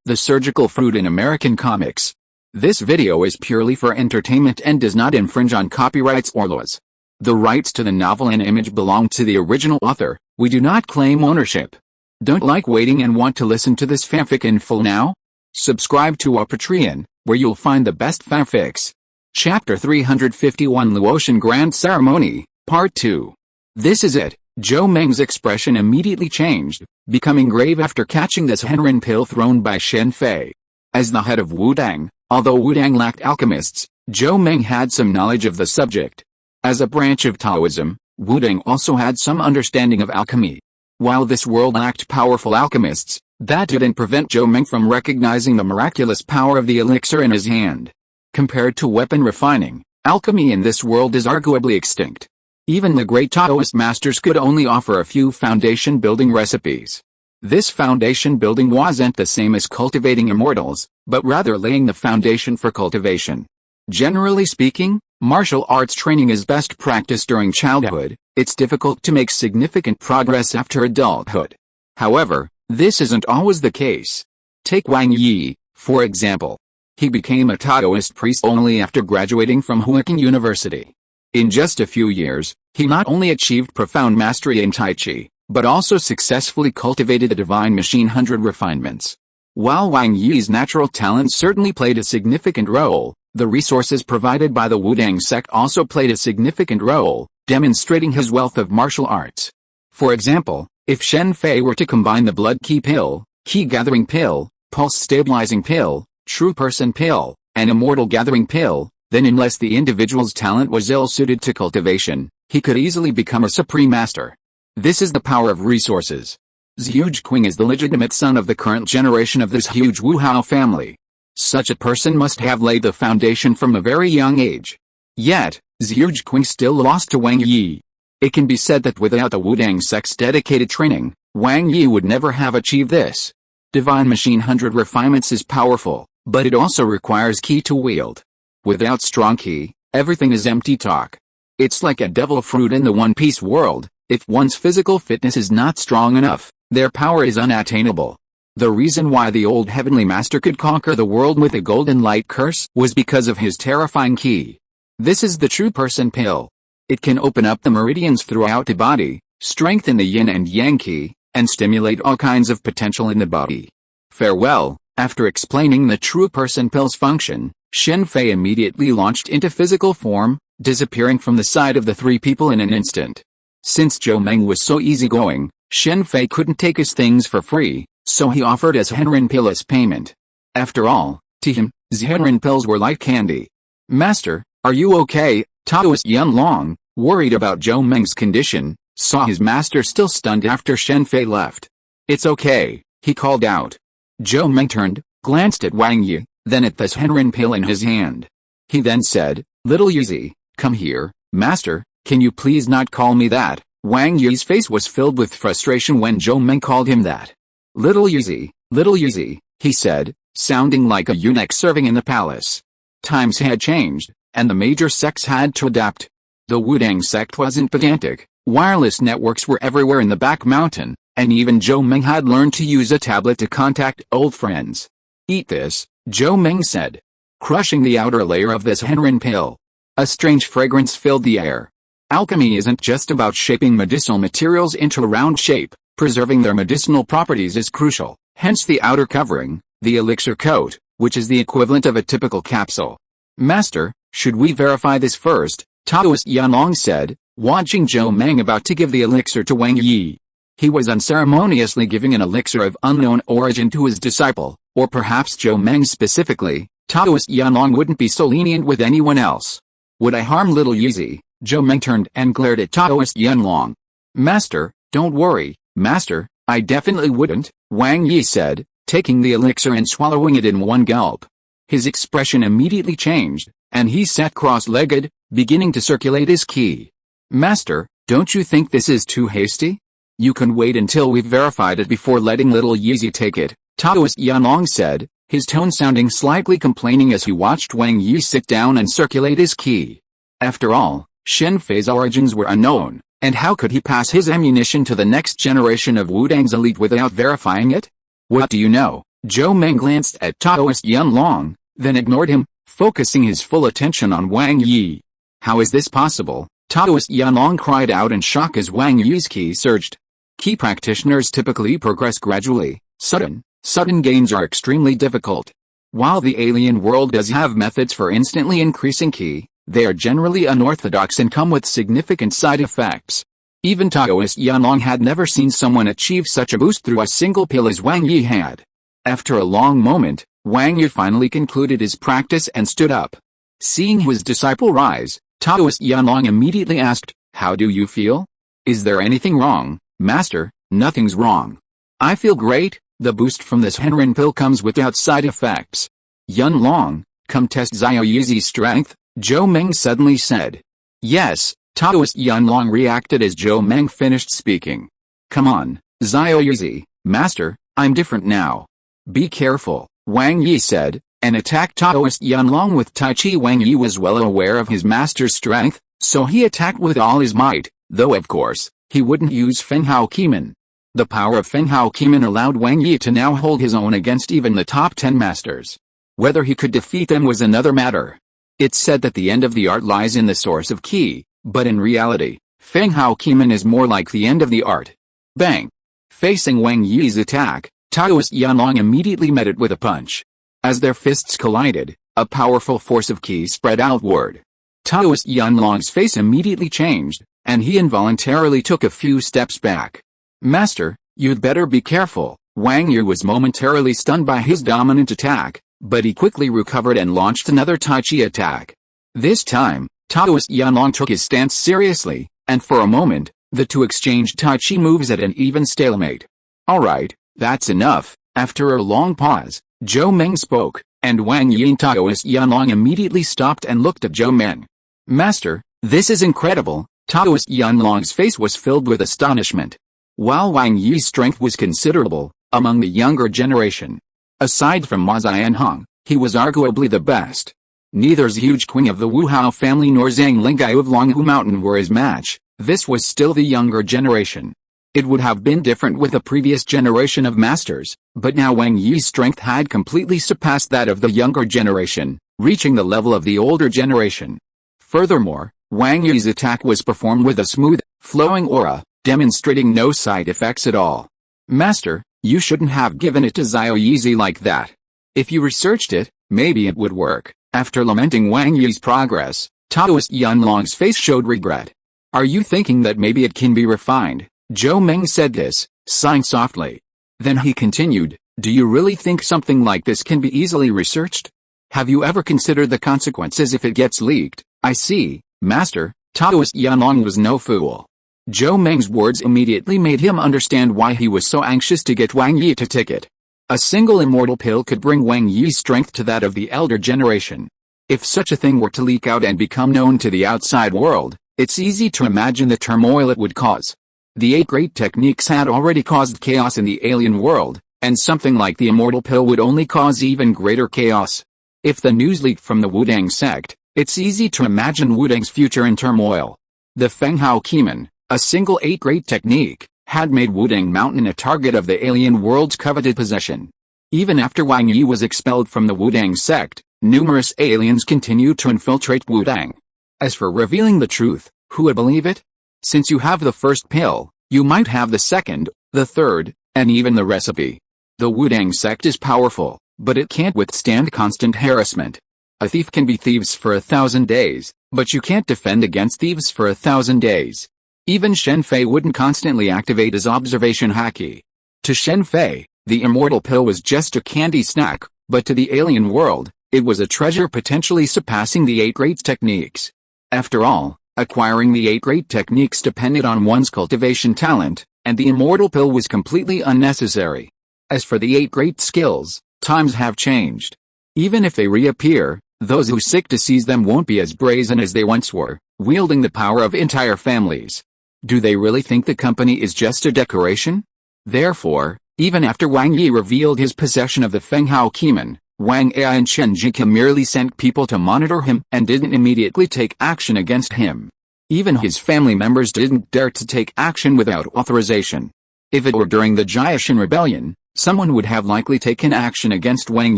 the surgical fruit in American comics. This video is purely for entertainment and does not infringe on copyrights or laws. The rights to the novel and image belong to the original author. We do not claim ownership. Don't like waiting and want to listen to this fanfic in full now? Subscribe to our Patreon, where you'll find the best fanfics. Chapter 351 Luotian Grand Ceremony, Part 2. This is it. Zhou Meng's expression immediately changed, becoming grave after catching the Zhenren pill thrown by Shen Fei. As the head of Wudang, although Wudang lacked alchemists, Zhou Meng had some knowledge of the subject. As a branch of Taoism, Wudang also had some understanding of alchemy. While this world lacked powerful alchemists, that didn't prevent Zhou Meng from recognizing the miraculous power of the elixir in his hand. Compared to weapon refining, alchemy in this world is arguably extinct. Even the great Taoist masters could only offer a few foundation-building recipes. This foundation-building wasn't the same as cultivating immortals, but rather laying the foundation for cultivation. Generally speaking, martial arts training is best practiced during childhood. It's difficult to make significant progress after adulthood. However, this isn't always the case. Take Wang Yi, for example. He became a Taoist priest only after graduating from Huaqiang University. In just a few years, he not only achieved profound mastery in Tai Chi, but also successfully cultivated the divine machine 100 refinements. While Wang Yi's natural talent certainly played a significant role, the resources provided by the Wudang sect also played a significant role, demonstrating his wealth of martial arts. For example, if Shen Fei were to combine the blood key pill, key gathering pill, pulse stabilizing pill, true person pill, and immortal gathering pill, then unless the individual's talent was ill-suited to cultivation, he could easily become a supreme master. This is the power of resources. Zhuge is the legitimate son of the current generation of this huge Wuhao family. Such a person must have laid the foundation from a very young age. Yet, Zhuge still lost to Wang Yi. It can be said that without the Wudang sect's dedicated training, Wang Yi would never have achieved this. Divine Machine 100 refinements is powerful, but it also requires ki to wield. Without strong ki, everything is empty talk. It's like a devil fruit in the One Piece world. If one's physical fitness is not strong enough, their power is unattainable. The reason why the old heavenly master could conquer the world with a golden light curse was because of his terrifying ki. This is the true person pill. It can open up the meridians throughout the body, strengthen the yin and yang ki, and stimulate all kinds of potential in the body. Farewell. After explaining the true person pill's function, Shen Fei immediately launched into physical form, disappearing from the sight of the three people in an instant. Since Zhou Meng was so easygoing, Shen Fei couldn't take his things for free, so he offered as Zhenren pill as payment. After all, to him, Zhenren pills were like candy. Master, are you okay? Taoist Yunlong, worried about Zhou Meng's condition, saw his master still stunned after Shen Fei left. It's okay, he called out. Zhou Meng turned, glanced at Wang Yi, then at the Zhenren pill in his hand. He then said, "Little Yuzi, come here, master, can you please not call me that?" Wang Yi's face was filled with frustration when Zhou Meng called him that. Little Yuzi, he said, sounding like a eunuch serving in the palace. Times had changed, and the major sects had to adapt. The Wudang sect wasn't pedantic, wireless networks were everywhere in the back mountain, and even Zhou Meng had learned to use a tablet to contact old friends. Eat this, Zhou Meng said, crushing the outer layer of this Zhenren pill. A strange fragrance filled the air. Alchemy isn't just about shaping medicinal materials into a round shape, preserving their medicinal properties is crucial, hence the outer covering, the elixir coat, which is the equivalent of a typical capsule. Master, should we verify this first? Taoist Yunlong said, watching Zhou Meng about to give the elixir to Wang Yi. He was unceremoniously giving an elixir of unknown origin to his disciple, or perhaps Zhou Meng specifically. Taoist Yunlong wouldn't be so lenient with anyone else. Would I harm little Yuzi? Zhou Meng turned and glared at Taoist Yunlong. Master, don't worry, master, I definitely wouldn't, Wang Yi said, taking the elixir and swallowing it in one gulp. His expression immediately changed, and he sat cross-legged, beginning to circulate his ki. Master, don't you think this is too hasty? You can wait until we've verified it before letting little Yuzi take it, Taoist Yunlong said, his tone sounding slightly complaining as he watched Wang Yi sit down and circulate his ki. After all, Shen Fei's origins were unknown, and how could he pass his ammunition to the next generation of Wudang's elite without verifying it? What do you know? Zhou Meng glanced at Taoist Yunlong, then ignored him, focusing his full attention on Wang Yi. How is this possible? Taoist Yunlong cried out in shock as Wang Yi's ki surged. Ki practitioners typically progress gradually. Sudden gains are extremely difficult. While the alien world does have methods for instantly increasing ki, they are generally unorthodox and come with significant side effects. Even Taoist Yunlong had never seen someone achieve such a boost through a single pill as Wang Yi had. After a long moment, Wang Yi finally concluded his practice and stood up. Seeing his disciple rise, Taoist Yunlong immediately asked, "How do you feel? Is there anything wrong, Master?" "Nothing's wrong. I feel great. The boost from this Henrin pill comes without side effects." "Yunlong, come test Xiao Yi's strength," Zhou Meng suddenly said. "Yes," Taoist Yunlong reacted as Zhou Meng finished speaking. "Come on, Xiao Yi, Master, I'm different now." "Be careful," Wang Yi said, and attacked Taoist Yunlong with Tai Chi. Wang Yi was well aware of his master's strength, so he attacked with all his might, though of course, he wouldn't use Feng Hao Qimen. The power of Feng Hao Qimen allowed Wang Yi to now hold his own against even the top 10 masters. Whether he could defeat them was another matter. It's said that the end of the art lies in the source of Qi, but in reality, Feng Hao Qimen is more like the end of the art. Bang! Facing Wang Yi's attack, Taoist Yunlong immediately met it with a punch. As their fists collided, a powerful force of Qi spread outward. Taoist Yunlong's face immediately changed, and he involuntarily took a few steps back. "Master, you'd better be careful." Wang Yi was momentarily stunned by his dominant attack, but he quickly recovered and launched another Tai Chi attack. This time, Taoist Yunlong took his stance seriously, and for a moment, the two exchanged Tai Chi moves at an even stalemate. "Alright, that's enough." After a long pause, Zhou Meng spoke, and Wang Yi and Taoist Yunlong immediately stopped and looked at Zhou Meng. "Master, this is incredible." Taoist Yunlong's face was filled with astonishment. While Wang Yi's strength was considerable, among the younger generation, aside from Ma Xianhong, he was arguably the best. Neither Zhuge Qing of the Wu Hao family nor Zhang Lingai of Longhu Mountain were his match. This was still the younger generation. It would have been different with a previous generation of masters, but now Wang Yi's strength had completely surpassed that of the younger generation, reaching the level of the older generation. Furthermore, Wang Yi's attack was performed with a smooth, flowing aura, demonstrating no side effects at all. "Master, you shouldn't have given it to Xiao Yi like that. If you researched it, maybe it would work." After lamenting Wang Yi's progress, Taoist Yunlong's face showed regret. "Are you thinking that maybe it can be refined?" Zhou Meng said this, sighing softly. Then he continued, "Do you really think something like this can be easily researched? Have you ever considered the consequences if it gets leaked?" "I see, Master." Taoist Yunlong was no fool. Zhou Meng's words immediately made him understand why he was so anxious to get Wang Yi to take it. A single immortal pill could bring Wang Yi's strength to that of the elder generation. If such a thing were to leak out and become known to the outside world, it's easy to imagine the turmoil it would cause. The 8 great techniques had already caused chaos in the alien world, and something like the immortal pill would only cause even greater chaos. If the news leaked from the Wudang sect, it's easy to imagine Wudang's future in turmoil. The Feng Hao Qimen, a single 8 great technique, had made Wudang Mountain a target of the alien world's coveted possession. Even after Wang Yi was expelled from the Wudang sect, numerous aliens continued to infiltrate Wudang. As for revealing the truth, who would believe it? Since you have the first pill, you might have the second, the third, and even the recipe. The Wudang sect is powerful, but it can't withstand constant harassment. A thief can be thieves for 1,000 days, but you can't defend against thieves for 1,000 days. Even Shen Fei wouldn't constantly activate his observation haki. To Shen Fei, the immortal pill was just a candy snack, but to the alien world, it was a treasure potentially surpassing the 8 great techniques. After all, acquiring the 8 great techniques depended on one's cultivation talent, and the immortal pill was completely unnecessary. As for the 8 great skills, times have changed. Even if they reappear, those who seek to seize them won't be as brazen as they once were, wielding the power of entire families. Do they really think the company is just a decoration? Therefore, even after Wang Yi revealed his possession of the Feng Hao Qimen, Wang Ai and Chen Jike merely sent people to monitor him and didn't immediately take action against him. Even his family members didn't dare to take action without authorization. If it were during the Jiashan Rebellion, someone would have likely taken action against Wang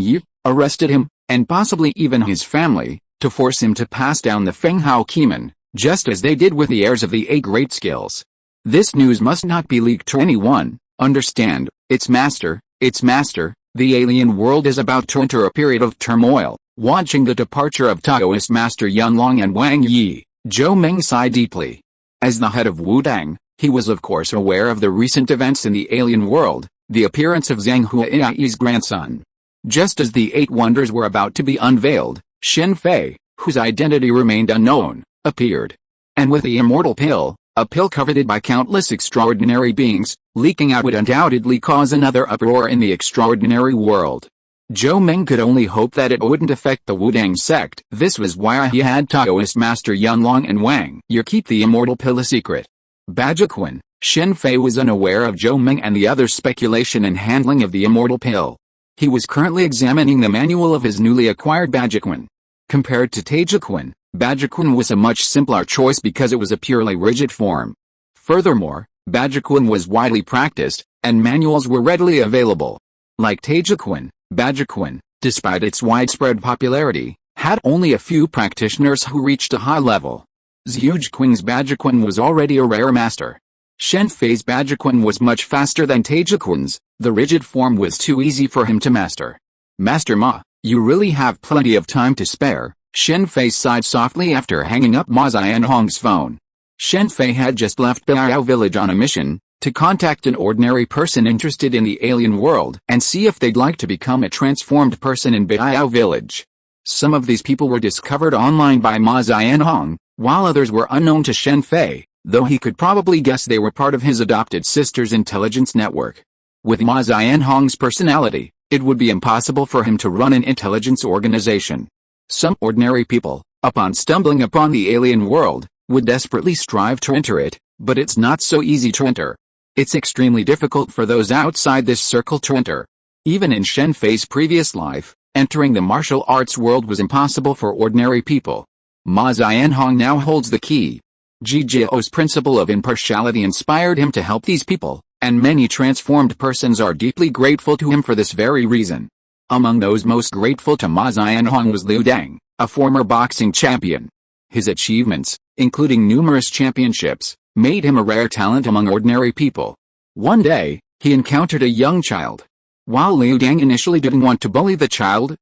Yi, arrested him, and possibly even his family, to force him to pass down the Feng Hao Qimeng, just as they did with the heirs of the 8 great skills. This news must not be leaked to anyone. Understand, its master, the alien world is about to enter a period of turmoil. Watching the departure of Taoist Master Yunlong and Wang Yi, Zhou Meng sighed deeply. As the head of Wudang, he was of course aware of the recent events in the alien world, the appearance of Zhang Huai's grandson. Just as the 8 wonders were about to be unveiled, Shen Fei, whose identity remained unknown, appeared. And with the immortal pill, a pill coveted by countless extraordinary beings, leaking out would undoubtedly cause another uproar in the extraordinary world. Zhou Meng could only hope that it wouldn't affect the Wudang sect. This was why he had Taoist Master Yunlong and Wang Yi keep the immortal pill a secret. Bajiquan, Shen Fei was unaware of Zhou Meng and the other's speculation and handling of the immortal pill. He was currently examining the manual of his newly acquired Bajiquan. Compared to Tajiquan, Bajiquan was a much simpler choice because it was a purely rigid form. Furthermore, Bajiquan was widely practiced, and manuals were readily available. Like Tajiquan, Bajiquan, despite its widespread popularity, had only a few practitioners who reached a high level. Zhujiqing's Bajiquan was already a rare master. Shen Fei's Bajiquan was much faster than Tajiquan's. The rigid form was too easy for him to master. Master Ma, you really have plenty of time to spare. Shen Fei sighed softly after hanging up Ma Xianhong's phone. Shen Fei had just left Biao village on a mission to contact an ordinary person interested in the alien world and see if they'd like to become a transformed person in Biao village. Some of these people were discovered online by Ma Xianhong, while others were unknown to Shen Fei, though he could probably guess they were part of his adopted sister's intelligence network. With Ma Xianhong's personality, it would be impossible for him to run an intelligence organization. Some ordinary people, upon stumbling upon the alien world, would desperately strive to enter it, but it's not so easy to enter. It's extremely difficult for those outside this circle to enter. Even in Shen Fei's previous life, entering the martial arts world was impossible for ordinary people. Ma Xianhong now holds the key. Jijiao's principle of impartiality inspired him to help these people, and many transformed persons are deeply grateful to him for this very reason. Among those most grateful to Ma Xianhong was Liu Dang, a former boxing champion. His achievements, including numerous championships, made him a rare talent among ordinary people. One day, he encountered a young child. While Liu Dang initially didn't want to bully the child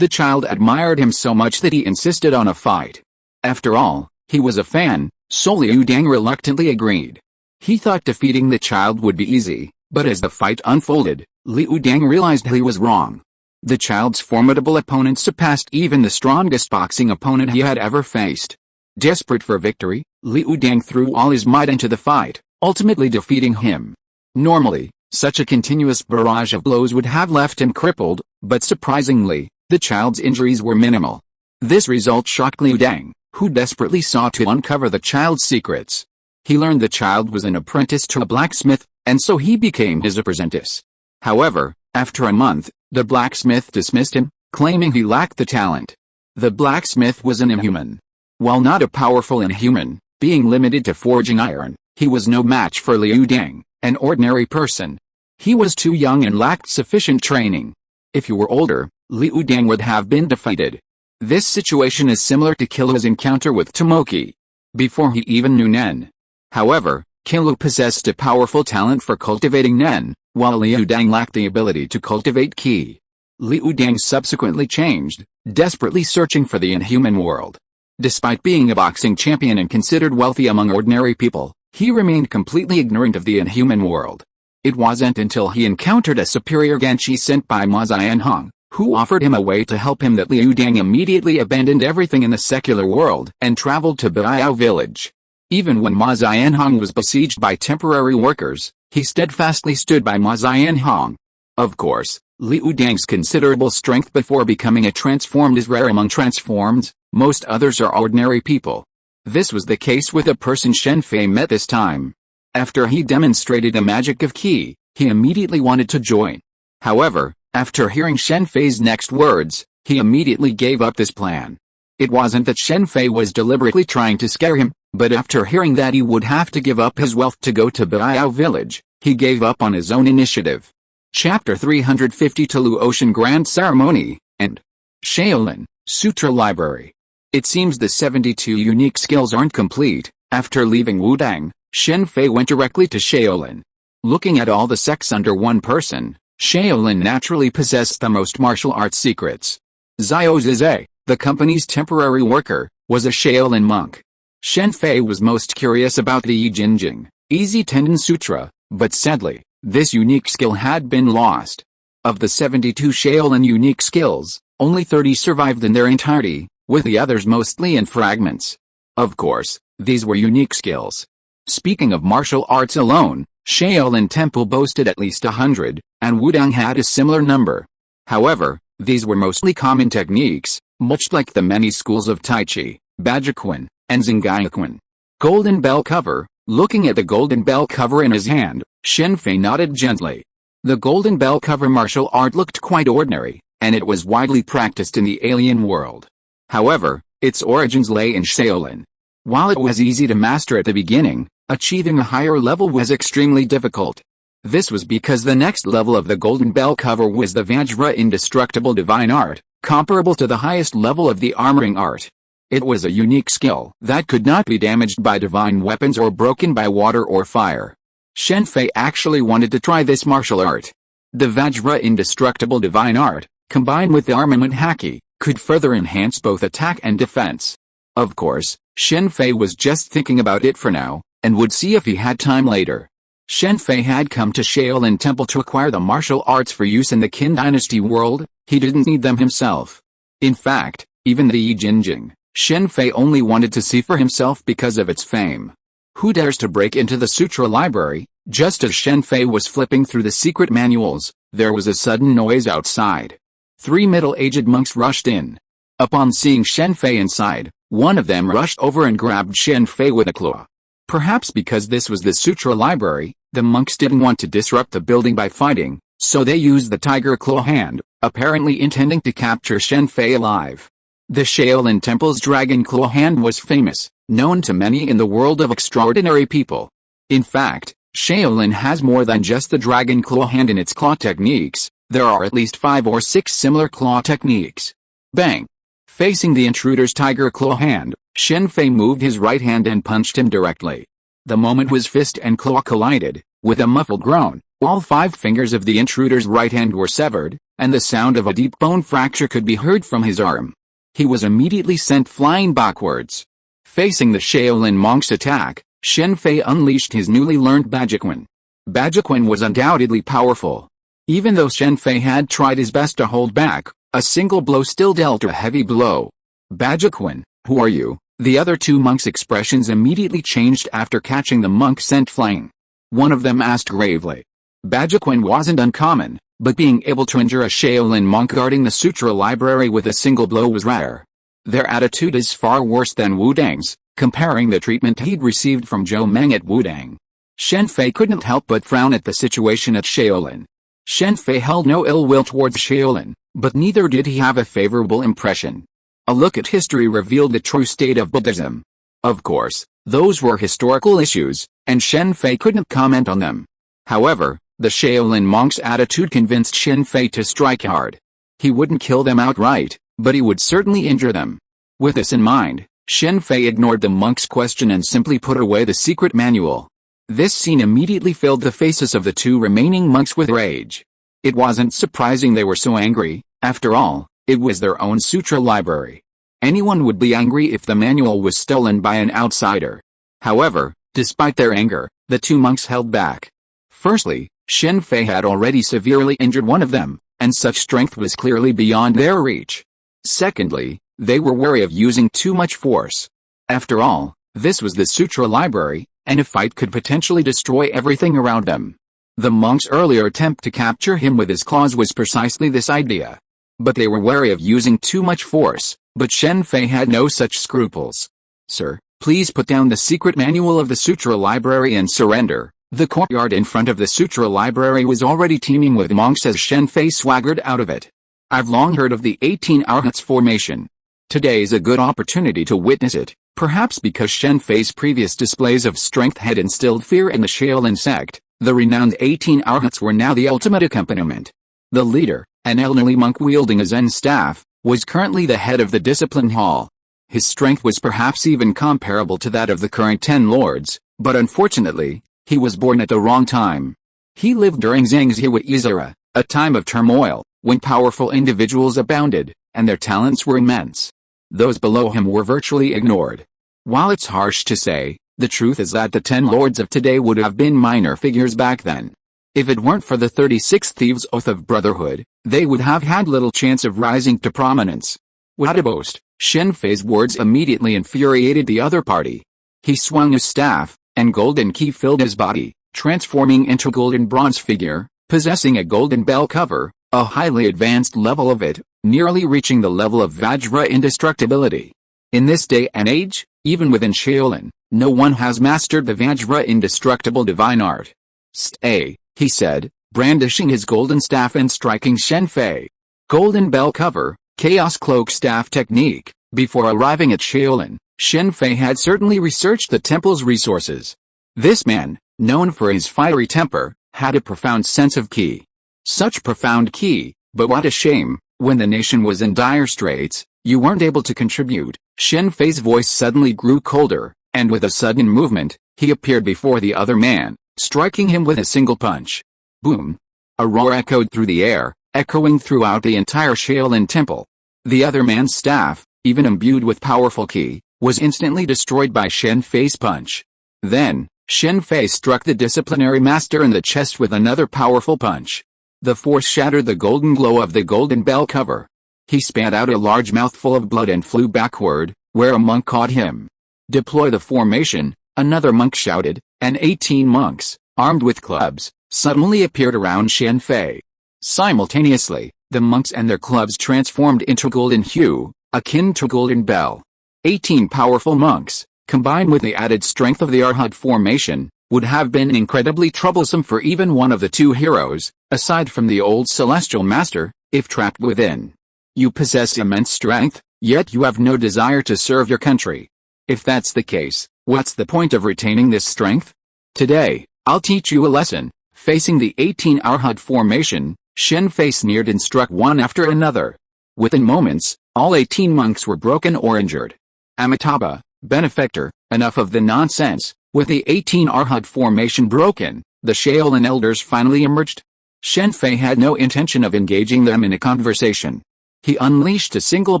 admired him so much that he insisted on a fight. After all, he was a fan, so Liu Dang reluctantly agreed. He thought defeating the child would be easy, but as the fight unfolded, Liu Dang realized he was wrong. The child's formidable opponent surpassed even the strongest boxing opponent he had ever faced. Desperate for victory, Liu Dang threw all his might into the fight, ultimately defeating him. Normally, such a continuous barrage of blows would have left him crippled, but surprisingly, the child's injuries were minimal. This result shocked Liu Dang, who desperately sought to uncover the child's secrets. He learned the child was an apprentice to a blacksmith, and so he became his apprentice. However, after a month, the blacksmith dismissed him, claiming he lacked the talent. The blacksmith was an inhuman. While not a powerful inhuman, being limited to forging iron, he was no match for Liu Dang, an ordinary person. He was too young and lacked sufficient training. If he were older, Liu Dang would have been defeated. This situation is similar to Qilu's encounter with Tomoki. Before he even knew Nen. However, Qilu possessed a powerful talent for cultivating Nen, while Liu Dang lacked the ability to cultivate Qi. Liu Dang subsequently changed, desperately searching for the inhuman world. Despite being a boxing champion and considered wealthy among ordinary people, he remained completely ignorant of the inhuman world. It wasn't until he encountered a superior Ganshi sent by Ma Xianhong, who offered him a way to help him, that Liu Dang immediately abandoned everything in the secular world and traveled to Biao village. Even when Ma Xianhong was besieged by temporary workers, he steadfastly stood by Ma Xianhong. Of course, Liu Dang's considerable strength before becoming a transformed is rare among transformed. Most others are ordinary people. This was the case with a person Shen Fei met this time. After he demonstrated the magic of Qi, he immediately wanted to join. However, after hearing Shen Fei's next words, he immediately gave up this plan. It wasn't that Shen Fei was deliberately trying to scare him, but after hearing that he would have to give up his wealth to go to Biao village, he gave up on his own initiative. Chapter 350 Tulu Ocean Grand Ceremony, and Shaolin, Sutra Library. It seems the 72 unique skills aren't complete. After leaving Wudang, Shen Fei went directly to Shaolin. Looking at all the sects under one person, Shaolin naturally possessed the most martial arts secrets. Xiao Zizhe, the company's temporary worker, was a Shaolin monk. Shen Fei was most curious about the Yi Jinjing, Easy Tendon Sutra, but sadly, this unique skill had been lost. Of the 72 Shaolin unique skills, only 30 survived in their entirety, with the others mostly in fragments. Of course, these were unique skills. Speaking of martial arts alone, Shaolin Temple boasted at least 100, and Wudang had a similar number. However, these were mostly common techniques, much like the many schools of Tai Chi, Bajiquan, and Zhangaiquan. Golden Bell Cover. Looking at the Golden Bell Cover in his hand, Shen Fei nodded gently. The Golden Bell Cover martial art looked quite ordinary, and it was widely practiced in the alien world. However, its origins lay in Shaolin. While it was easy to master at the beginning, achieving a higher level was extremely difficult. This was because the next level of the Golden Bell Cover was the Vajra Indestructible Divine Art, comparable to the highest level of the Armoring Art. It was a unique skill that could not be damaged by divine weapons or broken by water or fire. Shen Fei actually wanted to try this martial art. The Vajra Indestructible Divine Art, combined with the armament Haki, could further enhance both attack and defense. Of course, Shen Fei was just thinking about it for now, and would see if he had time later. Shen Fei had come to Shaolin Temple to acquire the martial arts for use in the Qin Dynasty world. He didn't need them himself. In fact, even the Yi Jinjing, Shen Fei only wanted to see for himself because of its fame. Who dares to break into the Sutra Library? Just as Shen Fei was flipping through the secret manuals, there was a sudden noise outside. 3 middle-aged monks rushed in. Upon seeing Shen Fei inside, one of them rushed over and grabbed Shen Fei with a claw. Perhaps because this was the Sutra Library, the monks didn't want to disrupt the building by fighting, so they used the tiger claw hand, apparently intending to capture Shen Fei alive. The Shaolin Temple's Dragon Claw Hand was famous, known to many in the world of extraordinary people. In fact, Shaolin has more than just the Dragon Claw Hand in its claw techniques. There are at least 5 or 6 similar claw techniques. Bang! Facing the intruder's Tiger Claw Hand, Shen Fei moved his right hand and punched him directly. The moment his fist and claw collided, with a muffled groan, all 5 fingers of the intruder's right hand were severed, and the sound of a deep bone fracture could be heard from his arm. He was immediately sent flying backwards. Facing the Shaolin monk's attack, Shen Fei unleashed his newly learned Bajiquan. Bajiquan was undoubtedly powerful. Even though Shen Fei had tried his best to hold back, a single blow still dealt a heavy blow. Bajiquan, who are you? The other 2 monks' expressions immediately changed after catching the monk sent flying. One of them asked gravely. Bajiquan wasn't uncommon, but being able to injure a Shaolin monk guarding the Sutra Library with a single blow was rare. Their attitude is far worse than Wudang's, comparing the treatment he'd received from Zhou Meng at Wudang. Shen Fei couldn't help but frown at the situation at Shaolin. Shen Fei held no ill will towards Shaolin, but neither did he have a favorable impression. A look at history revealed the true state of Buddhism. Of course, those were historical issues, and Shen Fei couldn't comment on them. However, the Shaolin monk's attitude convinced Shen Fei to strike hard. He wouldn't kill them outright, but he would certainly injure them. With this in mind, Shen Fei ignored the monk's question and simply put away the secret manual. This scene immediately filled the faces of the 2 remaining monks with rage. It wasn't surprising they were so angry. After all, it was their own Sutra Library. Anyone would be angry if the manual was stolen by an outsider. However, despite their anger, the 2 monks held back. Firstly, Shen Fei had already severely injured one of them, and such strength was clearly beyond their reach. Secondly, they were wary of using too much force. After all, this was the Sutra Library, and a fight could potentially destroy everything around them. The monk's earlier attempt to capture him with his claws was precisely this idea. But they were wary of using too much force, but Shen Fei had no such scruples. Sir, please put down the secret manual of the Sutra Library and surrender. The courtyard in front of the Sutra Library was already teeming with monks as Shen Fei swaggered out of it. I've long heard of the 18 Arhats formation. Today's a good opportunity to witness it, perhaps because Shen Fei's previous displays of strength had instilled fear in the Shaolin sect. The renowned 18 Arhats were now the ultimate accompaniment. The leader, an elderly monk wielding a Zen staff, was currently the head of the discipline hall. His strength was perhaps even comparable to that of the current 10 lords, but unfortunately, he was born at the wrong time. He lived during Zhang Zihui's era, a time of turmoil, when powerful individuals abounded, and their talents were immense. Those below him were virtually ignored. While it's harsh to say, the truth is that the 10 lords of today would have been minor figures back then. If it weren't for the 36 Thieves' Oath of Brotherhood, they would have had little chance of rising to prominence. What a boast! Shen Fei's words immediately infuriated the other party. He swung his staff, and golden ki filled his body, transforming into a golden bronze figure, possessing a golden bell cover, a highly advanced level of it, nearly reaching the level of Vajra indestructibility. In this day and age, even within Shaolin, no one has mastered the Vajra indestructible divine art. Stay, he said, brandishing his golden staff and striking Shen Fei. Golden bell cover, chaos cloak staff technique. Before arriving at Shaolin, Shen Fei had certainly researched the temple's resources. This man, known for his fiery temper, had a profound sense of ki. Such profound ki, but what a shame, when the nation was in dire straits, you weren't able to contribute. Shen Fei's voice suddenly grew colder, and with a sudden movement, he appeared before the other man, striking him with a single punch. Boom! A roar echoed through the air, echoing throughout the entire Shaolin temple. The other man's staff, even imbued with powerful ki, was instantly destroyed by Shen Fei's punch. Then, Shen Fei struck the disciplinary master in the chest with another powerful punch. The force shattered the golden glow of the golden bell cover. He spat out a large mouthful of blood and flew backward, where a monk caught him. Deploy the formation, another monk shouted, and 18 monks, armed with clubs, suddenly appeared around Shen Fei. Simultaneously, the monks and their clubs transformed into golden hue, akin to golden bell. 18 powerful monks, combined with the added strength of the Arhat formation, would have been incredibly troublesome for even one of the two heroes, aside from the old celestial master, if trapped within. You possess immense strength, yet you have no desire to serve your country. If that's the case, what's the point of retaining this strength? Today, I'll teach you a lesson. Facing the 18 Arhat formation, Shen Fei sneered and struck one after another. Within moments, all 18 monks were broken or injured. Amitabha, benefactor, enough of the nonsense. With the 18 Arhat formation broken, the Shaolin elders finally emerged. Shen Fei had no intention of engaging them in a conversation. He unleashed a single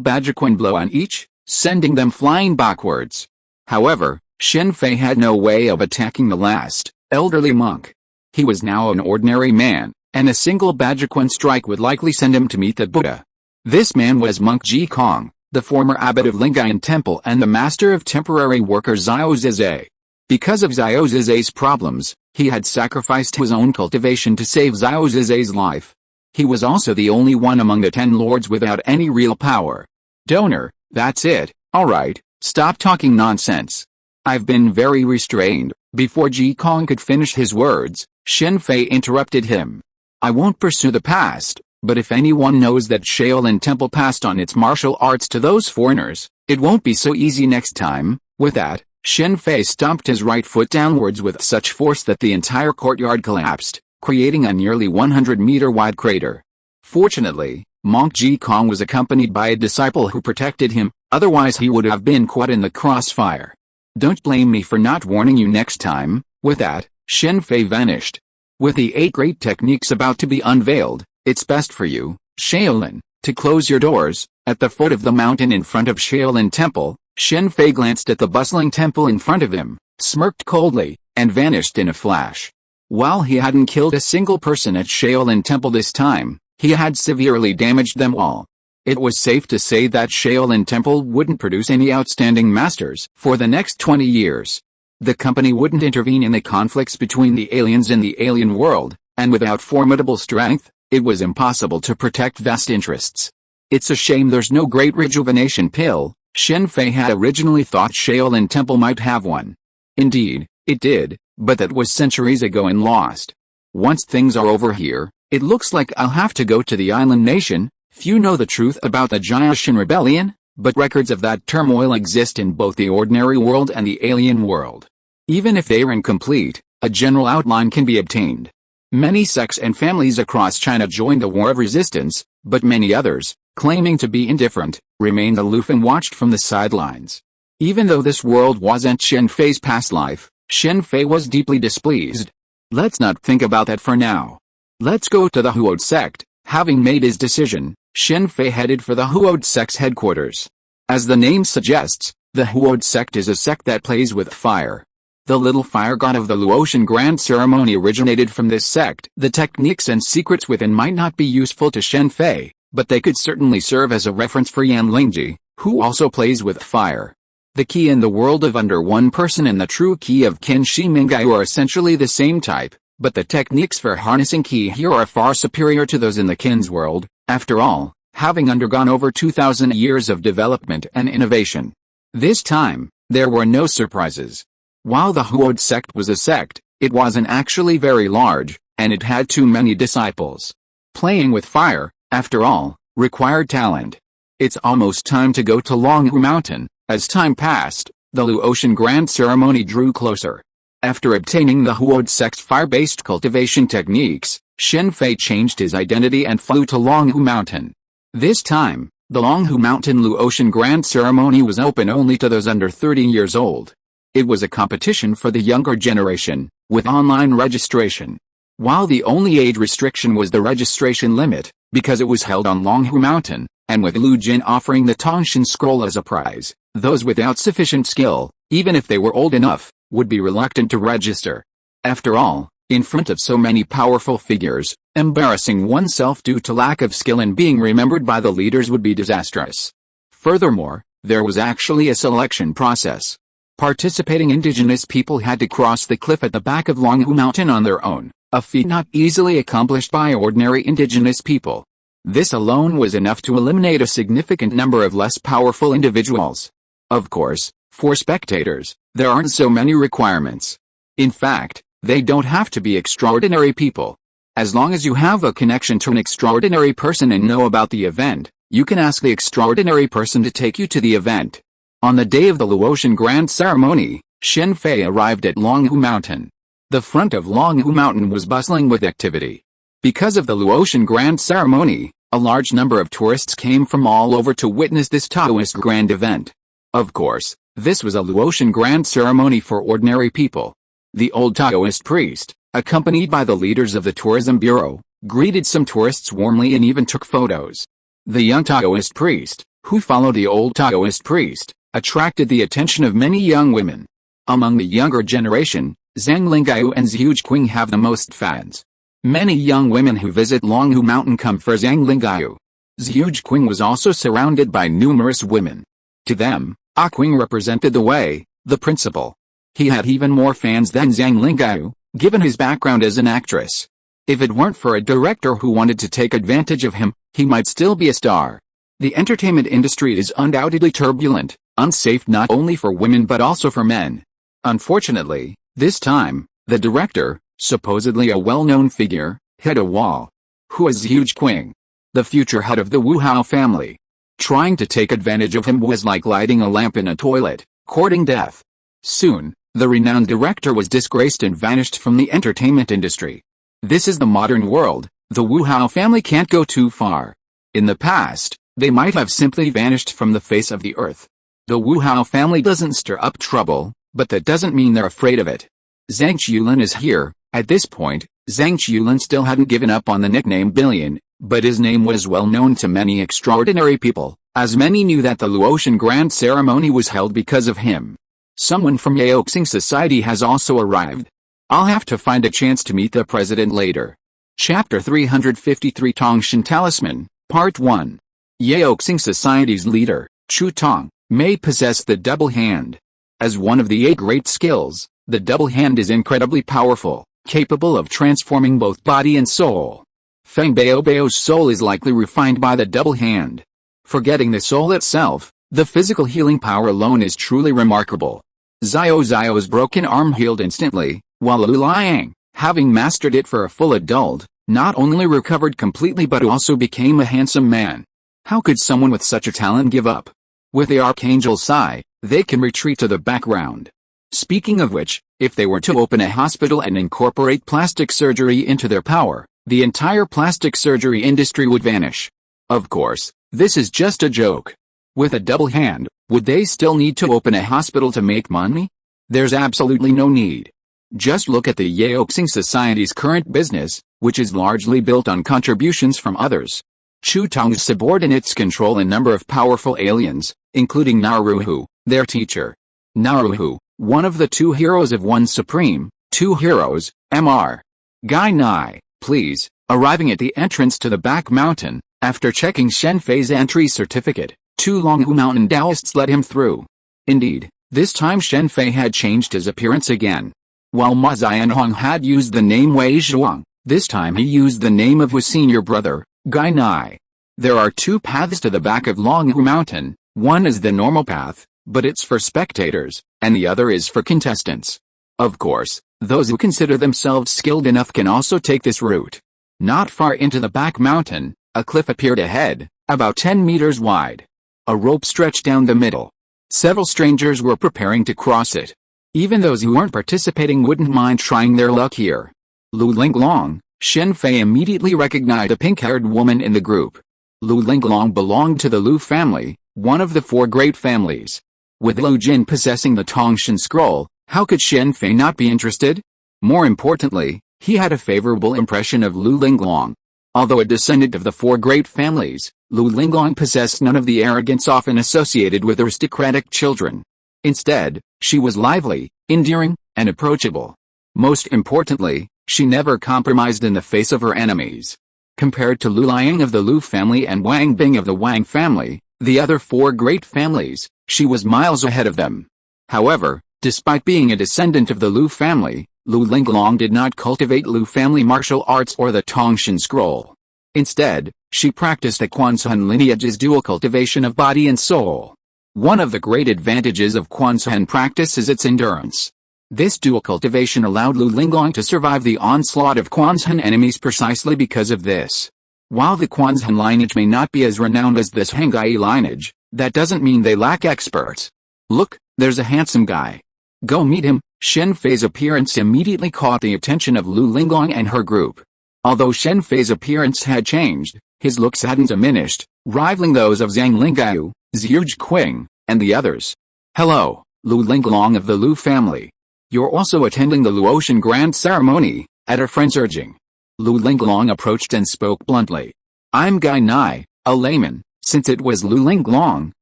Bajikwan blow on each, sending them flying backwards. However, Shen Fei had no way of attacking the last, elderly monk. He was now an ordinary man, and a single Bajikwan strike would likely send him to meet the Buddha. This man was Monk Ji Kong, the former abbot of Lingayan Temple and the master of temporary worker Xiao Zizhe. Because of Xiao Zizhe's problems, he had sacrificed his own cultivation to save Xiao Zizhe's life. He was also the only one among the 10 lords without any real power. Donor, that's it, alright, stop talking nonsense. I've been very restrained. Before Ji Kong could finish his words, Shen Fei interrupted him. I won't pursue the past, but if anyone knows that Shaolin Temple passed on its martial arts to those foreigners, it won't be so easy next time. With that, Shen Fei stomped his right foot downwards with such force that the entire courtyard collapsed, creating a nearly 100-meter-wide crater. Fortunately, Monk Ji Kong was accompanied by a disciple who protected him, otherwise he would have been caught in the crossfire. Don't blame me for not warning you next time. With that, Shen Fei vanished. With the 8 great techniques about to be unveiled, it's best for you, Shaolin, to close your doors. At the foot of the mountain in front of Shaolin Temple, Shen Fei glanced at the bustling temple in front of him, smirked coldly, and vanished in a flash. While he hadn't killed a single person at Shaolin Temple this time, he had severely damaged them all. It was safe to say that Shaolin Temple wouldn't produce any outstanding masters for the next 20 years. The company wouldn't intervene in the conflicts between the aliens in the alien world, and without formidable strength, it was impossible to protect vast interests. It's a shame there's no great rejuvenation pill. Shen Fei had originally thought Shaolin Temple might have one. Indeed, it did, but that was centuries ago and lost. Once things are over here, it looks like I'll have to go to the island nation. Few know the truth about the Jiashan rebellion, but records of that turmoil exist in both the ordinary world and the alien world. Even if they are incomplete, A general outline can be obtained. Many sects and families across China joined the war of resistance, but many others, claiming to be indifferent, remained aloof and watched from the sidelines. Even though this world wasn't Shen Fei's past life, Shen Fei was deeply displeased. Let's not think about that for now. Let's go to the Huode sect. Having made his decision, Shen Fei headed for the Huode sect's headquarters. As the name suggests, the Huode sect is a sect that plays with fire. The little fire god of the Luotian grand ceremony originated from this sect. The techniques and secrets within might not be useful to Shen Fei, but they could certainly serve as a reference for Yan Lingji, who also plays with fire. The key in the world of under one person and the true key of Qin Shi Mingyu are essentially the same type, but the techniques for harnessing key here are far superior to those in the Qin's world, after all, having undergone over 2,000 years of development and innovation. This time, there were no surprises. While the Huode sect was a sect, it wasn't actually very large, and it had too many disciples. Playing with fire, after all, required talent. It's almost time to go to Longhu Mountain. As time passed, the Luotian grand ceremony drew closer. After obtaining the Huode sect's fire-based cultivation techniques, Shen Fei changed his identity and flew to Longhu Mountain. This time, the Longhu Mountain Luotian grand ceremony was open only to those under 30 years old. It was a competition for the younger generation, with online registration. While the only age restriction was the registration limit, because it was held on Longhu Mountain, and with Lu Jin offering the Tongshan scroll as a prize, those without sufficient skill, even if they were old enough, would be reluctant to register. After all, in front of so many powerful figures, embarrassing oneself due to lack of skill and being remembered by the leaders would be disastrous. Furthermore, there was actually a selection process. Participating indigenous people had to cross the cliff at the back of Longhu Mountain on their own, a feat not easily accomplished by ordinary indigenous people. This alone was enough to eliminate a significant number of less powerful individuals. Of course, for spectators, there aren't so many requirements. In fact, they don't have to be extraordinary people. As long as you have a connection to an extraordinary person and know about the event, you can ask the extraordinary person to take you to the event. On the day of the Luotian grand ceremony, Shen Fei arrived at Longhu Mountain. The front of Longhu Mountain was bustling with activity. Because of the Luotian grand ceremony, a large number of tourists came from all over to witness this Taoist grand event. Of course, this was a Luotian grand ceremony for ordinary people. The old Taoist priest, accompanied by the leaders of the tourism bureau, greeted some tourists warmly and even took photos. The young Taoist priest, who followed the old Taoist priest, attracted the attention of many young women. Among the younger generation, Zhang Lingyu and Zhu Qing have the most fans. Many young women who visit Longhu Mountain come for Zhang Lingyu. Zhu Qing was also surrounded by numerous women. To them, Qing represented the way, the principle. He had even more fans than Zhang Lingyu, given his background as an actress. If it weren't for a director who wanted to take advantage of him, he might still be a star. The entertainment industry is undoubtedly turbulent, unsafe not only for women but also for men. Unfortunately, this time, the director, supposedly a well-known figure, hit a wall. Who is Zhu Qing? The future head of the Wu Hao family. Trying to take advantage of him was like lighting a lamp in a toilet, courting death. Soon, the renowned director was disgraced and vanished from the entertainment industry. This is the modern world. The Wu Hao family can't go too far. In the past, they might have simply vanished from the face of the earth. The Wu Hao family doesn't stir up trouble, but that doesn't mean they're afraid of it. Zhang Qiulin is here. At this point, Zhang Qiulin still hadn't given up on the nickname Billion, but his name was well known to many extraordinary people, as many knew that the Luotian grand ceremony was held because of him. Someone from Yaoxing Society has also arrived. I'll have to find a chance to meet the president later. Chapter 353 Tongshan Talisman, Part 1. Yaoxing Society's leader, Chu Tong, may possess the double hand. As one of the 8 great skills, the double hand is incredibly powerful, capable of transforming both body and soul. Feng Baobao's soul is likely refined by the double hand. Forgetting the soul itself, the physical healing power alone is truly remarkable. Zio's broken arm healed instantly, while Lu Liang, having mastered it for a full adult, not only recovered completely but also became a handsome man. How could someone with such a talent give up? With the Archangel Sai, they can retreat to the background. Speaking of which, if they were to open a hospital and incorporate plastic surgery into their power, the entire plastic surgery industry would vanish. Of course, this is just a joke. With a double hand, would they still need to open a hospital to make money? There's absolutely no need. Just look at the Yaoxing Society's current business, which is largely built on contributions from others. Chu Tong's subordinates control a number of powerful aliens, including Naruhu, their teacher. Naruhu, one of the two heroes of One Supreme, two heroes, Mr. Guy Nai, please, arriving at the entrance to the back mountain, after checking Shen Fei's entry certificate, two Longhu Mountain Taoists let him through. Indeed, this time Shen Fei had changed his appearance again. While Ma Xianhong had used the name Wei Zhuang, this time he used the name of his senior brother, Guy Nai. There are two paths to the back of Longhu Mountain, one is the normal path, but it's for spectators, and the other is for contestants. Of course, those who consider themselves skilled enough can also take this route. Not far into the back mountain, a cliff appeared ahead, about 10 meters wide. A rope stretched down the middle. Several strangers were preparing to cross it. Even those who weren't participating wouldn't mind trying their luck here. Lu Linglong, Shen Fei immediately recognized a pink-haired woman in the group. Lu Linglong belonged to the Lu family, one of the four great families. With Lu Jin possessing the Tongshan scroll, how could Shen Fei not be interested? More importantly, he had a favorable impression of Lu Linglong. Although a descendant of the four great families, Lu Linglong possessed none of the arrogance often associated with aristocratic children. Instead, she was lively, endearing, and approachable. Most importantly, she never compromised in the face of her enemies. Compared to Lu Liang of the Lu family and Wang Bing of the Wang family, the other four great families, she was miles ahead of them. However, despite being a descendant of the Lu family, Lu Linglong did not cultivate Lu family martial arts or the Tongshan scroll. Instead, she practiced the Quanzhen lineage's dual cultivation of body and soul. One of the great advantages of Quanzhen practice is its endurance. This dual cultivation allowed Lu Linglong to survive the onslaught of Quanzhen enemies precisely because of this. While the Quanzhen lineage may not be as renowned as this Hengai lineage, that doesn't mean they lack experts. Look, there's a handsome guy. Go meet him. Shen Fei's appearance immediately caught the attention of Lu Linglong and her group. Although Shen Fei's appearance had changed, his looks hadn't diminished, rivaling those of Zhang Linggao, Zhu Qing, and the others. Hello, Lu Linglong of the Lu family. You're also attending the Luotian Grand Ceremony, at her friend's urging. Lu Linglong approached and spoke bluntly. I'm Guy Nai, a layman. Since it was Lu Linglong,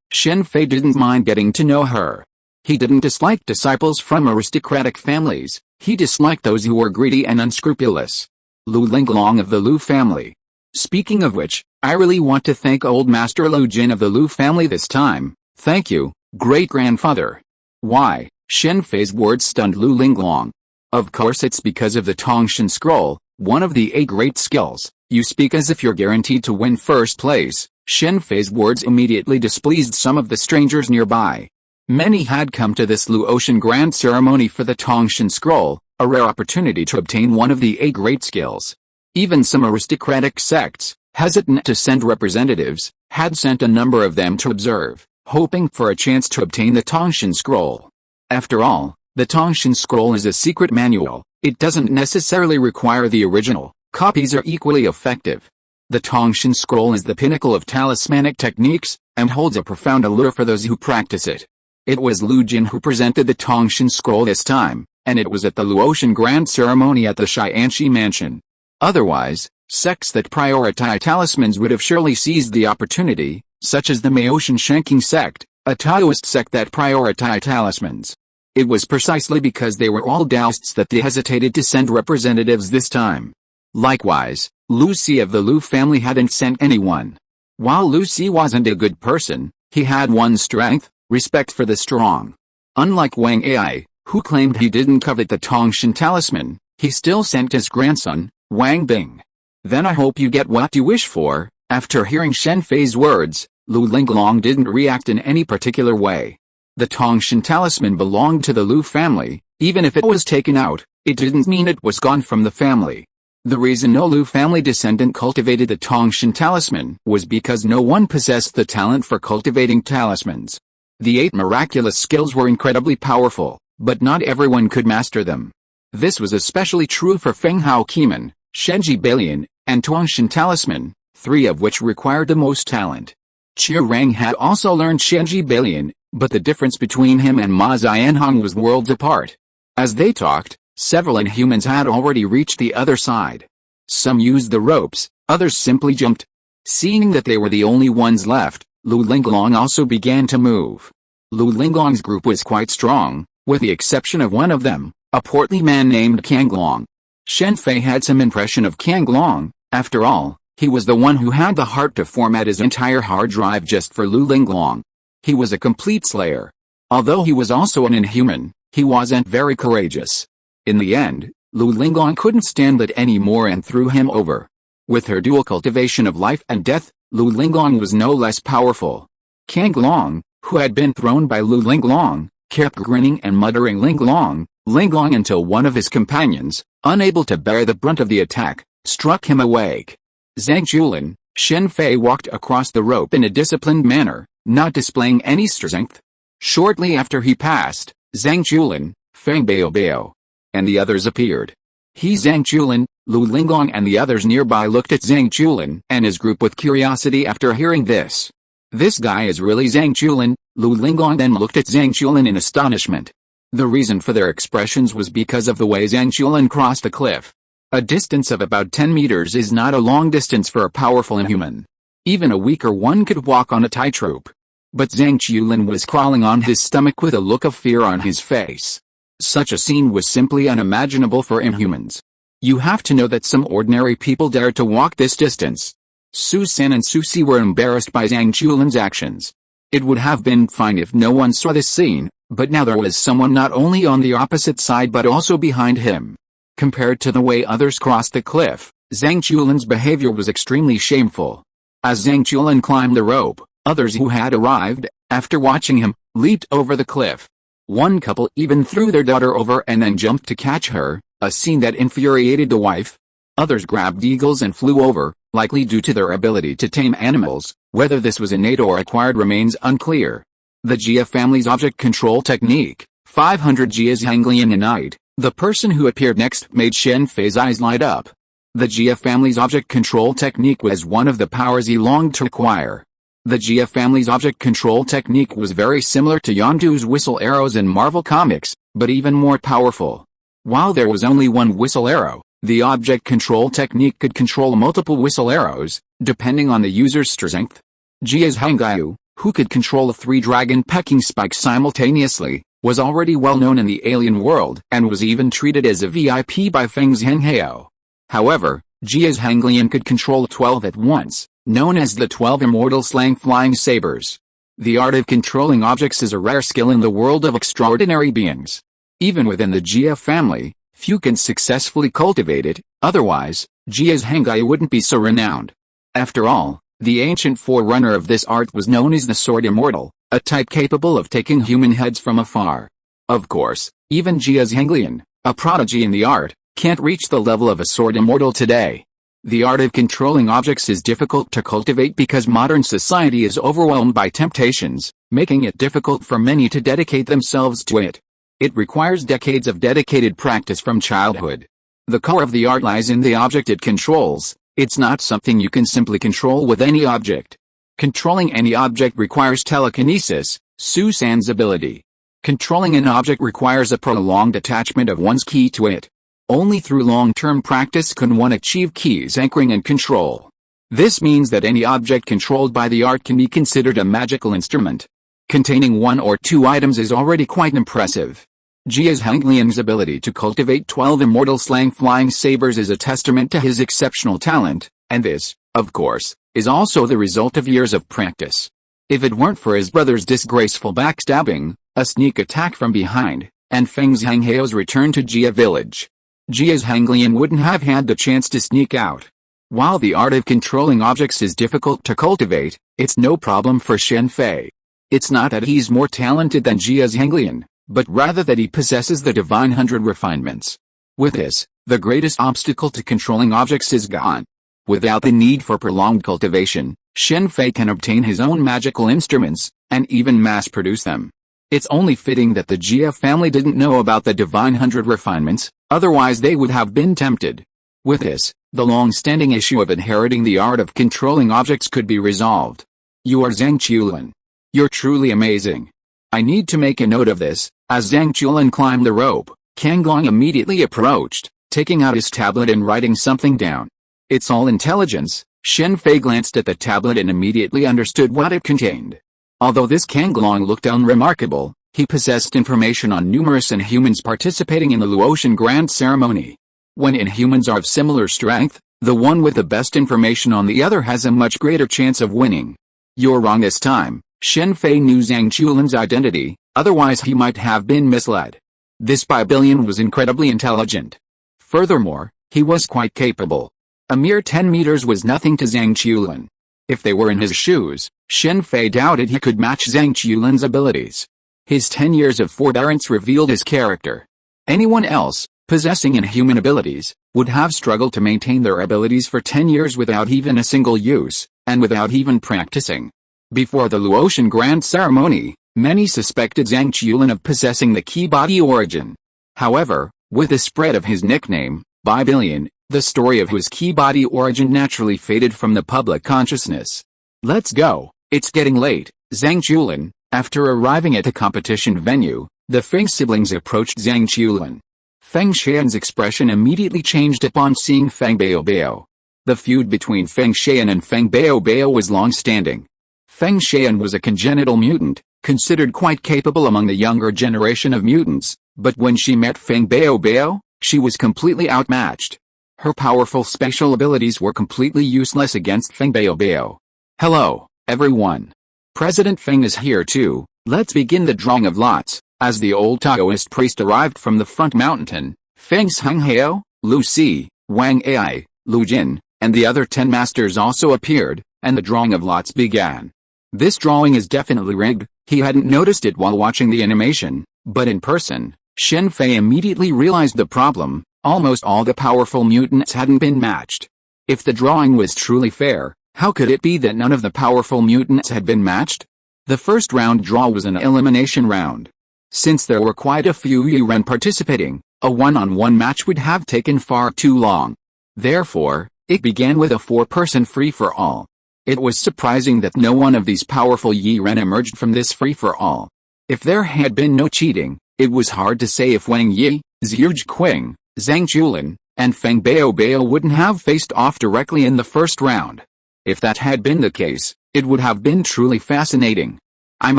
Shen Fei didn't mind getting to know her. He didn't dislike disciples from aristocratic families, he disliked those who were greedy and unscrupulous. Lu Linglong of the Lu family. Speaking of which, I really want to thank old Master Lu Jin of the Lu family this time. Thank you, great-grandfather. Why? Shen Fei's words stunned Lu Linglong. Of course it's because of the Tongshan scroll, one of the 8 great skills. You speak as if you're guaranteed to win first place. Shen Fei's words immediately displeased some of the strangers nearby. Many had come to this Luotian Grand Ceremony for the Tongshan scroll, a rare opportunity to obtain one of the 8 great skills. Even some aristocratic sects, hesitant to send representatives, had sent a number of them to observe, hoping for a chance to obtain the Tongshan scroll. After all, the Tongshan scroll is a secret manual, it doesn't necessarily require the original, copies are equally effective. The Tongshan scroll is the pinnacle of talismanic techniques, and holds a profound allure for those who practice it. It was Lu Jin who presented the Tongshan scroll this time, and it was at the Luotian Grand Ceremony at the Xianxi Mansion. Otherwise, sects that prioritize talismans would have surely seized the opportunity, such as the Maotian Shenking sect, a Taoist sect that prioritize talismans. It was precisely because they were all Taoists that they hesitated to send representatives this time. Likewise, Lu Si of the Lu family hadn't sent anyone. While Lu Si wasn't a good person, he had one strength, respect for the strong. Unlike Wang Ai, who claimed he didn't covet the Tongshan talisman, he still sent his grandson, Wang Bing. Then I hope you get what you wish for. After hearing Shen Fei's words, Lu Linglong didn't react in any particular way. The Tongshan talisman belonged to the Lu family, even if it was taken out, it didn't mean it was gone from the family. The reason no Lu family descendant cultivated the Tongshan talisman was because no one possessed the talent for cultivating talismans. The 8 miraculous skills were incredibly powerful, but not everyone could master them. This was especially true for Feng Hao Keeman, Shenji Balian, and Tuanshan Talisman, 3 of which required the most talent. Chiu Rang had also learned Shenji Balian, but the difference between him and Ma Xianhong was worlds apart. As they talked, several Inhumans had already reached the other side. Some used the ropes, others simply jumped. Seeing that they were the only ones left, Lu Linglong also began to move. Lu Linglong's group was quite strong, with the exception of one of them, a portly man named Kanglong. Shen Fei had some impression of Kanglong. After all, he was the one who had the heart to format his entire hard drive just for Lu Linglong. He was a complete slayer. Although he was also an Inhuman, he wasn't very courageous. In the end, Lu Linglong couldn't stand it anymore and threw him over. With her dual cultivation of life and death, Lu Linglong was no less powerful. Kanglong, who had been thrown by Lu Linglong, kept grinning and muttering Linglong, Linglong until one of his companions, unable to bear the brunt of the attack, struck him awake. Zhang Julin, Shen Fei walked across the rope in a disciplined manner, not displaying any strength. Shortly after he passed, Zhang Julin, Feng Bao, and the others appeared. Zhang Julin, Lu Linglong and the others nearby looked at Zhang Julin and his group with curiosity after hearing this. This guy is really Zhang Julin. Lu Linglong then looked at Zhang Julin in astonishment. The reason for their expressions was because of the way Zhang Julin crossed the cliff. A distance of about 10 meters is not a long distance for a powerful Inhuman. Even a weaker one could walk on a tightrope. But Zhang Julin was crawling on his stomach with a look of fear on his face. Such a scene was simply unimaginable for Inhumans. You have to know that some ordinary people dared to walk this distance. Su San and Su Si were embarrassed by Zhang Julin's actions. It would have been fine if no one saw this scene, but now there was someone not only on the opposite side but also behind him. Compared to the way others crossed the cliff, Zhang Julin's behavior was extremely shameful. As Zhang Julin climbed the rope, others who had arrived, after watching him, leaped over the cliff. One couple even threw their daughter over and then jumped to catch her, a scene that infuriated the wife. Others grabbed eagles and flew over, likely due to their ability to tame animals. Whether this was innate or acquired remains unclear. The Jia family's object control technique, 500 Jia's Hanglian Innate, the person who appeared next made Shen Fei's eyes light up. The Jia family's object control technique was one of the powers he longed to acquire. The Jia family's object control technique was very similar to Yondu's whistle arrows in Marvel Comics, but even more powerful. While there was only one whistle arrow, the object control technique could control multiple whistle arrows, depending on the user's strength. Jia's Hangyu, who could control 3 dragon pecking spikes simultaneously, was already well known in the alien world and was even treated as a VIP by Feng's Henghao. However, Jia's Hanglian could control 12 at once, known as the 12 immortal slang flying sabers. The art of controlling objects is a rare skill in the world of extraordinary beings. Even within the Jia family, few can successfully cultivate it, otherwise, Jia's Hangyu wouldn't be so renowned. After all, the ancient forerunner of this art was known as the Sword Immortal, a type capable of taking human heads from afar. Of course, even Jia's Hanglian, a prodigy in the art, can't reach the level of a Sword Immortal today. The art of controlling objects is difficult to cultivate because modern society is overwhelmed by temptations, making it difficult for many to dedicate themselves to it. It requires decades of dedicated practice from childhood. The core of the art lies in the object it controls. It's not something you can simply control with any object. Controlling any object requires telekinesis, Su San's ability. Controlling an object requires a prolonged attachment of one's key to it. Only through long-term practice can one achieve keys anchoring and control. This means that any object controlled by the art can be considered a magical instrument. Containing 1 or 2 items is already quite impressive. Jia's Hanglian's ability to cultivate 12 immortal slang flying sabers is a testament to his exceptional talent, and this, of course, is also the result of years of practice. If it weren't for his brother's disgraceful backstabbing, a sneak attack from behind, and Feng's Hanghao's return to Jia village, Jia's Hanglian wouldn't have had the chance to sneak out. While the art of controlling objects is difficult to cultivate, it's no problem for Shen Fei. It's not that he's more talented than Jia's Hanglian, but rather that he possesses the divine 100 refinements. With this, the greatest obstacle to controlling objects is gone. Without the need for prolonged cultivation, Shen Fei can obtain his own magical instruments, and even mass-produce them. It's only fitting that the GF family didn't know about the Divine 100 refinements, otherwise they would have been tempted. With this, the long-standing issue of inheriting the art of controlling objects could be resolved. You are Zhang Qiulin. You're truly amazing. I need to make a note of this. As Zhang Qiulin climbed the rope, Kang Long immediately approached, taking out his tablet and writing something down. It's all intelligence. Shen Fei glanced at the tablet and immediately understood what it contained. Although this Kang Long looked unremarkable, he possessed information on numerous Inhumans participating in the Luotian Grand Ceremony. When Inhumans are of similar strength, the one with the best information on the other has a much greater chance of winning. You're wrong this time. Shen Fei knew Zhang Qiulin's identity, otherwise he might have been misled. This Babylon was incredibly intelligent. Furthermore, he was quite capable. A mere 10 meters was nothing to Zhang Qiulin. If they were in his shoes, Shen Fei doubted he could match Zhang Qiulin's abilities. His 10 years of forbearance revealed his character. Anyone else, possessing inhuman abilities, would have struggled to maintain their abilities for 10 years without even a single use, and without even practicing. Before the Luotian Grand Ceremony, many suspected Zhang Qiulin of possessing the key body origin. However, with the spread of his nickname, Babylon, the story of his key body origin naturally faded from the public consciousness. Let's go, it's getting late. Zhang Qiulin. After arriving at the competition venue, the Feng siblings approached Zhang Qiulin. Feng Xian's expression immediately changed upon seeing Feng Baobao. The feud between Feng Xian and Feng Baobao was long-standing. Feng Xian was a congenital mutant, considered quite capable among the younger generation of mutants, but when she met Feng Baobao, she was completely outmatched. Her powerful special abilities were completely useless against Feng Baobao. Hello, everyone. President Feng is here too. Let's begin the drawing of lots. As the old Taoist priest arrived from the front mountain, Feng Hao, Lu Si, Wang Ai, Lu Jin, and the other 10 masters also appeared, and the drawing of lots began. This drawing is definitely rigged. He hadn't noticed it while watching the animation, but in person, Shen Fei immediately realized the problem. Almost all the powerful mutants hadn't been matched. If the drawing was truly fair, how could it be that none of the powerful mutants had been matched? The first round draw was an elimination round. Since there were quite a few Yuren participating, a one-on-one match would have taken far too long. Therefore, it began with a 4-person free-for-all. It was surprising that no one of these powerful Yuren emerged from this free-for-all. If there had been no cheating, it was hard to say if Wang Yi, Zhuge Qing, Zhang Qiulin, and Feng Baobao wouldn't have faced off directly in the first round. If that had been the case, it would have been truly fascinating. I'm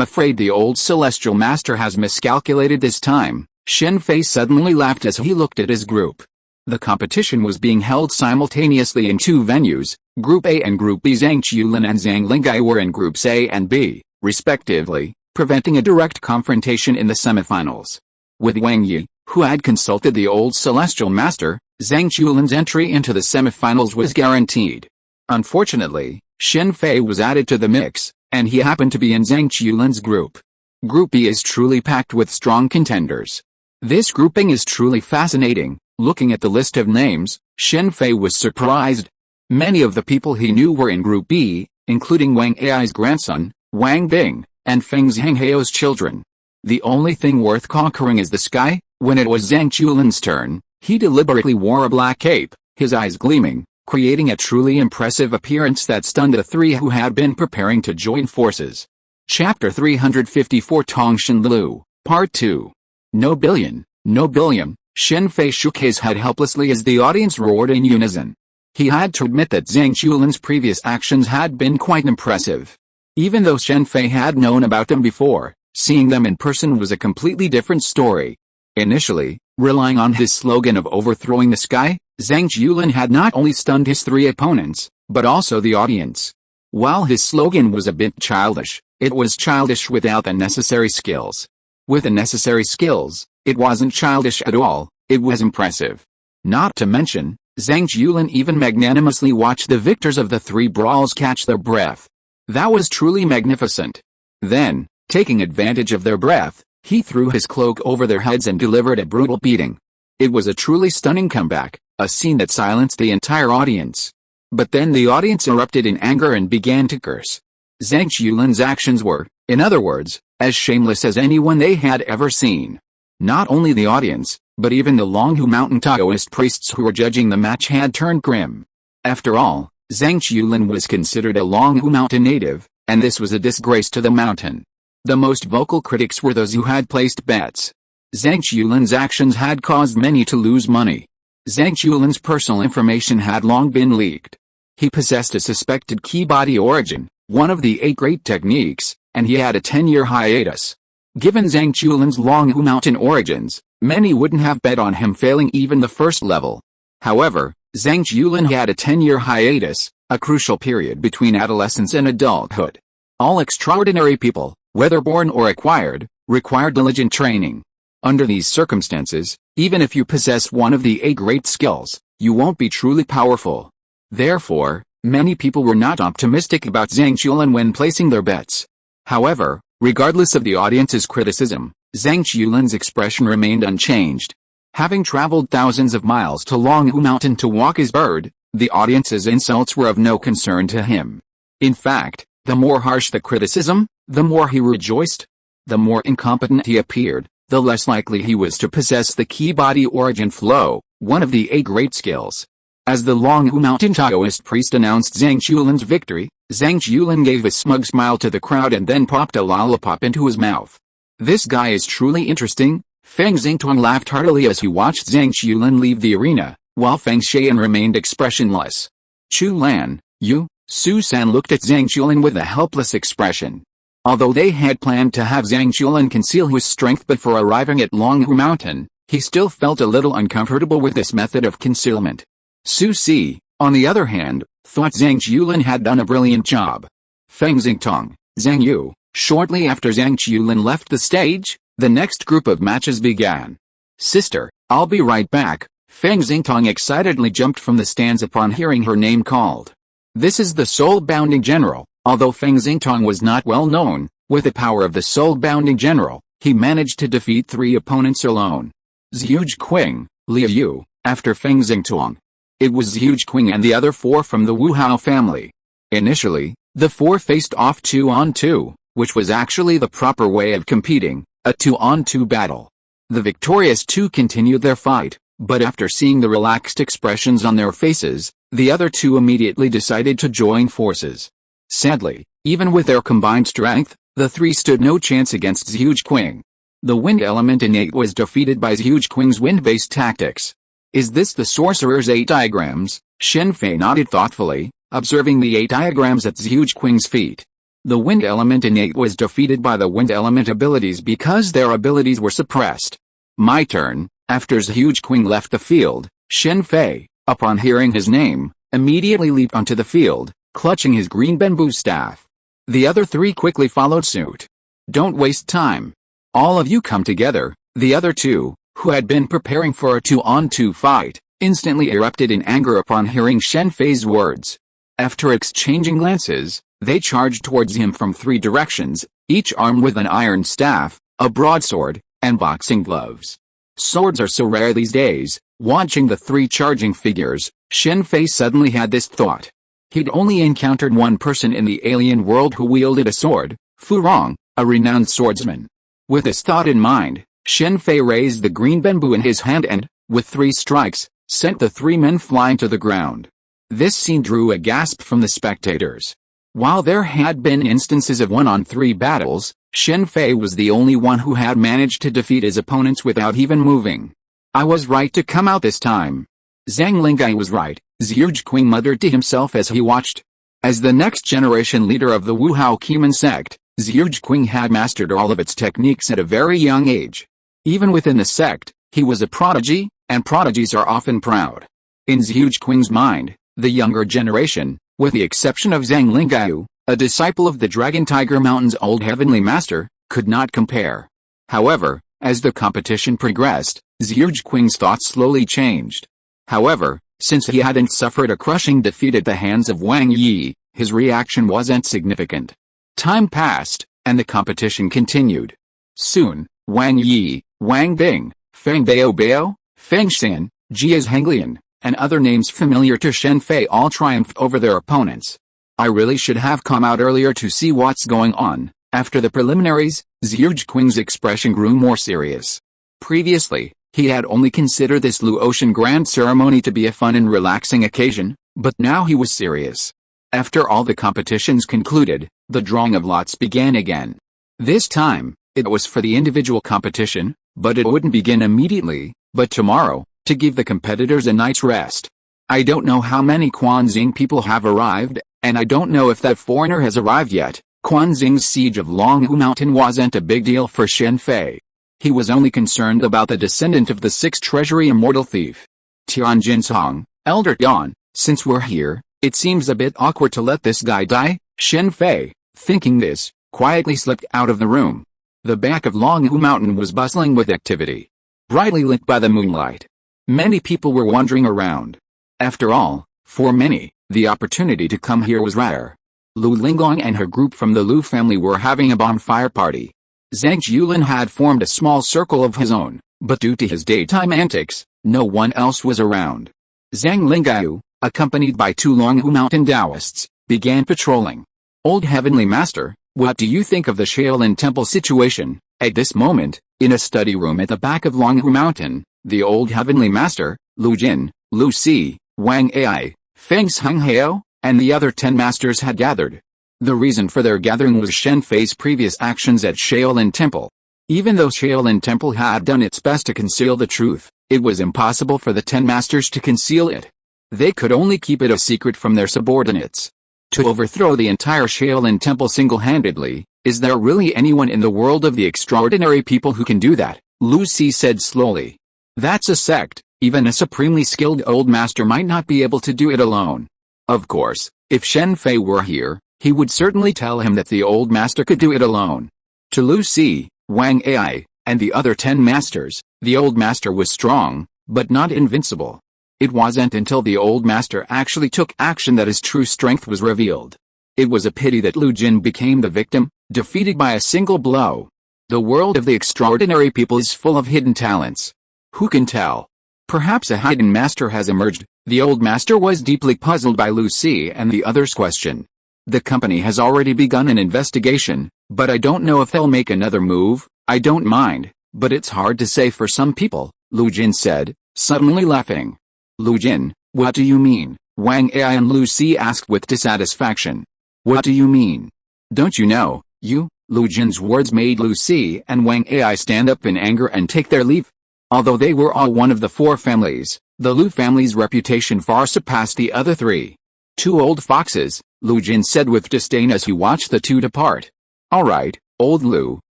afraid the old celestial master has miscalculated this time. Shen Fei suddenly laughed as he looked at his group. The competition was being held simultaneously in 2 venues. Group A and Group B. Zhang Qiulin and Zhang Lingai were in Groups A and B, respectively, preventing a direct confrontation in the semifinals. With Wang Yi, who had consulted the old celestial master, Zhang Qiulin's entry into the semifinals was guaranteed. Unfortunately, Shen Fei was added to the mix, and he happened to be in Zhang Qiulin's group. Group B is truly packed with strong contenders. This grouping is truly fascinating. Looking at the list of names, Shen Fei was surprised. Many of the people he knew were in Group B, including Wang Ai's grandson, Wang Bing, and Feng Zhanghao's children. The only thing worth conquering is the sky. When it was Zhang Qiulin's turn, he deliberately wore a black cape, his eyes gleaming, creating a truly impressive appearance that stunned the 3 who had been preparing to join forces. Chapter 354 Tongshan Lu, Part 2. No billion, no billion. Shen Fei shook his head helplessly as the audience roared in unison. He had to admit that Zhang Qiulin's previous actions had been quite impressive. Even though Shen Fei had known about them before, seeing them in person was a completely different story. Initially, relying on his slogan of overthrowing the sky, Zhang Qiulin had not only stunned his 3 opponents, but also the audience. While his slogan was a bit childish, it was childish without the necessary skills. With the necessary skills, it wasn't childish at all, it was impressive. Not to mention, Zhang Qiulin even magnanimously watched the victors of the 3 brawls catch their breath. That was truly magnificent. Then, taking advantage of their breath, he threw his cloak over their heads and delivered a brutal beating. It was a truly stunning comeback, a scene that silenced the entire audience. But then the audience erupted in anger and began to curse. Zhang Qiulin's actions were, in other words, as shameless as anyone they had ever seen. Not only the audience, but even the Longhu Mountain Taoist priests who were judging the match had turned grim. After all, Zhang Qiulin was considered a Longhu Mountain native, and this was a disgrace to the mountain. The most vocal critics were those who had placed bets. Zhang Qiulin's actions had caused many to lose money. Zhang Qiulin's personal information had long been leaked. He possessed a suspected key body origin, one of the 8 great techniques, and he had a 10-year hiatus. Given Zhang Qiulin's Longhu Mountain origins, many wouldn't have bet on him failing even the first level. However, Zhang Qiulin had a 10-year hiatus, a crucial period between adolescence and adulthood. All extraordinary people, whether born or acquired, require diligent training. Under these circumstances, even if you possess one of the 8 great skills, you won't be truly powerful. Therefore, many people were not optimistic about Zhang Qiulin when placing their bets. However, regardless of the audience's criticism, Zhang Qiulin's expression remained unchanged. Having traveled thousands of miles to Longhu Mountain to walk his bird, the audience's insults were of no concern to him. In fact, the more harsh the criticism, the more he rejoiced. The more incompetent he appeared, the less likely he was to possess the key body origin flow, one of the 8 great skills. As the Longhu Mountain Taoist priest announced Zhang Qiulin's victory, Zhang Qiulin gave a smug smile to the crowd and then popped a lollipop into his mouth. "This guy is truly interesting." Feng Xingtong laughed heartily as he watched Zhang Qiulin leave the arena, while Feng Xian remained expressionless. Chu Lan, Yu, Su San looked at Zhang Qiulin with a helpless expression. Although they had planned to have Zhang Qiulin conceal his strength before arriving at Longhu Mountain, he still felt a little uncomfortable with this method of concealment. Su Si, on the other hand, thought Zhang Qiulin had done a brilliant job. Feng Xingtong, Zhang Yu. Shortly after Zhang Qiulin left the stage, the next group of matches began. "Sister, I'll be right back." Feng Xingtong excitedly jumped from the stands upon hearing her name called. This is the soul-bounding general. Although Feng Xingtong was not well known, with the power of the soul-bounding general, he managed to defeat 3 opponents alone. Zhuge Qing, Liu Yu, after Feng Xingtong. It was Zhuge Qing and the other 4 from the Wu Hao family. Initially, the 4 faced off 2-on-2, which was actually the proper way of competing, a 2-on-2 battle. The victorious 2 continued their fight, but after seeing the relaxed expressions on their faces, the other 2 immediately decided to join forces. Sadly, even with their combined strength, the 3 stood no chance against Zhuge Qing. The wind element innate was defeated by Zhuge Qing's wind-based tactics. "Is this the sorcerer's 8 diagrams?" Shen Fei nodded thoughtfully, observing the 8 diagrams at Zhuge Qing's feet. The wind element innate was defeated by the wind element abilities because their abilities were suppressed. My turn. After Zhuge Qing left the field, Shen Fei, upon hearing his name, immediately leaped onto the field, clutching his green bamboo staff. The other 3 quickly followed suit. "Don't waste time. All of you come together." The other 2, who had been preparing for a 2-on-2 fight, instantly erupted in anger upon hearing Shen Fei's words. After exchanging glances, they charged towards him from 3 directions, each armed with an iron staff, a broadsword, and boxing gloves. Swords are so rare these days. Watching the 3 charging figures, Shen Fei suddenly had this thought. He'd only encountered one person in the alien world who wielded a sword, Fu Rong, a renowned swordsman. With this thought in mind, Shen Fei raised the green bamboo in his hand and, with 3 strikes, sent the 3 men flying to the ground. This scene drew a gasp from the spectators. While there had been instances of 1-on-3 battles, Shen Fei was the only one who had managed to defeat his opponents without even moving. "I was right to come out this time. Zhang Lingai was right," Zhuge Qing muttered to himself as he watched. As the next generation leader of the Wu Hao Kimen sect, Zhuge Qing had mastered all of its techniques at a very young age. Even within the sect, he was a prodigy, and prodigies are often proud. In Zhuge Qing's mind, the younger generation, with the exception of Zhang Lingai, a disciple of the Dragon Tiger Mountain's old heavenly master, could not compare. However, as the competition progressed, Zhuge Qing's thoughts slowly changed. However, since he hadn't suffered a crushing defeat at the hands of Wang Yi, his reaction wasn't significant. Time passed, and the competition continued. Soon, Wang Yi, Wang Bing, Feng Baobao, Feng Xian, Jia's Henglian, and other names familiar to Shen Fei all triumphed over their opponents. "I really should have come out earlier to see what's going on," After the preliminaries, Ziyuj Qing's expression grew more serious. Previously, he had only considered this Luotian grand ceremony to be a fun and relaxing occasion, but now he was serious. After all the competitions concluded, the drawing of lots began again. This time, it was for the individual competition, but it wouldn't begin immediately, but tomorrow, to give the competitors a night's rest. I don't know how many Quanxing people have arrived, and I don't know if that foreigner has arrived yet. Quanxing's siege of Longhu Mountain wasn't a big deal for Shen Fei. He was only concerned about the descendant of the sixth treasury immortal thief. Tianjin Song, Elder Yan, since we're here, it seems a bit awkward to let this guy die. Shen Fei, thinking this, quietly slipped out of the room. The back of Longhu Mountain was bustling with activity, brightly lit by the moonlight. Many people were wandering around. After all, for many, the opportunity to come here was rare. Lu Linglong and her group from the Lu family were having a bonfire party. Zhang Jiulin had formed a small circle of his own, but due to his daytime antics, no one else was around. Zhang Lingao, accompanied by two Longhu Mountain Taoists, began patrolling. Old Heavenly Master, what do you think of the Shaolin Temple situation? At this moment, in a study room at the back of Longhu Mountain, the Old Heavenly Master, Lu Jin, Lu Si, Wang Ai, Feng Songhao, and the other 10 masters had gathered. The reason for their gathering was Shen Fei's previous actions at Shaolin Temple. Even though Shaolin Temple had done its best to conceal the truth, it was impossible for the 10 masters to conceal it. They could only keep it a secret from their subordinates. To overthrow the entire Shaolin Temple single-handedly, is there really anyone in the world of the extraordinary people who can do that? Lu Si said slowly. That's a sect, even a supremely skilled old master might not be able to do it alone. Of course, if Shen Fei were here, he would certainly tell him that the old master could do it alone. To Lu Si, Wang Ai, and the other 10 masters, the old master was strong, but not invincible. It wasn't until the old master actually took action that his true strength was revealed. It was a pity that Lu Jin became the victim, defeated by a single blow. The world of the extraordinary people is full of hidden talents. Who can tell? Perhaps a hidden master has emerged. The old master was deeply puzzled by Lu Si and the others' question. The company has already begun an investigation, but I don't know if they'll make another move. I don't mind, but it's hard to say for some people, Lu Jin said, suddenly laughing. Lu Jin, what do you mean? Wang Ai and Lu Si asked with dissatisfaction. What do you mean? Don't you know, you? Lu Jin's words made Lu Si and Wang Ai stand up in anger and take their leave. Although they were all one of the 4 families, the Lu family's reputation far surpassed the other 3. 2 old foxes, Lu Jin said with disdain as he watched the 2 depart. All right, old Lu,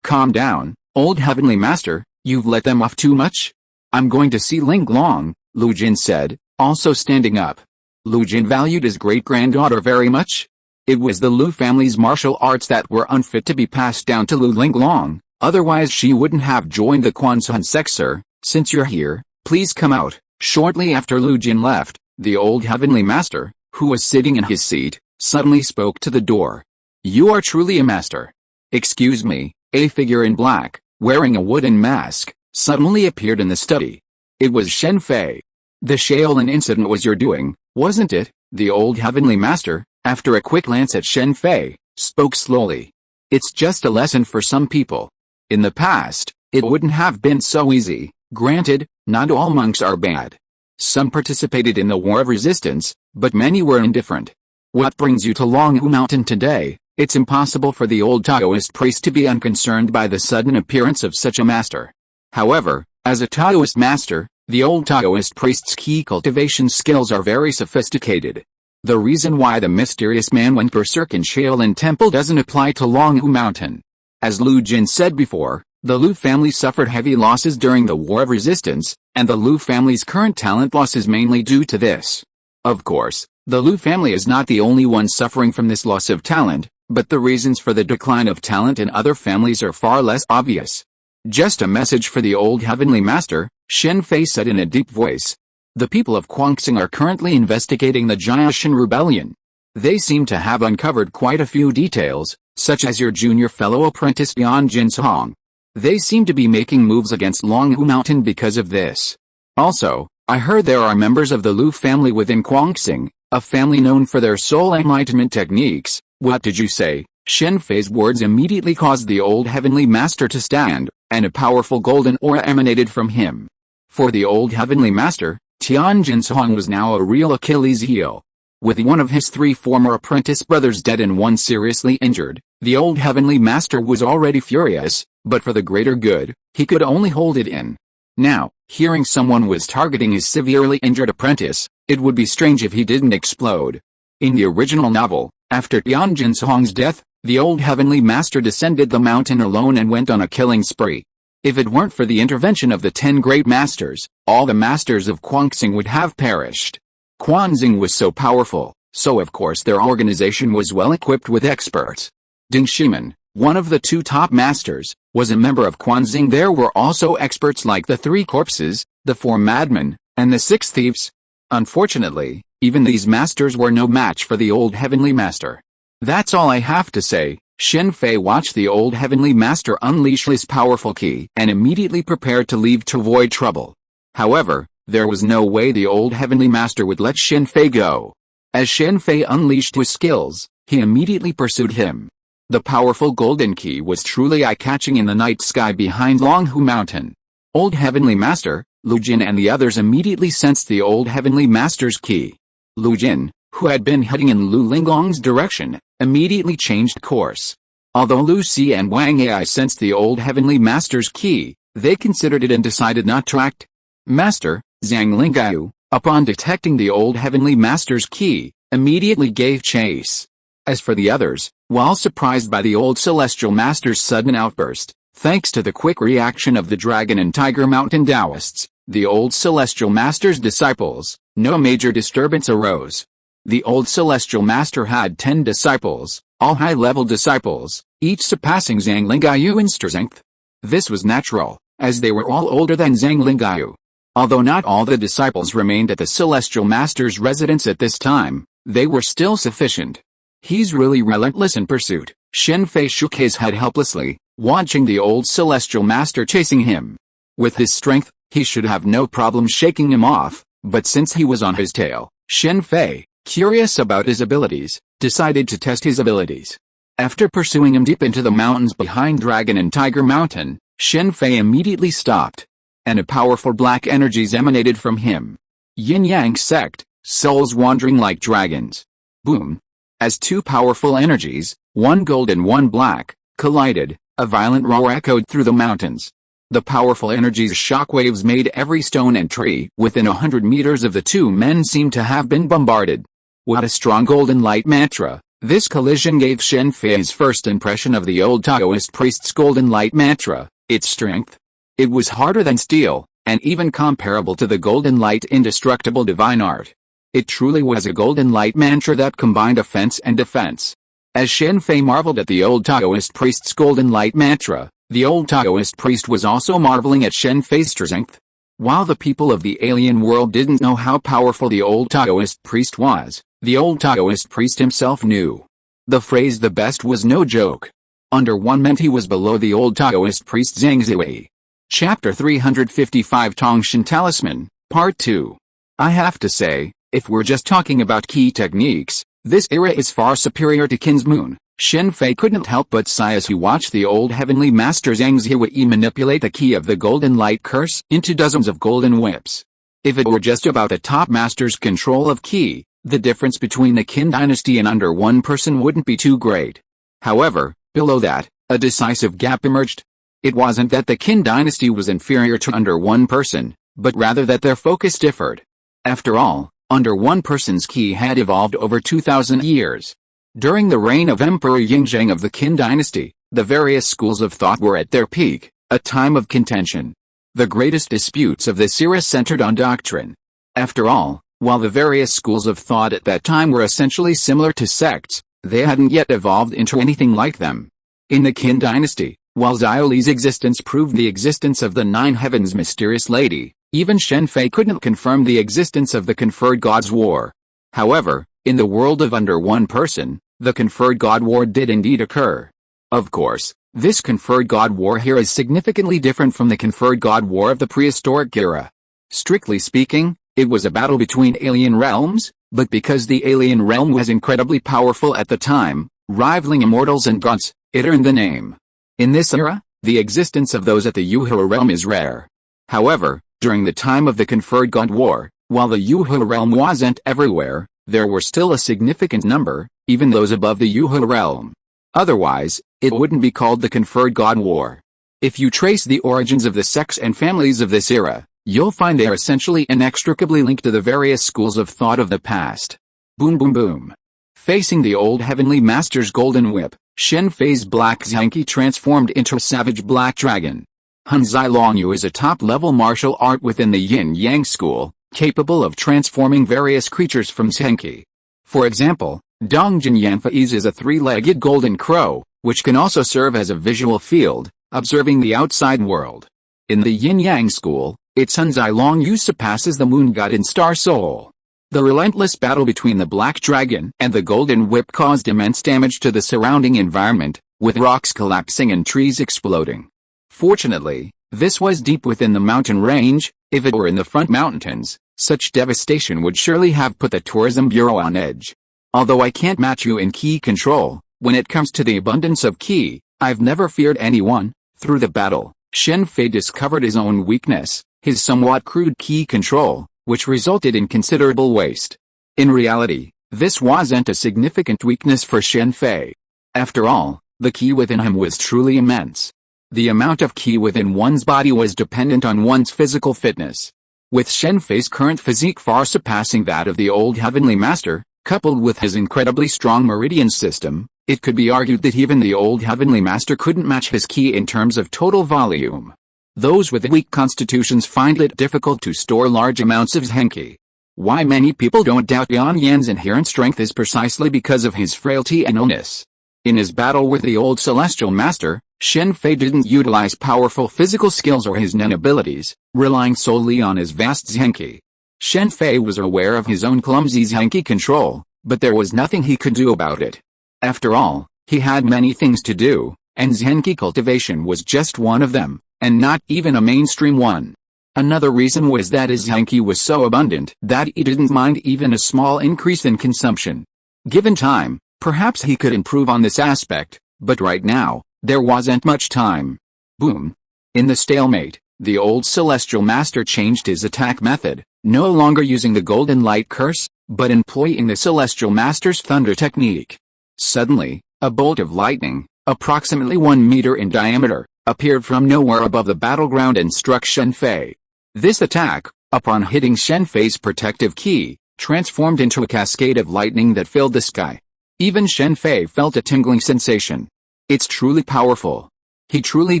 calm down. Old Heavenly Master, you've let them off too much? I'm going to see Linglong, Lu Jin said, also standing up. Lu Jin valued his great-granddaughter very much. It was the Lu family's martial arts that were unfit to be passed down to Lu Linglong, otherwise she wouldn't have joined the Quanxun sect. Sir, since you're here, please come out. Shortly after Lu Jin left, the Old Heavenly Master, who was sitting in his seat, suddenly spoke to the door. You are truly a master. Excuse me. A figure in black, wearing a wooden mask, suddenly appeared in the study. It was Shen Fei. The Shaolin incident was your doing, wasn't it? The Old Heavenly Master, after a quick glance at Shen Fei, spoke slowly. It's just a lesson for some people. In the past, it wouldn't have been so easy. Granted, not all monks are bad. Some participated in the war of resistance, but many were indifferent. What brings you to Longhu Mountain today? It's impossible for the old Taoist priest to be unconcerned by the sudden appearance of such a master. However, as a Taoist master, the old Taoist priest's key cultivation skills are very sophisticated. The reason why the mysterious man went berserk in Shaolin Temple doesn't apply to Longhu Mountain. As Lu Jin said before, the Lu family suffered heavy losses during the War of Resistance, and the Lu family's current talent loss is mainly due to this. Of course, the Lu family is not the only one suffering from this loss of talent, but the reasons for the decline of talent in other families are far less obvious. Just a message for the Old Heavenly Master, Shen Fei said in a deep voice. The people of Quanxing are currently investigating the Jiashan rebellion. They seem to have uncovered quite a few details, such as your junior fellow apprentice Yan Jinsong. They seem to be making moves against Longhu Mountain because of this. Also, I heard there are members of the Lu family within Quanxing, a family known for their soul enlightenment techniques. What did you say? Shen Fei's words immediately caused the old Heavenly Master to stand, and a powerful golden aura emanated from him. For the old Heavenly Master, Tianjin Song was now a real Achilles heel. With one of his 3 former apprentice brothers dead and one seriously injured, the old Heavenly Master was already furious, but for the greater good, he could only hold it in. Now, hearing someone was targeting his severely injured apprentice, it would be strange if he didn't explode. In the original novel, after Tianjin Song's death, the old Heavenly Master descended the mountain alone and went on a killing spree. If it weren't for the intervention of the 10 great masters, all the masters of Quanxing would have perished. Quanxing was so powerful, so of course their organization was well equipped with experts. Ding Shiman, one of the 2 top masters, was a member of Quanxing. There were also experts like the 3 corpses, the 4 madmen, and the 6 thieves. Unfortunately, even these masters were no match for the old Heavenly Master. That's all I have to say. Shen Fei watched the old Heavenly Master unleash his powerful ki and immediately prepared to leave to avoid trouble. However, there was no way the old Heavenly Master would let Shen Fei go. As Shen Fei unleashed his skills, he immediately pursued him. The powerful golden ki was truly eye-catching in the night sky behind Longhu Mountain. Old Heavenly Master, Lu Jin and the others immediately sensed the old Heavenly Master's ki. Lu Jin, who had been heading in Lu Linglong's direction, immediately changed course. Although Lu Si and Wang Ai sensed the old Heavenly Master's ki, they considered it and decided not to act. Master, Zhang Lingao, upon detecting the old Heavenly Master's ki, immediately gave chase. As for the others, while surprised by the old Celestial Master's sudden outburst, thanks to the quick reaction of the Dragon and Tiger Mountain Taoists, the old Celestial Master's disciples, no major disturbance arose. The old Celestial Master had 10 disciples, all high-level disciples, each surpassing Zhang Lingao in strength. This was natural, as they were all older than Zhang Lingao. Although not all the disciples remained at the Celestial Master's residence at this time, they were still sufficient. He's really relentless in pursuit. Shen Fei shook his head helplessly, watching the old Celestial Master chasing him. With his strength, he should have no problem shaking him off, but since he was on his tail, Shen Fei, curious about his abilities, decided to test his abilities. After pursuing him deep into the mountains behind Dragon and Tiger Mountain, Shen Fei immediately stopped, and a powerful black energies emanated from him. Yin-Yang sect, souls wandering like dragons. Boom. As 2 powerful energies, one gold and one black, collided, a violent roar echoed through the mountains. The powerful energies' shockwaves made every stone and tree within 100 meters of the 2 men seem to have been bombarded. What a strong golden light mantra! This collision gave Shen Fei his first impression of the old Taoist priest's golden light mantra, its strength. It was harder than steel, and even comparable to the golden light indestructible divine art. It truly was a golden light mantra that combined offense and defense. As Shen Fei marveled at the old Taoist priest's golden light mantra, the old Taoist priest was also marveling at Shen Fei's strength. While the people of the alien world didn't know how powerful the old Taoist priest was, the old Taoist priest himself knew. The phrase "the best" was no joke. Under one meant he was below the old Taoist priest Zhang Zhui. Chapter 355 Tongshan Talisman, Part 2. I have to say, if we're just talking about key techniques, this era is far superior to Qin's Moon. Shen Fei couldn't help but sigh as he watched the old Heavenly Master Zhang Zhui manipulate the key of the Golden Light Curse into dozens of golden whips. If it were just about the top master's control of key, the difference between the Qin dynasty and under one person wouldn't be too great. However, below that, a decisive gap emerged. It wasn't that the Qin dynasty was inferior to under one person, but rather that their focus differed. After all, under one person's key had evolved over 2,000 years. During the reign of Emperor Yingzheng of the Qin dynasty, the various schools of thought were at their peak, a time of contention. The greatest disputes of this era centered on doctrine. After all, while the various schools of thought at that time were essentially similar to sects, they hadn't yet evolved into anything like them. In the Qin dynasty, while Xiaoli's existence proved the existence of the Nine Heavens mysterious lady, even Shen Fei couldn't confirm the existence of the conferred God's War. However, in the world of under one person, the conferred God War did indeed occur. Of course, this conferred God War here is significantly different from the conferred God War of the prehistoric era. Strictly speaking, it was a battle between alien realms, but because the alien realm was incredibly powerful at the time, rivaling immortals and gods. It earned the name. In this era, the existence of those at the Yuhua realm is rare. However, during the time of the conferred god war, while the Yuhua realm wasn't everywhere, there were still a significant number, even those above the Yuhua realm. Otherwise, it wouldn't be called the conferred god war. If you trace the origins of the sects and families of this era, you'll find they are essentially inextricably linked to the various schools of thought of the past. Boom boom boom. Facing the old heavenly master's golden whip, Shen Fei's black Zhanki transformed into a savage black dragon. Hanzai Longyu is a top-level martial art within the yin-yang school, capable of transforming various creatures from Zhanki. For example, Dongjin Yanfei's is a three-legged golden crow, which can also serve as a visual field, observing the outside world. In the yin-yang school, its Hanzai Longyu surpasses the moon god in Star Soul. The relentless battle between the black dragon and the golden whip caused immense damage to the surrounding environment, with rocks collapsing and trees exploding. Fortunately, this was deep within the mountain range. If it were in the front mountains, such devastation would surely have put the tourism bureau on edge. Although I can't match you in ki control, when it comes to the abundance of ki, I've never feared anyone. Through the battle, Shen Fei discovered his own weakness, his somewhat crude ki control, which resulted in considerable waste. In reality, this wasn't a significant weakness for Shen Fei. After all, the ki within him was truly immense. The amount of ki within one's body was dependent on one's physical fitness. With Shen Fei's current physique far surpassing that of the old heavenly master, coupled with his incredibly strong meridian system, it could be argued that even the old heavenly master couldn't match his ki in terms of total volume. Those with weak constitutions find it difficult to store large amounts of Zhanki. Why many people don't doubt Yan Yan's inherent strength is precisely because of his frailty and illness. In his battle with the old celestial master, Shen Fei didn't utilize powerful physical skills or his nen abilities, relying solely on his vast Zhanki. Shen Fei was aware of his own clumsy Zhanki control, but there was nothing he could do about it. After all, he had many things to do, and Zhanki cultivation was just one of them, and not even a mainstream one. Another reason was that his Zhanki was so abundant that he didn't mind even a small increase in consumption. Given time, perhaps he could improve on this aspect, but right now, there wasn't much time. Boom. In the stalemate, the old celestial master changed his attack method, no longer using the golden light curse, but employing the celestial master's thunder technique. Suddenly, a bolt of lightning, approximately 1 meter in diameter, appeared from nowhere above the battleground and struck Shen Fei. This attack, upon hitting Shen Fei's protective ki, transformed into a cascade of lightning that filled the sky. Even Shen Fei felt a tingling sensation. It's truly powerful. He truly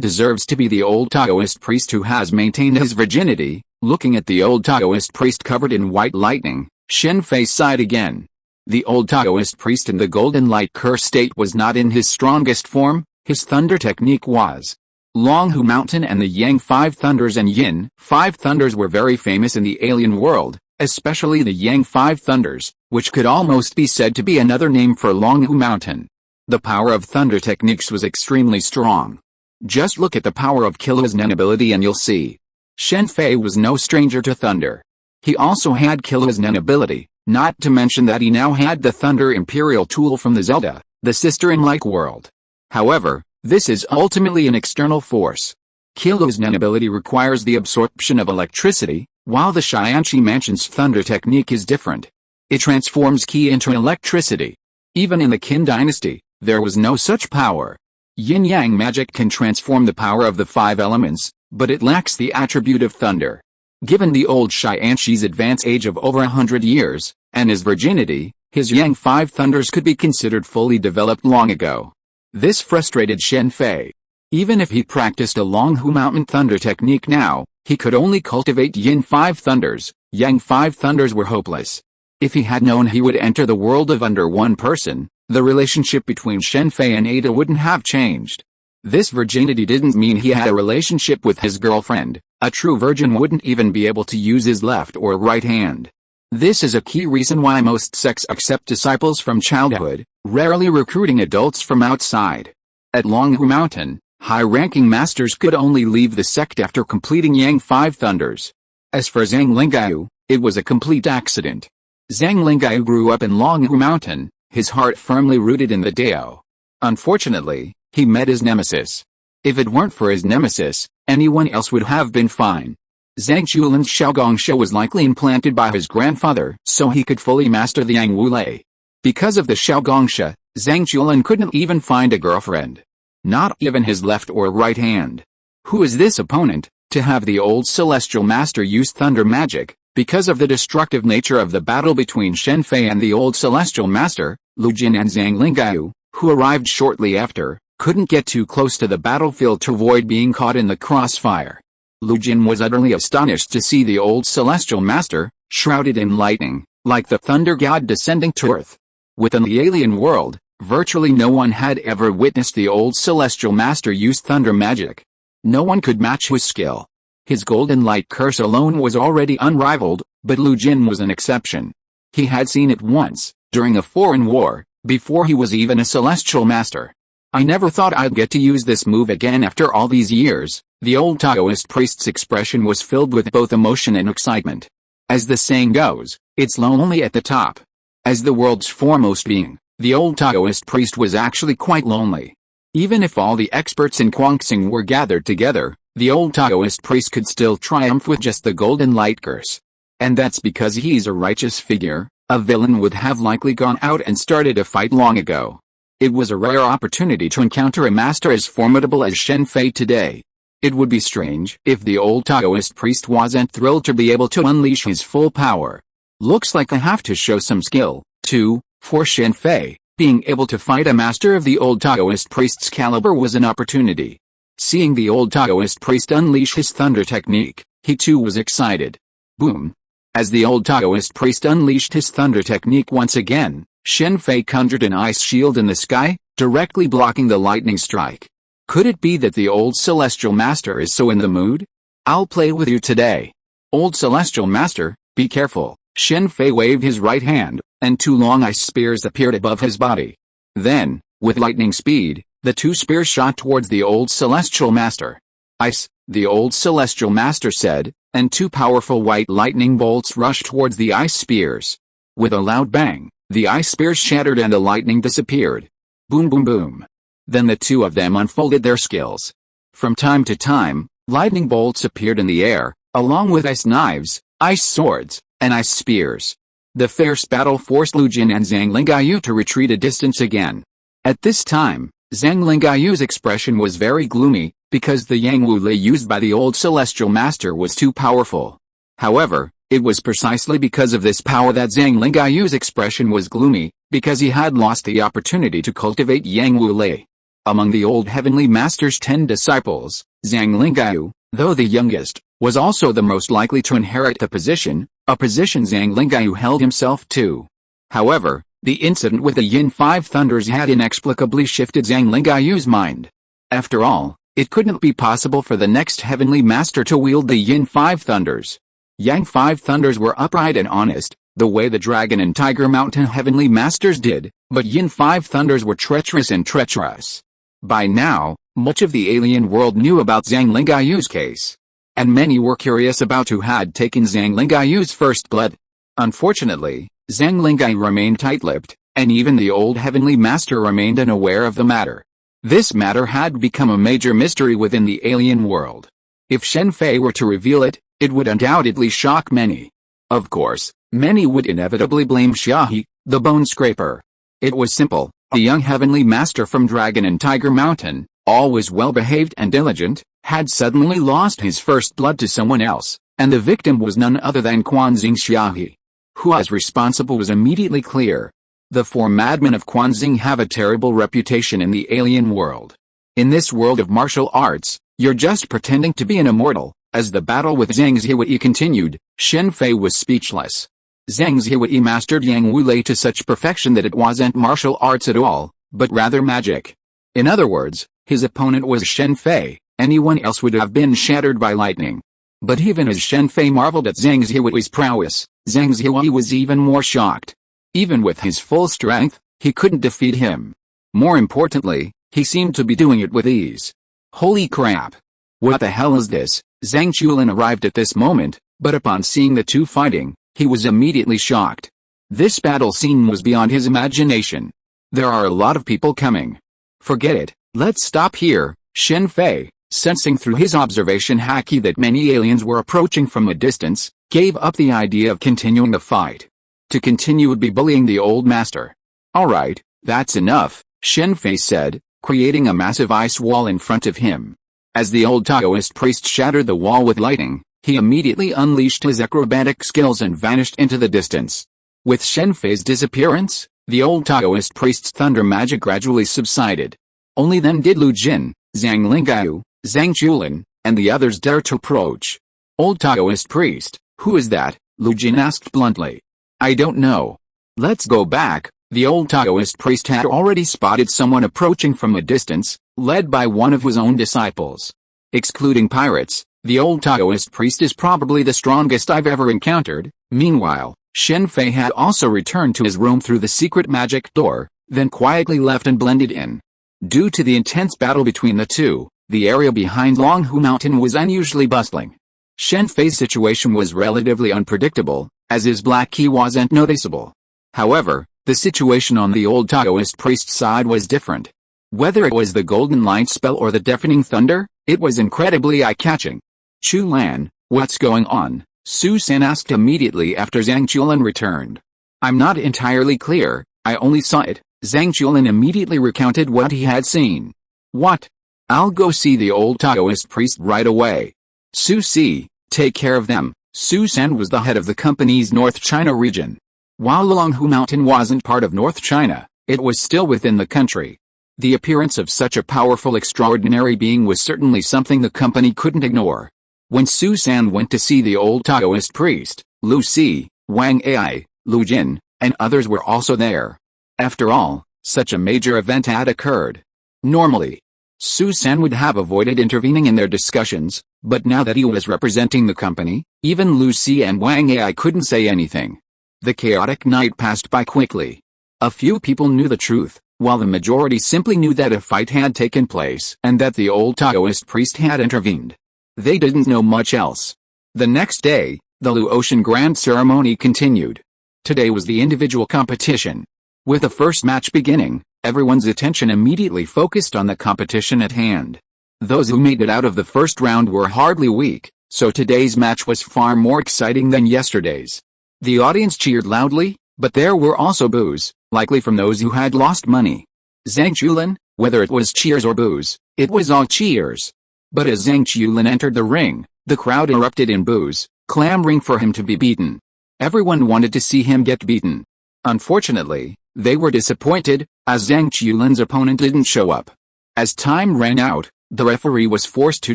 deserves to be the old Taoist priest who has maintained his virginity. Looking at the old Taoist priest covered in white lightning, Shen Fei sighed again. The old Taoist priest in the golden light curse state was not in his strongest form, his thunder technique was. Longhu Mountain and the Yang Five Thunders and Yin Five Thunders were very famous in the alien world, especially the Yang Five Thunders, which could almost be said to be another name for Longhu Mountain. The power of thunder techniques was extremely strong. Just look at the power of Kilua's nen ability and you'll see. Shen Fei was no stranger to thunder. He also had Kilua's nen ability, not to mention that he now had the Thunder Imperial tool from the Zelda, the sister-in-like world. However, this is ultimately an external force. Kilua's nen ability requires the absorption of electricity, while the Xianxi Mansion's thunder technique is different. It transforms ki into electricity. Even in the Qin dynasty, there was no such power. Yin-yang magic can transform the power of the 5 elements, but it lacks the attribute of thunder. Given the old Xianxi's advanced age of over 100 years, and his virginity, his Yang Five Thunders could be considered fully developed long ago. This frustrated Shen Fei. Even if he practiced a Longhu Mountain thunder technique now, he could only cultivate Yin Five Thunders. Yang Five Thunders were hopeless. If he had known he would enter the world of under one person, the relationship between Shen Fei and Ada wouldn't have changed. This virginity didn't mean he had a relationship with his girlfriend. A true virgin wouldn't even be able to use his left or right hand. This is a key reason why most sects accept disciples from childhood, rarely recruiting adults from outside. At Longhu Mountain, high-ranking masters could only leave the sect after completing Yang Five Thunders. As for Zhang Lingyu, it was a complete accident. Zhang Lingyu grew up in Longhu Mountain. his heart firmly rooted in the Dao. Unfortunately, he met his nemesis. If it weren't for his nemesis, anyone else would have been fine. Zhang Xuelin's Xiaogongsha was likely implanted by his grandfather so he could fully master the Yang Wulei. Because of the Xiaogongsha, Zhang Xuelin couldn't even find a girlfriend. Not even his left or right hand. Who is this opponent, to have the old celestial master use thunder magic? Because of the destructive nature of the battle between Shen Fei and the old celestial master, Lu Jin and Zhang Lingyu, who arrived shortly after, couldn't get too close to the battlefield to avoid being caught in the crossfire. Lu Jin was utterly astonished to see the old celestial master, shrouded in lightning, like the thunder god descending to earth. Within the alien world, virtually no one had ever witnessed the old celestial master use thunder magic. No one could match his skill. His golden light curse alone was already unrivaled, but Lu Jin was an exception. He had seen it once, during a foreign war, before he was even a celestial master. I never thought I'd get to use this move again after all these years. The old Taoist priest's expression was filled with both emotion and excitement. As the saying goes, it's lonely at the top. As the world's foremost being, the old Taoist priest was actually quite lonely. Even if all the experts in Guangxing were gathered together, the old Taoist priest could still triumph with just the golden light curse. And that's because he's a righteous figure. A villain would have likely gone out and started a fight long ago. It was a rare opportunity to encounter a master as formidable as Shen Fei today. It would be strange if the old Taoist priest wasn't thrilled to be able to unleash his full power. Looks like I have to show some skill, too, for Shen Fei. Being able to fight a master of the old Taoist priest's caliber was an opportunity. Seeing the old Taoist priest unleash his thunder technique, he too was excited. Boom! As the old Taoist priest unleashed his thunder technique once again, Shen Fei conjured an ice shield in the sky, directly blocking the lightning strike. Could it be that the old celestial master is so in the mood? I'll play with you today. Old celestial master, be careful. Shen Fei waved his right hand, and two long ice spears appeared above his body. Then, with lightning speed, the two spears shot towards the old celestial master. Ice, the old celestial master said, and two powerful white lightning bolts rushed towards the ice spears. With a loud bang, the ice spears shattered and the lightning disappeared. Boom boom boom. Then the two of them unfolded their skills. From time to time, lightning bolts appeared in the air, along with ice knives, ice swords, and ice spears. The fierce battle forced Lu Jin and Zhang Lingyu to retreat a distance again. At this time, Zhang Lingyu's expression was very gloomy, because the Yang Wulei used by the old celestial master was too powerful. However, it was precisely because of this power that Zhang Lingyu's expression was gloomy, because he had lost the opportunity to cultivate Yang Wulei. Among the old heavenly master's 10 disciples, Zhang Lingyu, though the youngest, was also the most likely to inherit the position, a position Zhang Lingyu held himself to. However, the incident with the Yin 5 Thunders had inexplicably shifted Zhang Lingyu's mind. After all, it couldn't be possible for the next heavenly master to wield the Yin 5 Thunders. Yang 5 Thunders were upright and honest, the way the Dragon and Tiger Mountain heavenly masters did, but Yin 5 Thunders were treacherous and treacherous. By now, much of the alien world knew about Zhang Lingyu's case. And many were curious about who had taken Zhang Lingyu's first blood. Unfortunately, Zhang Lingyu remained tight-lipped, and even the old heavenly master remained unaware of the matter. This matter had become a major mystery within the alien world. If Shen Fei were to reveal it, it would undoubtedly shock many. Of course, many would inevitably blame S.H.I.E.L.D, the bone scraper. It was simple. The young heavenly master from Dragon and Tiger Mountain, always well-behaved and diligent, had suddenly lost his first blood to someone else, and the victim was none other than Quanxing S.H.I.E.L.D. Who was responsible was immediately clear. The 4 madmen of Quanxing have a terrible reputation in the alien world. In this world of martial arts, you're just pretending to be an immortal. As the battle with Zhang Zhihui continued, Shen Fei was speechless. Zhang Zhihui mastered Yang Wulei to such perfection that it wasn't martial arts at all, but rather magic. In other words, his opponent was Shen Fei. Anyone else would have been shattered by lightning. But even as Shen Fei marveled at Zhang Zhihui's prowess, Zhang Zhihui was even more shocked. Even with his full strength, he couldn't defeat him. More importantly, he seemed to be doing it with ease. Holy crap! What the hell is this? Zhang Xuelin arrived at this moment, but upon seeing the two fighting, he was immediately shocked. This battle scene was beyond his imagination. There are a lot of people coming. Forget it, let's stop here. Shen Fei, sensing through his observation haki that many aliens were approaching from a distance, gave up the idea of continuing the fight. To continue would be bullying the old master. Alright, that's enough, Shen Fei said, creating a massive ice wall in front of him. As the old Taoist priest shattered the wall with lightning, he immediately unleashed his acrobatic skills and vanished into the distance. With Shen Fei's disappearance, the old Taoist priest's thunder magic gradually subsided. Only then did Lu Jin, Zhang Linggao, Zhang Chulin, and the others dare to approach. Old Taoist priest, who is that? Lu Jin asked bluntly. I don't know. Let's go back. The old Taoist priest had already spotted someone approaching from a distance, led by one of his own disciples. Excluding pirates, the old Taoist priest is probably the strongest I've ever encountered. Meanwhile, Shen Fei had also returned to his room through the secret magic door, then quietly left and blended in. Due to the intense battle between the two, the area behind Longhu Mountain was unusually bustling. Shen Fei's situation was relatively unpredictable, as his black key wasn't noticeable. However, the situation on the old Taoist priest's side was different. Whether it was the golden light spell or the deafening thunder, it was incredibly eye-catching. Chu Lan, what's going on? Su San asked immediately after Zhang Chulin returned. I'm not entirely clear, I only saw it. Zhang Chulin immediately recounted what he had seen. What? I'll go see the old Taoist priest right away. Su Si, take care of them. Su San was the head of the company's North China region. While Longhu Mountain wasn't part of North China, it was still within the country. The appearance of such a powerful extraordinary being was certainly something the company couldn't ignore. When Su San went to see the old Taoist priest, Lu Si, Wang Ai, Lu Jin, and others were also there. After all, such a major event had occurred. Normally, Su San would have avoided intervening in their discussions, but now that he was representing the company, even Lu Si and Wang Ai couldn't say anything. The chaotic night passed by quickly. A few people knew the truth, while the majority simply knew that a fight had taken place and that the old Taoist priest had intervened. They didn't know much else. The next day, the Lu Ocean Grand Ceremony continued. Today was the individual competition. With the first match beginning, everyone's attention immediately focused on the competition at hand. Those who made it out of the first round were hardly weak, so today's match was far more exciting than yesterday's. The audience cheered loudly, but there were also boos, likely from those who had lost money. Zhang Chulin, whether it was cheers or boos, it was all cheers. But as Zhang Chulin entered the ring, the crowd erupted in boos, clamoring for him to be beaten. Everyone wanted to see him get beaten. Unfortunately, they were disappointed, as Zhang Chulin's opponent didn't show up. As time ran out, the referee was forced to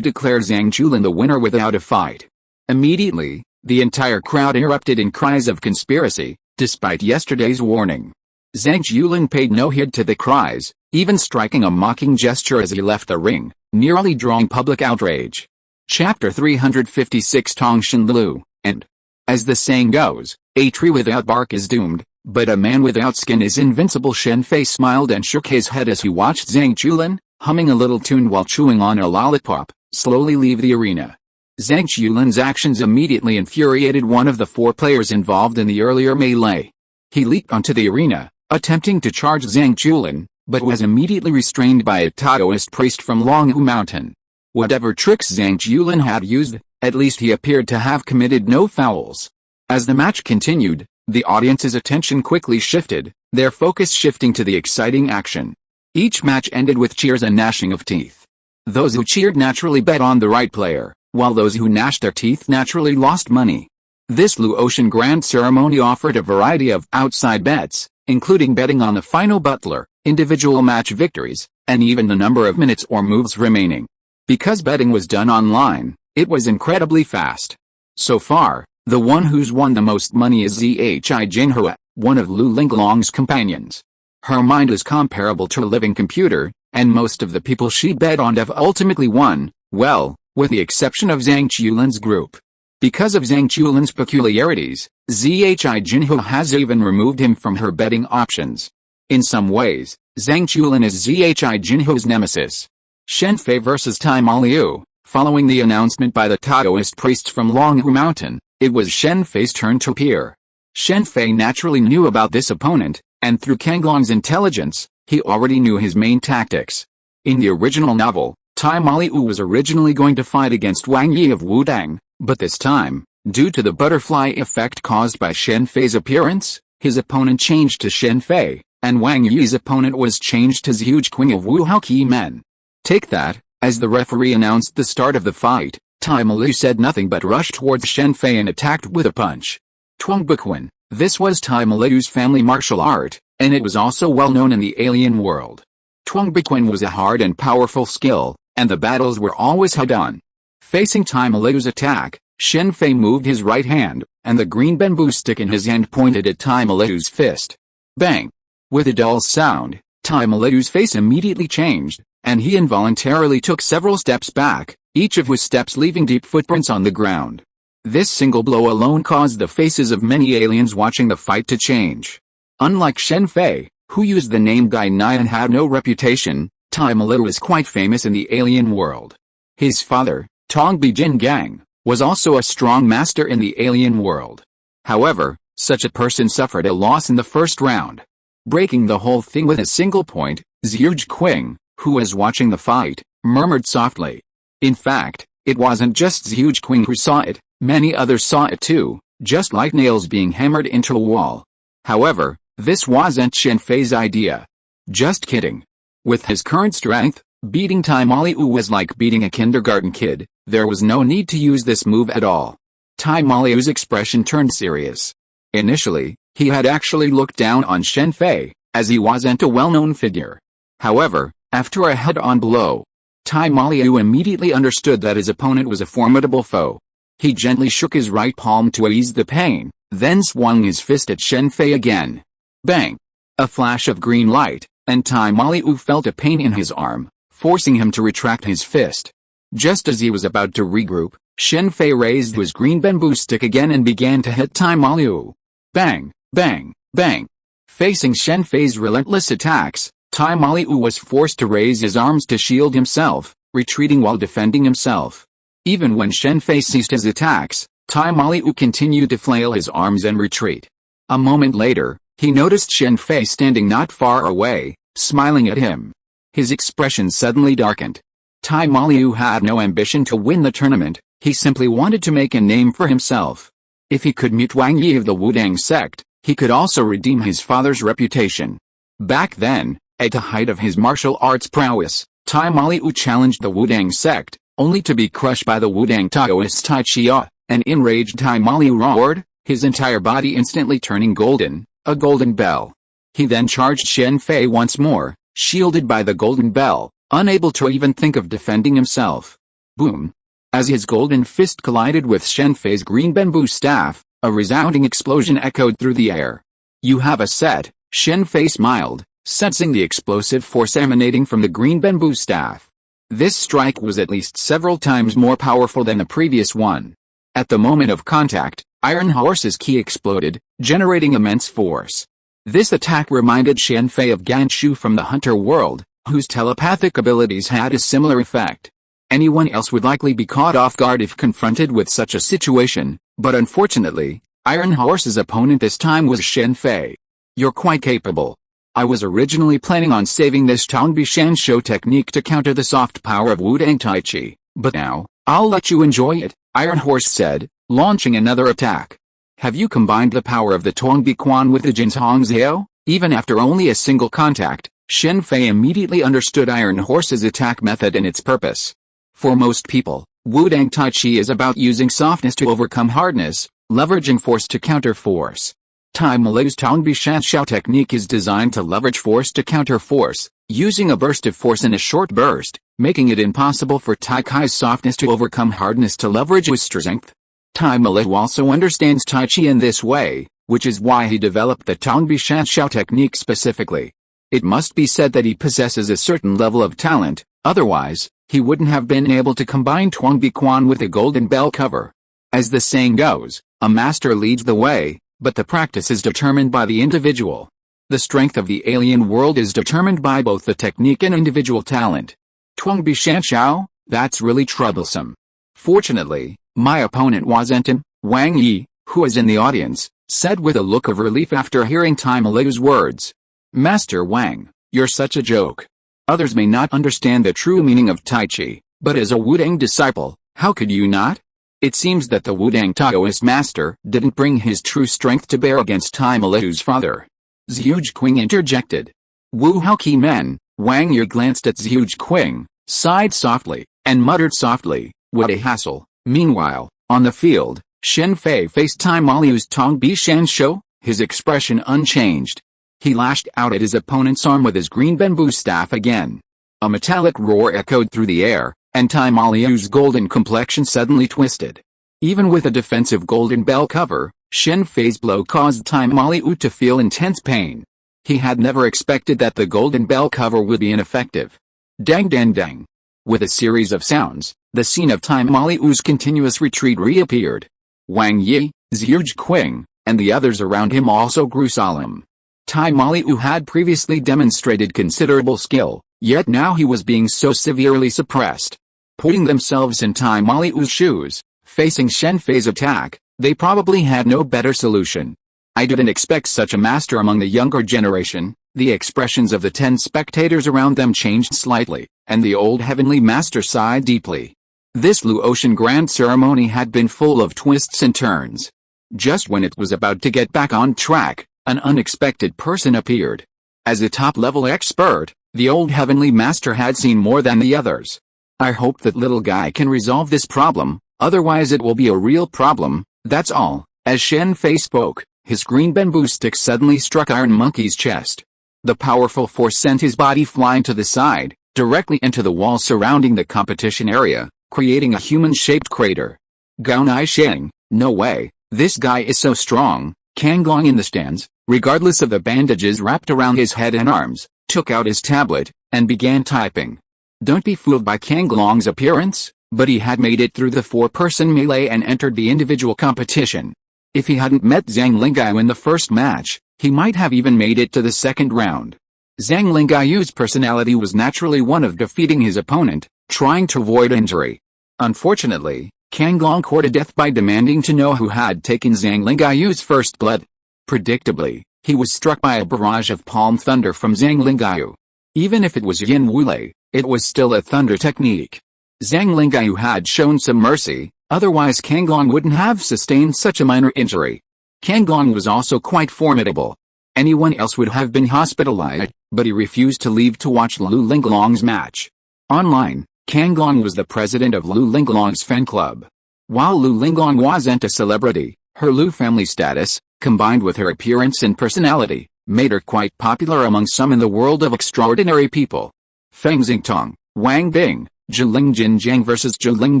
declare Zhang Chulin the winner without a fight. Immediately, the entire crowd erupted in cries of conspiracy, despite yesterday's warning. Zhang Chulin paid no heed to the cries, even striking a mocking gesture as he left the ring, nearly drawing public outrage. Chapter 356 Tongshan Lu, and as the saying goes, a tree without bark is doomed, but a man without skin is invincible. Shen Fei smiled and shook his head as he watched Zhang Chulin, humming a little tune while chewing on a lollipop, slowly leave the arena. Zhang Chulin's actions immediately infuriated one of the four players involved in the earlier melee. He leaped onto the arena, attempting to charge Zhang Chulin, but was immediately restrained by a Taoist priest from Longhu Mountain. Whatever tricks Zhang Chulin had used, at least he appeared to have committed no fouls. As the match continued, the audience's attention quickly shifted, their focus shifting to the exciting action. Each match ended with cheers and gnashing of teeth. Those who cheered naturally bet on the right player, while those who gnashed their teeth naturally lost money. This Lu Ocean Grand Ceremony offered a variety of outside bets, including betting on the final butler, individual match victories, and even the number of minutes or moves remaining. Because betting was done online, it was incredibly fast. So far, the one who's won the most money is Zhi Jinhua, one of Lu Linglong's companions. Her mind is comparable to a living computer, and most of the people she bet on have ultimately won, well, with the exception of Zhang Chulin's group. Because of Zhang Chulin's peculiarities, Zhi Jinhua has even removed him from her betting options. In some ways, Zhang Chulin is Zhi Jinhua's nemesis. Shen Fei vs. Taimal Liu. Following the announcement by the Taoist priests from Longhu Mountain, it was Shen Fei's turn to appear. Shen Fei naturally knew about this opponent, and through Kanglong's intelligence, he already knew his main tactics. In the original novel, Tai Liu was originally going to fight against Wang Yi of Wudang, but this time, due to the butterfly effect caused by Shen Fei's appearance, his opponent changed to Shen Fei, and Wang Yi's opponent was changed to Zhuge Qing of Wu Hao Qi Men. Take that. As the referee announced the start of the fight, Tai Liu said nothing but rushed towards Shen Fei and attacked with a punch. Tuangbuquan. This was Tai Liu's family martial art, and it was also well known in the alien world. Tuangbuquan was a hard and powerful skill, and the battles were always held on. Facing Tai Liu's attack, Shen Fei moved his right hand, and the green bamboo stick in his hand pointed at Tai Liu's fist. Bang! With a dull sound, Tai Liu's face immediately changed, and he involuntarily took several steps back, each of his steps leaving deep footprints on the ground. This single blow alone caused the faces of many aliens watching the fight to change. Unlike Shen Fei, who used the name Gai Nai and had no reputation, Tai Liu was quite famous in the alien world. His father, Tong Bijin Gang, was also a strong master in the alien world. However, such a person suffered a loss in the first round. Breaking the whole thing with a single point, Zhuge Qing, who was watching the fight, murmured softly. In fact, it wasn't just Zhuge Qing who saw it, many others saw it too, just like nails being hammered into a wall. However, this wasn't Shen Fei's idea. Just kidding. With his current strength, beating Tai Liu was like beating a kindergarten kid. There was no need to use this move at all. Tai Liu's expression turned serious. Initially, he had actually looked down on Shen Fei, as he wasn't a well-known figure. However, after a head-on blow, Tai Liu immediately understood that his opponent was a formidable foe. He gently shook his right palm to ease the pain, then swung his fist at Shen Fei again. Bang! A flash of green light, and Tai Liu felt a pain in his arm, forcing him to retract his fist. Just as he was about to regroup, Shen Fei raised his green bamboo stick again and began to hit Tai Liu. Bang! Bang! Bang! Facing Shen Fei's relentless attacks, Tai Liu was forced to raise his arms to shield himself, retreating while defending himself. Even when Shen Fei ceased his attacks, Tai Liu continued to flail his arms and retreat. A moment later, he noticed Shen Fei standing not far away, smiling at him. His expression suddenly darkened. Tai Liu had no ambition to win the tournament, he simply wanted to make a name for himself. If he could meet Wang Yi of the Wudang sect, he could also redeem his father's reputation. Back then, at the height of his martial arts prowess, Tai Liu challenged the Wudang sect, only to be crushed by the Wudang Taoist Tai Chia. An enraged Tai Liu roared, his entire body instantly turning golden, a golden bell. He then charged Shen Fei once more, shielded by the golden bell, unable to even think of defending himself. Boom! As his golden fist collided with Shen Fei's green bamboo staff, a resounding explosion echoed through the air. You have a set, Shen Fei smiled, sensing the explosive force emanating from the green bamboo staff. This strike was at least several times more powerful than the previous one. At the moment of contact, Iron Horse's ki exploded, generating immense force. This attack reminded Shen Fei of Ganshu from the Hunter world, whose telepathic abilities had a similar effect. Anyone else would likely be caught off guard if confronted with such a situation, but unfortunately, Iron Horse's opponent this time was Shen Fei. You're quite capable. I was originally planning on saving this Tongbishan show technique to counter the soft power of Wudang Tai Chi, but now, I'll let you enjoy it, Iron Horse said, launching another attack. Have you combined the power of the Tongbiquan with the Jinsong Zhao? Even after only a single contact, Shen Fei immediately understood Iron Horse's attack method and its purpose. For most people, Wudang Tai Chi is about using softness to overcome hardness, leveraging force to counter force. Tai Liu's Tongbishan Shao technique is designed to leverage force to counter force, using a burst of force in a short burst, making it impossible for Tai Kai's softness to overcome hardness to leverage his strength. Tai Liu also understands Tai Chi in this way, which is why he developed the Tongbishan Shao technique specifically. It must be said that he possesses a certain level of talent, otherwise, he wouldn't have been able to combine Tongbiquan with a golden bell cover. As the saying goes, a master leads the way, but the practice is determined by the individual. The strength of the alien world is determined by both the technique and individual talent. Tongbishan Shao, that's really troublesome. Fortunately, my opponent wasn't him. Wang Yi, who was in the audience, said with a look of relief after hearing Taimalu's words. Master Wang, you're such a joke. Others may not understand the true meaning of Tai Chi, but as a Wudang disciple, how could you not? It seems that the Wudang Taoist master didn't bring his true strength to bear against Taimalu's father. Zhuge interjected. Wu Hao Qi Men, Wang Yi glanced at Zhuge, sighed softly, and muttered softly, what a hassle. Meanwhile, on the field, Shen Fei faced Taimalu's Tong Bi Shan Shou, his expression unchanged. He lashed out at his opponent's arm with his green bamboo staff again. A metallic roar echoed through the air, and Taimalu's golden complexion suddenly twisted. Even with a defensive golden bell cover, Shen Fei's blow caused Taimalu to feel intense pain. He had never expected that the golden bell cover would be ineffective. Dang dang dang. With a series of sounds, the scene of Taimalu's continuous retreat reappeared. Wang Yi, Zhuge, and the others around him also grew solemn. Taimalu had previously demonstrated considerable skill, yet now he was being so severely suppressed. Putting themselves in Taimalu's shoes, facing Shen Fei's attack, they probably had no better solution. I didn't expect such a master among the younger generation. The expressions of the 10 spectators around them changed slightly, and the old heavenly master sighed deeply. This Luotian grand ceremony had been full of twists and turns. Just when it was about to get back on track, an unexpected person appeared. As a top-level expert, the old heavenly master had seen more than the others. I hope that little guy can resolve this problem, otherwise it will be a real problem, that's all. As Shen Fei spoke, his green bamboo stick suddenly struck Iron Monkey's chest. The powerful force sent his body flying to the side, directly into the wall surrounding the competition area, creating a human-shaped crater. Gao Nai Sheng, no way, this guy is so strong. Kang Long in the stands, regardless of the bandages wrapped around his head and arms, took out his tablet, and began typing. Don't be fooled by Kang Long's appearance, but he had made it through the 4-person melee and entered the individual competition. If he hadn't met Zhang Linggao in the first match, he might have even made it to the second round. Zhang Linggao's personality was naturally one of defeating his opponent, trying to avoid injury. Unfortunately, Kang Long courted death by demanding to know who had taken Zhang Linggao's first blood. Predictably, he was struck by a barrage of palm thunder from Zhang Linggao. Even if it was Yin Wulei, it was still a thunder technique. Zhang Linggao had shown some mercy, otherwise Kang Long wouldn't have sustained such a minor injury. Kang Long was also quite formidable. Anyone else would have been hospitalized, but he refused to leave to watch Lu Linglong's match. Online, Kang Long was the president of Lu Linglong's fan club. While Lu Linglong wasn't a celebrity, her Lu family status, combined with her appearance and personality, made her quite popular among some in the world of extraordinary people. Feng Xingtong, Wang Bing, Zhiling Jinjiang vs. Zhiling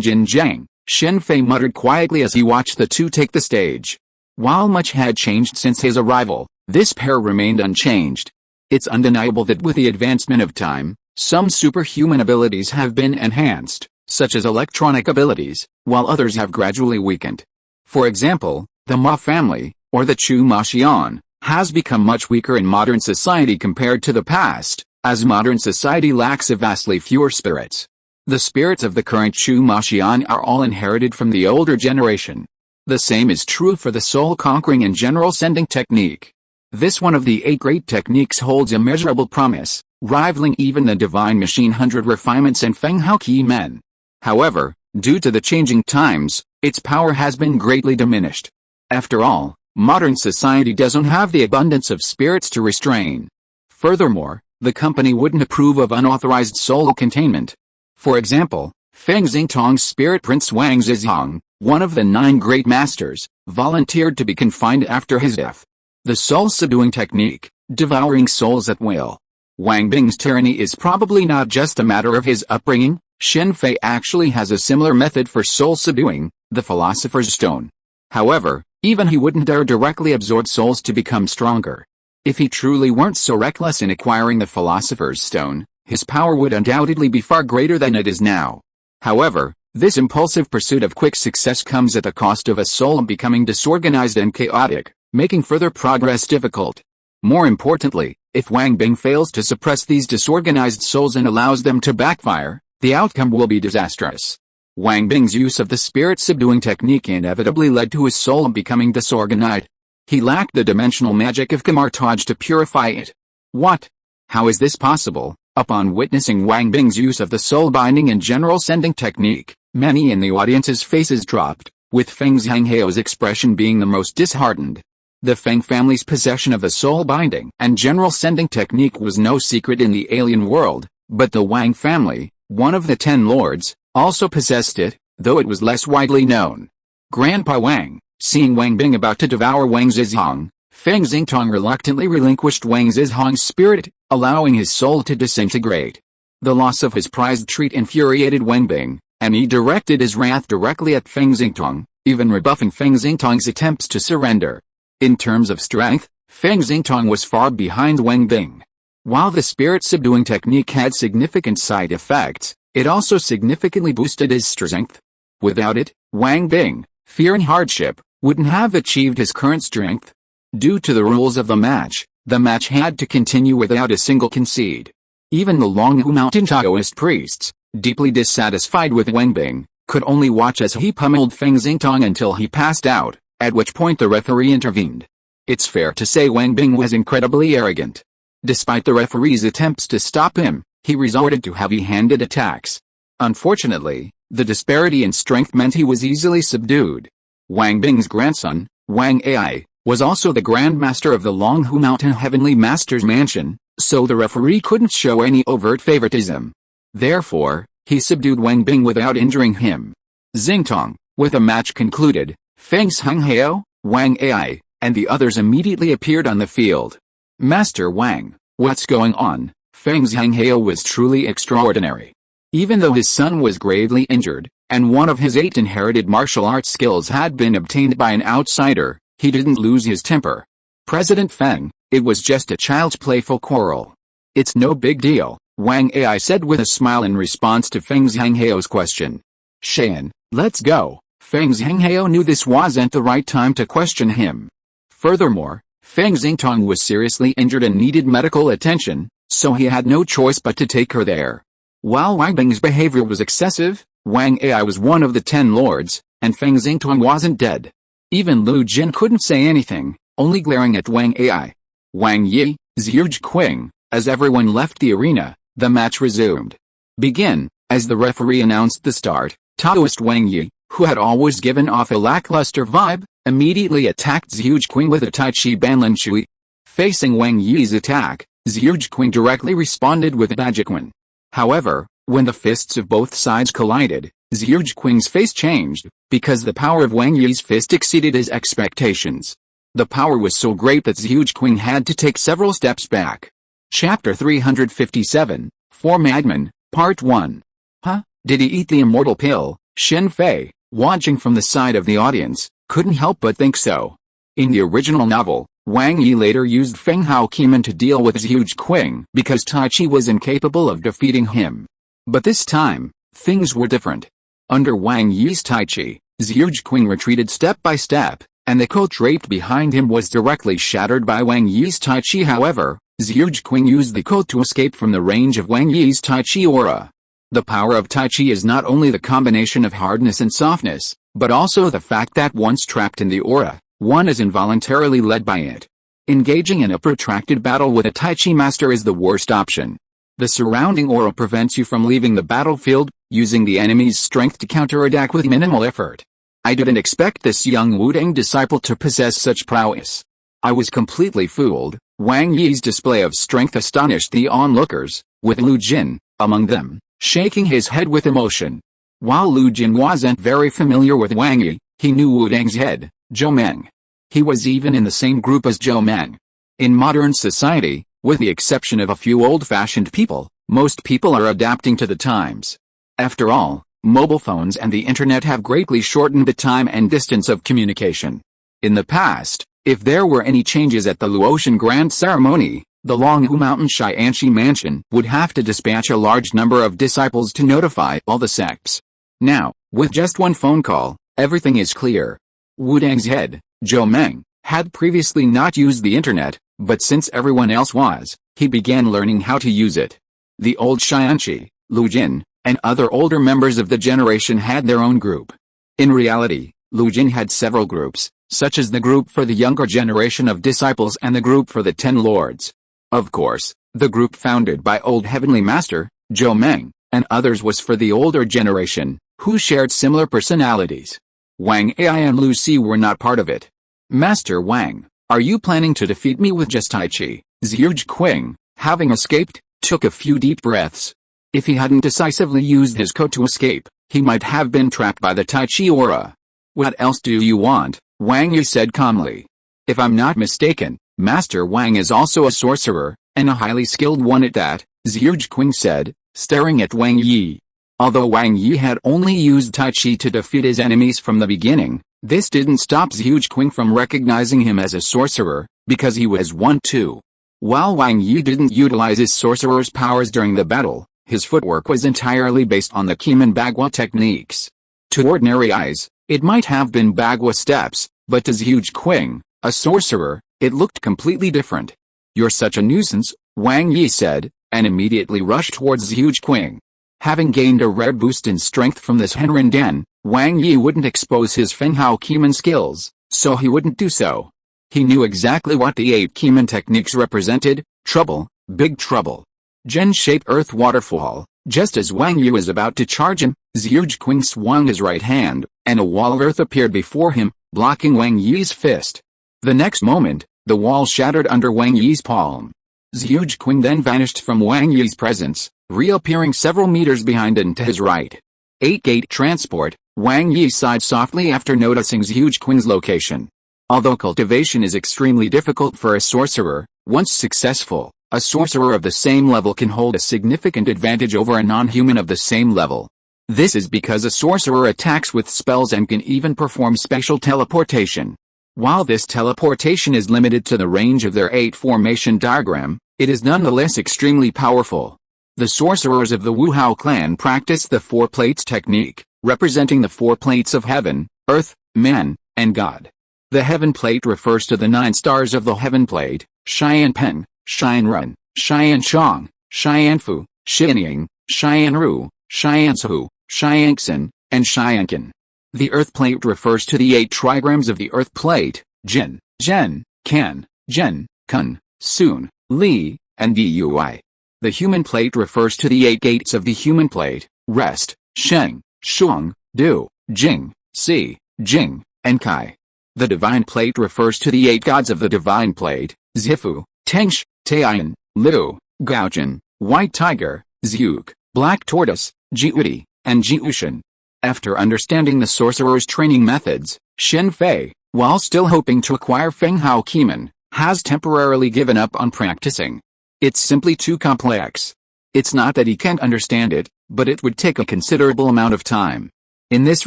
Jinjiang, Shen Fei muttered quietly as he watched the two take the stage. While much had changed since his arrival, this pair remained unchanged. It's undeniable that with the advancement of time, some superhuman abilities have been enhanced, such as electronic abilities, while others have gradually weakened. For example, the Ma family, or the Chu Ma Xian, has become much weaker in modern society compared to the past, as modern society lacks vastly fewer spirits. The spirits of the current Chu Ma Xian are all inherited from the older generation. The same is true for the soul-conquering and general sending technique. This one of the 8 great techniques holds immeasurable promise, rivaling even the Divine Machine 100 refinements and Feng Hao Qi Men. However, due to the changing times, its power has been greatly diminished. After all, modern society doesn't have the abundance of spirits to restrain. Furthermore, the company wouldn't approve of unauthorized soul containment. For example, Feng Xingtong's spirit prince Wang Zizhong, one of the 9 great masters, volunteered to be confined after his death. The soul-subduing technique, devouring souls at will. Wang Bing's tyranny is probably not just a matter of his upbringing. Shen Fei actually has a similar method for soul-subduing, the Philosopher's Stone. However, even he wouldn't dare directly absorb souls to become stronger. If he truly weren't so reckless in acquiring the Philosopher's Stone, his power would undoubtedly be far greater than it is now. However, this impulsive pursuit of quick success comes at the cost of a soul becoming disorganized and chaotic, making further progress difficult. More importantly, if Wang Bing fails to suppress these disorganized souls and allows them to backfire, the outcome will be disastrous. Wang Bing's use of the spirit-subduing technique inevitably led to his soul becoming disorganized. He lacked the dimensional magic of Kamar-Taj to purify it. What? How is this possible? Upon witnessing Wang Bing's use of the soul binding and general sending technique, many in the audience's faces dropped, with Feng Zhanghao's expression being the most disheartened. The Feng family's possession of the soul binding and general sending technique was no secret in the alien world, but the Wang family, one of the 10 lords, also possessed it, though it was less widely known. Grandpa Wang, seeing Wang Bing about to devour Wang Zizhong, Feng Xingtong reluctantly relinquished Wang Zizhong's spirit, allowing his soul to disintegrate. The loss of his prized treat infuriated Wang Bing, and he directed his wrath directly at Feng Xingtong, even rebuffing Feng Xingtong's attempts to surrender. In terms of strength, Feng Xingtong was far behind Wang Bing. While the spirit-subduing technique had significant side effects, it also significantly boosted his strength. Without it, Wang Bing, fearing hardship, wouldn't have achieved his current strength. Due to the rules of the match had to continue without a single concede. Even the Longhu Mountain Taoist priests, deeply dissatisfied with Wang Bing, could only watch as he pummeled Feng Xingtong until he passed out, at which point the referee intervened. It's fair to say Wang Bing was incredibly arrogant. Despite the referee's attempts to stop him, he resorted to heavy-handed attacks. Unfortunately, the disparity in strength meant he was easily subdued. Wang Bing's grandson, Wang Ai, was also the Grand Master of the Longhu Mountain Heavenly Master's Mansion, so the referee couldn't show any overt favoritism. Therefore, he subdued Wang Bing without injuring him. Xingtong, with the match concluded, Feng Zhanghao, Wang Ai, and the others immediately appeared on the field. Master Wang, what's going on? Feng Zhanghao was truly extraordinary. Even though his son was gravely injured, and one of his 8 inherited martial arts skills had been obtained by an outsider, he didn't lose his temper. President Feng, it was just a child's playful quarrel. It's no big deal, Wang Ai said with a smile in response to Feng Zhanghao's question. Shen, let's go. Feng Zhanghao knew this wasn't the right time to question him. Furthermore, Feng Xingtong was seriously injured and needed medical attention, so he had no choice but to take her there. While Wang Bing's behavior was excessive, Wang Ai was one of the 10 lords, and Feng Xingtong wasn't dead. Even Lu Jin couldn't say anything, only glaring at Wang Ai. Wang Yi, Zhirj Qing, as everyone left the arena, the match resumed. Begin, as the referee announced the start, Taoist Wang Yi, who had always given off a lackluster vibe, immediately attacked Zhirj Qing with a Tai Chi Banlin Chui. Facing Wang Yi's attack, Zhirj Qing directly responded with a Dajiquan. However, when the fists of both sides collided, Zhirj Qing's face changed, because the power of Wang Yi's fist exceeded his expectations. The power was so great that Zhirj Qing had to take several steps back. Chapter 357, 4 Madman, Part 1. Huh? Did he eat the immortal pill? Shen Fei, watching from the side of the audience, couldn't help but think so. In the original novel, Wang Yi later used Feng Hao Qimen to deal with Zhirj Qing because Tai Chi was incapable of defeating him. But this time, things were different. Under Wang Yi's Tai Chi, Zhirj Qing retreated step by step, and the coat draped behind him was directly shattered by Wang Yi's Tai Chi. However, Zhirj Qing used the coat to escape from the range of Wang Yi's Tai Chi aura. The power of Tai Chi is not only the combination of hardness and softness, but also the fact that once trapped in the aura, one is involuntarily led by it. Engaging in a protracted battle with a Tai Chi master is the worst option. The surrounding aura prevents you from leaving the battlefield, using the enemy's strength to counterattack with minimal effort. I didn't expect this young Wu-Tang disciple to possess such prowess. I was completely fooled. Wang Yi's display of strength astonished the onlookers, with Lu Jin, among them, shaking his head with emotion. While Lu Jin wasn't very familiar with Wang Yi, he knew Wu-Tang's head, Zhou Meng. He was even in the same group as Zhou Meng. In modern society, with the exception of a few old-fashioned people, most people are adapting to the times. After all, mobile phones and the internet have greatly shortened the time and distance of communication. In the past, if there were any changes at the Luotian Grand Ceremony, the Longhu Mountain Xianxi Mansion would have to dispatch a large number of disciples to notify all the sects. Now, with just one phone call, everything is clear. Wu-Tang's head, Zhou Meng, had previously not used the internet, but since everyone else was, he began learning how to use it. The old Xianxi, Lu Jin, and other older members of the generation had their own group. In reality, Lu Jin had several groups, such as the group for the younger generation of disciples and the group for the 10 lords. Of course, the group founded by Old Heavenly Master, Zhou Meng, and others was for the older generation, who shared similar personalities. Wang Ai and Lu Si were not part of it. Master Wang, are you planning to defeat me with just Tai Chi? Zhuge Qing, having escaped, took a few deep breaths. If he hadn't decisively used his code to escape, he might have been trapped by the Tai Chi aura. What else do you want? Wang Yi said calmly. If I'm not mistaken, Master Wang is also a sorcerer, and a highly skilled one at that, Zhuge Qing said, staring at Wang Yi. Although Wang Yi had only used Tai Chi to defeat his enemies from the beginning, this didn't stop Zhuge Qing from recognizing him as a sorcerer, because he was one too. While Wang Yi didn't utilize his sorcerer's powers during the battle, his footwork was entirely based on the Kimen Bagua techniques. To ordinary eyes, it might have been Bagua steps, but to Zhuge Qing, a sorcerer, it looked completely different. You're such a nuisance, Wang Yi said, and immediately rushed towards Zhuge Qing. Having gained a rare boost in strength from this Henren Den, Wang Yi wouldn't expose his Fenghao Kimen skills, so he wouldn't do so. He knew exactly what the 8 Kimen techniques represented: trouble, big trouble. Gen-shaped earth waterfall. Just as Wang Yi was about to charge him, Zhuge Qing swung his right hand, and a wall of earth appeared before him, blocking Wang Yi's fist. The next moment, the wall shattered under Wang Yi's palm. Zhuge Qing then vanished from Wang Yi's presence, reappearing several meters behind and to his right. 8-gate transport. Wang Yi sighed softly after noticing Zhuge Qing's location. Although cultivation is extremely difficult for a sorcerer, once successful, a sorcerer of the same level can hold a significant advantage over a non-human of the same level. This is because a sorcerer attacks with spells and can even perform special teleportation. While this teleportation is limited to the range of their 8-formation diagram, it is nonetheless extremely powerful. The sorcerers of the Wu Hao clan practice the 4 plates technique, representing the 4 plates of heaven, earth, man, and God. The heaven plate refers to the 9 stars of the heaven plate: Xian Peng, Xian Run, Xian Chong, Xian Fu, Xianying, Xian Ru, Xian Su, Xian Xin, and Xian Qin. The earth plate refers to the 8 trigrams of the earth plate: Jin, Zhen, Kan, Zhen, Kun, Sun, Li, and Dui. The human plate refers to the 8 gates of the human plate: Rest, Sheng, Shuang, Du, Jing, Si, Jing, and Kai. The divine plate refers to the 8 gods of the divine plate: Zifu, Tengsh, Taiyan, Liu, Gaojin, White Tiger, Zhuge, Black Tortoise, Jiudi, and Jiushan. After understanding the sorcerer's training methods, Shen Fei, while still hoping to acquire Fenghao Kimen, has temporarily given up on practicing. It's simply too complex. It's not that he can't understand it, but it would take a considerable amount of time. In this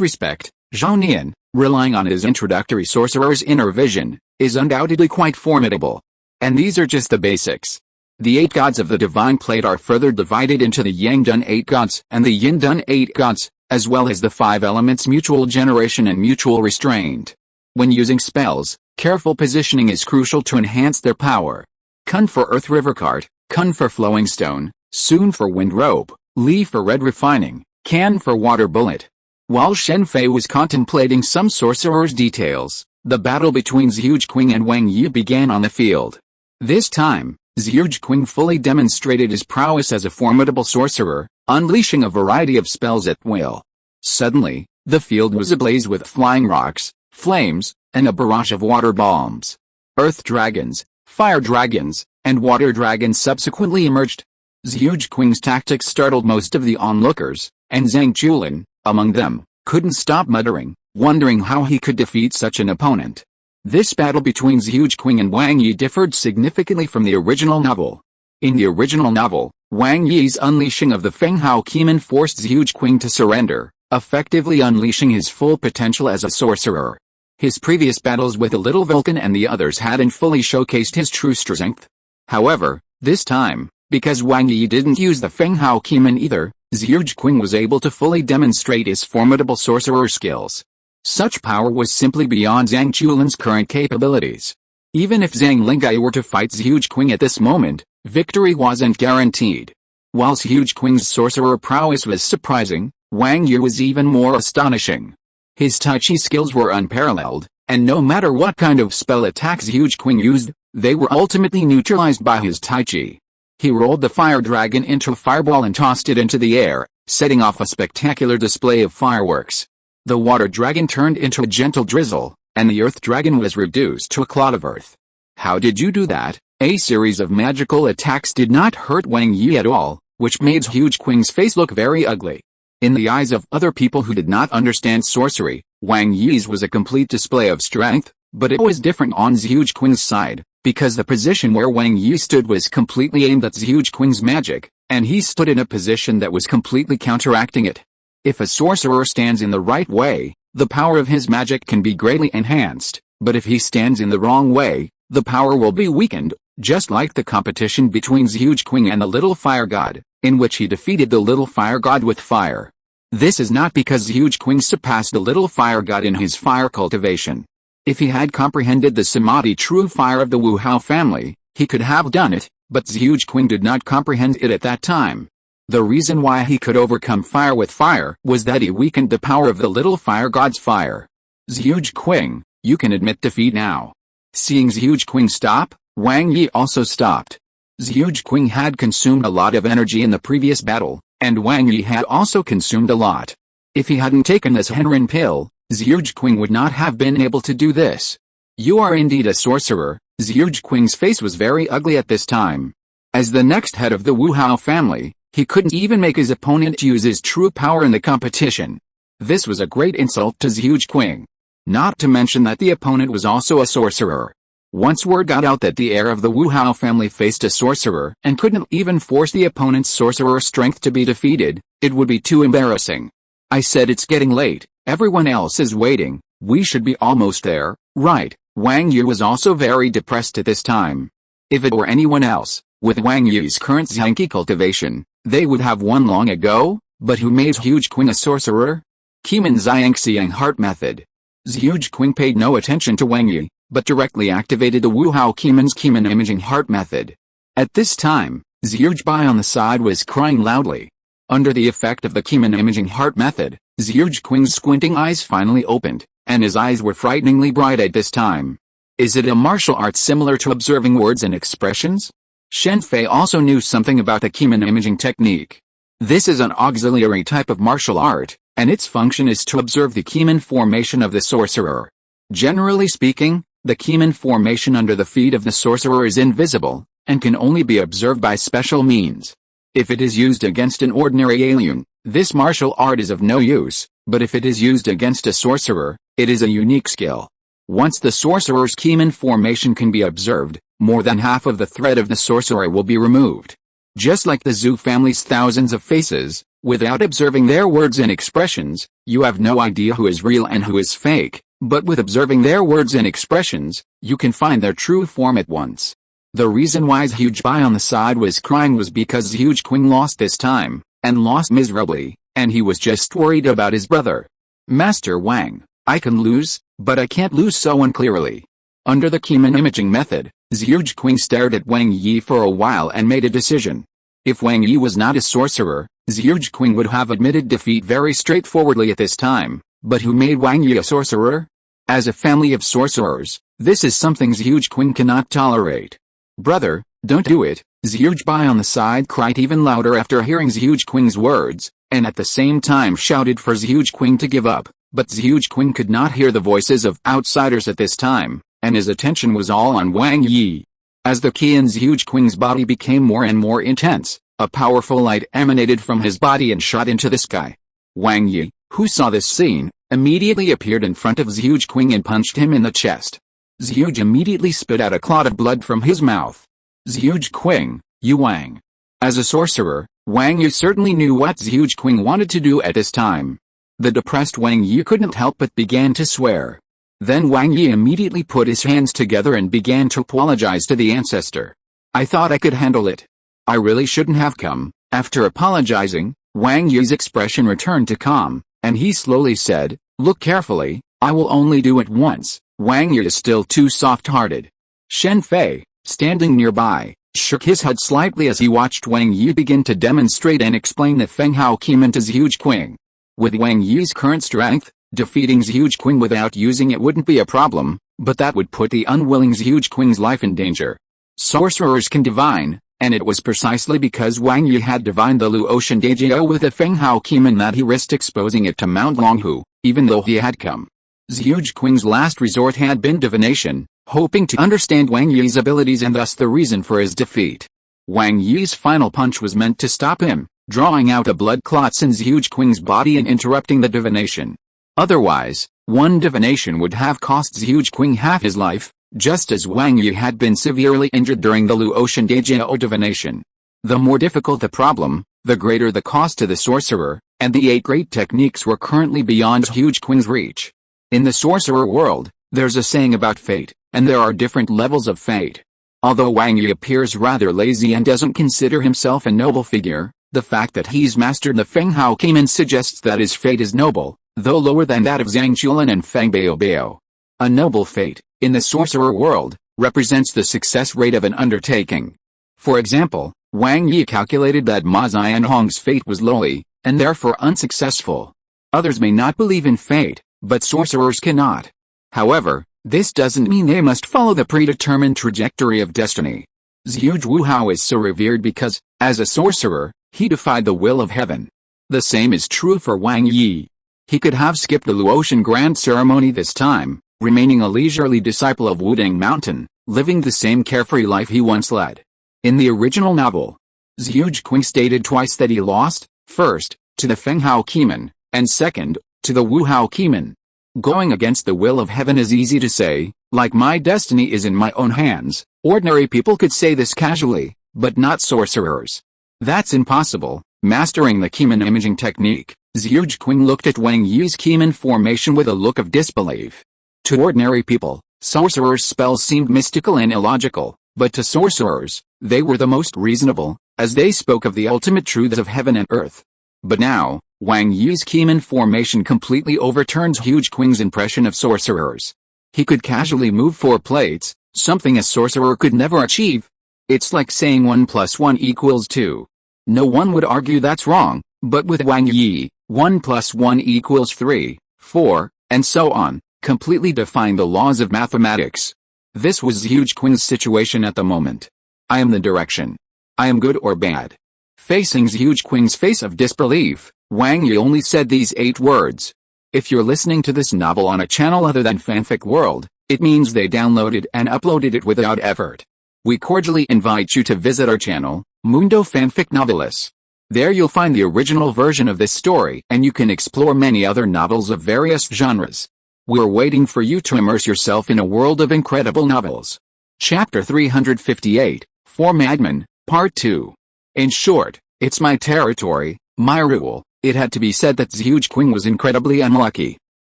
respect, Zhao Nian, relying on his introductory sorcerer's inner vision, is undoubtedly quite formidable. And these are just the basics. The 8 gods of the divine plate are further divided into the Yang-Dun 8 gods and the Yin-Dun 8 gods, as well as the 5 elements: mutual generation and mutual restraint. When using spells, careful positioning is crucial to enhance their power. Kun for earth river cart, Kun for flowing stone, Sun for wind rope, Li for red refining, Kan for water bullet. While Shen Fei was contemplating some sorcerer's details, the battle between Zhuge Qing and Wang Yi began on the field. This time, Zhuge Qing fully demonstrated his prowess as a formidable sorcerer, unleashing a variety of spells at will. Suddenly, the field was ablaze with flying rocks, flames, and a barrage of water bombs. Earth dragons, fire dragons, and water dragons subsequently emerged. Zhuge Qing's tactics startled most of the onlookers, and Zhang Julin, among them, couldn't stop muttering, wondering how he could defeat such an opponent. This battle between Zhuge Qing and Wang Yi differed significantly from the original novel. In the original novel, Wang Yi's unleashing of the Fenghao Kimen forced Zhuge Qing to surrender, effectively unleashing his full potential as a sorcerer. His previous battles with the Little Vulcan and the others hadn't fully showcased his true strength. However, this time, because Wang Yi didn't use the Fenghao Kimen either, Zhuge Qing was able to fully demonstrate his formidable sorcerer skills. Such power was simply beyond Zhang Julin's current capabilities. Even if Zhang Lingai were to fight Zhuge Qing at this moment, victory wasn't guaranteed. While Zhuge Qing's sorcerer prowess was surprising, Wang Yi was even more astonishing. His Tai Chi skills were unparalleled, and no matter what kind of spell attacks Zhuge-Qing used, they were ultimately neutralized by his Tai Chi. He rolled the fire dragon into a fireball and tossed it into the air, setting off a spectacular display of fireworks. The water dragon turned into a gentle drizzle, and the earth dragon was reduced to a clod of earth. How did you do that? A series of magical attacks did not hurt Wang Yi at all, which made Zhuge-Qing's face look very ugly. In the eyes of other people who did not understand sorcery, Wang Yi's was a complete display of strength, but it was different on Zhuge-Qing's side, because the position where Wang Yi stood was completely aimed at Zhuge-Qing's magic, and he stood in a position that was completely counteracting it. If a sorcerer stands in the right way, the power of his magic can be greatly enhanced, but if he stands in the wrong way, the power will be weakened, just like the competition between Zhuge-Qing and the Little Fire God, in which he defeated the Little Fire God with fire. This is not because Zhuge-Qing surpassed the Little Fire God in his fire cultivation. If he had comprehended the Samadhi true fire of the Wu Hao family, he could have done it, but Zhuge-Qing did not comprehend it at that time. The reason why he could overcome fire with fire was that he weakened the power of the Little Fire God's fire. Zhuge-Qing, you can admit defeat now. Seeing Zhuge-Qing stop, Wang Yi also stopped. Zhuge-Qing had consumed a lot of energy in the previous battle, and Wang Yi had also consumed a lot. If he hadn't taken this Henrin pill, Zhuge-Qing would not have been able to do this. You are indeed a sorcerer. Zhuge-Qing's face was very ugly at this time. As the next head of the Wu Hao family, he couldn't even make his opponent use his true power in the competition. This was a great insult to Zhuge-Qing. Not to mention that the opponent was also a sorcerer. Once word got out that the heir of the Wu Hao family faced a sorcerer and couldn't even force the opponent's sorcerer strength to be defeated, it would be too embarrassing. I said it's getting late, everyone else is waiting, we should be almost there, right? Wang Yi was also very depressed at this time. If it were anyone else, with Wang Yi's current Zhanki cultivation, they would have won long ago, but who made Zhuge-Qing a sorcerer? Keeman Xiangxiang Heart Method. Zhuge-Qing paid no attention to Wang Yi, but directly activated the Wu Hao Keeman's Keeman Imaging Heart Method. At this time, Zhuge-Bai on the side was crying loudly. Under the effect of the Keeman Imaging Heart Method, Zhuge-Qing's squinting eyes finally opened, and his eyes were frighteningly bright at this time. Is it a martial art similar to observing words and expressions? Shen Fei also knew something about the Keeman imaging technique. This is an auxiliary type of martial art, and its function is to observe the Keeman formation of the sorcerer. Generally speaking, the Keeman formation under the feet of the sorcerer is invisible, and can only be observed by special means. If it is used against an ordinary alien, this martial art is of no use, but if it is used against a sorcerer, it is a unique skill. Once the sorcerer's Keeman formation can be observed, more than half of the threat of the sorcerer will be removed. Just like the Zhu family's thousands of faces, without observing their words and expressions, you have no idea who is real and who is fake, but with observing their words and expressions, you can find their true form at once. The reason why Zhuge-Bai on the side was crying was because Zhuge-Qing lost this time, and lost miserably, and he was just worried about his brother. Master Wang, I can lose, but I can't lose so unclearly. Under the Keeman imaging method, Zhuge-Qing stared at Wang Yi for a while and made a decision. If Wang Yi was not a sorcerer, Zhuge-Qing would have admitted defeat very straightforwardly at this time, but who made Wang Yi a sorcerer? As a family of sorcerers, this is something Zhuge-Qing cannot tolerate. Brother, don't do it, Zhuge-Bai on the side cried even louder after hearing Zhuge-Qing's words, and at the same time shouted for Zhuge-Qing to give up, but Zhuge-Qing could not hear the voices of outsiders at this time, and his attention was all on Wang Yi. As the ki in Zhuge-Qing's body became more and more intense, a powerful light emanated from his body and shot into the sky. Wang Yi, who saw this scene, immediately appeared in front of Zhuge-Qing and punched him in the chest. Zhuge immediately spit out a clot of blood from his mouth. Zhuge-Qing, you Wang. As a sorcerer, Wang Yi certainly knew what Zhuge-Qing wanted to do at this time. The depressed Wang Yi couldn't help but began to swear. Then Wang Yi immediately put his hands together and began to apologize to the ancestor. I thought I could handle it. I really shouldn't have come. After apologizing, Wang Yi's expression returned to calm, and he slowly said, look carefully, I will only do it once. Wang Yi is still too soft-hearted. Shen Fei, standing nearby, shook his head slightly as he watched Wang Yi begin to demonstrate and explain the Feng Hao Keeman to Zhuge-Qing. With Wang Yi's current strength, Defeating S.H.I.E.L.D without using it wouldn't be a problem, but that would put the unwilling S.H.I.E.L.D's life in danger. Sorcerers can divine, and it was precisely because Wang Yi had divined the Luotian Dajio with the Feng Hao Qimeng that he risked exposing it to Mount Longhu, even though he had come. S.H.I.E.L.D's last resort had been divination, hoping to understand Wang Yi's abilities and thus the reason for his defeat. Wang Yi's final punch was meant to stop him, drawing out a blood clots in S.H.I.E.L.D's body and interrupting the divination. Otherwise, one divination would have cost S.H.I.E.L.D half his life, just as Wang Yi had been severely injured during the Luotian Dajio divination. The more difficult the problem, the greater the cost to the sorcerer, and the 8 great techniques were currently beyond S.H.I.E.L.D's reach. In the sorcerer world, there's a saying about fate, and there are different levels of fate. Although Wang Yi appears rather lazy and doesn't consider himself a noble figure, the fact that he's mastered the Feng Hao Qimeng suggests that his fate is noble, though lower than that of Zhang Chulan and Feng Baobao. A noble fate, in the sorcerer world, represents the success rate of an undertaking. For example, Wang Yi calculated that Ma Xianhong's fate was lowly, and therefore unsuccessful. Others may not believe in fate, but sorcerers cannot. However, this doesn't mean they must follow the predetermined trajectory of destiny. Zhuge Wuhao is so revered because, as a sorcerer, he defied the will of heaven. The same is true for Wang Yi. He could have skipped the Luotian grand ceremony this time, remaining a leisurely disciple of Wudang Mountain, living the same carefree life he once led. In the original novel, S.H.I.E.L.D stated twice that he lost, first, to the Feng Hao Qimeng, and second, to the Wu Hao Qimeng. Going against the will of heaven is easy to say, like my destiny is in my own hands. Ordinary people could say this casually, but not sorcerers. That's impossible. Mastering the Qimeng imaging technique, S.H.I.E.L.D looked at Wang Yi's Qimeng formation with a look of disbelief. To ordinary people, sorcerers' spells seemed mystical and illogical, but to sorcerers, they were the most reasonable, as they spoke of the ultimate truths of heaven and earth. But now, Wang Yi's Qimeng formation completely overturns S.H.I.E.L.D's impression of sorcerers. He could casually move 4 plates, something a sorcerer could never achieve. It's like saying 1 + 1 = 2. No one would argue that's wrong, but with Wang Yi, 1 + 1 = 3, 4, and so on, completely defying the laws of mathematics. This was S.H.I.E.L.D's situation at the moment. I am the direction. I am good or bad. Facing S.H.I.E.L.D's face of disbelief, Wang Yi only said these 8 words. If you're listening to this novel on a channel other than Fanfic World, it means they downloaded and uploaded it without effort. We cordially invite you to visit our channel, Mundo Fanfic Novelis. There you'll find the original version of this story and you can explore many other novels of various genres. We're waiting for you to immerse yourself in a world of incredible novels. Chapter 358, 4 Madmen, Part 2. In short, it's my territory, my rule. It had to be said that S.H.I.E.L.D was incredibly unlucky.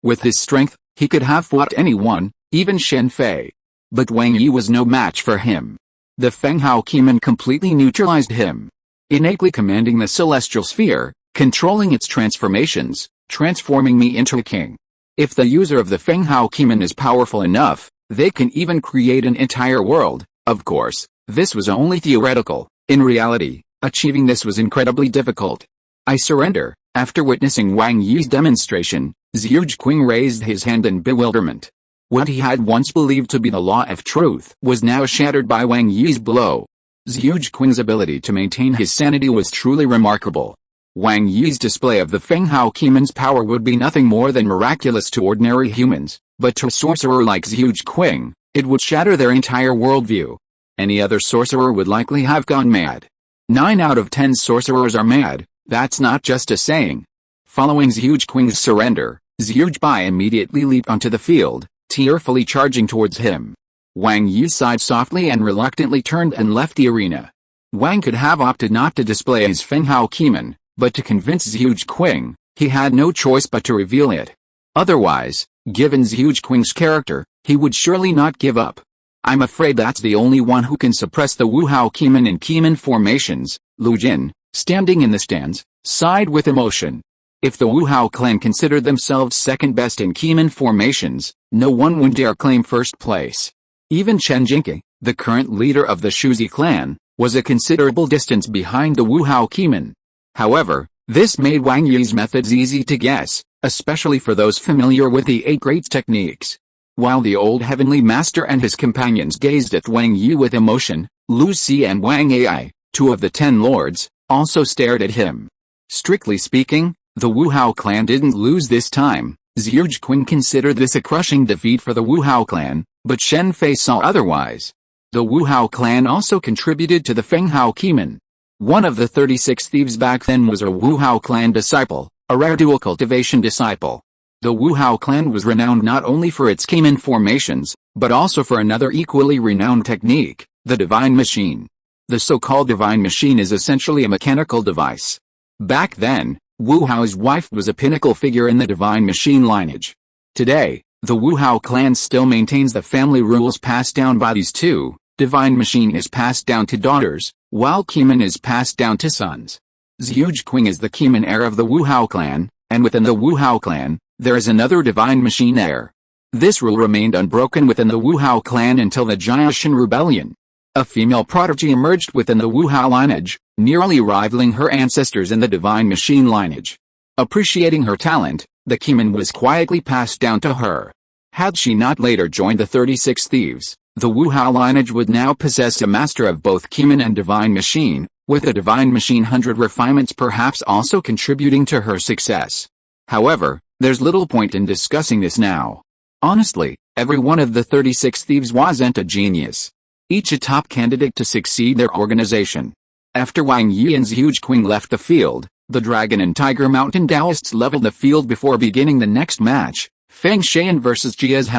With his strength, he could have fought anyone, even Shen Fei. But Wang Yi was no match for him. The Feng Hao Qimeng completely neutralized him. Innately commanding the celestial sphere, controlling its transformations, transforming me into a king. If the user of the Feng Hao Qimeng is powerful enough, they can even create an entire world. Of course, this was only theoretical. In reality, achieving this was incredibly difficult. I surrender. After witnessing Wang Yi's demonstration, S.H.I.E.L.D raised his hand in bewilderment. What he had once believed to be the law of truth was now shattered by Wang Yi's blow. S.H.I.E.L.D's ability to maintain his sanity was truly remarkable. Wang Yi's display of the Feng Hao Qimeng's power would be nothing more than miraculous to ordinary humans, but to a sorcerer like S.H.I.E.L.D, it would shatter their entire worldview. Any other sorcerer would likely have gone mad. 9 out of 10 sorcerers are mad, that's not just a saying. Following S.H.I.E.L.D's surrender, S.H.I.E.L.D immediately leaped onto the field, tearfully charging towards him. Wang Yi sighed softly and reluctantly turned and left the arena. Wang could have opted not to display his Feng Hao Qimeng, but to convince S.H.I.E.L.D, he had no choice but to reveal it. Otherwise, given S.H.I.E.L.D's character, he would surely not give up. I'm afraid that's the only one who can suppress the Wu Hao Qimeng and Qimeng formations. Lu Jin, standing in the stands, sighed with emotion. If the Wu Hao clan considered themselves second best in Qimeng formations, no one would dare claim first place. Even Chen Jinke, the current leader of the Shuzi clan, was a considerable distance behind the Wu Hao Qimeng. However, This made Wang Yi's methods easy to guess, especially for those familiar with the 8 great techniques. While the old heavenly master and his companions gazed at Wang Yi with emotion, Lu Si and Wang Ai, 2 of the 10 lords, also stared at him. Strictly speaking, the Wu Hao clan didn't lose this time. Zhuge considered this a crushing defeat for the Wu Hao clan, but Shen Fei saw otherwise. The Wu Hao clan also contributed to the Feng Hao Keeman. One of the 36 thieves back then was a Wu Hao clan disciple, a rare dual cultivation disciple. The Wu Hao clan was renowned not only for its Keeman formations, but also for another equally renowned technique, the divine machine. The so-called divine machine is essentially a mechanical device. Back then, Wu Hao's wife was a pinnacle figure in the divine machine lineage. Today, the Wu Hao clan still maintains the family rules passed down by these two. Divine machine is passed down to daughters, while Keeman is passed down to sons. Zhuge is the Keeman heir of the Wu Hao clan, and within the Wu Hao clan, there is another divine machine heir. This rule remained unbroken within the Wu Hao clan until the Jiashan rebellion. A female prodigy emerged within the Wu Hao lineage, nearly rivaling her ancestors in the divine machine lineage. Appreciating her talent, the Keeman was quietly passed down to her. Had she not later joined the 36 thieves, the Wu Hao lineage would now possess a master of both Keeman and divine machine, with the divine machine 100 refinements perhaps also contributing to her success. However, there's little point in discussing this now. Honestly, every one of the 36 thieves wasn't a genius. Each a top candidate to succeed their organization. After Wang Yi and Zhuge left the field, the Dragon and Tiger Mountain Taoists leveled the field before beginning the next match, Feng Shan vs G-Virus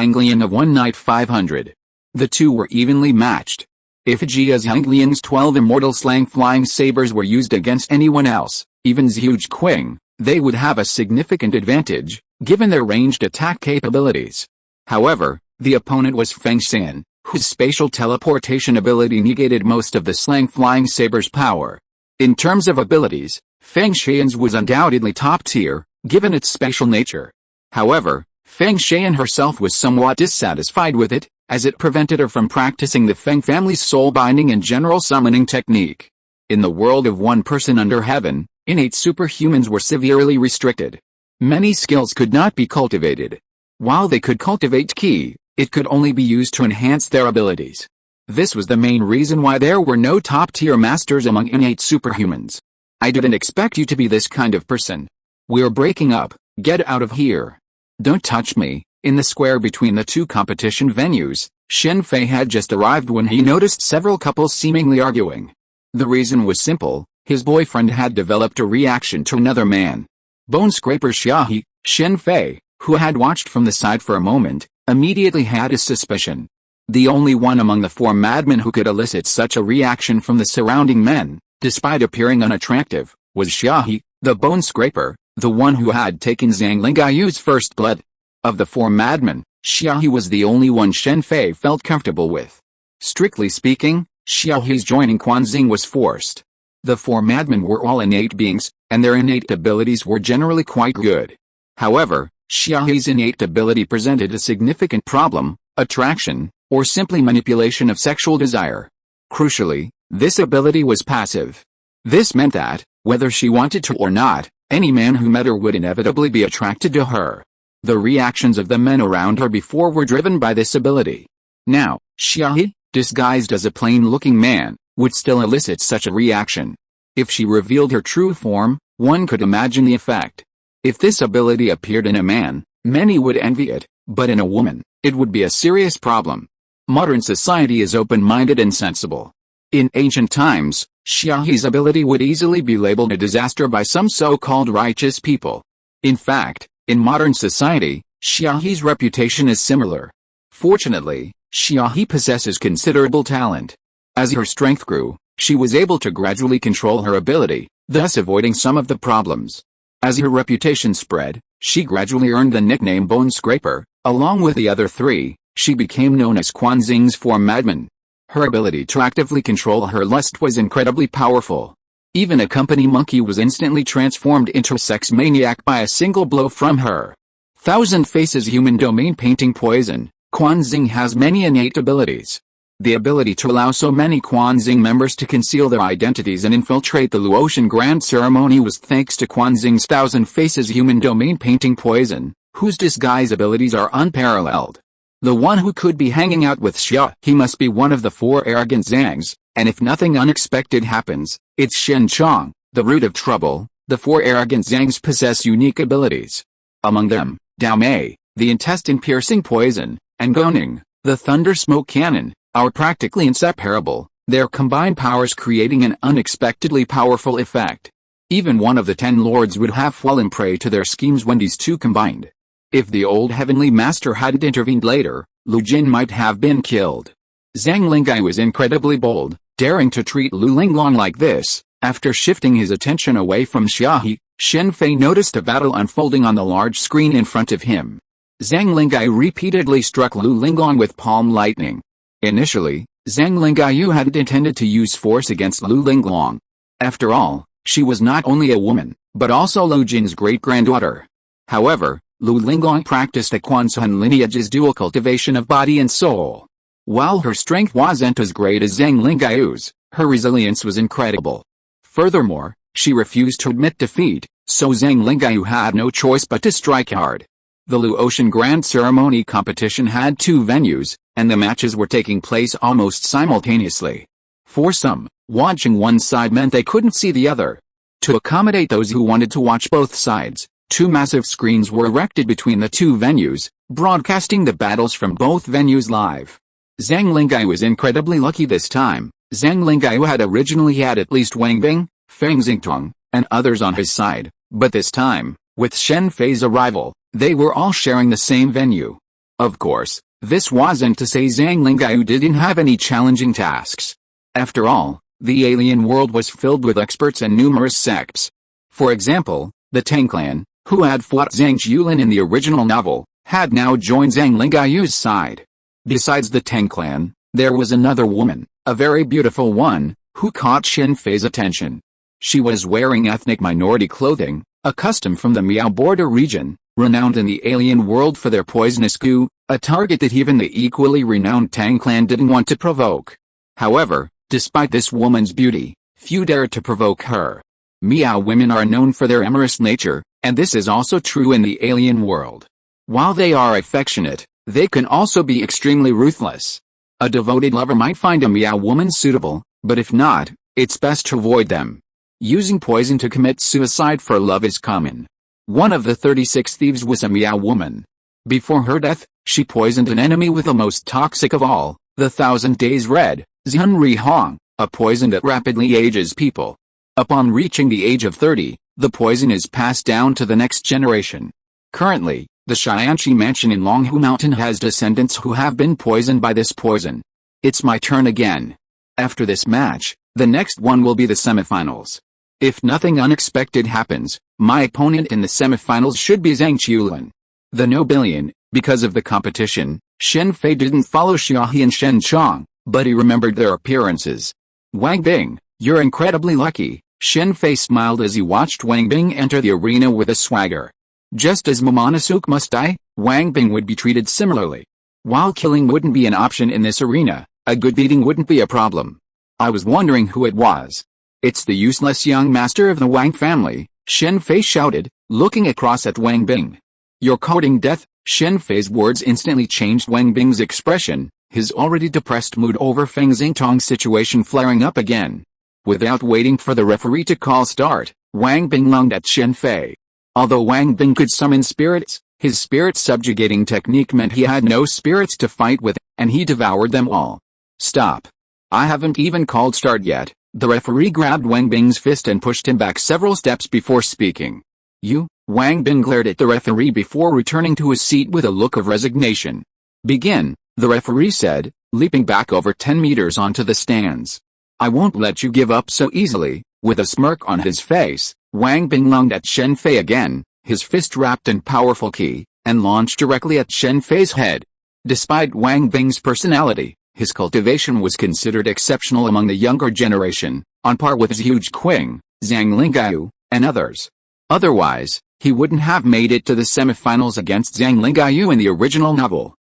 of One Night 500. The two were evenly matched. If G-Virus's 12 immortal slang flying sabers were used against anyone else, even Zhuge, they would have a significant advantage, given their ranged attack capabilities. However, the opponent was Feng Shan, whose spatial teleportation ability negated most of the slang flying saber's power. In terms of abilities, Feng Shan's was undoubtedly top tier, given its spatial nature. However, Feng Shan herself was somewhat dissatisfied with it, as it prevented her from practicing the Feng family's soul-binding and general summoning technique. In the world of one person under heaven, innate superhumans were severely restricted. Many skills could not be cultivated. While they could cultivate ki, it could only be used to enhance their abilities. This was the main reason why there were no top-tier masters among innate superhumans. I didn't expect you to be this kind of person. We're breaking up, get out of here. Don't touch me. In the square between the two competition venues, Shen Fei had just arrived when he noticed several couples seemingly arguing. The reason was simple, his boyfriend had developed a reaction to another man. Bone scraper S.H.I.E.L.D, Shen Fei, who had watched from the side for a moment, immediately had his suspicion. The only one among the 4 madmen who could elicit such a reaction from the surrounding men, despite appearing unattractive, was S.H.I.E.L.D, the bone scraper, the one who had taken Zhang Lingaiyu's first blood. Of the 4 madmen, S.H.I.E.L.D was the only one Shen Fei felt comfortable with. Strictly speaking, S.H.I.E.L.D's joining Quanjing was forced. The 4 madmen were all innate beings, and their innate abilities were generally quite good. However, S.H.I.E.L.D's innate ability presented a significant problem: attraction, or simply manipulation of sexual desire. Crucially, this ability was passive. This meant that, whether she wanted to or not, any man who met her would inevitably be attracted to her. The reactions of the men around her before were driven by this ability. Now, S.H.I.E.L.D, disguised as a plain-looking man, would still elicit such a reaction. If she revealed her true form, one could imagine the effect. If this ability appeared in a man, many would envy it, but in a woman, it would be a serious problem. Modern society is open-minded and sensible. In ancient times, S.H.I.E.L.D's ability would easily be labeled a disaster by some so-called righteous people. In fact, in modern society, S.H.I.E.L.D's reputation is similar. Fortunately, S.H.I.E.L.D possesses considerable talent. As her strength grew, she was able to gradually control her ability, thus avoiding some of the problems. As her reputation spread, she gradually earned the nickname Bone Scraper. Along with the other 3, she became known as Quanjing's 4 madmen. Her ability to actively control her lust was incredibly powerful. Even a company monkey was instantly transformed into a sex maniac by a single blow from her. Thousand Faces Human Domain Painting Poison. Quanjing has many innate abilities. The ability to allow so many Quanzing members to conceal their identities and infiltrate the Luotian Grand Ceremony was thanks to Quanzing's Thousand Faces human domain painting poison, whose disguise abilities are unparalleled. The one who could be hanging out with Xia, he must be one of the four arrogant Zhangs, and if nothing unexpected happens, it's Shen Chong, the root of trouble. The four arrogant Zhangs possess unique abilities. Among them, Dao Mei, the intestine-piercing poison, and Goning, the thunder smoke cannon, are practically inseparable, their combined powers creating an unexpectedly powerful effect. Even one of the 10 lords would have fallen prey to their schemes when these two combined. If the old heavenly master hadn't intervened later, Lu Jin might have been killed. Zhang Lingai was incredibly bold, daring to treat Lu Linglong like this. After shifting his attention away from Xia, Shen Fei noticed a battle unfolding on the large screen in front of him. Zhang Lingai repeatedly struck Lu Linglong with palm lightning. Initially, Zhang Lingaiyu hadn't intended to use force against Lu Linglong. After all, she was not only a woman, but also Lu Jin's great-granddaughter. However, Lu Linglong practiced the Quanzhen lineage's dual cultivation of body and soul. While her strength wasn't as great as Zhang Lingaiyu's, her resilience was incredible. Furthermore, she refused to admit defeat, so Zhang Lingaiyu had no choice but to strike hard. The Luotian Grand Ceremony competition had 2 venues, and the matches were taking place almost simultaneously. For some, watching one side meant they couldn't see the other. To accommodate those who wanted to watch both sides, 2 massive screens were erected between the 2 venues, broadcasting the battles from both venues live. Zhang Lingai was incredibly lucky this time. Zhang Lingai had originally had at least Wang Bing, Feng Xingtong, and others on his side, but this time, with Shen Fei's arrival, they were all sharing the same venue. Of course, this wasn't to say Zhang Lingai didn't have any challenging tasks. After all, the alien world was filled with experts and numerous sects. For example, the Tang clan, who had fought Zhang Jiulin in the original novel, had now joined Zhang Lingaiyu's side. Besides the Tang clan, there was another woman, a very beautiful one, who caught Shen Fei's attention. She was wearing ethnic minority clothing, a custom from the Miao border region, renowned in the alien world for their poisonous goo, a target that even the equally renowned Tang clan didn't want to provoke. However, despite this woman's beauty, few dared to provoke her. Miao women are known for their amorous nature, and this is also true in the alien world. While they are affectionate, they can also be extremely ruthless. A devoted lover might find a Miao woman suitable, but if not, it's best to avoid them. Using poison to commit suicide for love is common. One of the 36 thieves was a Miao woman. Before her death, she poisoned an enemy with the most toxic of all, the 1000 Days Red, Zhunri Hong, a poison that rapidly ages people. Upon reaching the age of 30, the poison is passed down to the next generation. Currently, the Xianxi mansion in Longhu Mountain has descendants who have been poisoned by this poison. It's my turn again. After this match, the next one will be the semifinals. If nothing unexpected happens, my opponent in the semifinals should be Zhang Jiulin. The Nobilian, because of the competition, Shen Fei didn't follow Xia and Shen Chong, but he remembered their appearances. Wang Bing, you're incredibly lucky, Shen Fei smiled as he watched Wang Bing enter the arena with a swagger. Just as Momonosuke must die, Wang Bing would be treated similarly. While killing wouldn't be an option in this arena, a good beating wouldn't be a problem. I was wondering who it was. It's the useless young master of the Wang family, Shen Fei shouted, looking across at Wang Bing. You're courting death. Shen Fei's words instantly changed Wang Bing's expression, his already depressed mood over Feng Xingtong's situation flaring up again. Without waiting for the referee to call start, Wang Bing lunged at Shen Fei. Although Wang Bing could summon spirits, his spirit subjugating technique meant he had no spirits to fight with, and he devoured them all. Stop. I haven't even called start yet. The referee grabbed Wang Bing's fist and pushed him back several steps before speaking. You? Wang Bing glared at the referee before returning to his seat with a look of resignation. Begin, the referee said, leaping back over 10 meters onto the stands. I won't let you give up so easily. With a smirk on his face, Wang Bing lunged at Shen Fei again, his fist wrapped in powerful ki, and launched directly at Shen Fei's head. Despite Wang Bing's personality, his cultivation was considered exceptional among the younger generation, on par with Zhu Qing, Zhang Lingaiyu, and others. Otherwise, he wouldn't have made it to the semifinals against Zhang Lingaiyu in the original novel.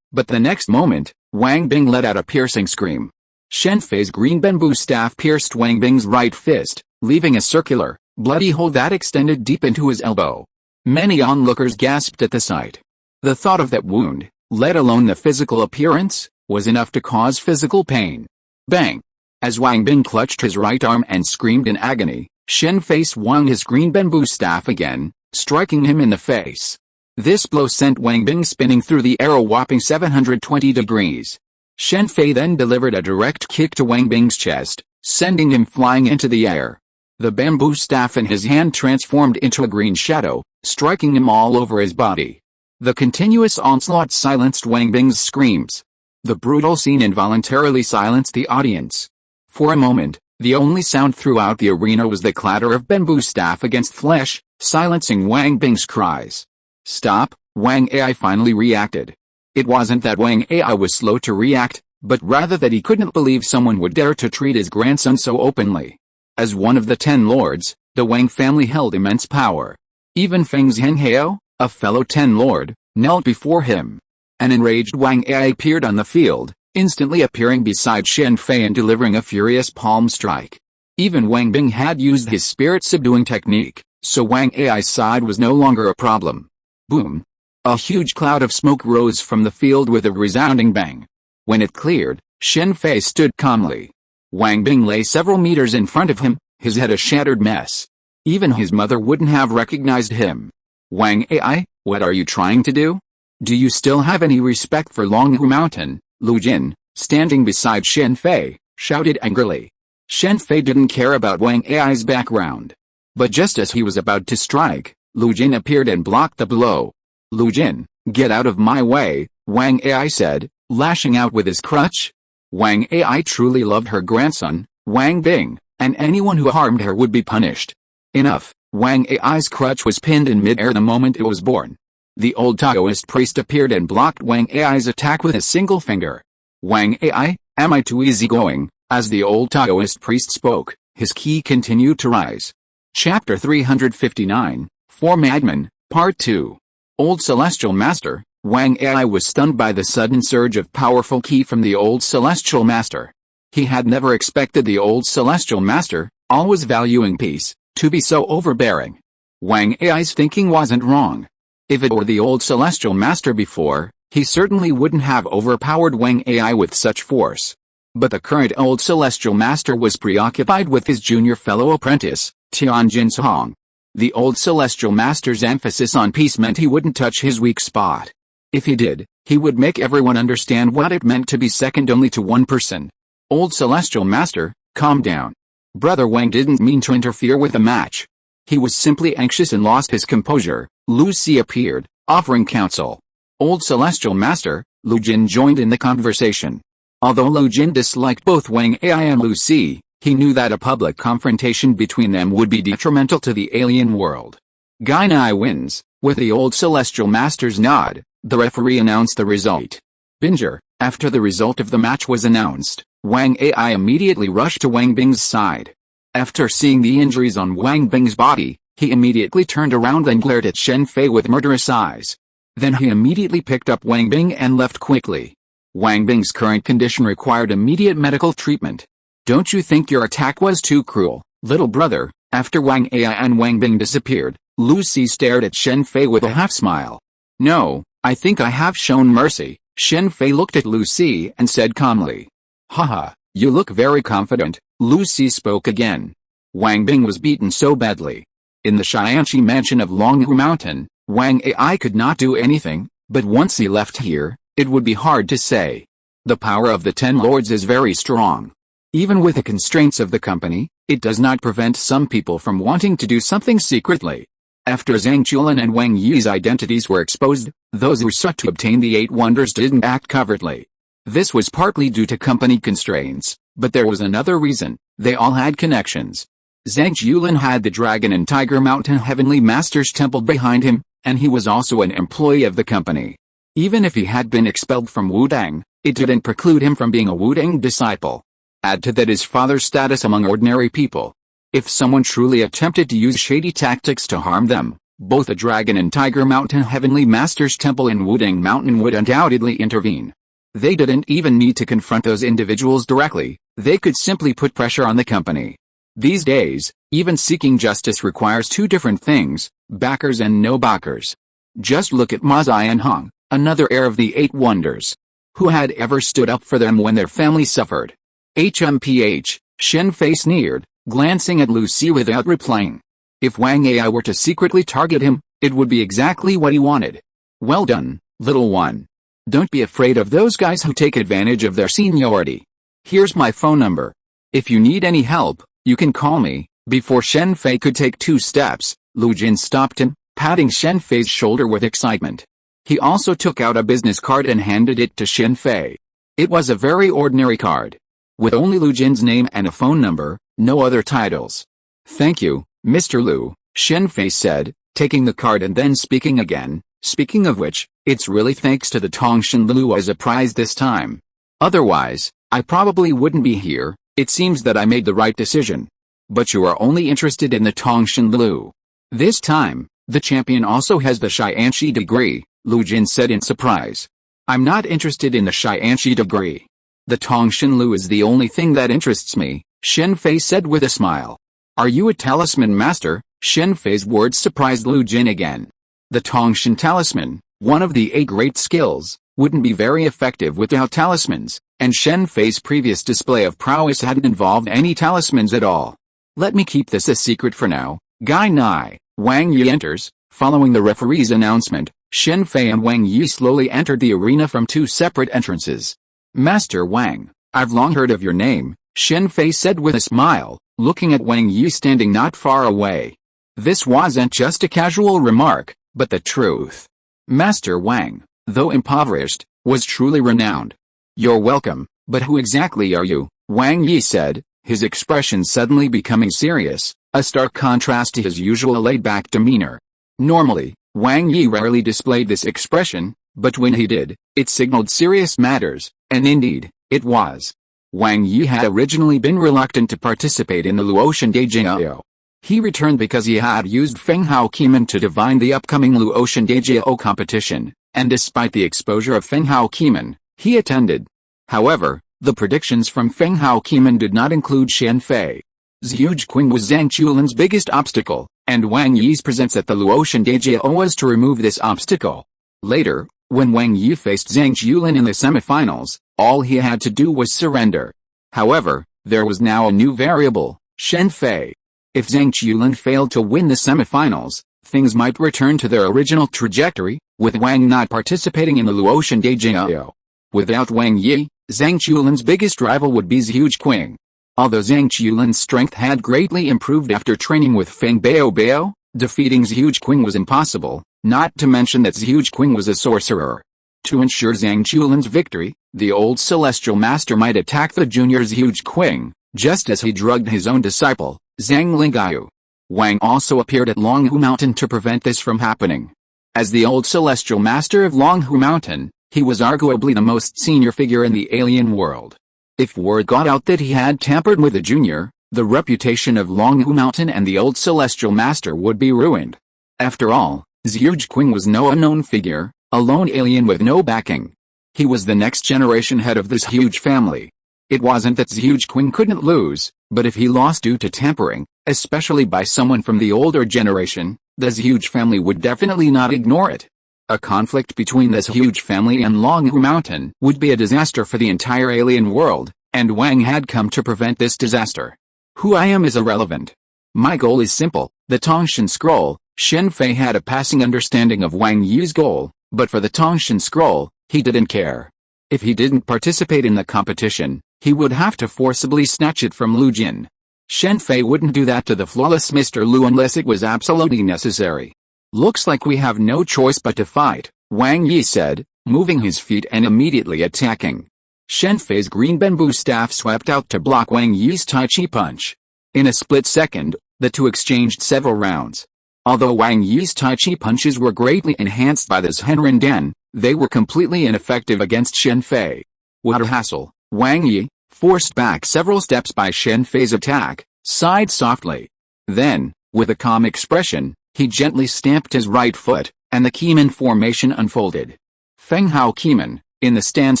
But the next moment, Wang Bing let out a piercing scream. Shen Fei's green bamboo staff pierced Wang Bing's right fist, leaving a circular, bloody hole that extended deep into his elbow. Many onlookers gasped at the sight. The thought of that wound, let alone the physical appearance, was enough to cause physical pain. Bang! As Wang Bing clutched his right arm and screamed in agony, Shen Fei swung his green bamboo staff again, striking him in the face. This blow sent Wang Bing spinning through the air a whopping 720 degrees. Shen Fei then delivered a direct kick to Wang Bing's chest, sending him flying into the air. The bamboo staff in his hand transformed into a green shadow, striking him all over his body. The continuous onslaught silenced Wang Bing's screams. The brutal scene involuntarily silenced the audience. For a moment, the only sound throughout the arena was the clatter of bamboo staff against flesh, silencing Wang Bing's cries. Stop, Wang Ai finally reacted. It wasn't that Wang Ai was slow to react, but rather that he couldn't believe someone would dare to treat his grandson so openly. As one of the 10 lords, the Wang family held immense power. Even Feng Zhenghao, a fellow 10 lord, knelt before him. An enraged Wang Ai appeared on the field, instantly appearing beside Shen Fei and delivering a furious palm strike. Even Wang Bing had used his spirit-subduing technique, so Wang Ai's side was no longer a problem. Boom! A huge cloud of smoke rose from the field with a resounding bang. When it cleared, Shen Fei stood calmly. Wang Bing lay several meters in front of him, his head a shattered mess. Even his mother wouldn't have recognized him. Wang Ai, what are you trying to do? Do you still have any respect for Longhu Mountain? Lu Jin, standing beside Shen Fei, shouted angrily. Shen Fei didn't care about Wang Ai's background. But just as he was about to strike, Lu Jin appeared and blocked the blow. Lu Jin, get out of my way, Wang Ai said, lashing out with his crutch. Wang Ai truly loved her grandson, Wang Bing, and anyone who harmed her would be punished. Enough, Wang Ai's crutch was pinned in mid-air the moment it was born. The old Taoist priest appeared and blocked Wang Ai's attack with a single finger. Wang Ai, am I too easygoing? As the old Taoist priest spoke, his ki continued to rise. Chapter 359, 4 Madmen, Part 2. Old Celestial Master, Wang Ai was stunned by the sudden surge of powerful ki from the old Celestial Master. He had never expected the old Celestial Master, always valuing peace, to be so overbearing. Wang Ai's thinking wasn't wrong. If it were the old Celestial Master before, he certainly wouldn't have overpowered Wang Ai with such force. But the current old Celestial Master was preoccupied with his junior fellow apprentice, Tianjin Song. The old Celestial Master's emphasis on peace meant he wouldn't touch his weak spot. If he did, he would make everyone understand what it meant to be second only to one person. Old Celestial Master, calm down. Brother Wang didn't mean to interfere with the match. He was simply anxious and lost his composure. Lu Si appeared, offering counsel. Old Celestial Master, Lu Jin joined in the conversation. Although Lu Jin disliked both Wang Ai and Lu Si, he knew that a public confrontation between them would be detrimental to the alien world. Gainai wins. With the old Celestial Master's nod, the referee announced the result. Binger, after the result of the match was announced, Wang Ai immediately rushed to Wang Bing's side. After seeing the injuries on Wang Bing's body, he immediately turned around and glared at Shen Fei with murderous eyes. Then he immediately picked up Wang Bing and left quickly. Wang Bing's current condition required immediate medical treatment. Don't you think your attack was too cruel, little brother? After Wang Ai and Wang Bing disappeared, Lu Si stared at Shen Fei with a half-smile. No, I think I have shown mercy. Shen Fei looked at Lu Si and said calmly. Haha, you look very confident. Lu Si spoke again. Wang Bing was beaten so badly. In the Xianxi mansion of Longhu Mountain, Wang Ai could not do anything, but once he left here, it would be hard to say. The power of the 10 lords is very strong. Even with the constraints of the company, it does not prevent some people from wanting to do something secretly. After Zhang Chulin and Wang Yi's identities were exposed, those who sought to obtain the 8 wonders didn't act covertly. This was partly due to company constraints, but there was another reason: they all had connections. Zhang Chulin had the Dragon and Tiger Mountain Heavenly Master's temple behind him, and he was also an employee of the company. Even if he had been expelled from Wudang, it didn't preclude him from being a Wudang disciple. Add to that his father's status among ordinary people. If someone truly attempted to use shady tactics to harm them, both the Dragon and Tiger Mountain Heavenly Master's temple in Wudang Mountain would undoubtedly intervene. They didn't even need to confront those individuals directly, they could simply put pressure on the company. These days, even seeking justice requires two different things, backers and no backers. Just look at Ma Xianhong, another heir of the Eight Wonders. Who had ever stood up for them when their family suffered? HMPH, Shen Fei sneered, glancing at Lu Si without replying. If Wang Ai were to secretly target him, it would be exactly what he wanted. Well done, little one. Don't be afraid of those guys who take advantage of their seniority. Here's my phone number. If you need any help, you can call me. Before Shen Fei could take 2 steps, Lu Jin stopped him, patting Shen Fei's shoulder with excitement. He also took out a business card and handed it to Shen Fei. It was a very ordinary card, with only Lu Jin's name and a phone number, no other titles. Thank you, Mr. Lu, Shen Fei said, taking the card and then speaking again. Speaking of which, it's really thanks to the Tongshan Lu as a prize this time. Otherwise, I probably wouldn't be here. It seems that I made the right decision. But you are only interested in the Tongshan Lu. This time, the champion also has the Shi degree, Lu Jin said in surprise. I'm not interested in the Shi degree. The Tongshan Lu is the only thing that interests me, Shen Fei said with a smile. Are you a talisman master? Shen Fei's words surprised Lu Jin again. The Tongshan talisman, one of the 8 great skills, wouldn't be very effective without talismans, and Shen Fei's previous display of prowess hadn't involved any talismans at all. Let me keep this a secret for now. Gai Nai, Wang Yi enters. Following the referee's announcement, Shen Fei and Wang Yi slowly entered the arena from 2 separate entrances. Master Wang, I've long heard of your name, Shen Fei said with a smile, looking at Wang Yi standing not far away. This wasn't just a casual remark, but the truth. Master Wang, though impoverished, was truly renowned. You're welcome, but who exactly are you? Wang Yi said, his expression suddenly becoming serious, a stark contrast to his usual laid-back demeanor. Normally, Wang Yi rarely displayed this expression, but when he did, it signaled serious matters, and indeed, it was. Wang Yi had originally been reluctant to participate in the Luotian Dejao. He returned because he had used Feng Hao Qimen to divine the upcoming Luotian Dejao competition, and despite the exposure of Feng Hao Qimen, he attended. However, the predictions from Feng Hao Qimen did not include Shen Fei. Zhuge Qing was Zhang Chulin's biggest obstacle, and Wang Yi's presence at the Luotian Dejao was to remove this obstacle. Later, when Wang Yi faced Zhang Chulin in the semifinals, all he had to do was surrender. However, there was now a new variable, Shen Fei. If Zhang Chulin failed to win the semifinals, things might return to their original trajectory, with Wang not participating in the Luotian Dejao. Without Wang Yi, Zhang Chulin's biggest rival would be Zhuge Qing. Although Zhang Chulin's strength had greatly improved after training with Feng Bao, defeating Zhuge Qing was impossible, not to mention that Zhuge Qing was a sorcerer. To ensure Zhang Chulin's victory, the old celestial master might attack the junior Zhuge Qing, just as he drugged his own disciple, Zhang Lingyu. Wang also appeared at Longhu Mountain to prevent this from happening. As the old celestial master of Longhu Mountain, he was arguably the most senior figure in the alien world. If word got out that he had tampered with the junior, the reputation of Longhu Mountain and the old celestial master would be ruined. After all, Zhuge Qing was no unknown figure, a lone alien with no backing. He was the next generation head of this huge family. It wasn't that Zhuge Qing couldn't lose, but if he lost due to tampering, especially by someone from the older generation, the Zhuge family would definitely not ignore it. A conflict between this huge family and Longhu Mountain would be a disaster for the entire alien world, and Wang had come to prevent this disaster. Who I am is irrelevant. My goal is simple, the Tongshan Scroll. Shen Fei had a passing understanding of Wang Yi's goal, but for the Tongshan Scroll, he didn't care. If he didn't participate in the competition, he would have to forcibly snatch it from Lu Jin. Shen Fei wouldn't do that to the flawless Mr. Lu unless it was absolutely necessary. Looks like we have no choice but to fight, Wang Yi said, moving his feet and immediately attacking. Shen Fei's green bamboo staff swept out to block Wang Yi's Tai Chi punch. In a split second, the two exchanged several rounds. Although Wang Yi's Tai Chi punches were greatly enhanced by the Zhenren Den, they were completely ineffective against Shen Fei. What a hassle, Wang Yi, forced back several steps by Shen Fei's attack, sighed softly. Then, with a calm expression, he gently stamped his right foot, and the Qimen formation unfolded. Feng Hao Qimen, In the stands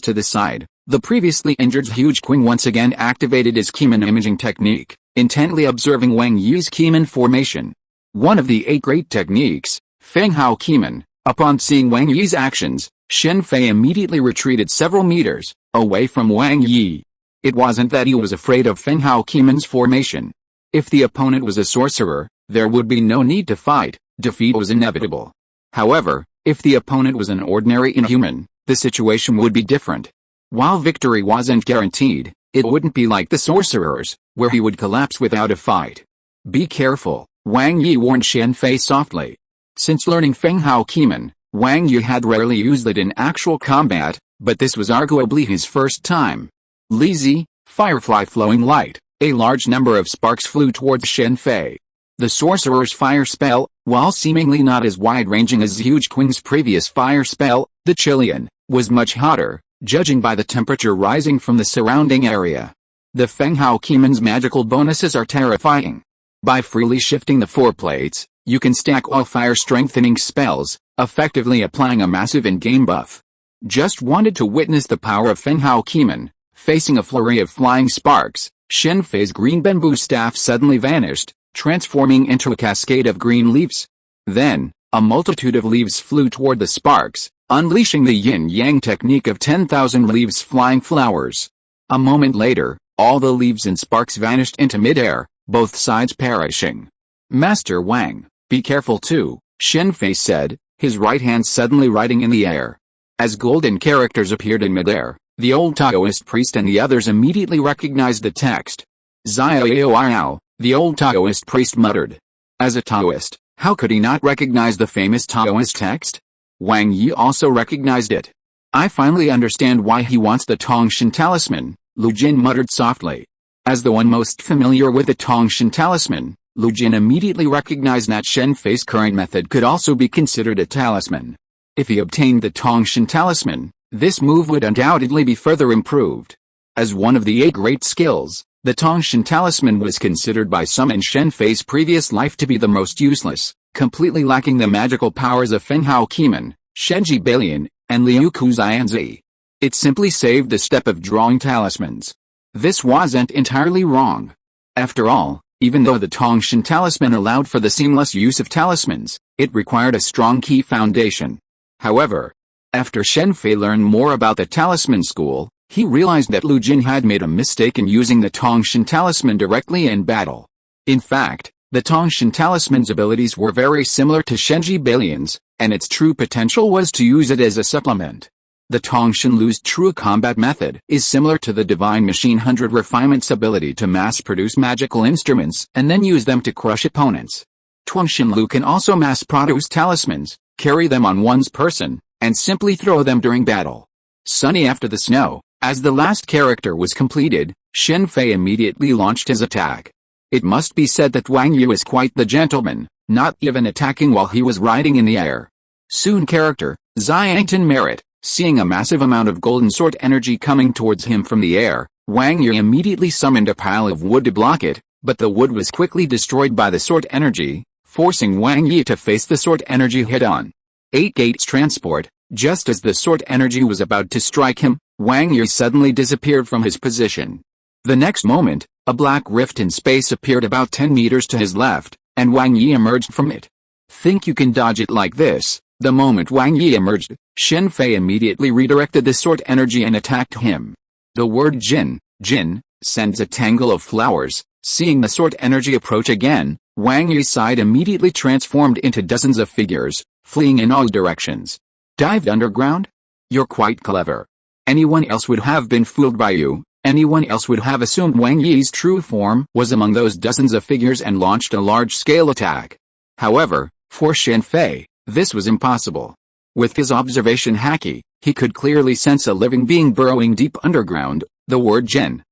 to the side, the previously injured huge Queen once again activated his Keyman imaging technique, intently observing Wang Yi's Keyman formation. One of the 8 great techniques, Feng Hao Keyman. Upon seeing Wang Yi's actions, Shen Fei immediately retreated several meters, away from Wang Yi. It wasn't that he was afraid of Feng Hao Keyman's formation. If the opponent was a sorcerer, there would be no need to fight, defeat was inevitable. However, if the opponent was an ordinary inhuman, the situation would be different. While victory wasn't guaranteed, it wouldn't be like the sorcerers, where he would collapse without a fight. Be careful, Wang Yi warned Shen Fei softly. Since learning Feng Hao Keyman, Wang Yi had rarely used it in actual combat, but this was arguably his first time. Lizi, firefly flowing light, a large number of sparks flew towards Shen Fei. The sorcerer's fire spell, while seemingly not as wide-ranging as Huge Queen's previous fire spell, the Chilean, was much hotter, judging by the temperature rising from the surrounding area. The Feng Hao Keyman's magical bonuses are terrifying. By freely shifting the 4 plates, you can stack all fire-strengthening spells, effectively applying a massive in-game buff. Just wanted to witness the power of Feng Hao Keyman. Facing a flurry of flying sparks, Shen Fei's green bamboo staff suddenly vanished, transforming into a cascade of green leaves. Then, a multitude of leaves flew toward the sparks, unleashing the yin-yang technique of 10,000 leaves flying flowers. A moment later, all the leaves and sparks vanished into midair, both sides perishing. Master Wang, be careful too, Shen Fei said, his right hand suddenly riding in the air. As golden characters appeared in midair, the old Taoist priest and the others immediately recognized the text. Xiao, the old Taoist priest muttered. As a Taoist, how could he not recognize the famous Taoist text? Wang Yi also recognized it. I finally understand why he wants the Tongshan talisman, Lu Jin muttered softly. As the one most familiar with the Tongshan talisman, Lu Jin immediately recognized that Shen Fei's current method could also be considered a talisman. If he obtained the Tongshan talisman, this move would undoubtedly be further improved. As one of the 8 great skills, the Tongshan talisman was considered by some in Shen Fei's previous life to be the most useless, completely lacking the magical powers of Feng Hao Keyman, Shenji Balian, and Liu Kuzianzi. It simply saved the step of drawing talismans. This wasn't entirely wrong. After all, even though the Tongshan talisman allowed for the seamless use of talismans, it required a strong key foundation. However, after Shen Fei learned more about the talisman school, he realized that Lu Jin had made a mistake in using the Tongshan talisman directly in battle. In fact, the Tongshan talisman's abilities were very similar to Shenji Balian's, and its true potential was to use it as a supplement. The Tongshan Lu's true combat method is similar to the Divine Machine 100 Refinement's ability to mass-produce magical instruments and then use them to crush opponents. Tongshan Lu can also mass-produce talismans, carry them on one's person, and simply throw them during battle. Sunny after the snow, as the last character was completed, Shen Fei immediately launched his attack. It must be said that Wang Yi is quite the gentleman, not even attacking while he was riding in the air. Soon character, Xiangtan Merit, seeing a massive amount of golden sword energy coming towards him from the air, Wang Yi immediately summoned a pile of wood to block it, but the wood was quickly destroyed by the sword energy, forcing Wang Yi to face the sword energy head-on. 8 Gates Transport. Just as the sword energy was about to strike him, Wang Yi suddenly disappeared from his position. The next moment, a black rift in space appeared about 10 meters to his left, and Wang Yi emerged from it. Think you can dodge it like this? The moment Wang Yi emerged, Shen Fei immediately redirected the sword energy and attacked him. The word Jin, sends a tangle of flowers. Seeing the sword energy approach again, Wang Yi's side immediately transformed into dozens of figures, fleeing in all directions. Dived underground? You're quite clever. Anyone else would have been fooled by you. Anyone else would have assumed Wang Yi's true form was among those dozens of figures and launched a large-scale attack. However, for Shen Fei, this was impossible. With his observation haki, he could clearly sense a living being burrowing deep underground, the word Gen,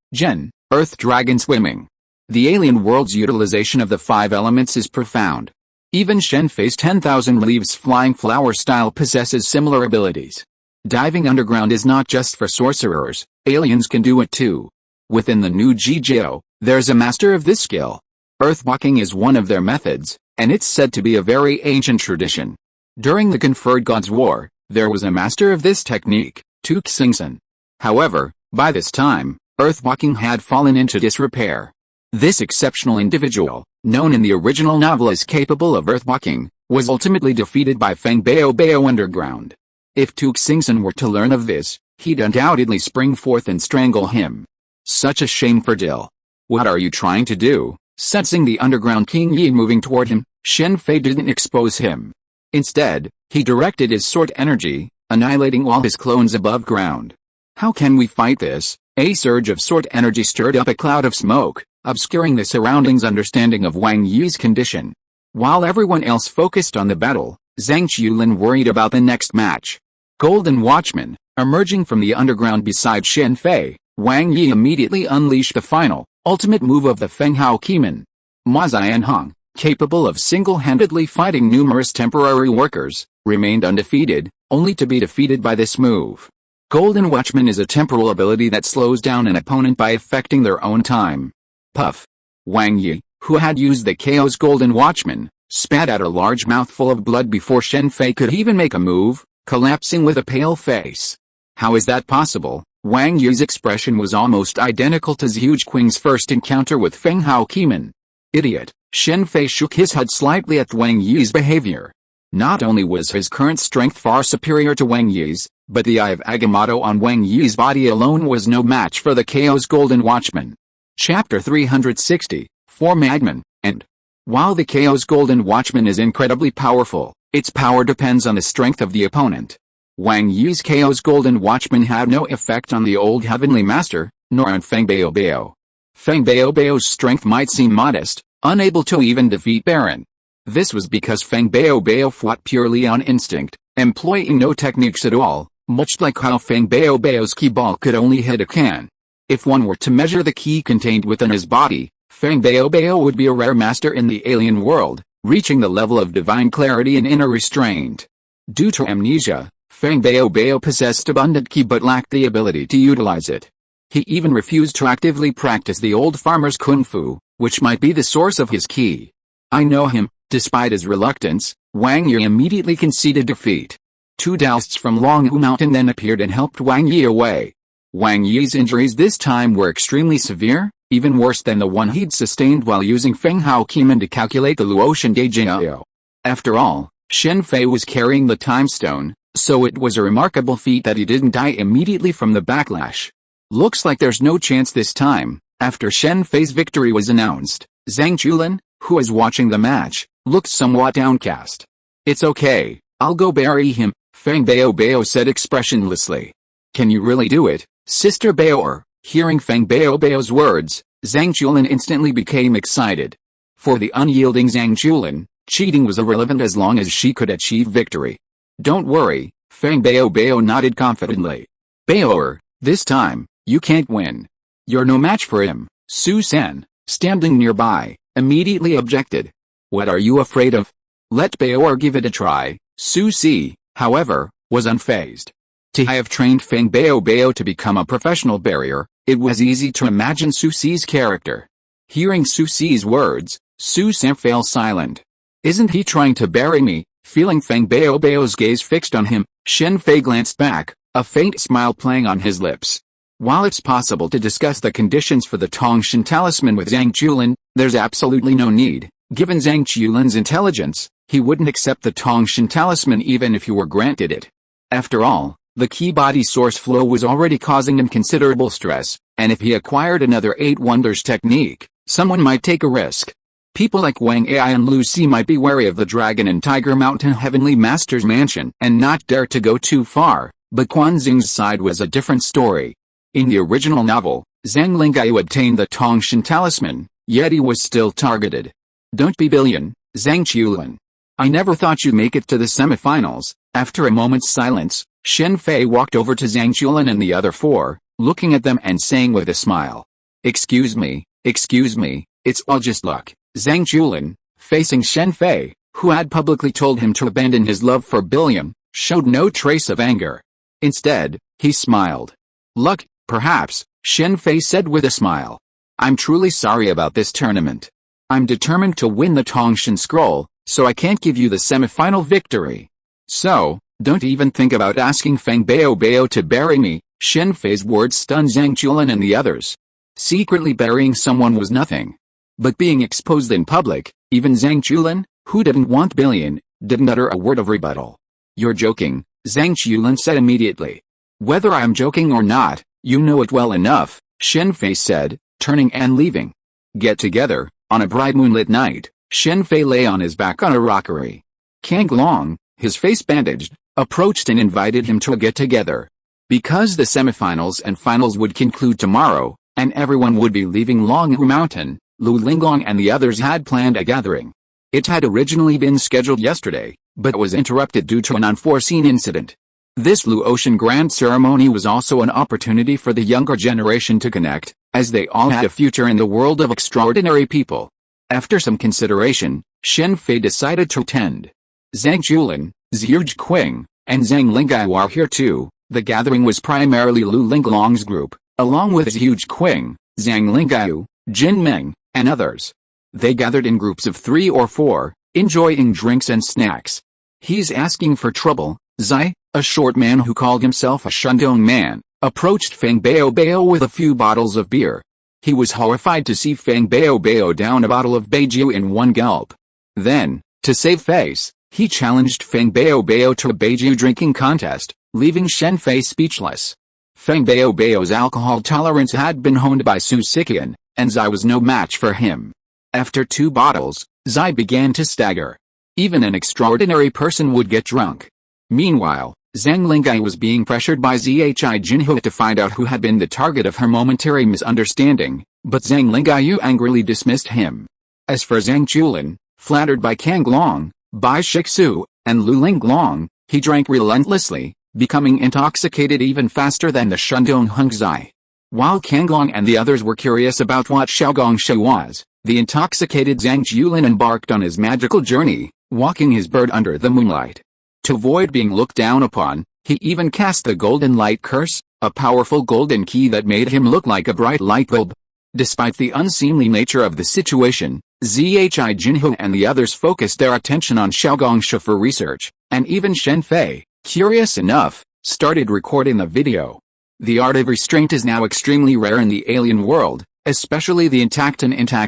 earth dragon swimming. The alien world's utilization of the 5 elements is profound. Even Shen Fei's 10,000 leaves flying flower style possesses similar abilities. Diving underground is not just for sorcerers, aliens can do it too. Within the new GGO, there's a master of this skill. Earthwalking is one of their methods, and it's said to be a very ancient tradition. During the Conferred Gods War, there was a master of this technique, Tu Xingchen. However, by this time, Earthwalking had fallen into disrepair. This exceptional individual, known in the original novel as capable of Earthwalking, was ultimately defeated by Feng Bao underground. If Tu Xingchen were to learn of this, he'd undoubtedly spring forth and strangle him. Such a shame for Dill. What are you trying to do? Sensing the underground King Yi moving toward him, Shen Fei didn't expose him. Instead, he directed his sword energy, annihilating all his clones above ground. How can we fight this? A surge of sword energy stirred up a cloud of smoke, obscuring the surroundings' understanding of Wang Yi's condition. While everyone else focused on the battle, Zhang Qiulin worried about the next match. Golden Watchman, emerging from the underground beside Shen Fei, Wang Yi immediately unleashed the final, ultimate move of the Feng Hao Qimen. Ma Xianhong, capable of single-handedly fighting numerous temporary workers, remained undefeated, only to be defeated by this move. Golden Watchman is a temporal ability that slows down an opponent by affecting their own time. Puff. Wang Yi, who had used the KO's Golden Watchman, spat out a large mouthful of blood before Shen Fei could even make a move, collapsing with a pale face. How is that possible? Wang Yi's expression was almost identical to Zhu Qing's first encounter with Feng Hao Qimen. Idiot. Shen Fei shook his head slightly at Wang Yi's behavior. Not only was his current strength far superior to Wang Yi's, but the Eye of Agamotto on Wang Yi's body alone was no match for the KO's Golden Watchman. Chapter 360, For Madman, and while the KO's Golden Watchman is incredibly powerful, its power depends on the strength of the opponent. Wang Yi's KO's Golden Watchman had no effect on the old Heavenly Master, nor on Feng Bao. Feng Bao's strength might seem modest, unable to even defeat Baron. This was because Feng Bao fought purely on instinct, employing no techniques at all, much like how Feng Bao's ki ball could only hit a can. If one were to measure the ki contained within his body, Feng Bao would be a rare master in the alien world, reaching the level of divine clarity and inner restraint. Due to amnesia, Feng Bao possessed abundant ki but lacked the ability to utilize it. He even refused to actively practice the old farmer's kung fu, which might be the source of his ki. I know him. Despite his reluctance, Wang Yi immediately conceded defeat. Two Daoists from Longhu Mountain then appeared and helped Wang Yi away. Wang Yi's injuries this time were extremely severe, even worse than the one he'd sustained while using Feng Hao Qimen to calculate the Luotian Dejao. After all, Shen Fei was carrying the Time Stone, so it was a remarkable feat that he didn't die immediately from the backlash. Looks like there's no chance this time. After Shen Fei's victory was announced, Zhang Qiulin, who was watching the match, looked somewhat downcast. It's okay, I'll go bury him, Feng Bao said expressionlessly. Can you really do it, Sister Bao? Hearing Feng Bao's words, Zhang Qiulin instantly became excited. For the unyielding Zhang Qiulin, cheating was irrelevant as long as she could achieve victory. Don't worry, Feng Bao nodded confidently. Bao, this time, you can't win. You're no match for him. Su Sen, standing nearby, immediately objected. What are you afraid of? Let Bao give it a try. Su Si, however, was unfazed. To have trained Feng Bao to become a professional barrier, it was easy to imagine Su Si's character. Hearing Su Si's words, Su Sen fell silent. Isn't he trying to bury me? Feeling Feng Bao's gaze fixed on him, Shen Fei glanced back, a faint smile playing on his lips. While it's possible to discuss the conditions for the Tongshan talisman with Zhang Qiulin, there's absolutely no need. Given Zhang Qiulin's intelligence, he wouldn't accept the Tongshan talisman even if he were granted it. After all, the key body source flow was already causing him considerable stress, and if he acquired another 8 Wonders technique, someone might take a risk. People like Wang Ai and Lu Si might be wary of the Dragon and Tiger Mountain Heavenly Master's mansion and not dare to go too far, but Quan Xing's side was a different story. In the original novel, Zhang Lingai obtained the Tongshan talisman, yet he was still targeted. Don't be billion, Zhang Qiulin. I never thought you'd make it to the semifinals. After a moment's silence, Shen Fei walked over to Zhang Qiulin and the other 4, looking at them and saying with a smile. Excuse me, it's all just luck. Zhang Qiulin, facing Shen Fei, who had publicly told him to abandon his love for Billion, showed no trace of anger. Instead, he smiled. Luck, perhaps, Shen Fei said with a smile. I'm truly sorry about this tournament. I'm determined to win the Tongshan scroll, so I can't give you the semifinal victory. So, Don't even think about asking Feng Bao to bury me. Shen Fei's words stunned Zhang Julan and the others. Secretly burying someone was nothing. But being exposed in public, even Zhang Julan, who didn't want billion, didn't utter a word of rebuttal. You're joking, Zhang Julan said immediately. Whether I am joking or not, you know it well enough, Shen Fei said, turning and leaving. Get together. On a bright moonlit night, Shen Fei lay on his back on a rockery. Kang Long, his face bandaged, approached and invited him to a get-together. Because the semifinals and finals would conclude tomorrow, and everyone would be leaving Longhu Mountain, Lu Linglong and the others had planned a gathering. It had originally been scheduled yesterday, but was interrupted due to an unforeseen incident. This Lu Ocean Grand Ceremony was also an opportunity for the younger generation to connect, as they all had a future in the world of extraordinary people. After some consideration, Shen Fei decided to attend. Zhang Julan, Zhu Qing, and Zhang Linggao are here too. The gathering was primarily Lu Linglong's group, along with Zhu Qing, Zhang Linggao, Jin Meng, and others. They gathered in groups of 3 or 4, enjoying drinks and snacks. He's asking for trouble. Zai, a short man who called himself a Shandong man, approached Feng Bao with a few bottles of beer. He was horrified to see Feng Bao down a bottle of Beiju in one gulp. Then, to save face, he challenged Feng Bao to a Beiju drinking contest, leaving Shen Fei speechless. Feng Bao's alcohol tolerance had been honed by Su Siqian, and Zai was no match for him. After 2 bottles, Zai began to stagger. Even an extraordinary person would get drunk. Meanwhile, Zhang Linggao was being pressured by Zhi Jinhua to find out who had been the target of her momentary misunderstanding, but Zhang Linggao angrily dismissed him. As for Zhang Julan, flattered by Kang Long, Bai Shixu, and Lu Linglong, he drank relentlessly, becoming intoxicated even faster than the Shandong Hung Zai. While Kang Long and the others were curious about what Xiaogongshi was, the intoxicated Zhang Julan embarked on his magical journey, walking his bird under the moonlight. To avoid being looked down upon, he even cast the Golden Light Curse, a powerful golden key that made him look like a bright light bulb. Despite the unseemly nature of the situation, Zhi Jinhua and the others focused their attention on Xiaogongshi for research, and even Shen Fei, curious enough, started recording the video. The art of restraint is now extremely rare in the alien world, especially the intact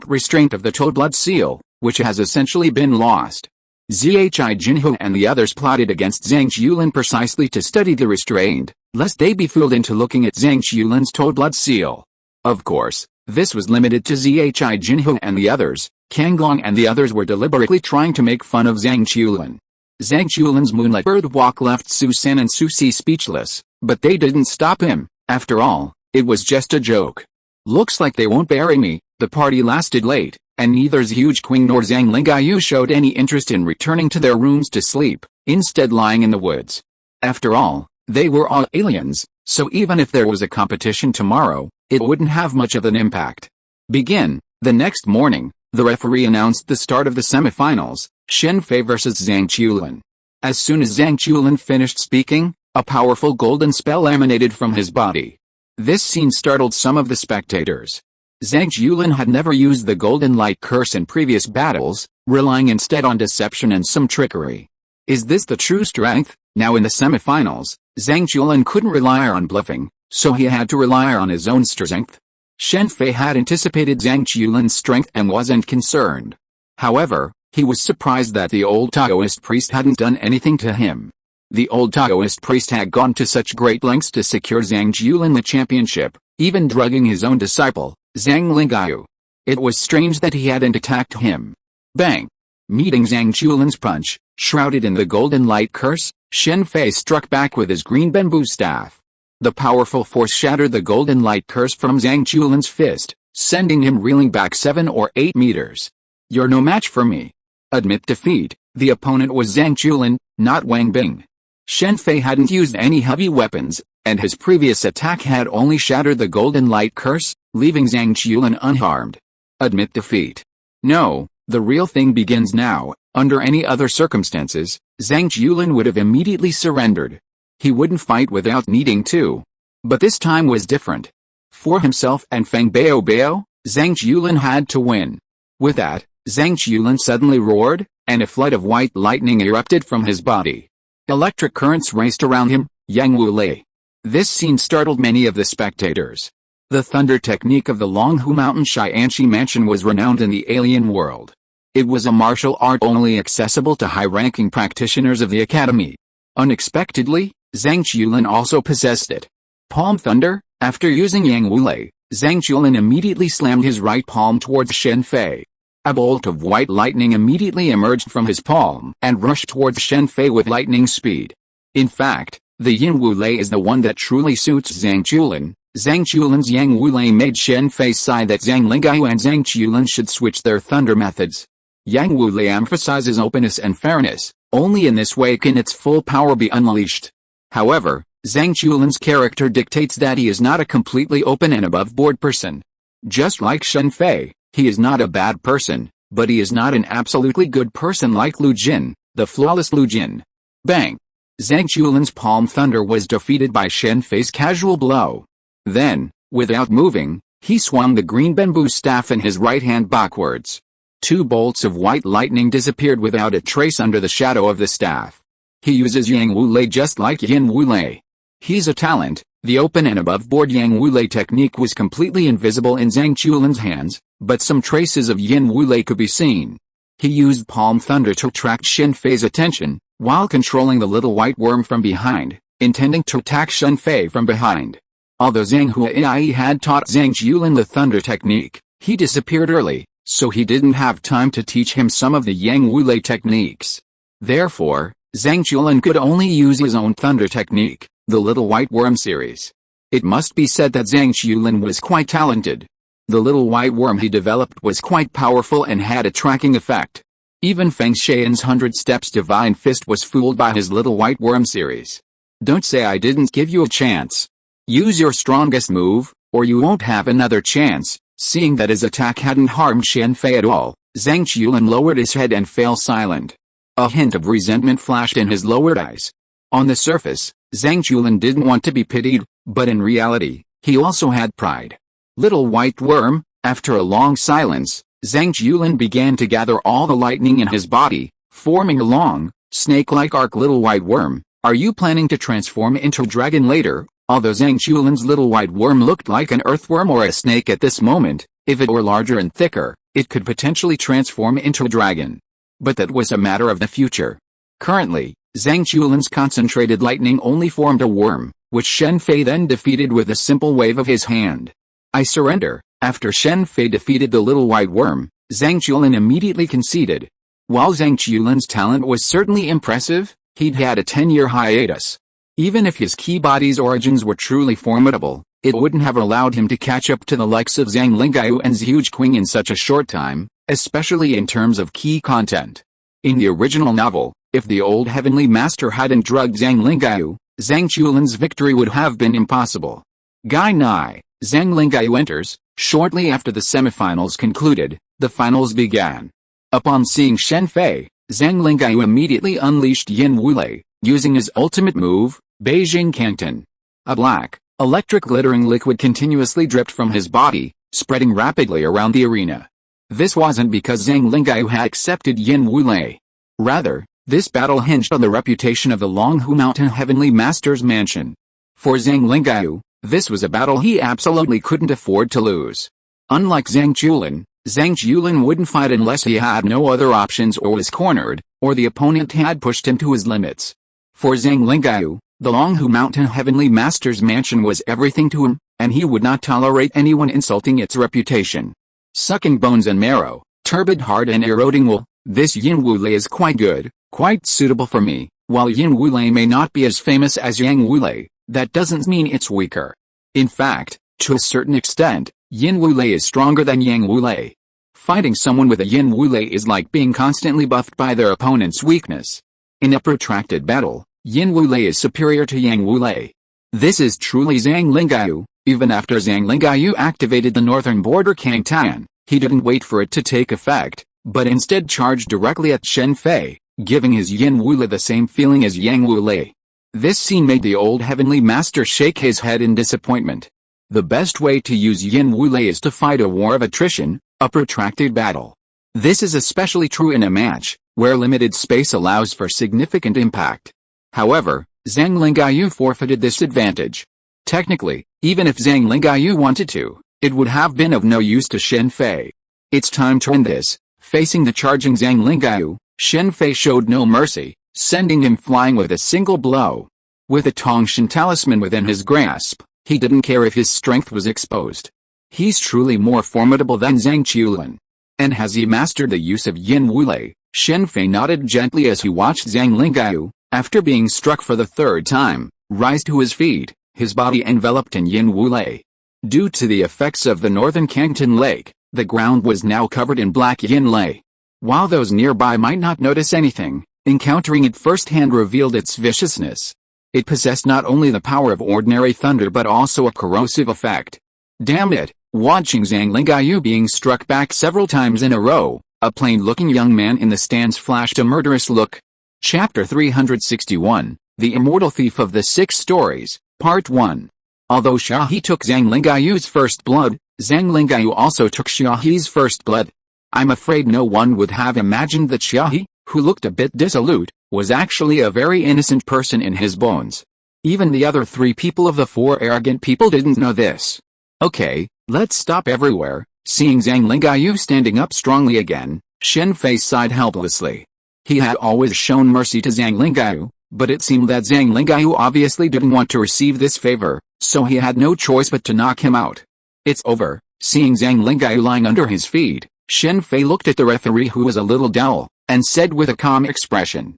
restraint of the Toad Blood Seal, which has essentially been lost. Zhi Jinhua and the others plotted against Zhang Julan precisely to study the restraint, lest they be fooled into looking at Zhang Julan's Toad Blood Seal. Of course, this was limited to Zhi Jinhua and the others. Kang Long and the others were deliberately trying to make fun of Zhang Julan. Zhang Julan's moonlight bird walk left Su San and Su Si speechless, but they didn't stop him. After all, it was just a joke. Looks like they won't bury me. The party lasted late, and neither Zhu Qing nor Zhang Linggao showed any interest in returning to their rooms to sleep, instead lying in the woods. After all, they were all aliens, so even if there was a competition tomorrow, it wouldn't have much of an impact. The next morning, the referee announced the start of the semifinals, Shen Fei vs Zhang Julan. As soon as Zhang Julan finished speaking, a powerful golden spell emanated from his body. This scene startled some of the spectators. Zhang Julan had never used the Golden Light Curse in previous battles, relying instead on deception and some trickery. Is this the true strength? Now in the semifinals, Zhang Julan couldn't rely on bluffing, so he had to rely on his own strength. Shen Fei had anticipated Zhang Julan's strength and wasn't concerned. However, he was surprised that the old Taoist priest hadn't done anything to him. The old Taoist priest had gone to such great lengths to secure Zhang Julan the championship, even drugging his own disciple, Zhang Linggao. It was strange that he hadn't attacked him. Bang! Meeting Zhang Julan's punch, shrouded in the Golden Light Curse, Shen Fei struck back with his green bamboo staff. The powerful force shattered the Golden Light Curse from Zhang Julan's fist, sending him reeling back 7 or 8 meters. You're no match for me. Admit defeat. The opponent was Zhang Julan, not Wang Bing. Shen Fei hadn't used any heavy weapons, and his previous attack had only shattered the Golden Light Curse, leaving Zhang Julan unharmed. Admit defeat. No, the real thing begins now. Under any other circumstances, Zhang Julan would have immediately surrendered. He wouldn't fight without needing to. But this time was different. For himself and Feng Bao, Zhang Julan had to win. With that, Zhang Julan suddenly roared, and a flood of white lightning erupted from his body. Electric currents raced around him, Yang Wulei. This scene startled many of the spectators. The thunder technique of the Longhu Mountain Shi Mansion was renowned in the alien world. It was a martial art only accessible to high-ranking practitioners of the academy. Unexpectedly, Zhang Qiulin also possessed it. Palm Thunder. After using Yang Wulei, Zhang Qiulin immediately slammed his right palm towards Shen Fei. A bolt of white lightning immediately emerged from his palm and rushed towards Shen Fei with lightning speed. In fact, the Yin Wulei is the one that truly suits Zhang Qiulin. Zhang Qiulin's Yang Wulei made Shen Fei sigh that Zhang Lingaiyu and Zhang Qiulin should switch their thunder methods. Yang Wulei emphasizes openness and fairness. Only in this way can its full power be unleashed. However, Zhang Qiulin's character dictates that he is not a completely open and above-board person. Just like Shen Fei, he is not a bad person, but he is not an absolutely good person like Lu Jin, the flawless Lu Jin. Bang! Zhang Qiulin's palm thunder was defeated by Shen Fei's casual blow. Then, without moving, he swung the green bamboo staff in his right hand backwards. Two bolts of white lightning disappeared without a trace under the shadow of the staff. He uses Yang Wulei just like Yin Wulei. He's a talent. The open and above-board Yang Wulei technique was completely invisible in Zhang Qiulin's hands, but some traces of Yin Wulei could be seen. He used Palm Thunder to attract Shen Fei's attention, while controlling the little white worm from behind, intending to attack Shen Fei from behind. Although Zhang Huai had taught Zhang Qiulin the thunder technique, he disappeared early, so he didn't have time to teach him some of the Yang Wulei techniques. Therefore, Zhang Qiulin could only use his own thunder technique, the Little White Worm series. It must be said that Zhang Qiulin was quite talented. The little white worm he developed was quite powerful and had a tracking effect. Even Feng Xian's 100 Steps Divine Fist was fooled by his Little White Worm series. Don't say I didn't give you a chance. Use your strongest move, or you won't have another chance. Seeing that his attack hadn't harmed Shen Fei at all, Zhang Qiulin lowered his head and fell silent. A hint of resentment flashed in his lowered eyes. On the surface, Zhang Qiulin didn't want to be pitied, but in reality, he also had pride. Little White Worm. After a long silence, Zhang Qiulin began to gather all the lightning in his body, forming a long, snake-like arc. Little White Worm, are you planning to transform into a dragon later? Although Zhang Qiulin's little white worm looked like an earthworm or a snake at this moment, if it were larger and thicker, it could potentially transform into a dragon. But that was a matter of the future. Currently, Zhang Qiulin's concentrated lightning only formed a worm, which Shen Fei then defeated with a simple wave of his hand. I surrender. After Shen Fei defeated the little white worm, Zhang Qiulin immediately conceded. While Zhang Qiulin's talent was certainly impressive, he'd had a 10-year hiatus. Even if his key body's origins were truly formidable, it wouldn't have allowed him to catch up to the likes of Zhang Lingaiyu and Zhu Qing in such a short time, especially in terms of key content. In the original novel, if the old Heavenly Master hadn't drugged Zhang Lingaiyu, Zhang Qiulin's victory would have been impossible. Gai Nai, Zhang Lingaiyu enters. Shortly after the semifinals concluded, the finals began. Upon seeing Shen Fei, Zhang Lingaiyu immediately unleashed Yin Wulei, using his ultimate move, Beijing Canton. A black, electric glittering liquid continuously dripped from his body, spreading rapidly around the arena. This wasn't because Zhang Lingaiyu had accepted Yin Wulei. Rather, this battle hinged on the reputation of the Longhu Mountain Heavenly Master's mansion. For Zhang Lingaiyu, this was a battle he absolutely couldn't afford to lose. Unlike Zhang Qiulin wouldn't fight unless he had no other options or was cornered, or the opponent had pushed him to his limits. For Zhang Lingaiyu, the Longhu Mountain Heavenly Master's mansion was everything to him, and he would not tolerate anyone insulting its reputation. Sucking bones and marrow, turbid heart and eroding wool, this Yin Wulei is quite good, quite suitable for me. While Yin Wulei may not be as famous as Yang Wulei, that doesn't mean it's weaker. In fact, to a certain extent, Yin Wulei is stronger than Yang Wulei. Fighting someone with a Yin Wulei is like being constantly buffed by their opponent's weakness. In a protracted battle, Yin Wulei is superior to Yang Wulei. This is truly Zhang Lingaiyu. Even after Zhang Lingaiyu activated the northern border Kangtan, he didn't wait for it to take effect, but instead charged directly at Shen Fei, giving his Yin Wulei the same feeling as Yang Wulei. This scene made the old Heavenly Master shake his head in disappointment. The best way to use Yin Wulei is to fight a war of attrition, a protracted battle. This is especially true in a match, where limited space allows for significant impact. However, Zhang Lingaiyu forfeited this advantage. Technically, even if Zhang Lingaiyu wanted to, it would have been of no use to Shen Fei. It's time to end this. Facing the charging Zhang Lingaiyu, Shen Fei showed no mercy, sending him flying with a single blow. With a Tongshan talisman within his grasp, he didn't care if his strength was exposed. He's truly more formidable than Zhang Qiulin. And has he mastered the use of Yin Wulei? Shen Fei nodded gently as he watched Zhang Lingaiyu, after being struck for the third time, rise to his feet, his body enveloped in Yin Wulei. Due to the effects of the northern Kangtan Lake, the ground was now covered in black Yin Lei. While those nearby might not notice anything, encountering it firsthand revealed its viciousness. It possessed not only the power of ordinary thunder but also a corrosive effect. Damn it! Watching Zhang Lingaiyu being struck back several times in a row, a plain-looking young man in the stands flashed a murderous look. Chapter 361, The Immortal Thief of the Six Stories, Part 1. Although Sha-He took Zhang Lingaiyu's first blood, Zhang Lingaiyu also took Sha-He's first blood. I'm afraid no one would have imagined that Sha-He, who looked a bit dissolute, was actually a very innocent person in his bones. Even the other three people of the four arrogant people didn't know this. Okay, let's stop everywhere. Seeing Zhang Lingaiyu standing up strongly again, Shen Fei sighed helplessly. He had always shown mercy to Zhang Lingaiyu, but it seemed that Zhang Lingaiyu obviously didn't want to receive this favor, so he had no choice but to knock him out. It's over. Seeing Zhang Lingaiyu lying under his feet, Shen Fei looked at the referee who was a little dull, and said with a calm expression,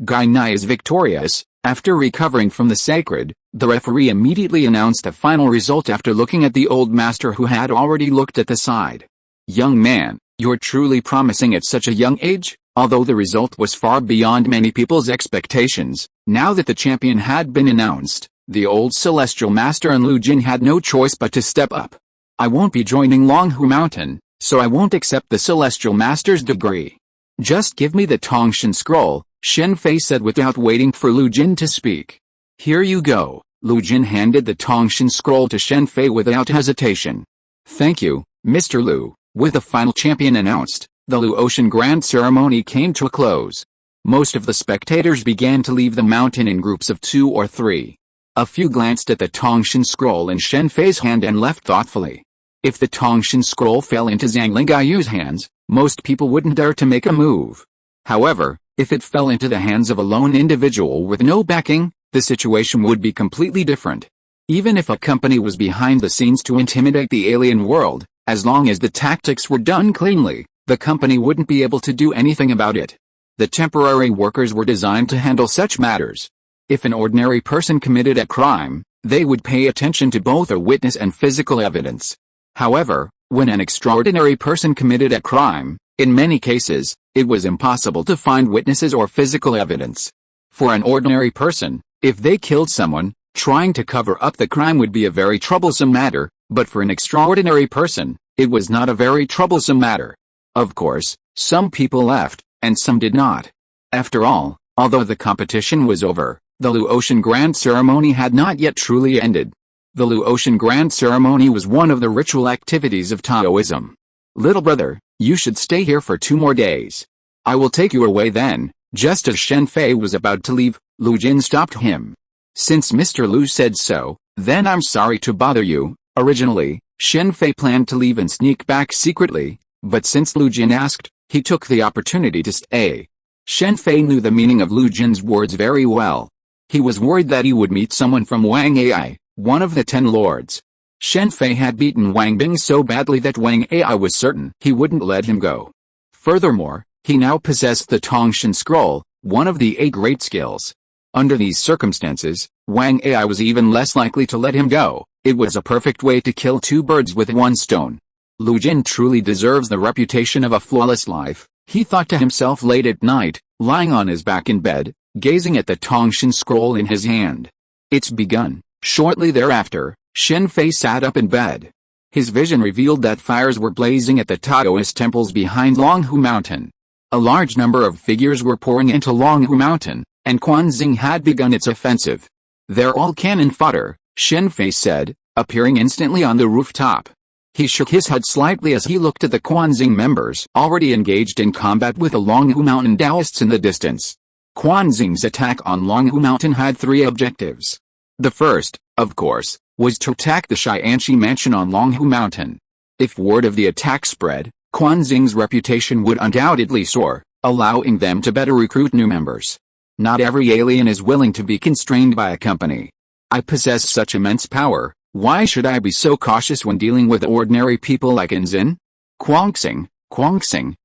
Guy Nai is victorious. After recovering from the sacred, the referee immediately announced the final result after looking at the old master who had already looked at the side. Young man, you're truly promising at such a young age? Although the result was far beyond many people's expectations, now that the champion had been announced, the old celestial master and Lu Jin had no choice but to step up. I won't be joining Longhu Mountain, so I won't accept the celestial master's degree. Just give me the Tongshan scroll, Shen Fei said without waiting for Lu Jin to speak. Here you go. Lu Jin handed the Tongshan scroll to Shen Fei without hesitation. Thank you, Mr. Lu. With the final champion announced, the Lu Ocean Grand Ceremony came to a close. Most of the spectators began to leave the mountain in groups of 2 or 3. A few glanced at the Tongshan scroll in Shen Fei's hand and left thoughtfully. If the Tongshan scroll fell into Zhang Lingaiyu's hands, most people wouldn't dare to make a move. However, if it fell into the hands of a lone individual with no backing, the situation would be completely different. Even if a company was behind the scenes to intimidate the alien world, as long as the tactics were done cleanly, the company wouldn't be able to do anything about it. The temporary workers were designed to handle such matters. If an ordinary person committed a crime, they would pay attention to both a witness and physical evidence. However, when an extraordinary person committed a crime, in many cases, it was impossible to find witnesses or physical evidence. For an ordinary person, if they killed someone, trying to cover up the crime would be a very troublesome matter, but for an extraordinary person, it was not a very troublesome matter. Of course, some people left, and some did not. After all, although the competition was over, the Lu Ocean Grand Ceremony had not yet truly ended. The Lu Ocean Grand Ceremony was one of the ritual activities of Taoism. Little brother, you should stay here for 2 more days. I will take you away then. Just as Shen Fei was about to leave, Lu Jin stopped him. Since Mr. Lu said so, then I'm sorry to bother you. Originally, Shen Fei planned to leave and sneak back secretly, but since Lu Jin asked, he took the opportunity to stay. Shen Fei knew the meaning of Lu Jin's words very well. He was worried that he would meet someone from Wang Ai, one of the 10 lords. Shen Fei had beaten Wang Bing so badly that Wang Ai was certain he wouldn't let him go. Furthermore, he now possessed the Tongshan scroll, one of the 8 great skills. Under these circumstances, Wang Ai was even less likely to let him go. It was a perfect way to kill 2 birds with 1 stone. Lu Jin truly deserves the reputation of a flawless life, he thought to himself late at night, lying on his back in bed, gazing at the Tongshan scroll in his hand. It's begun. Shortly thereafter, Shen Fei sat up in bed. His vision revealed that fires were blazing at the Taoist temples behind Longhu Mountain. A large number of figures were pouring into Longhu Mountain, and Quanxing had begun its offensive. They're all cannon fodder, Shen Fei said, appearing instantly on the rooftop. He shook his head slightly as he looked at the Quanxing members already engaged in combat with the Longhu Mountain Taoists in the distance. Quanxing's attack on Longhu Mountain had 3 objectives. The first, of course, was to attack the Xianxi mansion on Longhu Mountain. If word of the attack spread, Quanxing's reputation would undoubtedly soar, allowing them to better recruit new members. Not every alien is willing to be constrained by a company. I possess such immense power, why should I be so cautious when dealing with ordinary people like Inzin? Quanxing,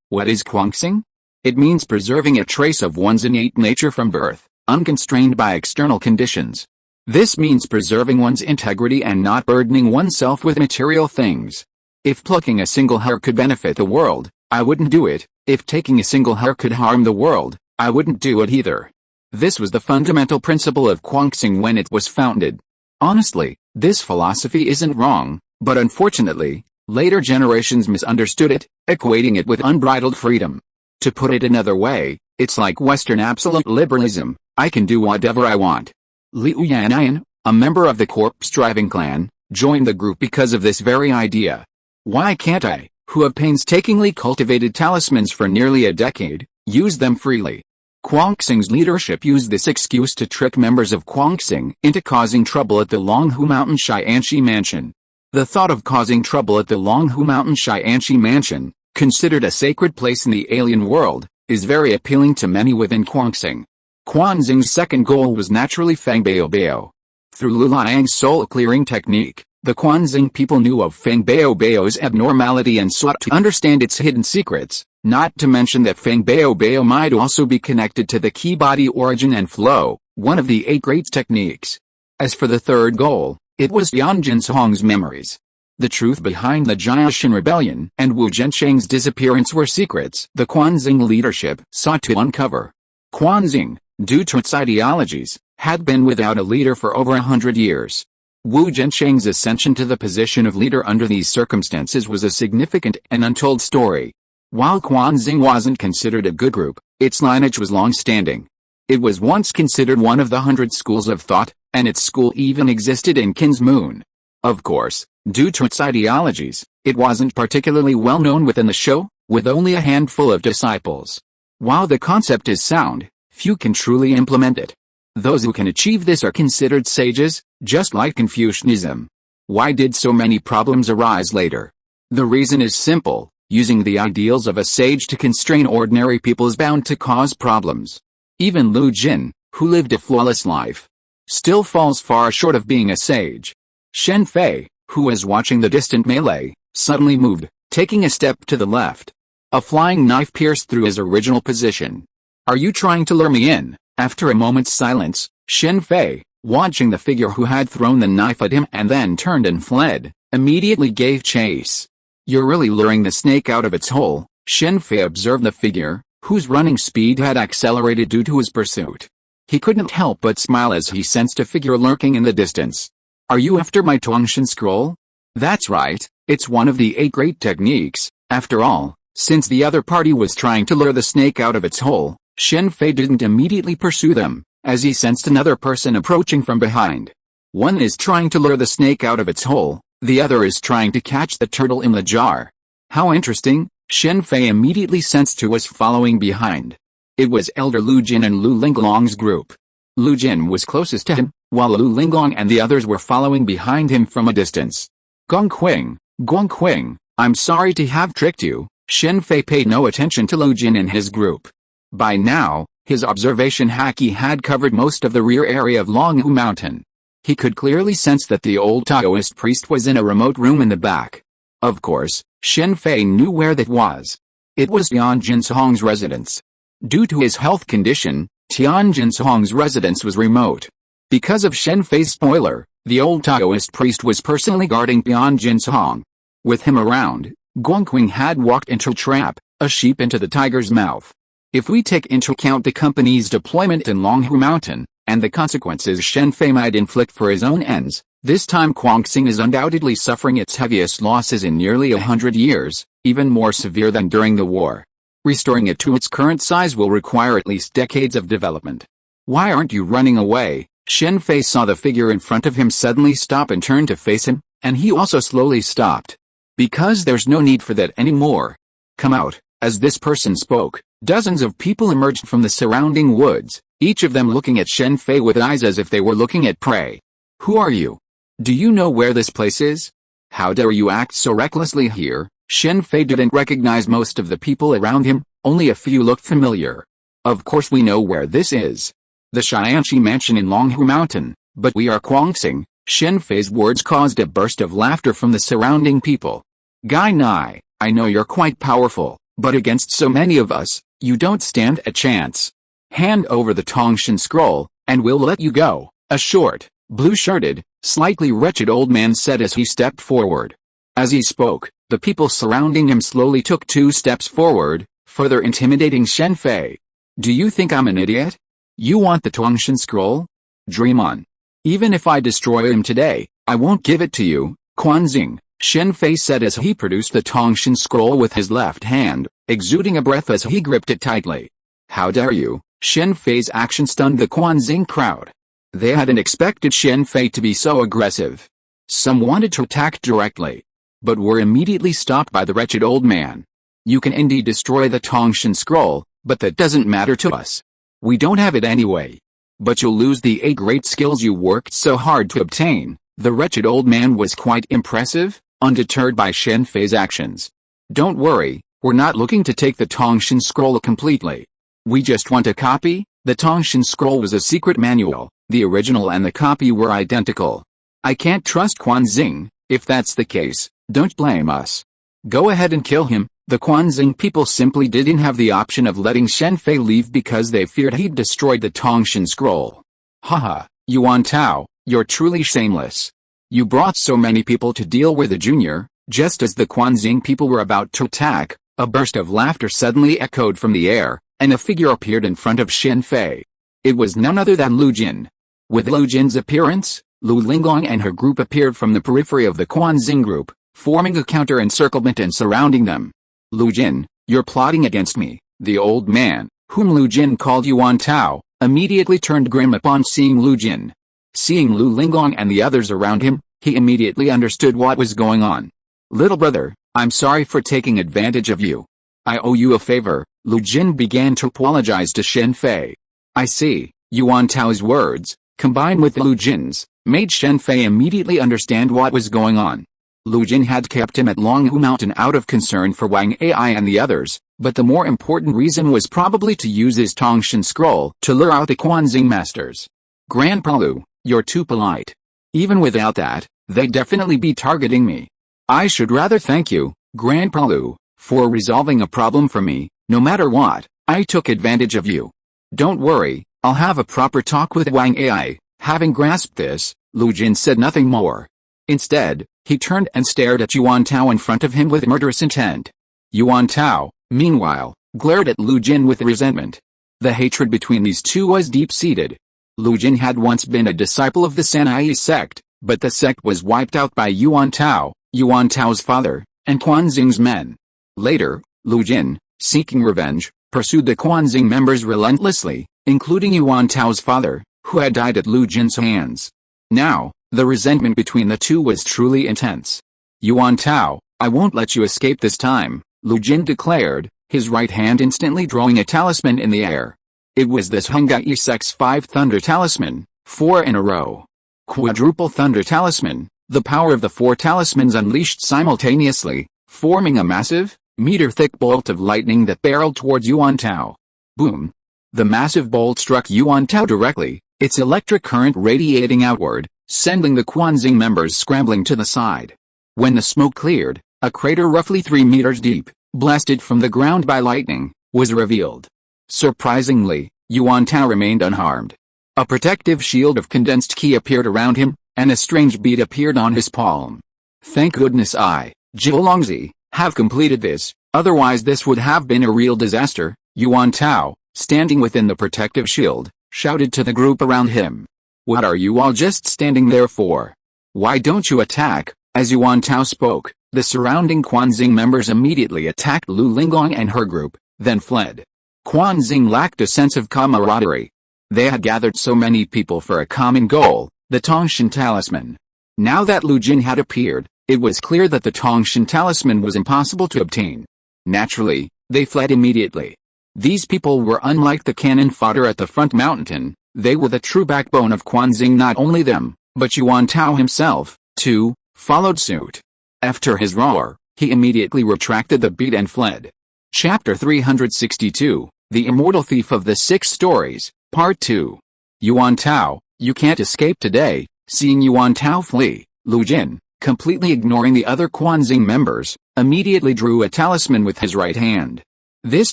what is Quanxing? It means preserving a trace of one's innate nature from birth, unconstrained by external conditions. This means preserving one's integrity and not burdening oneself with material things. If plucking a single hair could benefit the world, I wouldn't do it. If taking a single hair could harm the world, I wouldn't do it either. This was the fundamental principle of Quanxing when it was founded. Honestly, this philosophy isn't wrong, but unfortunately, later generations misunderstood it, equating it with unbridled freedom. To put it another way, it's like Western absolute liberalism, I can do whatever I want. Liu Yanyan, a member of the corpse-driving clan, joined the group because of this very idea. Why can't I, who have painstakingly cultivated talismans for nearly a decade, use them freely? Quanxing's leadership used this excuse to trick members of Quanxing into causing trouble at the Longhu Mountain Xianxi mansion. The thought of causing trouble at the Longhu Mountain Xianxi mansion, considered a sacred place in the alien world, is very appealing to many within Quanxing. Quanxing's second goal was naturally Feng Baobao. Through Lu Liang's soul-clearing technique, the Quanxing people knew of Feng Baobao's abnormality and sought to understand its hidden secrets, not to mention that Feng Baobao might also be connected to the key body origin and flow, one of the 8 great techniques. As for the third goal, it was Yan Jinsong's memories. The truth behind the Jiaxin rebellion and Wu Zhensheng's disappearance were secrets the Quanxing leadership sought to uncover. Quanxing, due to its ideologies, had been without a leader for over 100 years. Wu Zhensheng's ascension to the position of leader under these circumstances was a significant and untold story. While Quanxing wasn't considered a good group, its lineage was long-standing. It was once considered one of the 100 schools of thought, and its school even existed in Qin's Moon. Of course, due to its ideologies, it wasn't particularly well known within the show, with only a handful of disciples. While the concept is sound, few can truly implement it. Those who can achieve this are considered sages, just like Confucianism. Why did so many problems arise later? The reason is simple, using the ideals of a sage to constrain ordinary people is bound to cause problems. Even Lu Jin, who lived a flawless life, still falls far short of being a sage. Shen Fei, who was watching the distant melee, suddenly moved, taking a step to the left. A flying knife pierced through his original position. Are you trying to lure me in? After a moment's silence, Shen Fei, watching the figure who had thrown the knife at him and then turned and fled, immediately gave chase. You're really luring the snake out of its hole, Shen Fei observed the figure, whose running speed had accelerated due to his pursuit. He couldn't help but smile as he sensed a figure lurking in the distance. Are you after my Tongshan scroll? That's right, it's one of the 8 great techniques. After all, since the other party was trying to lure the snake out of its hole, Shen Fei didn't immediately pursue them, as he sensed another person approaching from behind. One is trying to lure the snake out of its hole, the other is trying to catch the turtle in the jar. How interesting, Shen Fei immediately sensed who was following behind. It was Elder Lu Jin and Lu Linglong's group. Lu Jin was closest to him, while Lu Linglong and the others were following behind him from a distance. Gongqing, I'm sorry to have tricked you. Shen Fei paid no attention to Lu Jin and his group. By now, his observation haki had covered most of the rear area of Longhu Mountain. He could clearly sense that the old Taoist priest was in a remote room in the back. Of course, Shen Fei knew where that was. It was Tian Jinsong's residence. Due to his health condition, Tian Jinsong's residence was remote. Because of Shen Fei's spoiler, the old Taoist priest was personally guarding Tian Jinsong. With him around, Gongqing had walked into a trap, a sheep into the tiger's mouth. If we take into account the company's deployment in Longhu Mountain, and the consequences Shen Fei might inflict for his own ends, this time Quanxing is undoubtedly suffering its heaviest losses in nearly 100 years, even more severe than during the war. Restoring it to its current size will require at least decades of development. Why aren't you running away? Shen Fei saw the figure in front of him suddenly stop and turn to face him, and he also slowly stopped. Because there's no need for that anymore. Come out, As this person spoke, dozens of people emerged from the surrounding woods, each of them looking at Shen Fei with eyes as if they were looking at prey. Who are you? Do you know where this place is? How dare you act so recklessly here? Shen Fei didn't recognize most of the people around him, only a few looked familiar. Of course we know where this is. The Xianxi mansion in Longhu Mountain, but we are Guangxing. Shen Fei's words caused a burst of laughter from the surrounding people. Guy Nai, I know you're quite powerful, but against so many of us, you don't stand a chance. Hand over the Tongshan scroll, and we'll let you go, a short, blue-shirted, slightly wretched old man said as he stepped forward. As he spoke, the people surrounding him slowly took 2 steps forward, further intimidating Shen Fei. Do you think I'm an idiot? You want the Tongshan scroll? Dream on. Even if I destroy him today, I won't give it to you, Quanxing, Shen Fei said as he produced the Tongshan scroll with his left hand, exuding a breath as he gripped it tightly. How dare you? Shen Fei's action stunned the Quanxing crowd. They hadn't expected Shen Fei to be so aggressive. Some wanted to attack directly, but were immediately stopped by the wretched old man. You can indeed destroy the Tongshan scroll, but that doesn't matter to us. We don't have it anyway. But you'll lose the 8 great skills you worked so hard to obtain. The wretched old man was quite impressive, undeterred by Shen Fei's actions. Don't worry, we're not looking to take the Tongshan scroll completely. We just want a copy. The Tongshan scroll was a secret manual. The original and the copy were identical. I can't trust Quanxing. If that's the case, don't blame us. Go ahead and kill him. The Quanxing people simply didn't have the option of letting Shen Fei leave because they feared he'd destroyed the Tongshan scroll. Haha, Yuan Tao, you're truly shameless. You brought so many people to deal with a junior. Just as the Quanxing people were about to attack, a burst of laughter suddenly echoed from the air, and a figure appeared in front of Shen Fei. It was none other than Lu Jin. With Lu Jin's appearance, Lu Linglong and her group appeared from the periphery of the Quanxing group, forming a counter-encirclement and surrounding them. Lu Jin, you're plotting against me. The old man, whom Lu Jin called Yuan Tao, immediately turned grim upon seeing Lu Jin. Seeing Lu Linglong and the others around him, he immediately understood what was going on. Little brother, I'm sorry for taking advantage of you. I owe you a favor. Lu Jin began to apologize to Shen Fei. I see. Yuan Tao's words, combined with Lu Jin's, made Shen Fei immediately understand what was going on. Lu Jin had kept him at Longhu Mountain out of concern for Wang Ai and the others, but the more important reason was probably to use his Tongshan scroll to lure out the Quanxing masters. Grandpa Lu, you're too polite. Even without that, they'd definitely be targeting me. I should rather thank you, Grandpa Lu, for resolving a problem for me. No matter what, I took advantage of you. Don't worry, I'll have a proper talk with Wang Ai. Having grasped this, Lu Jin said nothing more. Instead, he turned and stared at Yuan Tao in front of him with murderous intent. Yuan Tao, meanwhile, glared at Lu Jin with resentment. The hatred between these two was deep-seated. Lu Jin had once been a disciple of the S.H.I.E.L.D. sect, but the sect was wiped out by Yuan Tao's father, and Quanxing's men. Later, Lu Jin, seeking revenge, pursued the Quanxing members relentlessly, including Yuan Tao's father, who had died at Lu Jin's hands. Now, the resentment between the two was truly intense. Yuan Tao, I won't let you escape this time, Lu Jin declared, his right hand instantly drawing a talisman in the air. It was this Hungai Sect's 5 Thunder Talisman, 4 in a row. Quadruple Thunder Talisman, the power of the 4 talismans unleashed simultaneously, forming a massive, meter-thick bolt of lightning that barreled towards Yuan Tao. Boom! The massive bolt struck Yuan Tao directly, its electric current radiating outward, sending the Quanxing members scrambling to the side. When the smoke cleared, a crater roughly 3 meters deep, blasted from the ground by lightning, was revealed. Surprisingly, Yuan Tao remained unharmed. A protective shield of condensed ki appeared around him, and a strange bead appeared on his palm. Thank goodness I, Zhou have completed this, otherwise this would have been a real disaster. Yuan Tao, standing within the protective shield, shouted to the group around him. What are you all just standing there for? Why don't you attack? As Yuan Tao spoke, the surrounding Quanxing members immediately attacked Lu Linglong and her group, then fled. Quanxing lacked a sense of camaraderie. They had gathered so many people for a common goal, the Tongshan Talisman. Now that Lu Jin had appeared, it was clear that the Tongshan Talisman was impossible to obtain. Naturally, They fled immediately. These people were unlike the cannon fodder at the front mountain, they were the true backbone of Quanzing. Not only them, but Yuan Tao himself, too, followed suit. After his roar, he immediately retracted the beat and fled. Chapter 362, The Immortal Thief of the Six Stories, Part 2. Yuan Tao, you can't escape today. Seeing Yuan Tao flee, Lu Jin, completely ignoring the other Quanzing members, immediately drew a talisman with his right hand. This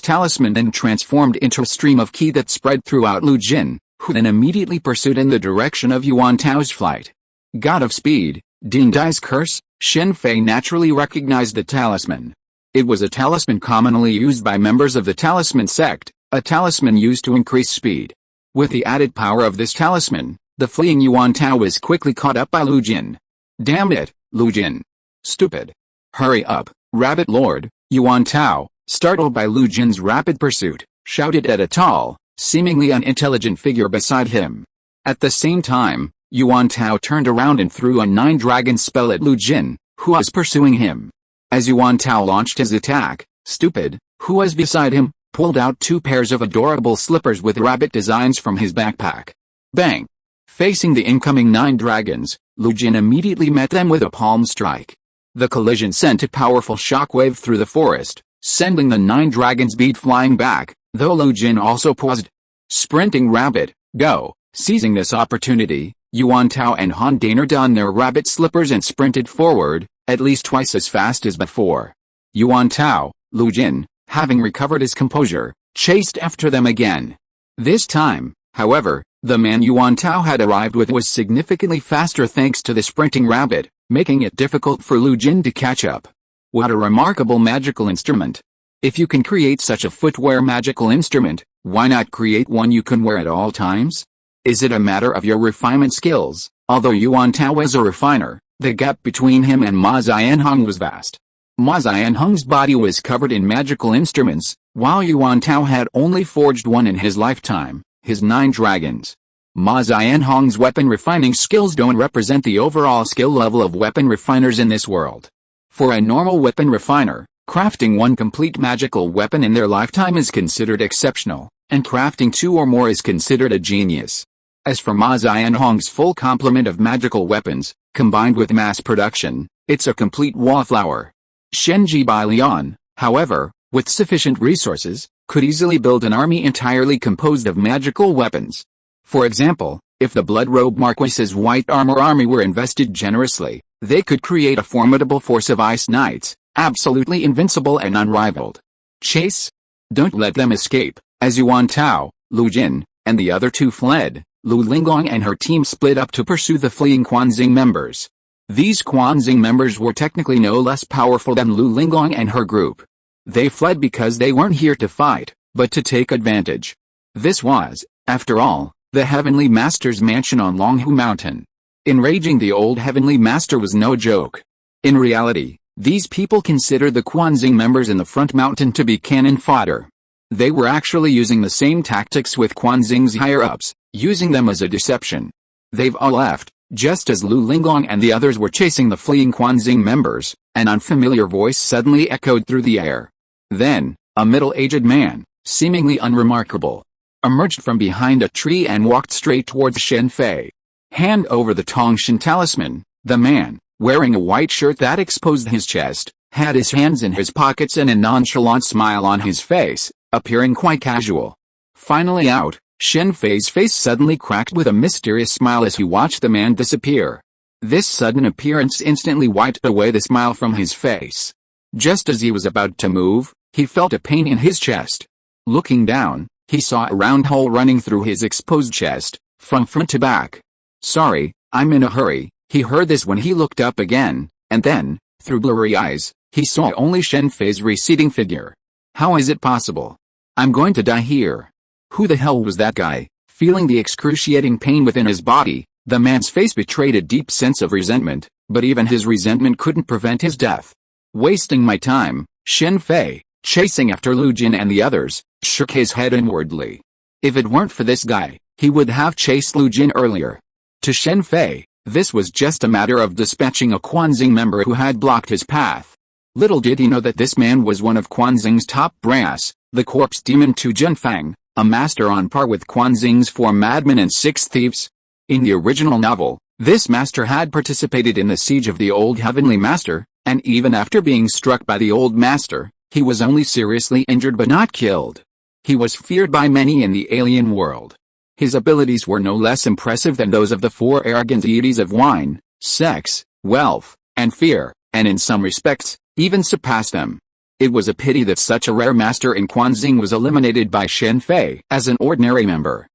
talisman then transformed into a stream of qi that spread throughout Lu Jin, who then immediately pursued in the direction of Yuan Tao's flight. God of Speed, Ding Dai's curse, Shen Fei naturally recognized the talisman. It was a talisman commonly used by members of the talisman sect, a talisman used to increase speed. With the added power of this talisman, the fleeing Yuan Tao was quickly caught up by Lu Jin. Damn it, Lu Jin. Stupid. Hurry up, Rabbit Lord. Yuan Tao, startled by Lu Jin's rapid pursuit, shouted at a tall, seemingly unintelligent figure beside him. At the same time, Yuan Tao turned around and threw a 9-dragon spell at Lu Jin, who was pursuing him. As Yuan Tao launched his attack, Stupid, who was beside him, pulled out 2 pairs of adorable slippers with rabbit designs from his backpack. Bang! Facing the incoming 9 dragons, Lu Jin immediately met them with a palm strike. The collision sent a powerful shockwave through the forest, sending the 9 dragons beat flying back, though Lu Jin also paused. Sprinting rabbit, go! Seizing this opportunity, Yuan Tao and Han Daner donned their rabbit slippers and sprinted forward, at least twice as fast as before. Yuan Tao, Lu Jin, having recovered his composure, chased after them again. This time, however, the man Yuan Tao had arrived with was significantly faster thanks to the sprinting rabbit, making it difficult for Lu Jin to catch up. What a remarkable magical instrument. If you can create such a footwear magical instrument, why not create one you can wear at all times? Is it a matter of your refinement skills? Although Yuan Tao was a refiner, the gap between him and Ma Xianhong was vast. Ma Xianhong's body was covered in magical instruments, while Yuan Tao had only forged one in his lifetime, his 9 dragons. Ma Xianhong's weapon refining skills don't represent the overall skill level of weapon refiners in this world. For a normal weapon refiner, crafting one complete magical weapon in their lifetime is considered exceptional, and crafting 2 or more is considered a genius. As for Ma Xianhong's full complement of magical weapons, combined with mass production, it's a complete wallflower. Shenji Bailian, however, with sufficient resources, could easily build an army entirely composed of magical weapons. For example, if the Blood Robe Marquis's White Armor army were invested generously, they could create a formidable force of ice knights, absolutely invincible and unrivaled. Chase? Don't let them escape. As Yuan Tao, Lu Jin, and the other 2 fled, Lu Linglong and her team split up to pursue the fleeing Quanzing members. These Quanzing members were technically no less powerful than Lu Linglong and her group. They fled because they weren't here to fight, but to take advantage. This was, after all, the Heavenly Master's mansion on Longhu Mountain. Enraging the old Heavenly Master was no joke. In reality, these people considered the Quanzing members in the front mountain to be cannon fodder. They were actually using the same tactics with Quanzing's higher-ups, using them as a deception. They've all left. Just as Lu Linglong and the others were chasing the fleeing Quanzing members, an unfamiliar voice suddenly echoed through the air. Then, a middle-aged man, seemingly unremarkable, emerged from behind a tree and walked straight towards Shen Fei. Hand over the Tongshan talisman, the man, wearing a white shirt that exposed his chest, had his hands in his pockets and a nonchalant smile on his face, appearing quite casual. Finally out, Shen Fei's face suddenly cracked with a mysterious smile as he watched the man disappear. This sudden appearance instantly wiped away the smile from his face. Just as he was about to move, he felt a pain in his chest. Looking down, he saw a round hole running through his exposed chest, from front to back. Sorry, I'm in a hurry. He heard this when he looked up again, and then, through blurry eyes, he saw only Shen Fei's receding figure. How is it possible? I'm going to die here. Who the hell was that guy? Feeling the excruciating pain within his body, the man's face betrayed a deep sense of resentment, but even his resentment couldn't prevent his death. Wasting my time, Shen Fei, chasing after Lu Jin and the others, shook his head inwardly. If it weren't for this guy, he would have chased Lu Jin earlier. To Shen Fei, this was just a matter of dispatching a Quanzing member who had blocked his path. Little did he know that this man was one of Quanxing's top brass, the corpse demon Tu Junfang, a master on par with Quanxing's 4 madmen and 6 thieves. In the original novel, this master had participated in the siege of the Old Heavenly Master, and even after being struck by the Old Master, he was only seriously injured but not killed. He was feared by many in the alien world. His abilities were no less impressive than those of the 4 arrogant deities of wine, sex, wealth, and fear, and in some respects, even surpassed them. It was a pity that such a rare master in Quanxing was eliminated by Shen Fei as an ordinary member.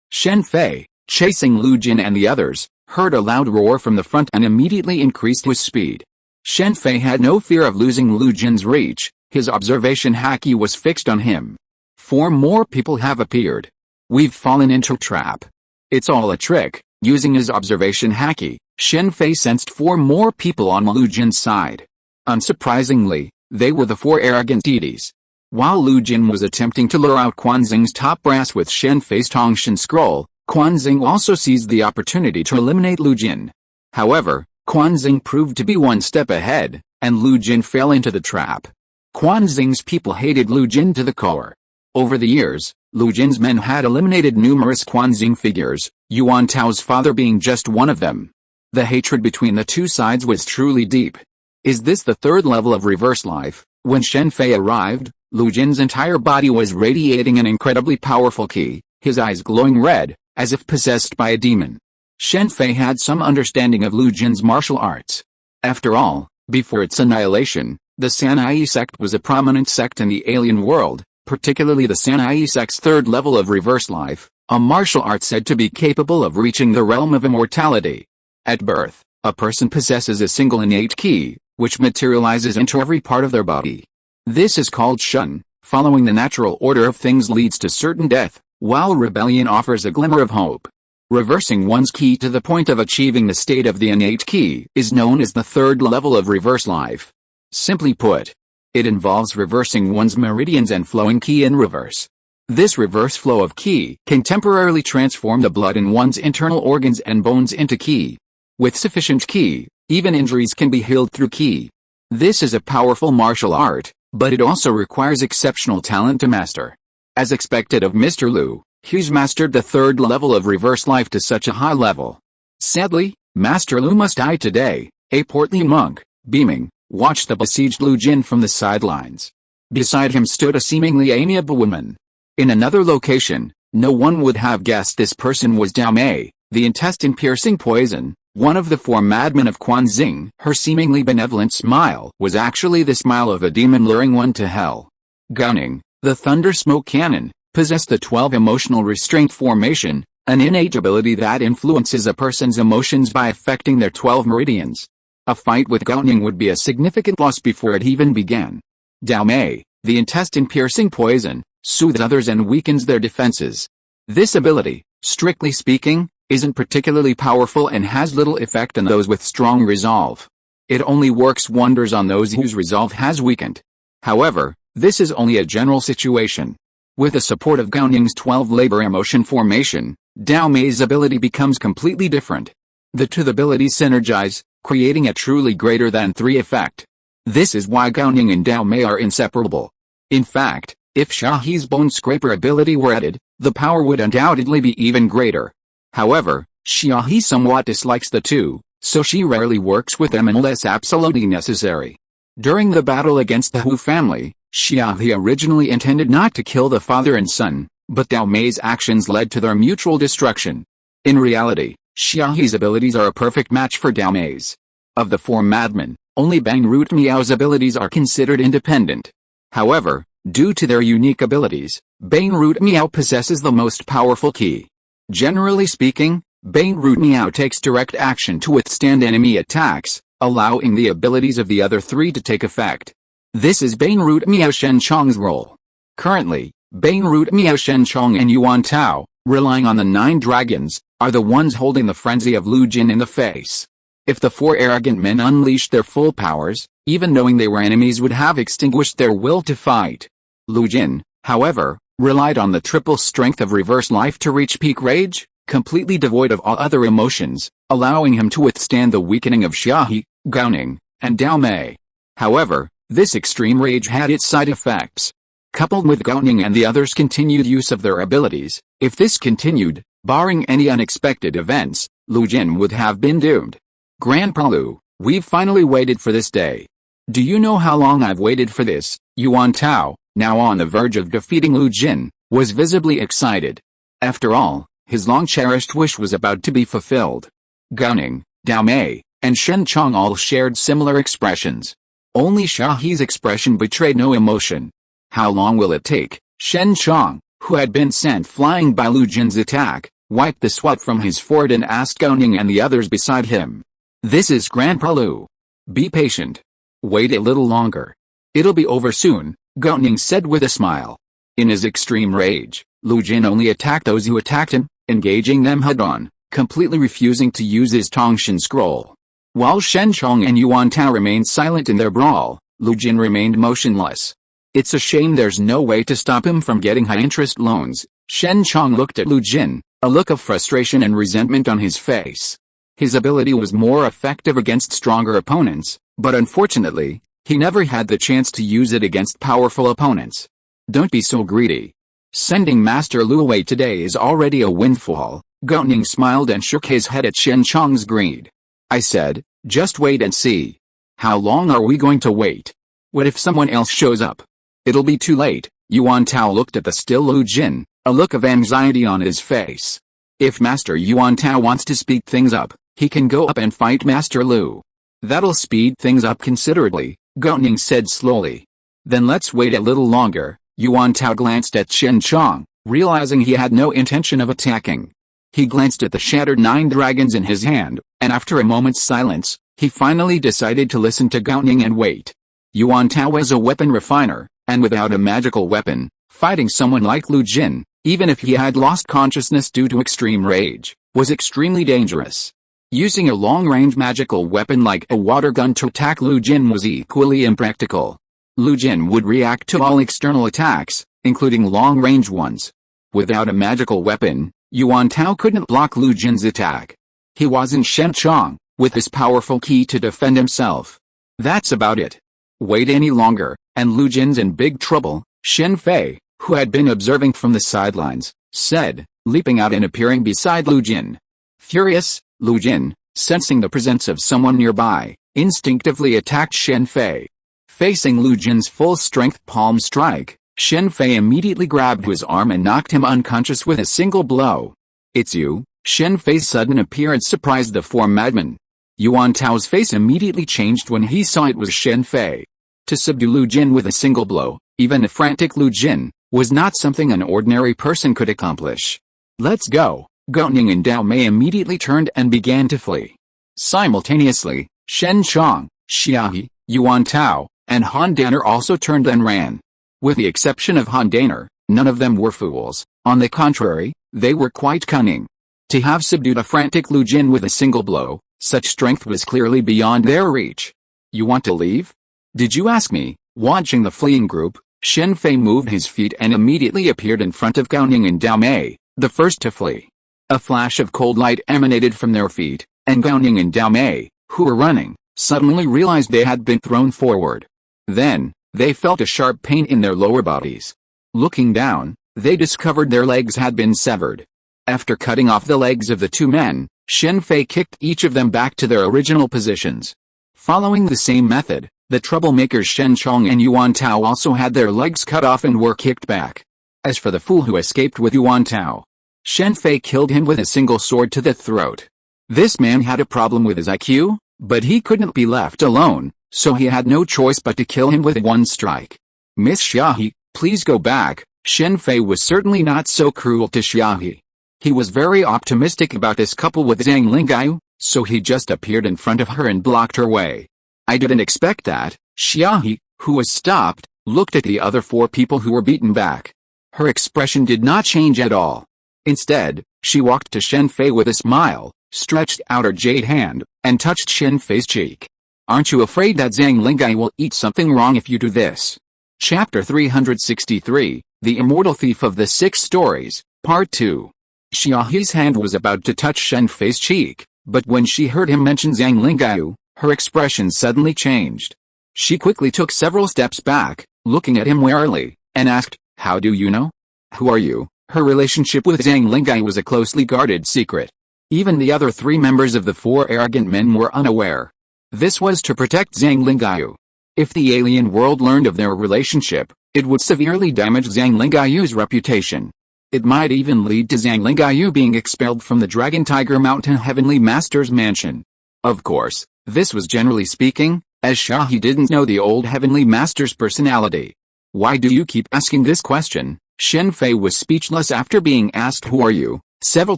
Shen Fei, chasing Lu Jin and the others, heard a loud roar from the front and immediately increased his speed. Shen Fei had no fear of losing Lu Jin's reach. His observation haki was fixed on him. 4 more people have appeared. We've fallen into a trap. It's all a trick. Using his observation haki, Shen Fei sensed 4 more people on Lu Jin's side. Unsurprisingly, they were the 4 arrogant deities. While Lu Jin was attempting to lure out Quanxing's top brass with Shen Fei's Tongshan scroll, Quanxing also seized the opportunity to eliminate Lu Jin. However, Quanxing proved to be one step ahead, and Lu Jin fell into the trap. Quanxing's people hated Lu Jin to the core. Over the years, Lu Jin's men had eliminated numerous Quanxing figures, Yuan Tao's father being just one of them. The hatred between the 2 sides was truly deep. Is this the 3rd level of reverse life? When Shen Fei arrived, Lu Jin's entire body was radiating an incredibly powerful ki, his eyes glowing red, as if possessed by a demon. Shen Fei had some understanding of Lu Jin's martial arts. After all, before its annihilation, the San-Yi sect was a prominent sect in the alien world, particularly the San-Yi sect's 3rd level of reverse life, a martial art said to be capable of reaching the realm of immortality. At birth, a person possesses a single innate ki, which materializes into every part of their body. This is called Shun. Following the natural order of things leads to certain death, while rebellion offers a glimmer of hope. Reversing one's ki to the point of achieving the state of the innate ki is known as the 3rd level of reverse life. Simply put, it involves reversing one's meridians and flowing ki in reverse. This reverse flow of ki can temporarily transform the blood in one's internal organs and bones into ki. With sufficient ki, even injuries can be healed through ki. This is a powerful martial art, but it also requires exceptional talent to master. As expected of Mr. Lu, he's mastered the 3rd level of reverse life to such a high level. Sadly, Master Lu must die today. A portly monk, beaming, watched the besieged Lu Jin from the sidelines. Beside him stood a seemingly amiable woman. In another location, no one would have guessed this person was Dao Mei, the intestine-piercing poison, one of the 4 madmen of Quanxing. Her seemingly benevolent smile was actually the smile of a demon luring one to hell. Gunning, the thunder smoke cannon, possessed the 12 emotional restraint formation, an innate ability that influences a person's emotions by affecting their 12 meridians. A fight with Gauning would be a significant loss before it even began. Dao Mei, the intestine-piercing poison, soothes others and weakens their defenses. This ability, strictly speaking, isn't particularly powerful and has little effect on those with strong resolve. It only works wonders on those whose resolve has weakened. However, this is only a general situation. With the support of Gaoning's 12 labor emotion formation, Dao Mei's ability becomes completely different. The 2 abilities synergize, creating a truly greater than 3 effect. This is why Gaoning and Dao Mei are inseparable. In fact, if Shahi's bone scraper ability were added, the power would undoubtedly be even greater. However, Shahi somewhat dislikes the 2, so she rarely works with them unless absolutely necessary. During the battle against the Hu family, Shahi originally intended not to kill the father and son, but Dao Mei's actions led to their mutual destruction. In reality, Shahi's abilities are a perfect match for Dao Mei's. Of the 4 madmen, only Bang Root Miao's abilities are considered independent. However, due to their unique abilities, Bang Root Miao possesses the most powerful ki. Generally speaking, Bang Root Miao takes direct action to withstand enemy attacks, allowing the abilities of the other 3 to take effect. This is Bang Root Miao Shen Chong's role. Currently, Bang Root Miao Shen Chong and Yuan Tao, relying on the 9 dragons, are the ones holding the frenzy of Lu Jin in the face. If the 4 arrogant men unleashed their full powers, even knowing they were enemies would have extinguished their will to fight. Lu Jin, however, relied on the triple strength of reverse life to reach peak rage, completely devoid of all other emotions, allowing him to withstand the weakening of Shahi, Gaoning, and Dao Mei. However, this extreme rage had its side effects. Coupled with Gao Ning and the others' continued use of their abilities, if this continued, barring any unexpected events, Lu Jin would have been doomed. Grandpa Lu, we've finally waited for this day. Do you know how long I've waited for this? Yuan Tao, now on the verge of defeating Lu Jin, was visibly excited. After all, his long-cherished wish was about to be fulfilled. Gao Ning, Dao Mei, and Shen Chong all shared similar expressions. Only Shahi's expression betrayed no emotion. How long will it take? Shen Chong, who had been sent flying by Lu Jin's attack, wiped the sweat from his forehead and asked Gao Ning and the others beside him. This is Grandpa Lu. Be patient. Wait a little longer. It'll be over soon, Gao Ning said with a smile. In his extreme rage, Lu Jin only attacked those who attacked him, engaging them head-on, completely refusing to use his Tongshan scroll. While Shen Chong and Yuan Tao remained silent in their brawl, Lu Jin remained motionless. It's a shame there's no way to stop him from getting high-interest loans. Shen Chong looked at Lu Jin, a look of frustration and resentment on his face. His ability was more effective against stronger opponents, but unfortunately, he never had the chance to use it against powerful opponents. Don't be so greedy. Sending Master Lu away today is already a windfall. Gao Ning smiled and shook his head at Shen Chong's greed. I said, just wait and see. How long are we going to wait? What if someone else shows up? It'll be too late. Yuan Tao looked at the still Lu Jin, a look of anxiety on his face. If Master Yuan Tao wants to speed things up, he can go up and fight Master Lu. That'll speed things up considerably, Gao Ning said slowly. Then let's wait a little longer. Yuan Tao glanced at Shen Chong, realizing he had no intention of attacking. He glanced at the shattered 9 dragons in his hand, and after a moment's silence, he finally decided to listen to Gao Ning and wait. Yuan Tao was a weapon refiner, and without a magical weapon, fighting someone like Lu Jin, even if he had lost consciousness due to extreme rage, was extremely dangerous. Using a long-range magical weapon like a water gun to attack Lu Jin was equally impractical. Lu Jin would react to all external attacks, including long-range ones. Without a magical weapon, Yuan Tao couldn't block Lu Jin's attack. He wasn't Shen Chong, with his powerful ki to defend himself. That's about it. Wait any longer, and Lu Jin's in big trouble, Shen Fei, who had been observing from the sidelines, said, leaping out and appearing beside Lu Jin. Furious, Lu Jin, sensing the presence of someone nearby, instinctively attacked Shen Fei. Facing Lu Jin's full-strength palm strike, Shen Fei immediately grabbed his arm and knocked him unconscious with a single blow. It's you? Shen Fei's sudden appearance surprised the four madmen. Yuan Tao's face immediately changed when he saw it was Shen Fei. To subdue Lu Jin with a single blow, even a frantic Lu Jin, was not something an ordinary person could accomplish. Let's go. Gao Ning and Dao Mei immediately turned and began to flee. Simultaneously, Shen Chong, S.H.I.E.L.D, Yuan Tao, and Han Danner also turned and ran. With the exception of Han Danner, none of them were fools. On the contrary, they were quite cunning. To have subdued a frantic Lu Jin with a single blow, such strength was clearly beyond their reach. You want to leave? Did you ask me? Watching the fleeing group, Shen Fei moved his feet and immediately appeared in front of Gao Ning and Dao Mei, the first to flee. A flash of cold light emanated from their feet, and Gao Ning and Dao Mei, who were running, suddenly realized they had been thrown forward. Then, they felt a sharp pain in their lower bodies. Looking down, they discovered their legs had been severed. After cutting off the legs of the two men, Shen Fei kicked each of them back to their original positions. Following the same method, the troublemakers Shen Chong and Yuan Tao also had their legs cut off and were kicked back. As for the fool who escaped with Yuan Tao, Shen Fei killed him with a single sword to the throat. This man had a problem with his IQ, but he couldn't be left alone, so he had no choice but to kill him with one strike. Miss S.H.I.E.L.D, please go back. Shen Fei was certainly not so cruel to S.H.I.E.L.D. He was very optimistic about this couple with Zhang Linggao, so he just appeared in front of her and blocked her way. I didn't expect that. S.H.I.E.L.D, who was stopped, looked at the other four people who were beaten back. Her expression did not change at all. Instead, she walked to Shen Fei with a smile, stretched out her jade hand, and touched Shen Fei's cheek. Aren't you afraid that Zhang Linggao will eat something wrong if you do this? Chapter 363, The Immortal Thief of the Six Stories, Part 2. S.H.I.E.L.D's hand was about to touch Shen Fei's cheek, but when she heard him mention Zhang Linggao, her expression suddenly changed. She quickly took several steps back, looking at him warily, and asked, "How do you know? Who are you?" Her relationship with Zhang Lingai was a closely guarded secret. Even the other 3 members of the 4 arrogant men were unaware. This was to protect Zhang Lingai. If the alien world learned of their relationship, it would severely damage Zhang Lingai's reputation. It might even lead to Zhang Lingai being expelled from the Dragon Tiger Mountain Heavenly Master's mansion. Of course, this was generally speaking, as S.H.I.E.L.D didn't know the old Heavenly Master's personality. "Why do you keep asking this question?" Shen Fei was speechless after being asked "Who are you?" several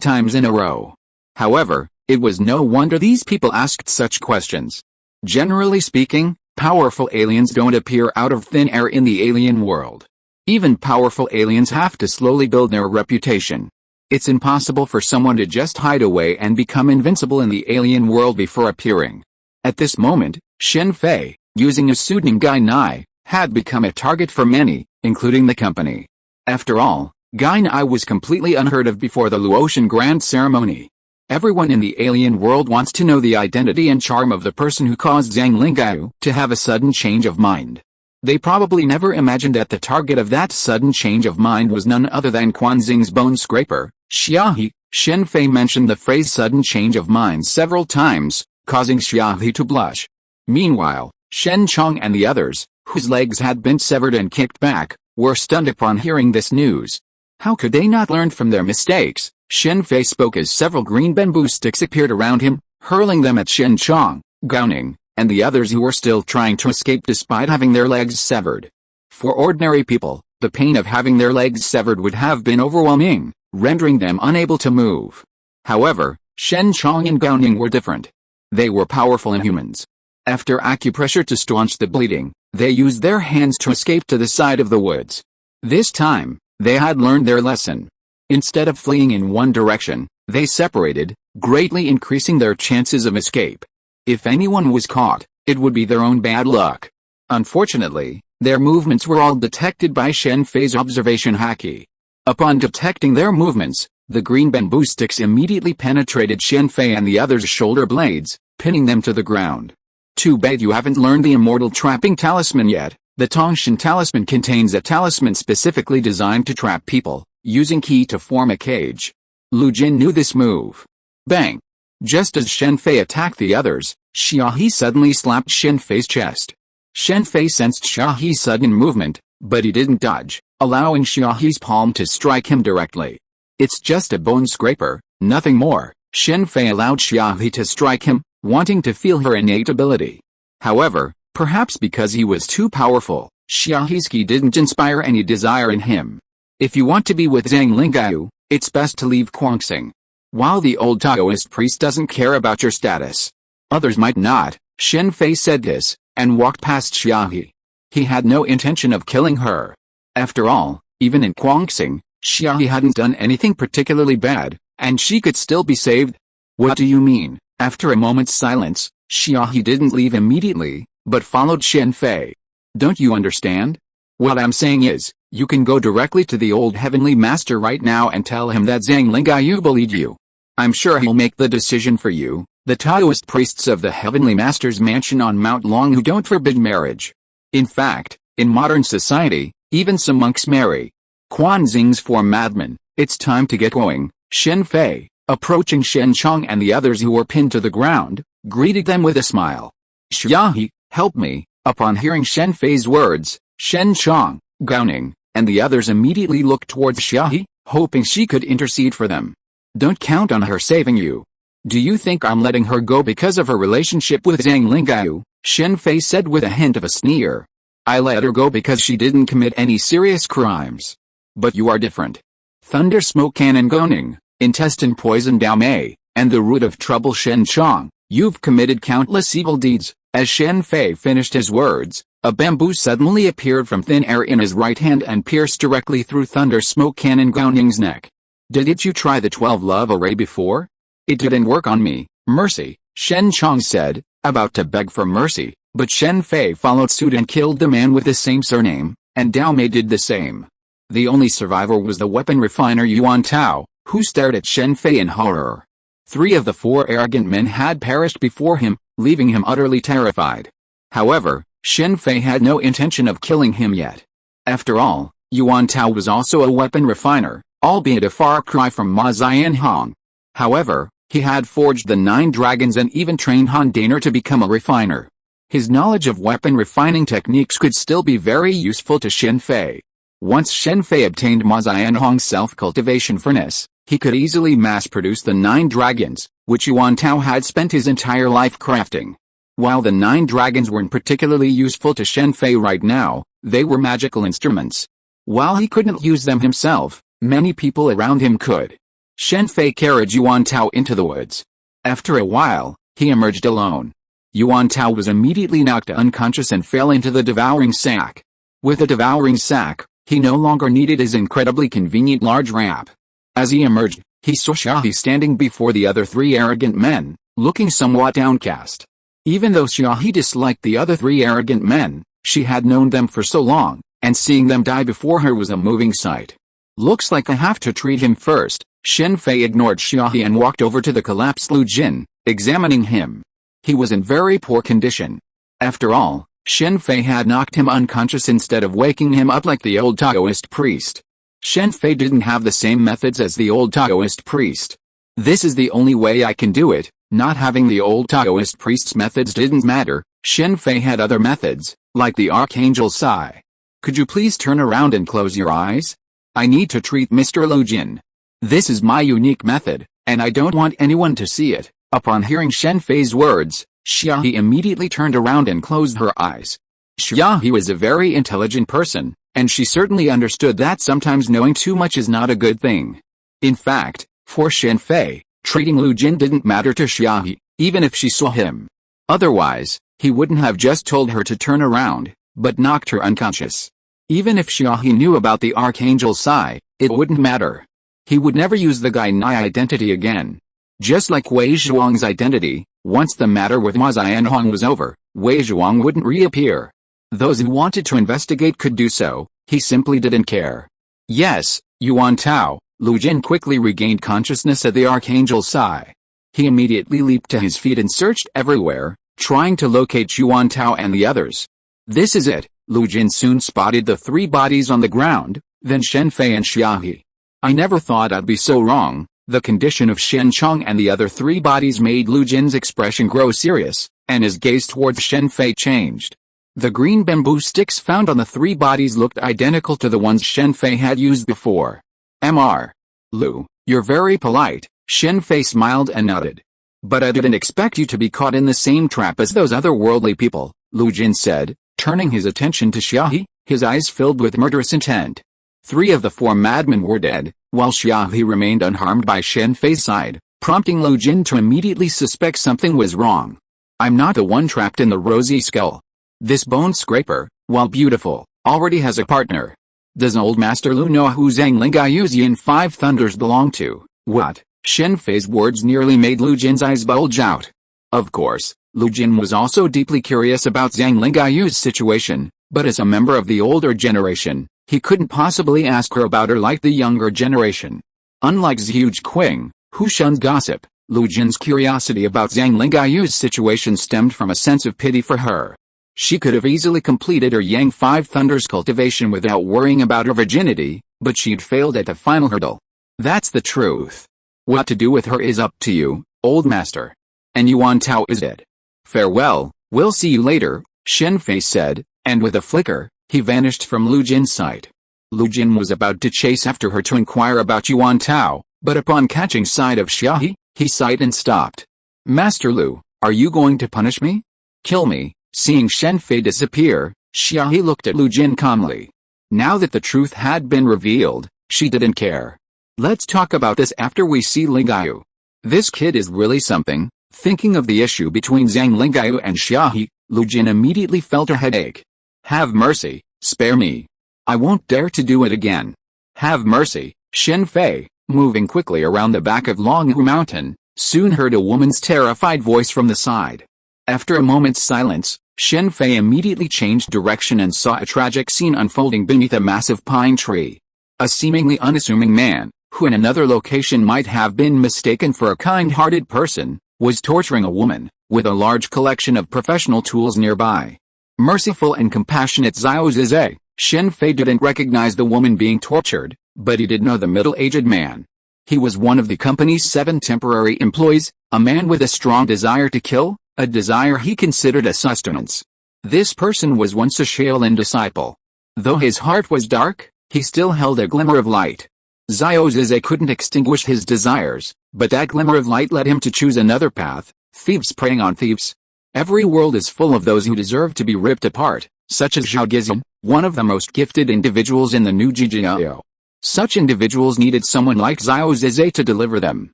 times in a row. However, it was no wonder these people asked such questions. Generally speaking, powerful aliens don't appear out of thin air in the alien world. Even powerful aliens have to slowly build their reputation. It's impossible for someone to just hide away and become invincible in the alien world before appearing. At this moment, Shen Fei, using a pseudonym Gai Nai, had become a target for many, including the company. After all, Gai Nai was completely unheard of before the Luotian Grand Ceremony. Everyone in the alien world wants to know the identity and charm of the person who caused Zhang Lingai to have a sudden change of mind. They probably never imagined that the target of that sudden change of mind was none other than Quanxing's bone scraper, S.H.I.E.L.D. Shen Fei mentioned the phrase sudden change of mind several times, causing S.H.I.E.L.D. to blush. Meanwhile, Shen Chong and the others, whose legs had been severed and kicked back, were stunned upon hearing this news. How could they not learn from their mistakes? Shen Fei spoke as several green bamboo sticks appeared around him, hurling them at Shen Chong, Gowning, and the others who were still trying to escape despite having their legs severed. For ordinary people, the pain of having their legs severed would have been overwhelming, rendering them unable to move. However, Shen Chong and Gowning were different. They were powerful inhumans. After acupressure to staunch the bleeding, they used their hands to escape to the side of the woods. This time, they had learned their lesson. Instead of fleeing in one direction, they separated, greatly increasing their chances of escape. If anyone was caught, it would be their own bad luck. Unfortunately, their movements were all detected by Shen Fei's observation haki. Upon detecting their movements, the green bamboo sticks immediately penetrated Shen Fei and the others' shoulder blades, pinning them to the ground. Too bad you haven't learned the immortal trapping talisman yet. The Tongshan talisman contains a talisman specifically designed to trap people, using ki to form a cage. Lu Jin knew this move. Bang! Just as Shen Fei attacked the others, S.H.I.E.L.D. suddenly slapped Shen Fei's chest. Shen Fei sensed S.H.I.E.L.D.'s sudden movement, but he didn't dodge, allowing S.H.I.E.L.D.'s palm to strike him directly. It's just a bone scraper, nothing more. Shen Fei allowed S.H.I.E.L.D. to strike him, wanting to feel her innate ability. However, perhaps because he was too powerful, S.H.I.E.L.D.'s ki didn't inspire any desire in him. If you want to be with Zhang Lingai, it's best to leave Quanxing. While the old Taoist priest doesn't care about your status, others might not. Shen Fei said this, and walked past S.H.I.E.L.D. He had no intention of killing her. After all, even in Quanxing, S.H.I.E.L.D. hadn't done anything particularly bad, and she could still be saved. What do you mean? After a moment's silence, S.H.I.E.L.D. didn't leave immediately, but followed Shen Fei. Don't you understand? What I'm saying is, you can go directly to the old Heavenly Master right now and tell him that Zhang Lingai bullied you. I'm sure he'll make the decision for you. The Taoist priests of the Heavenly Master's mansion on Mount Long who don't forbid marriage. In fact, in modern society, even some monks marry. Quanxing's for madmen. It's time to get going. Shen Fei, approaching Shen Chong and the others who were pinned to the ground, greeted them with a smile. S.H.I.E.L.D., help me. Upon hearing Shen Fei's words, Shen Chong, Gowning, and the others immediately looked towards S.H.I.E.L.D., hoping she could intercede for them. Don't count on her saving you. Do you think I'm letting her go because of her relationship with Zhang Lingai? Shen Fei said with a hint of a sneer. I let her go because she didn't commit any serious crimes. But you are different. Thunder Smoke Cannon Gowning, Intestine Poison Dao Mei, and the Root of Trouble Shen Chong, you've committed countless evil deeds. As Shen Fei finished his words, a bamboo suddenly appeared from thin air in his right hand and pierced directly through Thunder Smoke Cannon Gowning's neck. Didn't you try the 12 love array before? It didn't work on me. Mercy, Shen Chong said, about to beg for mercy, but Shen Fei followed suit and killed the man with the same surname, and Dao Mei did the same. The only survivor was the weapon refiner Yuan Tao, who stared at Shen Fei in horror. 3 of the 4 arrogant men had perished before him, leaving him utterly terrified. However, Shen Fei had no intention of killing him yet. After all, Yuan Tao was also a weapon refiner, albeit a far cry from Ma Xianhong. However, he had forged the 9 dragons and even trained Han Daner to become a refiner. His knowledge of weapon refining techniques could still be very useful to Shen Fei. Once Shen Fei obtained Ma Xianhong's self-cultivation furnace, he could easily mass-produce the 9 dragons, which Yuan Tao had spent his entire life crafting. While the 9 dragons weren't particularly useful to Shen Fei right now, they were magical instruments. While he couldn't use them himself, many people around him could. Shen Fei carried Yuan Tao into the woods. After a while, he emerged alone. Yuan Tao was immediately knocked unconscious and fell into the devouring sack. With the devouring sack, he no longer needed his incredibly convenient large ramp. As he emerged, he saw Sha-He standing before the other 3 arrogant men, looking somewhat downcast. Even though Sha-He disliked the other 3 arrogant men, she had known them for so long, and seeing them die before her was a moving sight. Looks like I have to treat him first. Shen Fei ignored Sha-He and walked over to the collapsed Lu Jin, examining him. He was in very poor condition. After all, Shen Fei had knocked him unconscious instead of waking him up like the old Taoist priest. Shen Fei didn't have the same methods as the old Taoist priest. This is the only way I can do it. Not having the old Taoist priest's methods didn't matter. Shen Fei had other methods, like the Archangel S.H.I.E.L.D. Could you please turn around and close your eyes? I need to treat Mr. Lu Jin. This is my unique method, and I don't want anyone to see it. Upon hearing Shen Fei's words, Sha-He immediately turned around and closed her eyes. Sha-He was a very intelligent person, and she certainly understood that sometimes knowing too much is not a good thing. In fact, for Shen Fei, treating Lu Jin didn't matter to Sha-He, even if she saw him. Otherwise, he wouldn't have just told her to turn around, but knocked her unconscious. Even if Sha-He knew about the Archangel S.H.I.E.L.D., it wouldn't matter. He would never use the Gai Nai identity again. Just like Wei Zhuang's identity, once the matter with Ma Xianhong was over, Wei Zhuang wouldn't reappear. Those who wanted to investigate could do so, he simply didn't care. Yes, Yuan Tao. Lu Jin quickly regained consciousness at the Archangel S.H.I.E.L.D. He immediately leaped to his feet and searched everywhere, trying to locate Yuan Tao and the others. This is it. Lu Jin soon spotted the 3 bodies on the ground, then Shen Fei and Sha-He. I never thought I'd be so wrong. The condition of Shen Chong and the other 3 bodies made Lu Jin's expression grow serious, and his gaze towards Shen Fei changed. The green bamboo sticks found on the 3 bodies looked identical to the ones Shen Fei had used before. Mr. Lu, you're very polite, Shen Fei smiled and nodded. But I didn't expect you to be caught in the same trap as those otherworldly people, Lu Jin said, turning his attention to Sha-He, his eyes filled with murderous intent. 3 of the 4 madmen were dead, while Sha-He remained unharmed by Shen Fei's side, prompting Lu Jin to immediately suspect something was wrong. I'm not the one trapped in the rosy skull. This bone scraper, while beautiful, already has a partner. Does old Master Lu know who Zhang Lingai's Yin 5 Thunders belong to? What? Shen Fei's words nearly made Lu Jin's eyes bulge out. Of course, Lu Jin was also deeply curious about Zhang Lingai's situation, but as a member of the older generation, he couldn't possibly ask her about her like the younger generation. Unlike Zhu Qing, who shunned gossip, Lu Jin's curiosity about Zhang Lingai's situation stemmed from a sense of pity for her. She could have easily completed her Yang 5 Thunders cultivation without worrying about her virginity, but she'd failed at the final hurdle. That's the truth. What to do with her is up to you, old master. And Yuan Tao is dead. Farewell, we'll see you later, Shen Fei said, and with a flicker, he vanished from Lu Jin's sight. Lu Jin was about to chase after her to inquire about Yuan Tao, but upon catching sight of Sha-He, he sighed and stopped. Master Lu, are you going to punish me? Kill me? Seeing Shen Fei disappear, Sha-He looked at Lu Jin calmly. Now that the truth had been revealed, she didn't care. Let's talk about this after we see Lingaiyu. This kid is really something. Thinking of the issue between Zhang Lingaiyu and Sha-He, Lu Jin immediately felt a headache. Have mercy, spare me. I won't dare to do it again. Have mercy, Shen Fei, moving quickly around the back of Longhu Mountain, soon heard a woman's terrified voice from the side. After a moment's silence, Shen Fei immediately changed direction and saw a tragic scene unfolding beneath a massive pine tree. A seemingly unassuming man, who in another location might have been mistaken for a kind-hearted person, was torturing a woman, with a large collection of professional tools nearby. Merciful and compassionate Xiao. Shen Fei didn't recognize the woman being tortured, but he did know the middle-aged man. He was one of the company's 7 temporary employees, a man with a strong desire to kill, a desire he considered a sustenance. This person was once a Shaolin disciple. Though his heart was dark, he still held a glimmer of light. Xiao couldn't extinguish his desires, but that glimmer of light led him to choose another path, thieves preying on thieves. Every world is full of those who deserve to be ripped apart, such as Zhao Gizan, one of the most gifted individuals in the new GGIO. Such individuals needed someone like Xiao to deliver them.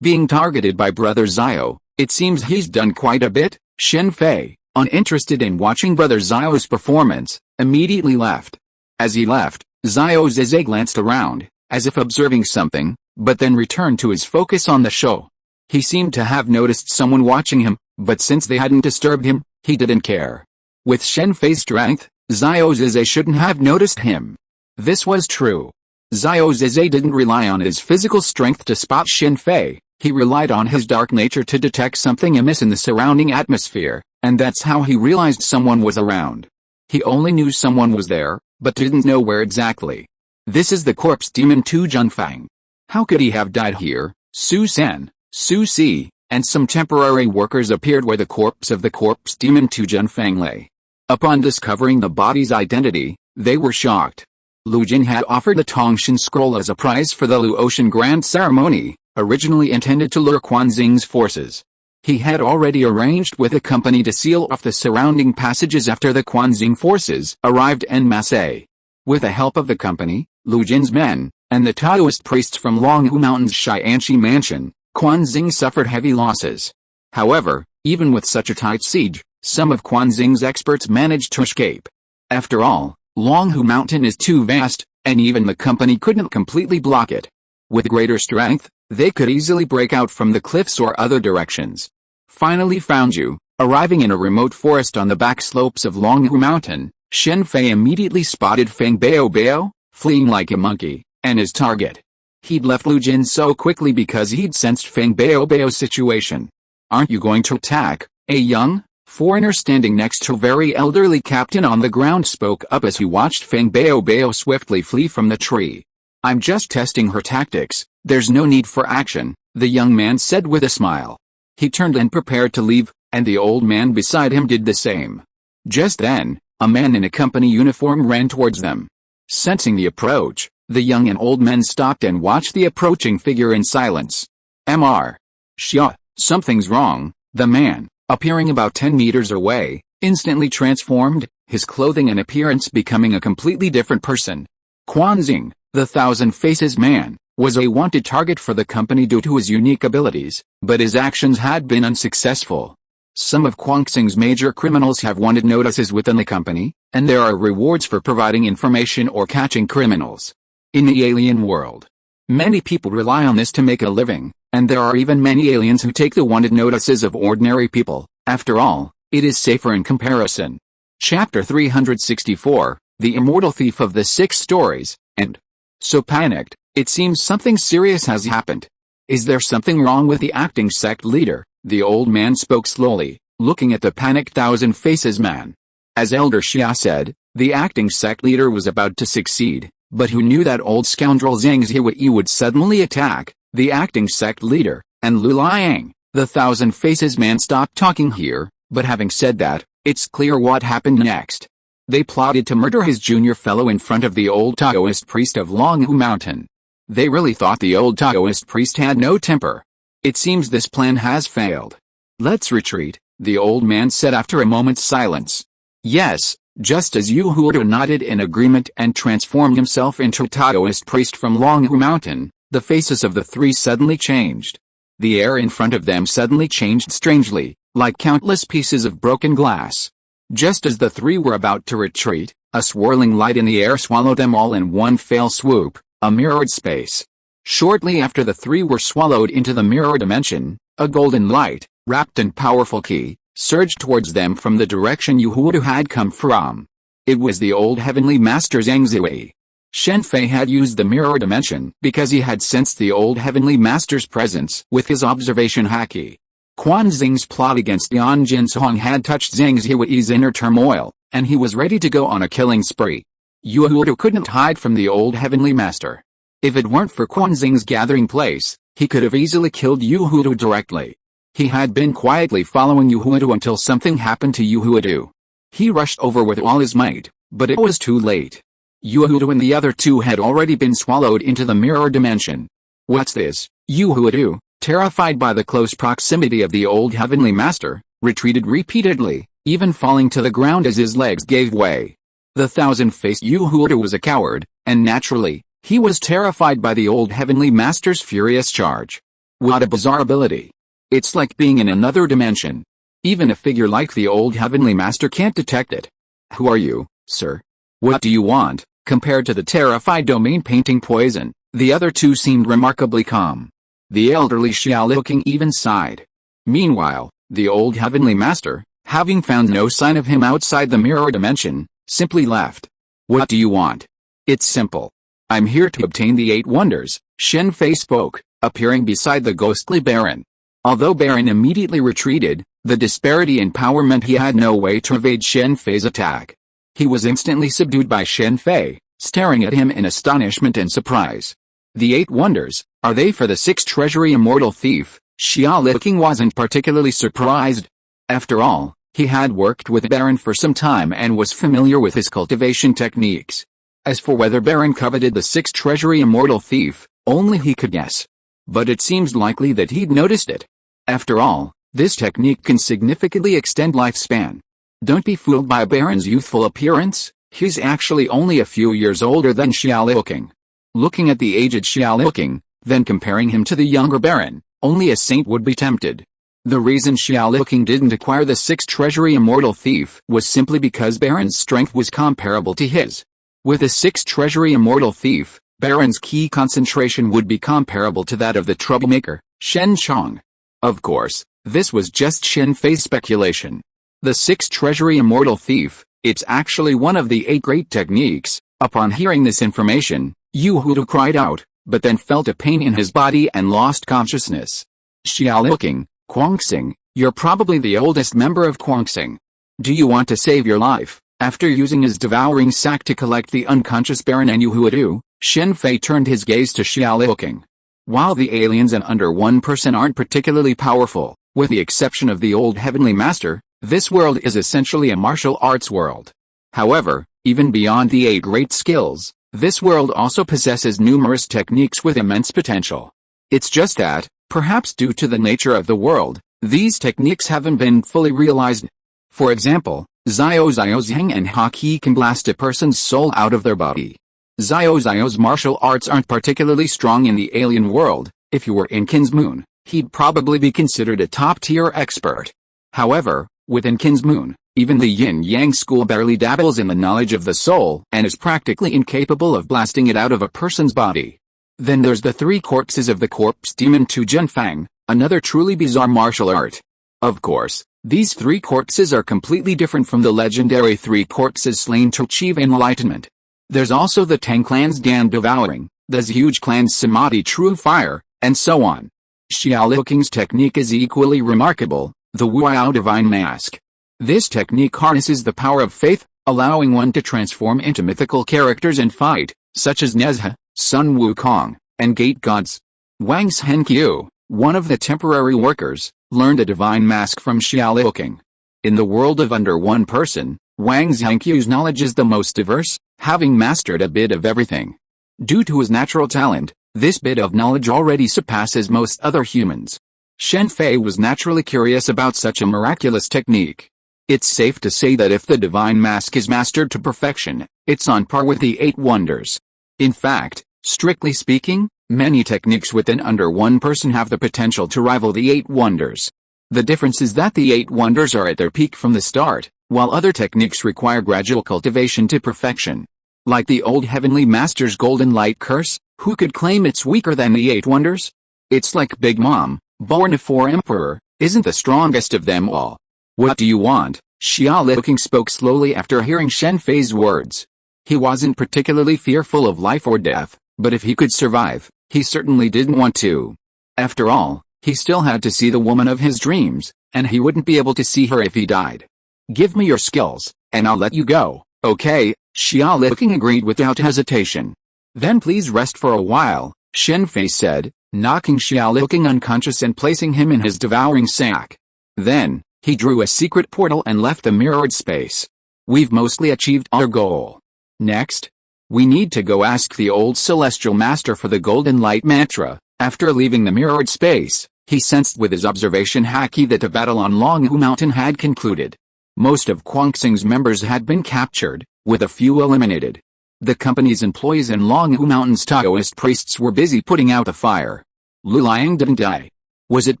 Being targeted by Brother Xiao, it seems he's done quite a bit. Shen Fei, uninterested in watching Brother Xiao's performance, immediately left. As he left, Xiao glanced around, as if observing something, but then returned to his focus on the show. He seemed to have noticed someone watching him, but since they hadn't disturbed him, he didn't care. With Shen Fei's strength, Xiao shouldn't have noticed him. This was true. Xiao didn't rely on his physical strength to spot Shen Fei, he relied on his dark nature to detect something amiss in the surrounding atmosphere, and that's how he realized someone was around. He only knew someone was there, but didn't know where exactly. This is the corpse demon Tu Junfang. How could he have died here? Su Sen, Su Si, and some temporary workers appeared where the corpse of the corpse demon Tu Junfang lay. Upon discovering the body's identity, they were shocked. Lu Jin had offered the Tongshan scroll as a prize for the Lu Ocean Grand Ceremony, originally intended to lure Quanxing's forces. He had already arranged with a company to seal off the surrounding passages after the Quanxing forces arrived en masse. With the help of the company, Lu Jin's men, and the Taoist priests from Longhu Mountain's Xianxi mansion, Quanxing suffered heavy losses. However, even with such a tight siege, some of Quanxing's experts managed to escape. After all, Longhu Mountain is too vast, and even the company couldn't completely block it. With greater strength, they could easily break out from the cliffs or other directions. Finally found you, arriving in a remote forest on the back slopes of Longhu Mountain, Shen Fei immediately spotted Feng Bao, fleeing like a monkey, and his target. He'd left Lu Jin so quickly because he'd sensed Feng Bao's situation. Aren't you going to attack? A young foreigner standing next to a very elderly captain on the ground spoke up as he watched Feng Bao swiftly flee from the tree. I'm just testing her tactics, there's no need for action, the young man said with a smile. He turned and prepared to leave, and the old man beside him did the same. Just then, a man in a company uniform ran towards them. Sensing the approach, the young and old men stopped and watched the approaching figure in silence. Mr. Xia, something's wrong, the man, appearing about 10 meters away, instantly transformed, his clothing and appearance becoming a completely different person. Quanxing, the Thousand Faces man, was a wanted target for the company due to his unique abilities, but his actions had been unsuccessful. Some of Quanxing's major criminals have wanted notices within the company, and there are rewards for providing information or catching criminals. In the alien world, many people rely on this to make a living, and there are even many aliens who take the wanted notices of ordinary people. After all, it is safer in comparison. Chapter 364, The Immortal Thief of the Six Stories, and so panicked, it seems something serious has happened. Is there something wrong with the acting sect leader? The old man spoke slowly, looking at the panicked Thousand Faces man. As Elder Xia said, the acting sect leader was about to succeed, but who knew that old scoundrel Zhang Zihui would suddenly attack the acting sect leader, and Lu Liang, the Thousand Faces man stopped talking here, but having said that, it's clear what happened next. They plotted to murder his junior fellow in front of the old Taoist priest of Longhu Mountain. They really thought the old Taoist priest had no temper. It seems this plan has failed. Let's retreat, the old man said after a moment's silence. Yes, just as Yu Huoda nodded in agreement and transformed himself into a Taoist priest from Longhu Mountain, the faces of the three suddenly changed. The air in front of them suddenly changed strangely, like countless pieces of broken glass. Just as the three were about to retreat, a swirling light in the air swallowed them all in one fell swoop, a mirrored space. Shortly after the three were swallowed into the mirror dimension, a golden light, wrapped in powerful ki, surged towards them from the direction Yu Huoda had come from. It was the old heavenly master Zhang Zihui. Shen Fei had used the mirror dimension because he had sensed the old heavenly master's presence with his observation haki. Quan Xing's plot against Yan Jinsong had touched Zhang Zihui's inner turmoil, and he was ready to go on a killing spree. Yu Huidu couldn't hide from the old heavenly master. If it weren't for Quan Xing's gathering place, he could have easily killed Yu Huidu directly. He had been quietly following Yu Huidu until something happened to Yu Huidu. He rushed over with all his might, but it was too late. Yu Huidu and the other two had already been swallowed into the mirror dimension. What's this? Yu Huidu, terrified by the close proximity of the old heavenly master, retreated repeatedly, even falling to the ground as his legs gave way. The thousand-faced Yu Huidu was a coward, and naturally, he was terrified by the old heavenly master's furious charge. What a bizarre ability. It's like being in another dimension. Even a figure like the old heavenly master can't detect it. Who are you, sir? What do you want? Compared to the terrified domain painting Poison, the other two seemed remarkably calm. The elderly S.H.I.E.L.D King even sighed. Meanwhile, the old heavenly master, having found no sign of him outside the mirror dimension, simply left. What do you want? It's simple. I'm here to obtain the 8 wonders, Shen Fei spoke, appearing beside the ghostly Baron. Although Baron immediately retreated, the disparity in power meant he had no way to evade Shen Fei's attack. He was instantly subdued by Shen Fei, staring at him in astonishment and surprise. The 8 wonders, are they for the 6th treasury immortal thief? S.H.I.E.L.D King wasn't particularly surprised. After all, he had worked with Baron for some time and was familiar with his cultivation techniques. As for whether Baron coveted the 6th treasury immortal thief, only he could guess. But it seems likely that he'd noticed it. After all, this technique can significantly extend lifespan. Don't be fooled by Baron's youthful appearance, he's actually only a few years older than S.H.I.E.L.D King. Looking at the aged S.H.I.E.L.D King, then comparing him to the younger Baron, only a saint would be tempted. The reason S.H.I.E.L.D King didn't acquire the 6th treasury immortal thief was simply because Baron's strength was comparable to his. With the 6th treasury immortal thief, Baron's key concentration would be comparable to that of the troublemaker, Shen Chong. Of course, this was just Shen Fei's speculation. The 6th treasury immortal thief, it's actually one of the 8 great techniques. Upon hearing this information, Yu Huidu cried out, but then felt a pain in his body and lost consciousness. S.H.I.E.L.D King, Quangxing, you're probably the oldest member of Quangxing. Do you want to save your life? After using his devouring sac to collect the unconscious Baron and Yu Huidu, Shen Fei turned his gaze to S.H.I.E.L.D King. While the aliens and under 1% aren't particularly powerful, with the exception of the old heavenly master, this world is essentially a martial arts world. However, even beyond the 8 great skills, this world also possesses numerous techniques with immense potential. It's just that, perhaps due to the nature of the world, these techniques haven't been fully realized. For example, Xiao Zhang and Haki can blast a person's soul out of their body. Xiao's martial arts aren't particularly strong in the alien world. If you were in Qin's Moon, he'd probably be considered a top-tier expert. However, within Qin's Moon, even the yin-yang school barely dabbles in the knowledge of the soul and is practically incapable of blasting it out of a person's body. Then there's the 3 corpses of the corpse demon Tu Jianfang, another truly bizarre martial art. Of course, these 3 corpses are completely different from the legendary 3 corpses slain to achieve enlightenment. There's also the Tang clan's Dan Devouring, the Zhuge clan's Samadhi True Fire, and so on. S.H.I.E.L.D King's technique is equally remarkable, the Wuao Divine Mask. This technique harnesses the power of faith, allowing one to transform into mythical characters and fight, such as Nezha, Sun Wukong, and Gate Gods. Wang Zhenqiu, one of the temporary workers, learned a divine mask from S.H.I.E.L.D King. In the world of under 1%, Wang Zhenqiu's knowledge is the most diverse, having mastered a bit of everything. Due to his natural talent, this bit of knowledge already surpasses most other humans. Shen Fei was naturally curious about such a miraculous technique. It's safe to say that if the divine mask is mastered to perfection, it's on par with the 8 wonders. In fact, strictly speaking, many techniques within under 1% have the potential to rival the 8 wonders. The difference is that the 8 wonders are at their peak from the start, while other techniques require gradual cultivation to perfection. Like the old heavenly master's golden light curse, who could claim it's weaker than the 8 wonders? It's like Big Mom, born a 4 emperor, isn't the strongest of them all. What do you want? S.H.I.E.L.D King spoke slowly after hearing Shen Fei's words. He wasn't particularly fearful of life or death, but if he could survive, he certainly didn't want to. After all, He still had to see the woman of his dreams, and he wouldn't be able to see her if he died. Give me your skills, and I'll let you go, okay? S.H.I.E.L.D agreed without hesitation. Then please rest for a while, Shen Fei said, knocking S.H.I.E.L.D unconscious and placing him in his devouring sack. Then, he drew a secret portal and left the mirrored space. We've mostly achieved our goal. Next, we need to go ask the old celestial master for the golden light mantra. After leaving the mirrored space, he sensed with his observation haki that the battle on Longhu Mountain had concluded. Most of Quangxing's members had been captured, with a few eliminated. The company's employees and Longhu Mountain's Taoist priests were busy putting out a fire. Lu Liang didn't die. Was it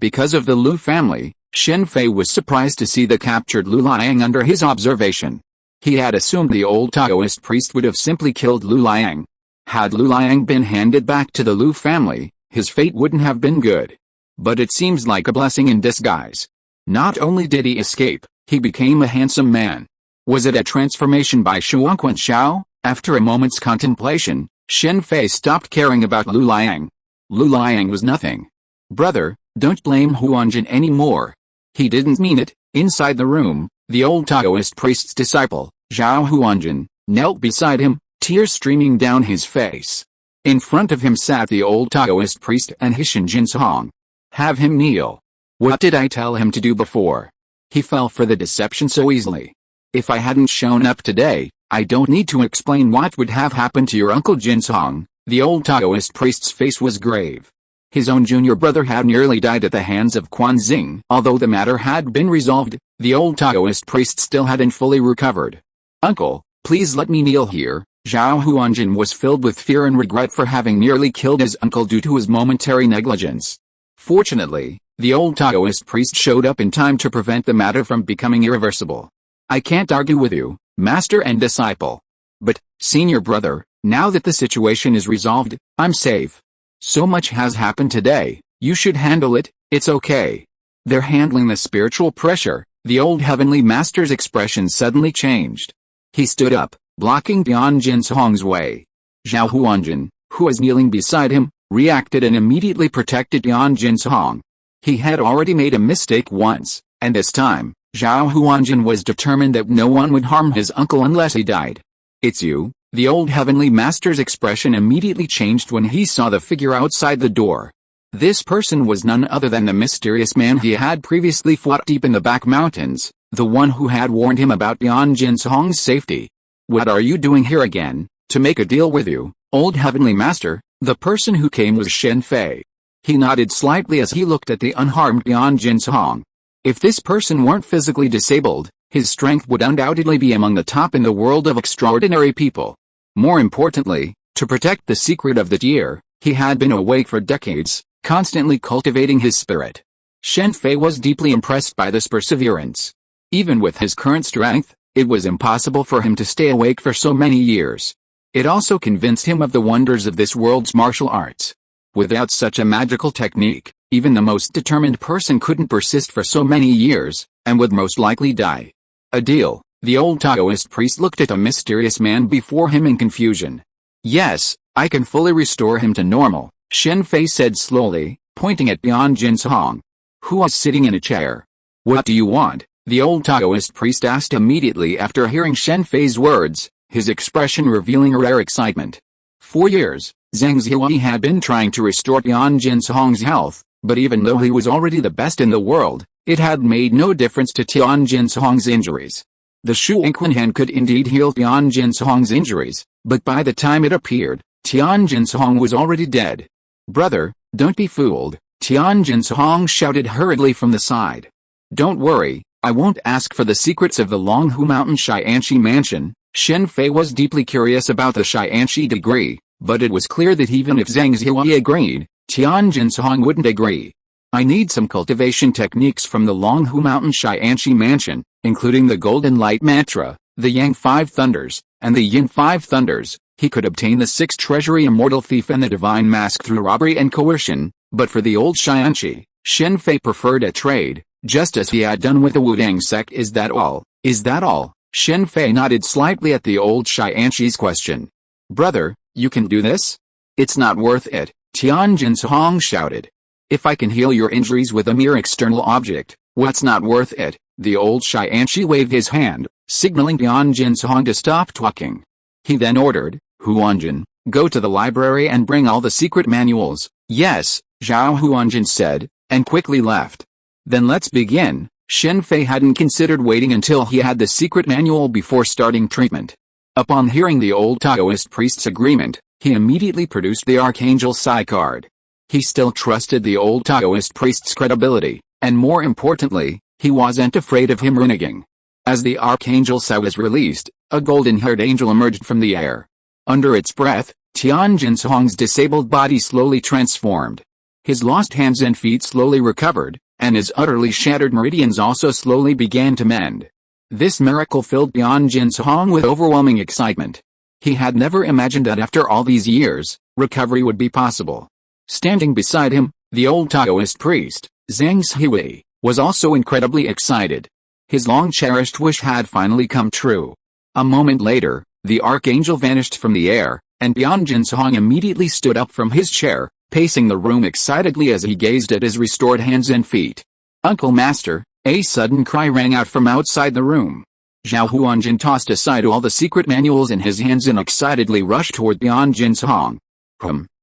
because of the Lu family? Shen Fei was surprised to see the captured Lu Liang under his observation. He had assumed the old Taoist priest would have simply killed Lu Liang. Had Lu Liang been handed back to the Lu family, his fate wouldn't have been good. But it seems like a blessing in disguise. Not only did he escape, he became a handsome man. Was it a transformation by Shuangquan Xiao? After a moment's contemplation, Shen Fei stopped caring about Lu Liang. Lu Liang was nothing. Brother, don't blame Huanjin anymore. He didn't mean it. Inside the room, the old Taoist priest's disciple, Zhao Huanjin, knelt beside him, tears streaming down his face. In front of him sat the old Taoist priest and Hishin Jinsong. Have him kneel. What did I tell him to do before? He fell for the deception so easily. If I hadn't shown up today, I don't need to explain what would have happened to your uncle Jinsong. The old Taoist priest's face was grave. His own junior brother had nearly died at the hands of Quanxing. Although the matter had been resolved, the old Taoist priest still hadn't fully recovered. Uncle, please let me kneel here. Zhao Huanjin was filled with fear and regret for having nearly killed his uncle due to his momentary negligence. Fortunately, the old Taoist priest showed up in time to prevent the matter from becoming irreversible. I can't argue with you, master and disciple. But, senior brother, now that the situation is resolved, I'm safe. So much has happened today, you should handle it. It's okay. They're handling the spiritual pressure. The old heavenly master's expression suddenly changed. He stood up, blocking Dian Jinsong's way. Zhao Huanjin, who was kneeling beside him, reacted and immediately protected Dian Jinsong. He had already made a mistake once, and this time, Zhao Huanjin was determined that no one would harm his uncle unless he died. It's you. The old heavenly master's expression immediately changed when he saw the figure outside the door. This person was none other than the mysterious man he had previously fought deep in the back mountains, the one who had warned him about Dian Jinsong's safety. What are you doing here again? To make a deal with you, old heavenly master. The person who came was Shen Fei. He nodded slightly as he looked at the unharmed Dian Jinsong. If this person weren't physically disabled, his strength would undoubtedly be among the top in the world of extraordinary people. More importantly, to protect the secret of the year, he had been awake for decades, constantly cultivating his spirit. Shen Fei was deeply impressed by this perseverance. Even with his current strength, it was impossible for him to stay awake for so many years. It also convinced him of the wonders of this world's martial arts. Without such a magical technique, even the most determined person couldn't persist for so many years, and would most likely die. A deal. The old Taoist priest looked at the mysterious man before him in confusion. Yes, I can fully restore him to normal, Shen Fei said slowly, pointing at Dian Jinsong, who was sitting in a chair. What do you want? The old Taoist priest asked immediately after hearing Shen Fei's words, his expression revealing rare excitement. For years, Zhang Zhihui had been trying to restore Dian Jinsong's health, but even though he was already the best in the world, it had made no difference to Dian Jinsong's injuries. The Shuangquan hand could indeed heal Dian Jinsong's injuries, but by the time it appeared, Dian Jinsong was already dead. Brother, don't be fooled, Dian Jinsong shouted hurriedly from the side. Don't worry, I won't ask for the secrets of the Longhu Mountain Shi mansion. Shen Fei was deeply curious about the Shi degree, but it was clear that even if Zhang Zhihui agreed, Dian Jinsong wouldn't agree. I need some cultivation techniques from the Longhu Mountain Shi mansion, including the Golden Light Mantra, the Yang 5 Thunders, and the Yin 5 Thunders. He could obtain the 6 Treasury Immortal Thief and the Divine Mask through robbery and coercion, but for the old Xianqi, Shen Fei preferred a trade, just as he had done with the Wudang sect. Is that all? Is that all? Shen Fei nodded slightly at the old Xianqi's question. Brother, you can do this? It's not worth it, Dian Jinsong shouted. If I can heal your injuries with a mere external object, what's not worth it? The old Xianshi waved his hand, signaling Tian Jinsong to stop talking. He then ordered, Huanjin, go to the library and bring all the secret manuals. Yes, Zhao Huanjin said, and quickly left. Then let's begin. Shen Fei hadn't considered waiting until he had the secret manual before starting treatment. Upon hearing the old Taoist priest's agreement, he immediately produced the Archangel Psi card. He still trusted the old Taoist priest's credibility, and more importantly, he wasn't afraid of him reneging. As the Archangel Psi was released, a golden-haired angel emerged from the air. Under its breath, Tian Jinsong's disabled body slowly transformed. His lost hands and feet slowly recovered, and his utterly shattered meridians also slowly began to mend. This miracle filled Tian Jinsong with overwhelming excitement. He had never imagined that after all these years, recovery would be possible. Standing beside him, the old Taoist priest, Zhang Xihui, was also incredibly excited. His long-cherished wish had finally come true. A moment later, the archangel vanished from the air, and Tian Jinsong immediately stood up from his chair, pacing the room excitedly as he gazed at his restored hands and feet. "Uncle Master!" A sudden cry rang out from outside the room. Zhao Huanjin tossed aside all the secret manuals in his hands and excitedly rushed toward Tian Jinsong.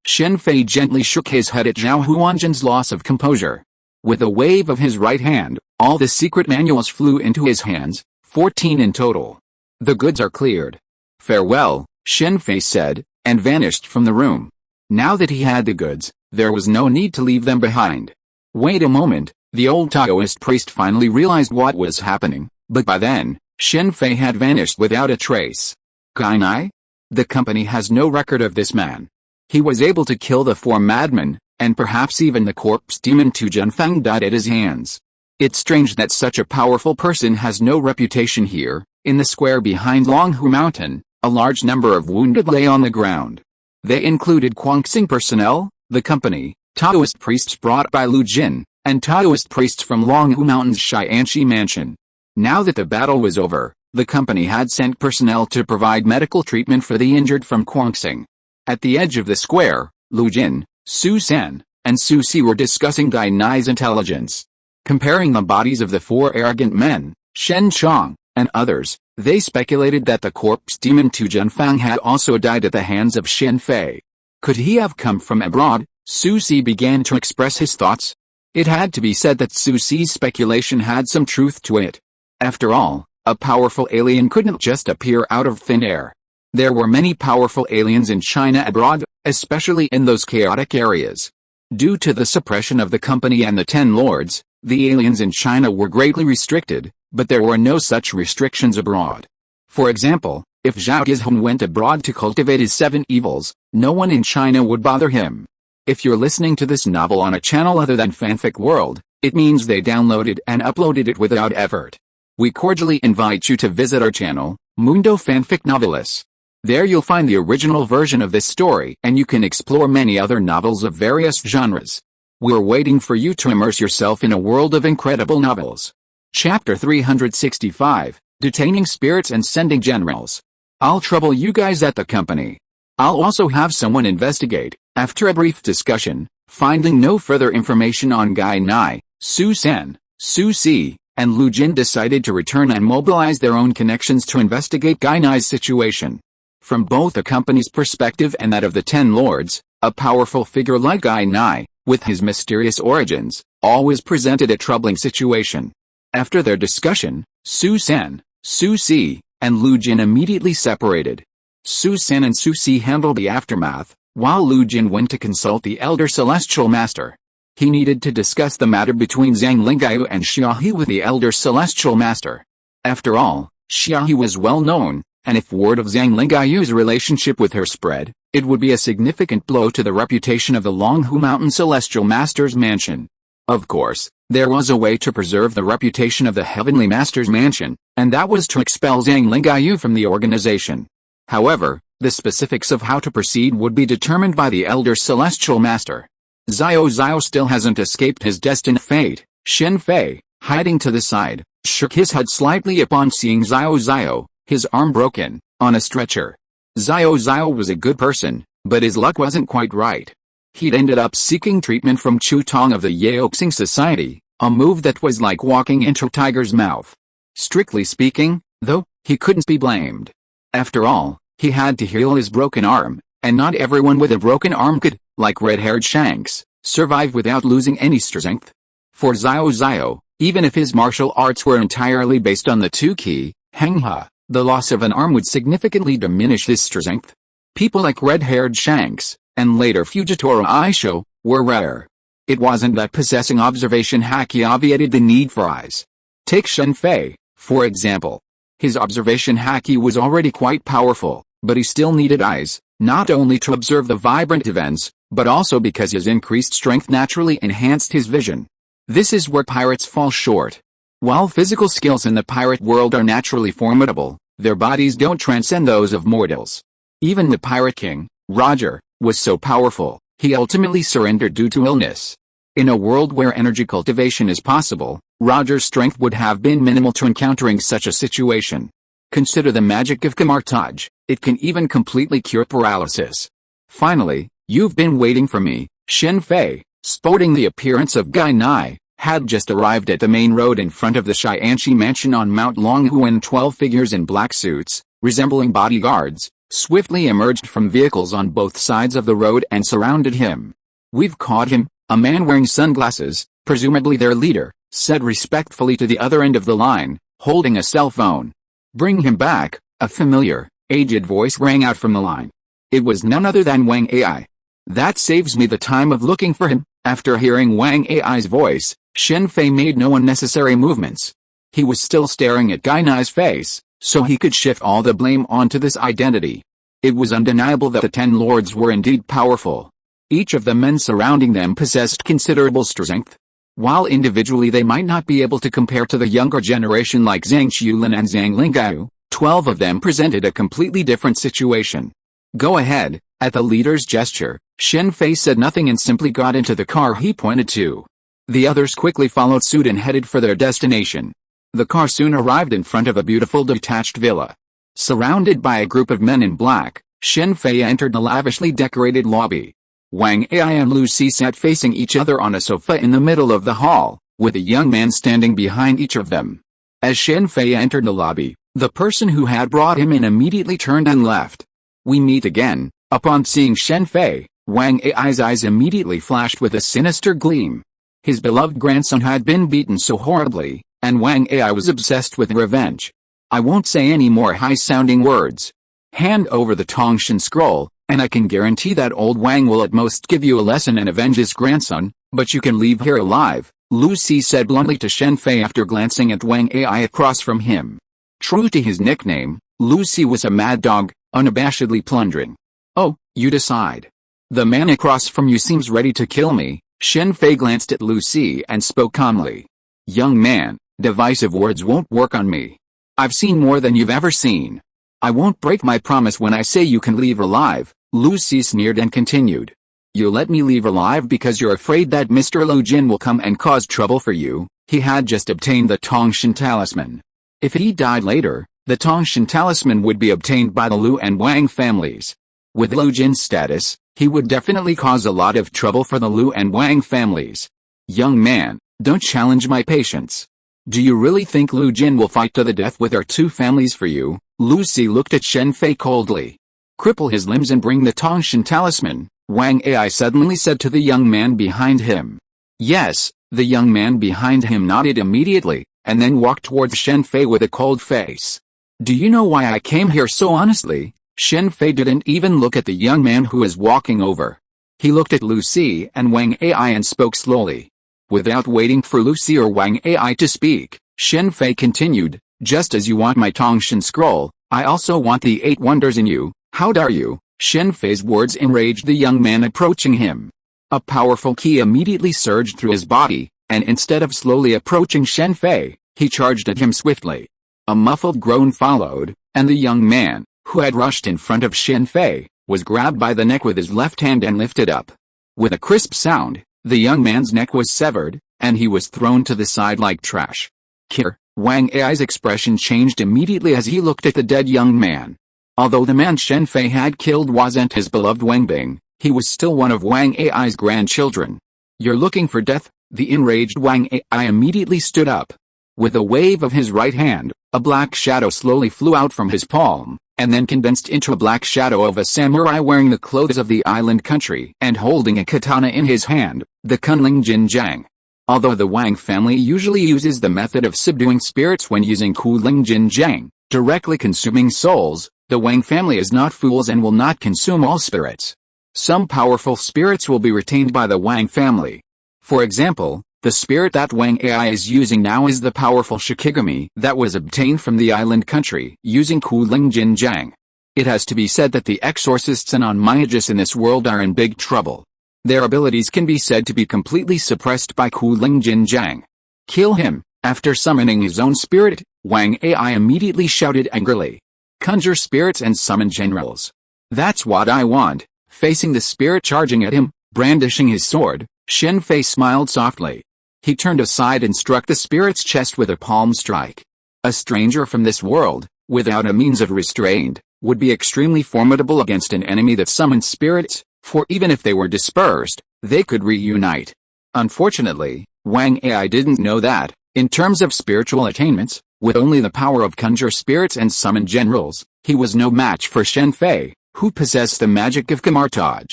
Shen Fei gently shook his head at Zhao Huanjin's loss of composure. With a wave of his right hand, all the secret manuals flew into his hands, 14 in total. "The goods are cleared. Farewell," Shen Fei said, and vanished from the room. Now that he had the goods, there was no need to leave them behind. Wait a moment, the old Taoist priest finally realized what was happening, but by then, Shen Fei had vanished without a trace. Gainai? The company has no record of this man. He was able to kill the 4 madmen, and perhaps even the corpse demon Tu Junfang died at his hands. It's strange that such a powerful person has no reputation here. In the square behind Longhu Mountain, a large number of wounded lay on the ground. They included Guangxing personnel, the company, Taoist priests brought by Lu Jin, and Taoist priests from Longhu Mountain's Xianshi mansion. Now that the battle was over, the company had sent personnel to provide medical treatment for the injured from Guangxing. At the edge of the square, Lu Jin, Su San, and Su Si were discussing Gai Nai's intelligence. Comparing the bodies of the 4 arrogant men, Shen Chong, and others, they speculated that the corpse demon Tu Junfang had also died at the hands of Shen Fei. Could he have come from abroad? Su Si began to express his thoughts. It had to be said that Su Si's speculation had some truth to it. After all, a powerful alien couldn't just appear out of thin air. There were many powerful aliens in China abroad, especially in those chaotic areas. Due to the suppression of the company and the 10 lords, the aliens in China were greatly restricted, but there were no such restrictions abroad. For example, if Zhao Yizhong went abroad to cultivate his 7 evils, no one in China would bother him. If you're listening to this novel on a channel other than Fanfic World, it means they downloaded and uploaded it without effort. We cordially invite you to visit our channel, Mundo Fanfic Novelis. There you'll find the original version of this story and you can explore many other novels of various genres. We're waiting for you to immerse yourself in a world of incredible novels. Chapter 365, Detaining Spirits and Sending Generals. I'll trouble you guys at the company. I'll also have someone investigate. After a brief discussion, finding no further information on Gai Nai, Su San, Su Si, and Lu Jin decided to return and mobilize their own connections to investigate Gai Nai's situation. From both the company's perspective and that of the 10 lords, a powerful figure like Gai Nai, with his mysterious origins, always presented a troubling situation. After their discussion, Su San, Su Si, and Lu Jin immediately separated. Su San and Su Si handled the aftermath, while Lu Jin went to consult the Elder Celestial Master. He needed to discuss the matter between Zhang Lingyu and Xia with the Elder Celestial Master. After all, Xia was well known, and if word of Zhang Lingyu's relationship with her spread, it would be a significant blow to the reputation of the Longhu Mountain Celestial Master's mansion. Of course, there was a way to preserve the reputation of the Heavenly Master's mansion, and that was to expel Zhang Lingyu from the organization. However, the specifics of how to proceed would be determined by the Elder Celestial Master. Xiao still hasn't escaped his destined fate. Shen Fei, hiding to the side, shook his head slightly upon seeing Xiao, his arm broken, on a stretcher. Xiao was a good person, but his luck wasn't quite right. He'd ended up seeking treatment from Chu Tong of the Yaoxing Society, a move that was like walking into a tiger's mouth. Strictly speaking, though, he couldn't be blamed. After all, he had to heal his broken arm, and not everyone with a broken arm could, like red-haired Shanks, survive without losing any strength. For Xiao Xiao, even if his martial arts were entirely based on the two-key, Henghe, the loss of an arm would significantly diminish his strength. People like red-haired Shanks, and later Fujitora Aisho, were rare. It wasn't that possessing observation haki obviated the need for eyes. Take Shen Fei, for example. His observation haki was already quite powerful, but he still needed eyes, not only to observe the vibrant events, but also because his increased strength naturally enhanced his vision. This is where pirates fall short. While physical skills in the pirate world are naturally formidable, their bodies don't transcend those of mortals. Even the pirate king, Roger, was so powerful, he ultimately surrendered due to illness. In a world where energy cultivation is possible, Roger's strength would have been minimal to encountering such a situation. Consider the magic of Kamar-Taj, it can even completely cure paralysis. Finally, you've been waiting for me. Shen Fei, sporting the appearance of Gai Nai, had just arrived at the main road in front of the Xianxi mansion on Mount Longhuan. 12 figures in black suits, resembling bodyguards, swiftly emerged from vehicles on both sides of the road and surrounded him. "We've caught him," a man wearing sunglasses, presumably their leader, said respectfully to the other end of the line, holding a cell phone. "Bring him back," a familiar, aged voice rang out from the line. It was none other than Wang Ai. "That saves me the time of looking for him." After hearing Wang Ai's voice, Shen Fei made no unnecessary movements. He was still staring at Gai Nai's face, so he could shift all the blame onto this identity. It was undeniable that the 10 lords were indeed powerful. Each of the men surrounding them possessed considerable strength. While individually they might not be able to compare to the younger generation like Zhang Qiulin and Zhang Linggao, 12 of them presented a completely different situation. "Go ahead." At the leader's gesture, Shen Fei said nothing and simply got into the car he pointed to. The others quickly followed suit and headed for their destination. The car soon arrived in front of a beautiful detached villa. Surrounded by a group of men in black, Shen Fei entered the lavishly decorated lobby. Wang Ai and Lucy sat facing each other on a sofa in the middle of the hall, with a young man standing behind each of them. As Shen Fei entered the lobby, the person who had brought him in immediately turned and left. "We meet again." Upon seeing Shen Fei, Wang Ai's eyes immediately flashed with a sinister gleam. His beloved grandson had been beaten so horribly, and Wang Ai was obsessed with revenge. "I won't say any more high-sounding words. Hand over the Tongshan scroll, and I can guarantee that old Wang will at most give you a lesson and avenge his grandson, but you can leave here alive," Lucy said bluntly to Shen Fei after glancing at Wang Ai across from him. True to his nickname, Lucy was a mad dog, unabashedly plundering. "Oh, you decide. The man across from you seems ready to kill me." Shen Fei glanced at Lucy and spoke calmly. "Young man, divisive words won't work on me. I've seen more than you've ever seen. I won't break my promise when I say you can leave alive," Lucy sneered and continued. "You let me leave alive because you're afraid that Mr. Lu Jin will come and cause trouble for you." He had just obtained the Tongshan talisman. If he died later, the Tongshan talisman would be obtained by the Lu and Wang families. With Lu Jin's status, he would definitely cause a lot of trouble for the Lu and Wang families. "Young man, don't challenge my patience. Do you really think Lu Jin will fight to the death with our two families for you?" Lucy looked at Shen Fei coldly. "Cripple his limbs and bring the Tongshan talisman," Wang Ai suddenly said to the young man behind him. "Yes." The young man behind him nodded immediately, and then walked towards Shen Fei with a cold face. "Do you know why I came here so honestly?" Shen Fei didn't even look at the young man who was walking over. He looked at Lucy and Wang Ai and spoke slowly. Without waiting for Lucy or Wang Ai to speak, Shen Fei continued, "Just as you want my Tongshan scroll, I also want the 8 wonders in you. How dare you?" Shen Fei's words enraged the young man approaching him. A powerful ki immediately surged through his body, and instead of slowly approaching Shen Fei, he charged at him swiftly. A muffled groan followed, and the young man, who had rushed in front of Shen Fei, was grabbed by the neck with his left hand and lifted up. With a crisp sound, the young man's neck was severed, and he was thrown to the side like trash. "Kir." Wang Ai's expression changed immediately as he looked at the dead young man. Although the man Shen Fei had killed wasn't his beloved Wang Bing, He was still one of Wang Ai's grandchildren. "You're looking for death?" The enraged Wang Ai immediately stood up. With a wave of his right hand, a black shadow slowly flew out from his palm, and then condensed into a black shadow of a samurai wearing the clothes of the island country and holding a katana in his hand, the Kunling Jinjiang. Although the Wang family usually uses the method of subduing spirits when using Kunling Jinjiang, directly consuming souls, the Wang family is not fools and will not consume all spirits. Some powerful spirits will be retained by the Wang family. For example, the spirit that Wang Ai is using now is the powerful Shikigami that was obtained from the island country using Kunling Jinjiang. It has to be said that the exorcists and on-magus in this world are in big trouble. Their abilities can be said to be completely suppressed by Kunling Jinjiang. "Kill him!" After summoning his own spirit, Wang Ai immediately shouted angrily. "Conjure spirits and summon generals. That's what I want." Facing the spirit charging at him, brandishing his sword, Shen Fei smiled softly. He turned aside and struck the spirit's chest with a palm strike. A stranger from this world, without a means of restraint, would be extremely formidable against an enemy that summoned spirits, for even if they were dispersed, they could reunite. Unfortunately, Wang Ai didn't know that, in terms of spiritual attainments, with only the power of conjure spirits and summon generals, he was no match for Shen Fei, who possessed the magic of Kamar-Taj.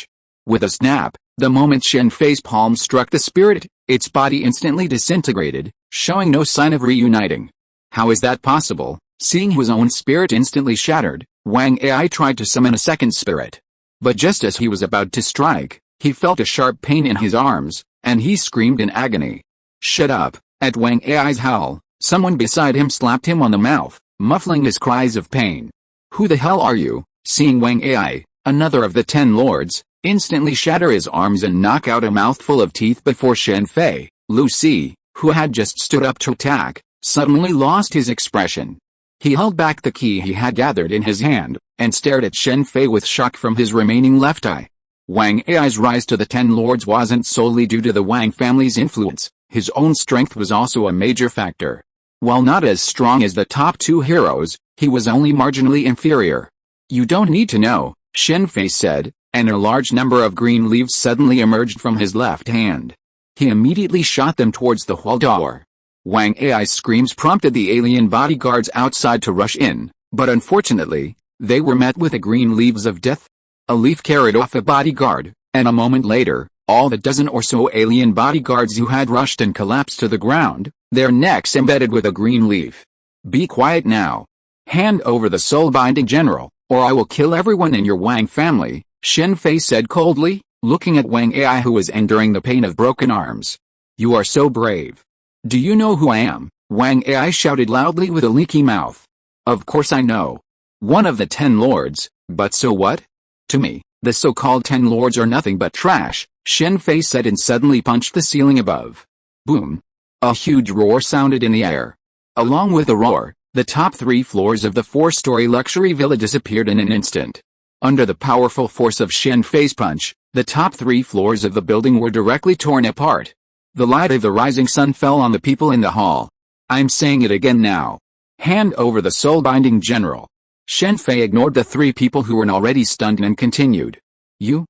With a snap, the moment Shen Fei's palm struck the spirit, its body instantly disintegrated, showing no sign of reuniting. How is that possible? Seeing his own spirit instantly shattered, Wang Ai tried to summon a second spirit. But just as he was about to strike, he felt a sharp pain in his arms, and he screamed in agony. "Shut up!" At Wang Ai's howl, someone beside him slapped him on the mouth, muffling his cries of pain. "Who the hell are you?" Seeing Wang Ai, another of the 10 lords, instantly shatter his arms and knock out a mouthful of teeth before Shen Fei, Lucy, who had just stood up to attack, suddenly lost his expression. He held back the key he had gathered in his hand, and stared at Shen Fei with shock from his remaining left eye. Wang Ai's rise to the 10 lords wasn't solely due to the Wang family's influence, his own strength was also a major factor. While not as strong as the top 2 heroes, he was only marginally inferior. "You don't need to know," Shen Fei said, and a large number of green leaves suddenly emerged from his left hand. He immediately shot them towards the hall door. Wang Ai's screams prompted the alien bodyguards outside to rush in, but unfortunately, they were met with the green leaves of death. A leaf carried off a bodyguard, and a moment later, all the dozen or so alien bodyguards who had rushed and collapsed to the ground, their necks embedded with a green leaf. "Be quiet now. Hand over the soul-binding general, or I will kill everyone in your Wang family," Shen Fei said coldly, looking at Wang Ai who was enduring the pain of broken arms. "You are so brave." "Do you know who I am?" Wang Ai shouted loudly with a leaky mouth. "Of course I know. One of the 10 lords, but so what? To me, the so-called 10 lords are nothing but trash," Shen Fei said and suddenly punched the ceiling above. Boom! A huge roar sounded in the air. Along with the roar, the top 3 floors of the 4-story luxury villa disappeared in an instant. Under the powerful force of Shen Fei's punch, the top 3 floors of the building were directly torn apart. The light of the rising sun fell on the people in the hall. "I'm saying it again now. Hand over the soul-binding general." Shen Fei ignored the 3 people who were already stunned and continued. You.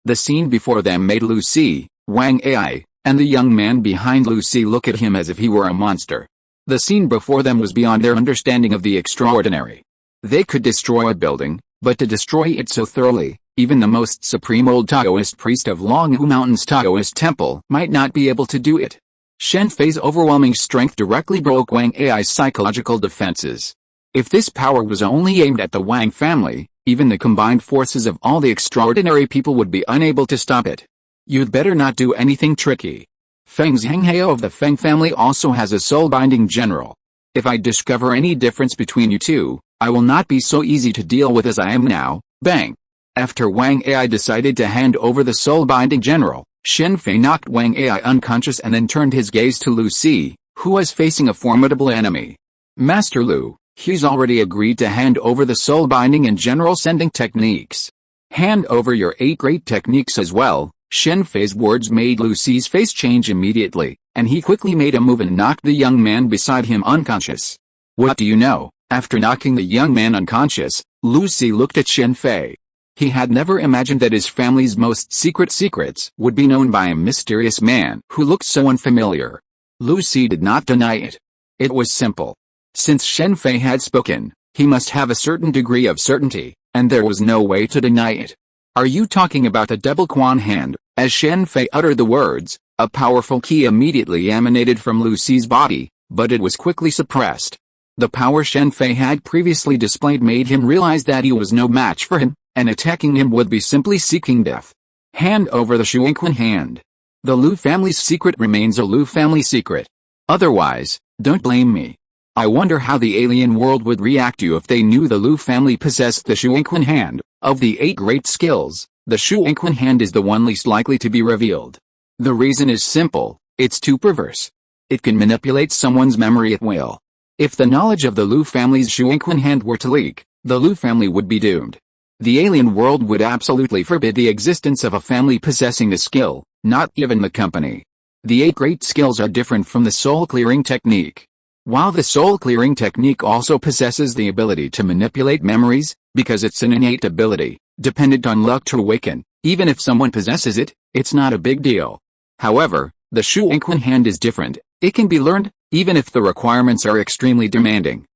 The scene before them made Lucy, Wang Ai, and the young man behind Lucy look at him as if he were a monster. The scene before them was beyond their understanding of the extraordinary. They could destroy a building, but to destroy it so thoroughly, even the most supreme old Taoist priest of Longhu Mountain's Taoist temple might not be able to do it. Shen Fei's overwhelming strength directly broke Wang Ai's psychological defenses. If this power was only aimed at the Wang family, even the combined forces of all the extraordinary people would be unable to stop it. "You'd better not do anything tricky. Feng Zhenghao of the Feng family also has a soul-binding general. If I discover any difference between you two, I will not be so easy to deal with as I am now." Bang! After Wang Ai decided to hand over the soul-binding general, Shen Fei knocked Wang Ai unconscious and then turned his gaze to Lucy, who was facing a formidable enemy. "Master Lu, he's already agreed to hand over the soul-binding and general sending techniques. Hand over your 8 great techniques as well." Shen Fei's words made Lucy's face change immediately, and he quickly made a move and knocked the young man beside him unconscious. "What do you know?" After knocking the young man unconscious, Lucy looked at Shen Fei. He had never imagined that his family's most secret secrets would be known by a mysterious man who looked so unfamiliar. Lu Si did not deny it. It was simple. Since Shen Fei had spoken, he must have a certain degree of certainty, and there was no way to deny it. Are you talking about the double Quan hand? As Shen Fei uttered the words, a powerful ki immediately emanated from Lu Si's body, but it was quickly suppressed. The power Shen Fei had previously displayed made him realize that he was no match for him, and attacking him would be simply seeking death. Hand over the Shuangquan hand. The Lu family's secret remains a Lu family secret. Otherwise, don't blame me. I wonder how the alien world would react to if they knew the Lu family possessed the Shuangquan hand. Of the 8 great skills, the Shuangquan hand is the one least likely to be revealed. The reason is simple, it's too perverse. It can manipulate someone's memory at will. If the knowledge of the Lu family's Shuangquan hand were to leak, the Lu family would be doomed. The alien world would absolutely forbid the existence of a family possessing the skill, not even the company. The 8 great skills are different from the soul-clearing technique. While the soul-clearing technique also possesses the ability to manipulate memories, because it's an innate ability, dependent on luck to awaken, even if someone possesses it, it's not a big deal. However, the Shuangquan hand is different. It can be learned, even if the requirements are extremely demanding.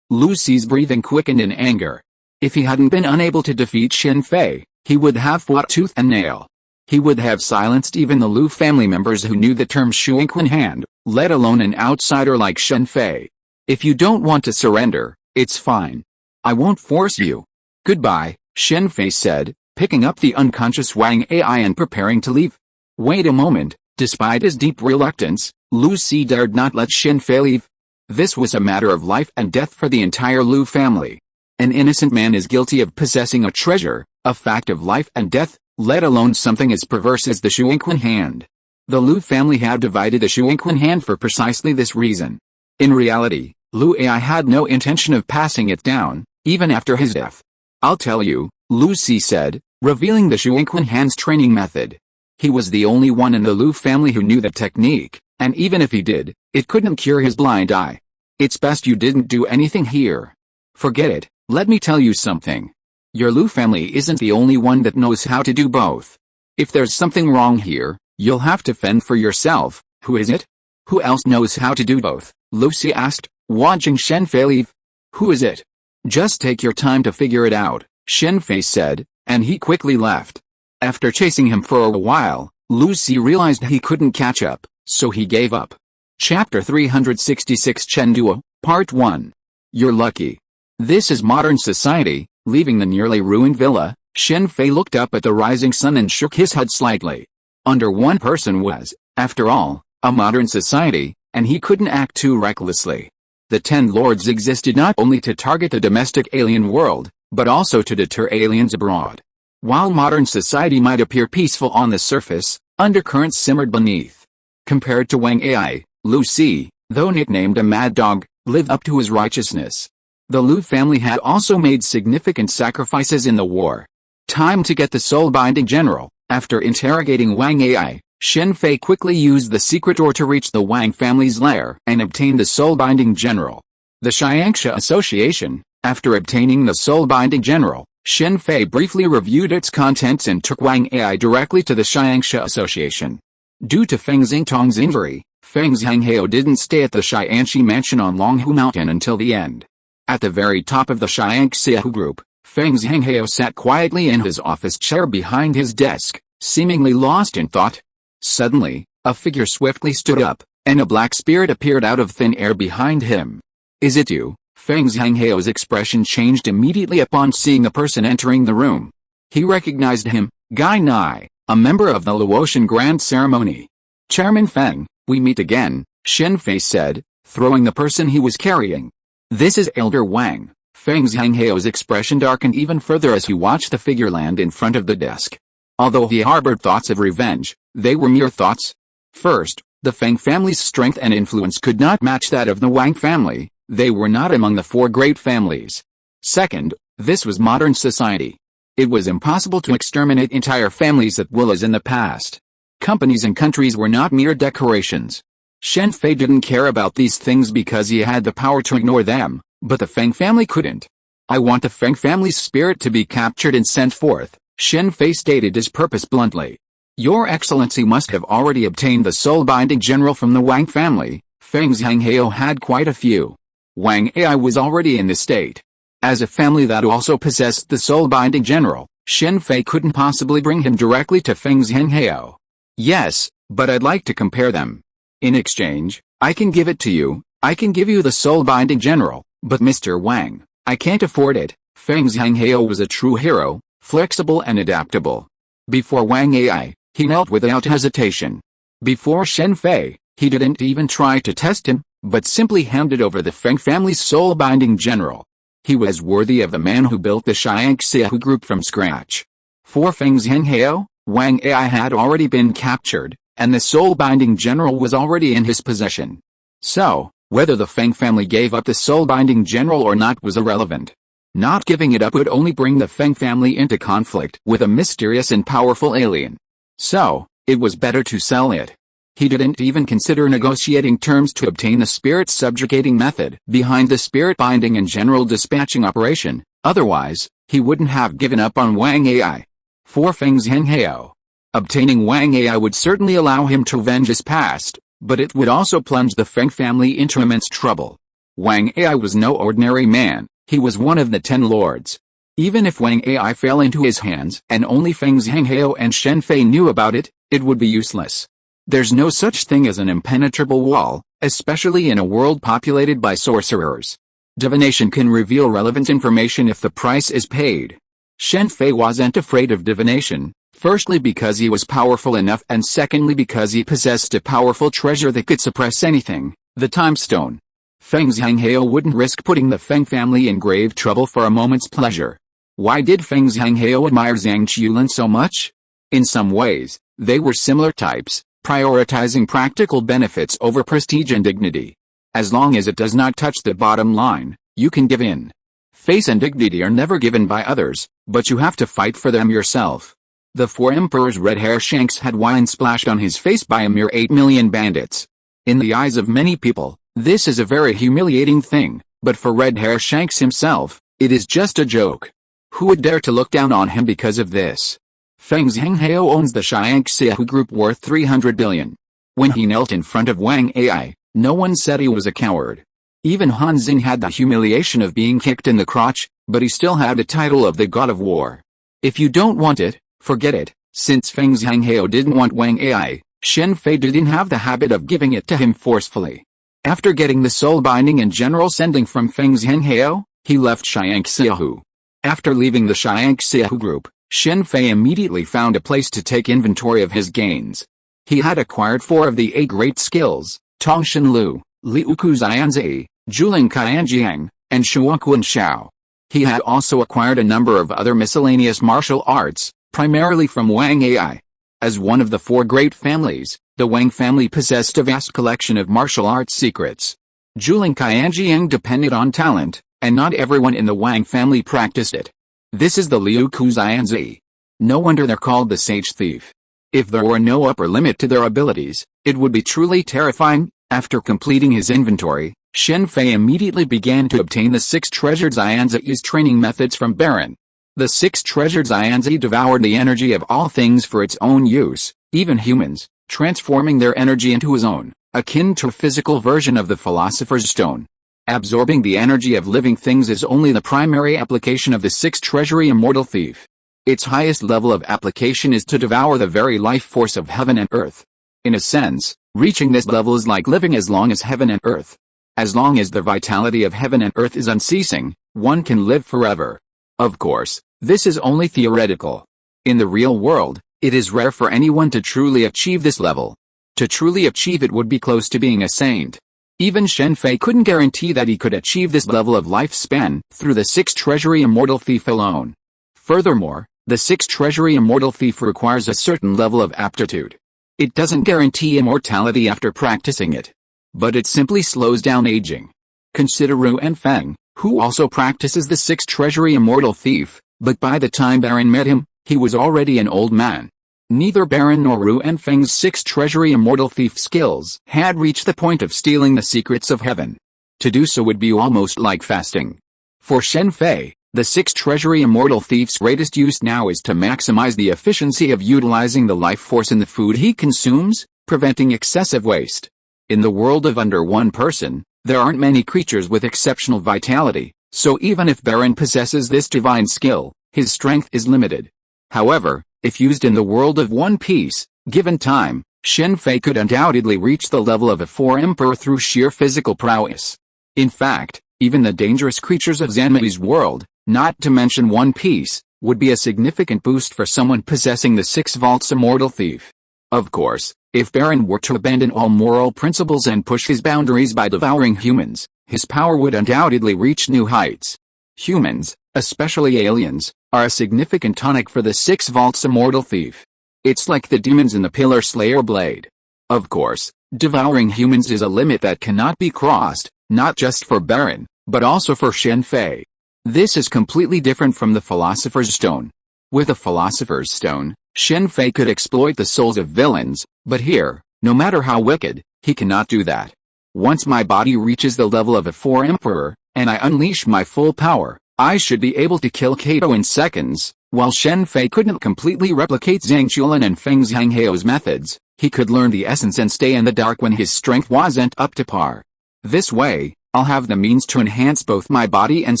Lu Si's breathing quickened in anger. If he hadn't been unable to defeat Shen Fei, he would have fought tooth and nail. He would have silenced even the Lu family members who knew the term Shuangquan hand, let alone an outsider like Shen Fei. If you don't want to surrender, it's fine. I won't force you. Goodbye, Shen Fei said, picking up the unconscious Wang Ai and preparing to leave. Wait a moment, despite his deep reluctance, Lu Si dared not let Shen Fei leave. This was a matter of life and death for the entire Lu family. An innocent man is guilty of possessing a treasure, a fact of life and death, let alone something as perverse as the Shuangquan hand. The Lu family had divided the Shuangquan hand for precisely this reason. In reality, Lu Ai had no intention of passing it down, even after his death. I'll tell you, Lu Si said, revealing the Shuangquan hand's training method. He was the only one in the Lu family who knew the technique, and even if he did, it couldn't cure his blind eye. It's best you didn't do anything here. Forget it. Let me tell you something. Your Lu family isn't the only one that knows how to do both. If there's something wrong here, you'll have to fend for yourself. Who is it? Who else knows how to do both? Lu Si asked, watching Shen Fei leave. Who is it? Just take your time to figure it out, Shen Fei said, and he quickly left. After chasing him for a while, Lu Si realized he couldn't catch up, so he gave up. Chapter 366 Chengduo, Part 1. You're lucky. This is modern society. Leaving the nearly ruined villa, Shen Fei looked up at the rising sun and shook his head slightly. Under one person was, after all, a modern society, and he couldn't act too recklessly. The 10 lords existed not only to target the domestic alien world, but also to deter aliens abroad. While modern society might appear peaceful on the surface, undercurrents simmered beneath. Compared to Wang Ai, Lu Si, though nicknamed a mad dog, lived up to his righteousness. The Lu family had also made significant sacrifices in the war. Time to get the soul-binding general. After interrogating Wang Ai, Shen Fei quickly used the secret door to reach the Wang family's lair and obtain the soul-binding general. The Xiangsha Association. After obtaining the soul-binding general, Shen Fei briefly reviewed its contents and took Wang Ai directly to the Xiangsha Association. Due to Feng Xingtong's injury, Feng Zhanghao didn't stay at the Xianxi mansion on Longhu Mountain until the end. At the very top of the Xianxiahu group, Feng Zhanghao sat quietly in his office chair behind his desk, seemingly lost in thought. Suddenly, a figure swiftly stood up, and a black spirit appeared out of thin air behind him. Is it you? Feng Zhanghao's expression changed immediately upon seeing the person entering the room. He recognized him, Gai Nai, a member of the Luotian Grand Ceremony. Chairman Feng, we meet again, Shen Fei said, throwing the person he was carrying. This is Elder Wang. Feng Zhanghao's expression darkened even further as he watched the figure land in front of the desk. Although he harbored thoughts of revenge, they were mere thoughts. First, the Feng family's strength and influence could not match that of the Wang family. They were not among the 4 great families. Second, this was modern society. It was impossible to exterminate entire families at will as in the past. Companies and countries were not mere decorations. Shen Fei didn't care about these things because he had the power to ignore them, but the Feng family couldn't. I want the Feng family's spirit to be captured and sent forth, Shen Fei stated his purpose bluntly. Your Excellency must have already obtained the soul-binding general from the Wang family. Feng Zhanghao had quite a few. Wang Ai was already in this state. As a family that also possessed the soul-binding general, Shen Fei couldn't possibly bring him directly to Feng Zhanghao. Yes, but I'd like to compare them. In exchange, I can give it to you. I can give you the soul-binding general, but Mr. Wang, I can't afford it. Feng Zhanghao was a true hero, flexible and adaptable. Before Wang Ai, he knelt without hesitation. Before Shen Fei, he didn't even try to test him, but simply handed over the Feng family's soul-binding general. He was worthy of the man who built the S.H.I.E.L.D group from scratch. For Feng Zhanghao, Wang Ai had already been captured, and the soul-binding general was already in his possession. So, whether the Feng family gave up the soul-binding general or not was irrelevant. Not giving it up would only bring the Feng family into conflict with a mysterious and powerful alien. So, it was better to sell it. He didn't even consider negotiating terms to obtain the spirit subjugating method behind the spirit binding and general dispatching operation, otherwise, he wouldn't have given up on Wang Ai. For Feng Zhanghao, obtaining Wang Ai would certainly allow him to avenge his past, but it would also plunge the Feng family into immense trouble. Wang Ai was no ordinary man, he was one of the 10 lords. Even if Wang Ai fell into his hands and only Feng Zhanghao and Shen Fei knew about it, it would be useless. There's no such thing as an impenetrable wall, especially in a world populated by sorcerers. Divination can reveal relevant information if the price is paid. Shen Fei wasn't afraid of divination, firstly because he was powerful enough and secondly because he possessed a powerful treasure that could suppress anything, the time stone. Feng Zhanghao wouldn't risk putting the Feng family in grave trouble for a moment's pleasure. Why did Feng Zhanghao admire Zhang Qiulin so much? In some ways, they were similar types, prioritizing practical benefits over prestige and dignity. As long as it does not touch the bottom line, you can give in. Face and dignity are never given by others, but you have to fight for them yourself. The 4 emperor's red hair shanks had wine splashed on his face by a mere 8 million bandits. In the eyes of many people, this is a very humiliating thing, but for red hair shanks himself, it is just a joke. Who would dare to look down on him because of this? Feng Zhanghao owns the S.H.I.E.L.D group worth 300 billion. When he knelt in front of Wang Ai, no one said he was a coward. Even Han Xing had the humiliation of being kicked in the crotch, but he still had the title of the God of War. If you don't want it, forget it. Since Feng Zhanghao didn't want Wang Ai, Shen Fei didn't have the habit of giving it to him forcefully. After getting the soul binding and general sending from Feng Zhanghao, he left S.H.I.E.L.D. After leaving the S.H.I.E.L.D group, Shen Fei immediately found a place to take inventory of his gains. He had acquired 4 of the 8 great skills, Tongshan Lu, Liuku Xianzi, Julin Qianjiang, and Shuaquan Shao. He had also acquired a number of other miscellaneous martial arts, primarily from Wang Ai. As one of the 4 great families, the Wang family possessed a vast collection of martial arts secrets. Julin Qianjiang depended on talent, and not everyone in the Wang family practiced it. This is the Liu Kuzianzi. No wonder they're called the Sage Thief. If there were no upper limit to their abilities, it would be truly terrifying. After completing his inventory, Shen Fei immediately began to obtain the 6 treasured Xianzi's training methods from Baron. The 6 treasured Xianzi devoured the energy of all things for its own use, even humans, transforming their energy into his own, akin to a physical version of the Philosopher's Stone. Absorbing the energy of living things is only the primary application of the 6th treasury Immortal Thief. Its highest level of application is to devour the very life force of heaven and earth. In a sense, reaching this level is like living as long as heaven and earth. As long as the vitality of heaven and earth is unceasing, one can live forever. Of course, this is only theoretical. In the real world, it is rare for anyone to truly achieve this level. To truly achieve it would be close to being a saint. Even Shen Fei couldn't guarantee that he could achieve this level of lifespan through the 6th treasury Immortal Thief alone. Furthermore, the 6th treasury Immortal Thief requires a certain level of aptitude. It doesn't guarantee immortality after practicing it, but it simply slows down aging. Consider Ru and Feng, who also practices the 6th treasury Immortal Thief, but by the time Baron met him, he was already an old man. Neither Baron nor Ru and Feng's 6th treasury Immortal Thief skills had reached the point of stealing the secrets of heaven. To do so would be almost like fasting. For Shen Fei, The 6 treasury immortal thief's greatest use now is to maximize the efficiency of utilizing the life force in the food he consumes, preventing excessive waste. In the world of under one person, there aren't many creatures with exceptional vitality, so even if Baron possesses this divine skill, his strength is limited. However, if used in the world of One Piece, given time, Shen Fei could undoubtedly reach the level of a 4 Emperor through sheer physical prowess. In fact, even the dangerous creatures of Zanmi's world, not to mention One Piece, would be a significant boost for someone possessing the 6 Vaults Immortal Thief. Of course, if Baron were to abandon all moral principles and push his boundaries by devouring humans, his power would undoubtedly reach new heights. Humans, especially aliens, are a significant tonic for the 6 Vaults Immortal Thief. It's like the demons in the Pillar Slayer blade. Of course, devouring humans is a limit that cannot be crossed, not just for Baron, but also for Shen Fei. This is completely different from the Philosopher's Stone. With the Philosopher's Stone, Shen Fei could exploit the souls of villains, but here, no matter how wicked, he cannot do that. Once my body reaches the level of a 4 Emperor, and I unleash my full power, I should be able to kill Kato in seconds. While Shen Fei couldn't completely replicate Zhang Chuan and Feng Zhanghao's methods, he could learn the essence and stay in the dark when his strength wasn't up to par. This way, I'll have the means to enhance both my body and